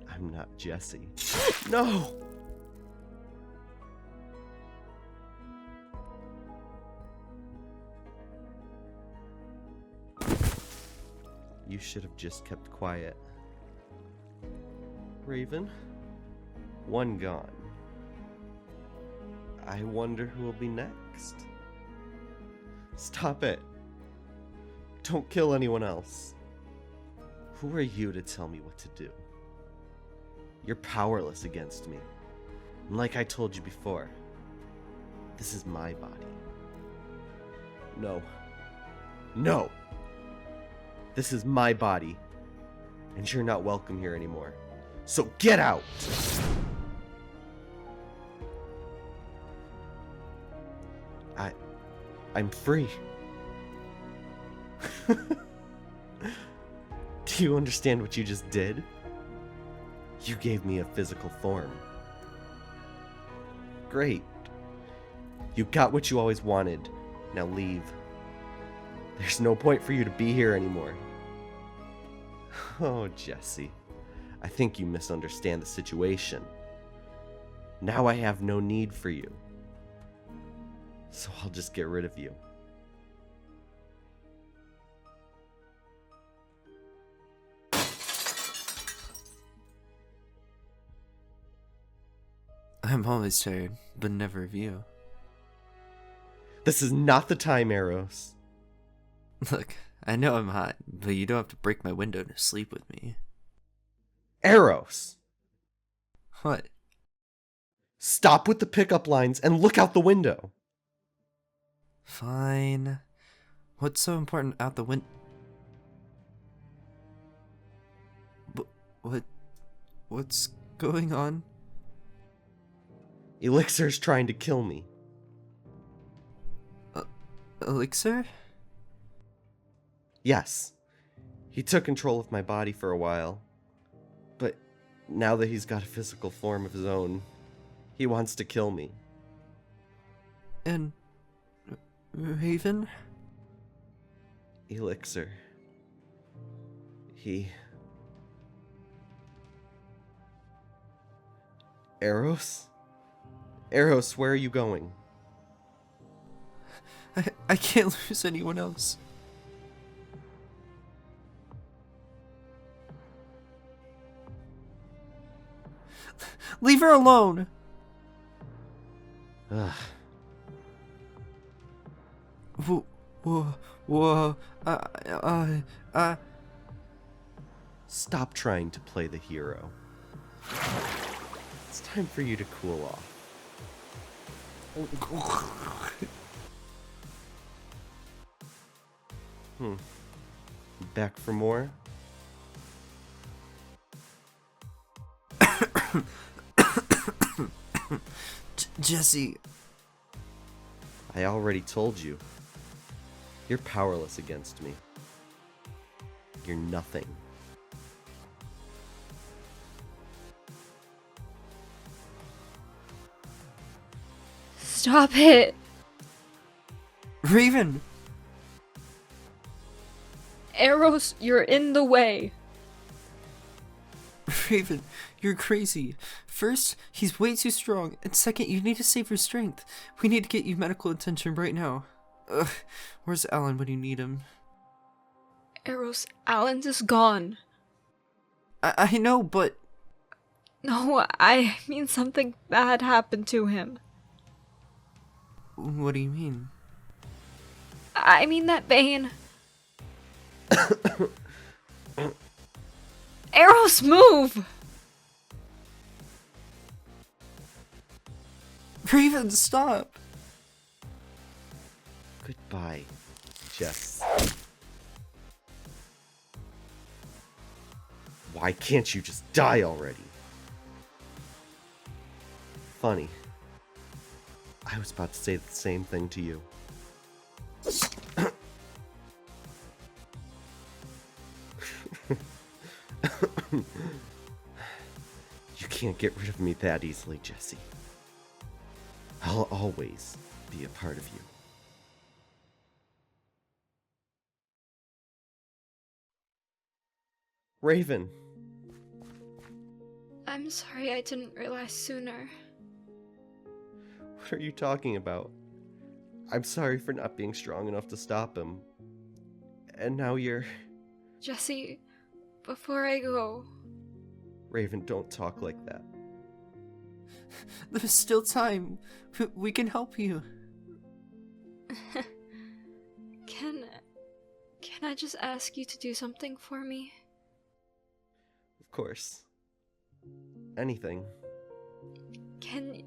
C: I'm not Jesse. No! You should have just kept quiet. Raven, one gone. I wonder who will be next. Stop it. Don't kill anyone else. Who are you to tell me what to do? You're powerless against me. And like I told you before, this is my body. No. No. This is my body, and you're not welcome here anymore. So get out! I'm free. Do you understand what you just did? You gave me a physical form. Great. You got what you always wanted. Now leave. There's no point for you to be here anymore. Oh, Jesse. I think you misunderstand the situation. Now I have no need for you. So I'll just get rid of you.
D: I'm always tired, but never of you.
C: This is not the time, Eros.
D: Look, I know I'm hot, but you don't have to break my window to sleep with me.
C: Eros!
D: What?
C: Stop with the pickup lines and look out the window.
D: Fine. What's so important out the window? What's going on?
C: Elixir's trying to kill me.
D: Elixir?
C: Yes. He took control of my body for a while. But now that he's got a physical form of his own, he wants to kill me.
D: And Raven?
C: Elixir. Eros? Eros, where are you going?
D: I can't lose anyone else. Leave her alone!
C: Ugh. Stop trying to play the hero. It's time for you to cool off. Back for more?
D: Jesse.
C: I already told you. You're powerless against me. You're nothing.
A: Stop it!
D: Raven!
A: Eros, you're in the way.
D: Raven, you're crazy. First, he's way too strong, and second, you need to save your strength. We need to get you medical attention right now. Ugh, where's Alan when you need him?
A: Eros, Alan's is gone.
D: I know, but...
A: No, I mean something bad happened to him.
D: What do you mean?
A: I mean that Bane... Eros, move!
D: Raven, stop!
C: Goodbye, Jess. Why can't you just die already? Funny. I was about to say the same thing to you. You can't get rid of me that easily, Jesse. I'll always be a part of you. Raven.
A: I'm sorry I didn't realize sooner.
C: What are you talking about? I'm sorry for not being strong enough to stop him. And now you're...
A: Jesse, before I go...
C: Raven, don't talk like that.
D: There's still time. We can help you.
A: Can I just ask you to do something for me?
C: Of course. Anything.
A: Can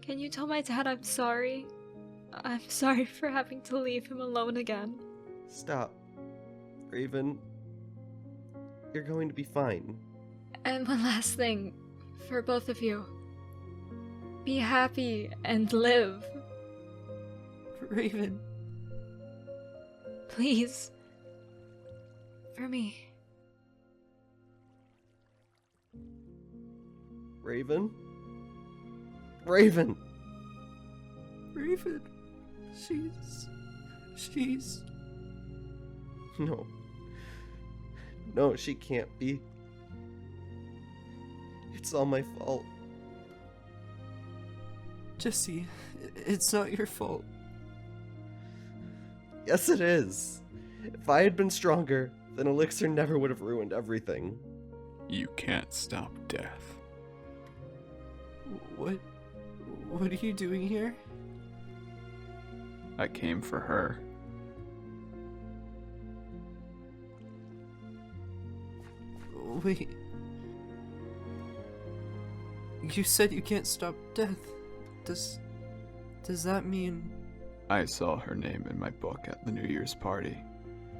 A: you tell my dad I'm sorry? I'm sorry for having to leave him alone again.
C: Stop. Raven, you're going to be fine.
A: And one last thing for both of you. Be happy and live.
D: Raven.
A: Please. For me.
C: Raven? Raven!
D: Raven. She's...
C: No. No, she can't be. It's all my fault.
D: Jesse, it's not your fault.
C: Yes, it is. If I had been stronger, then Elixir never would have ruined everything.
F: You can't stop death.
D: What are you doing here?
F: I came for her.
D: Wait. You said you can't stop death. Does that mean...
F: I saw her name in my book at the New Year's party.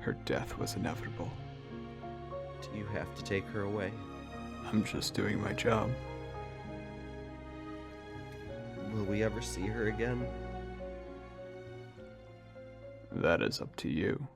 F: Her death was inevitable.
C: Do you have to take her away?
F: I'm just doing my job.
C: Will we ever see her again?
F: That is up to you.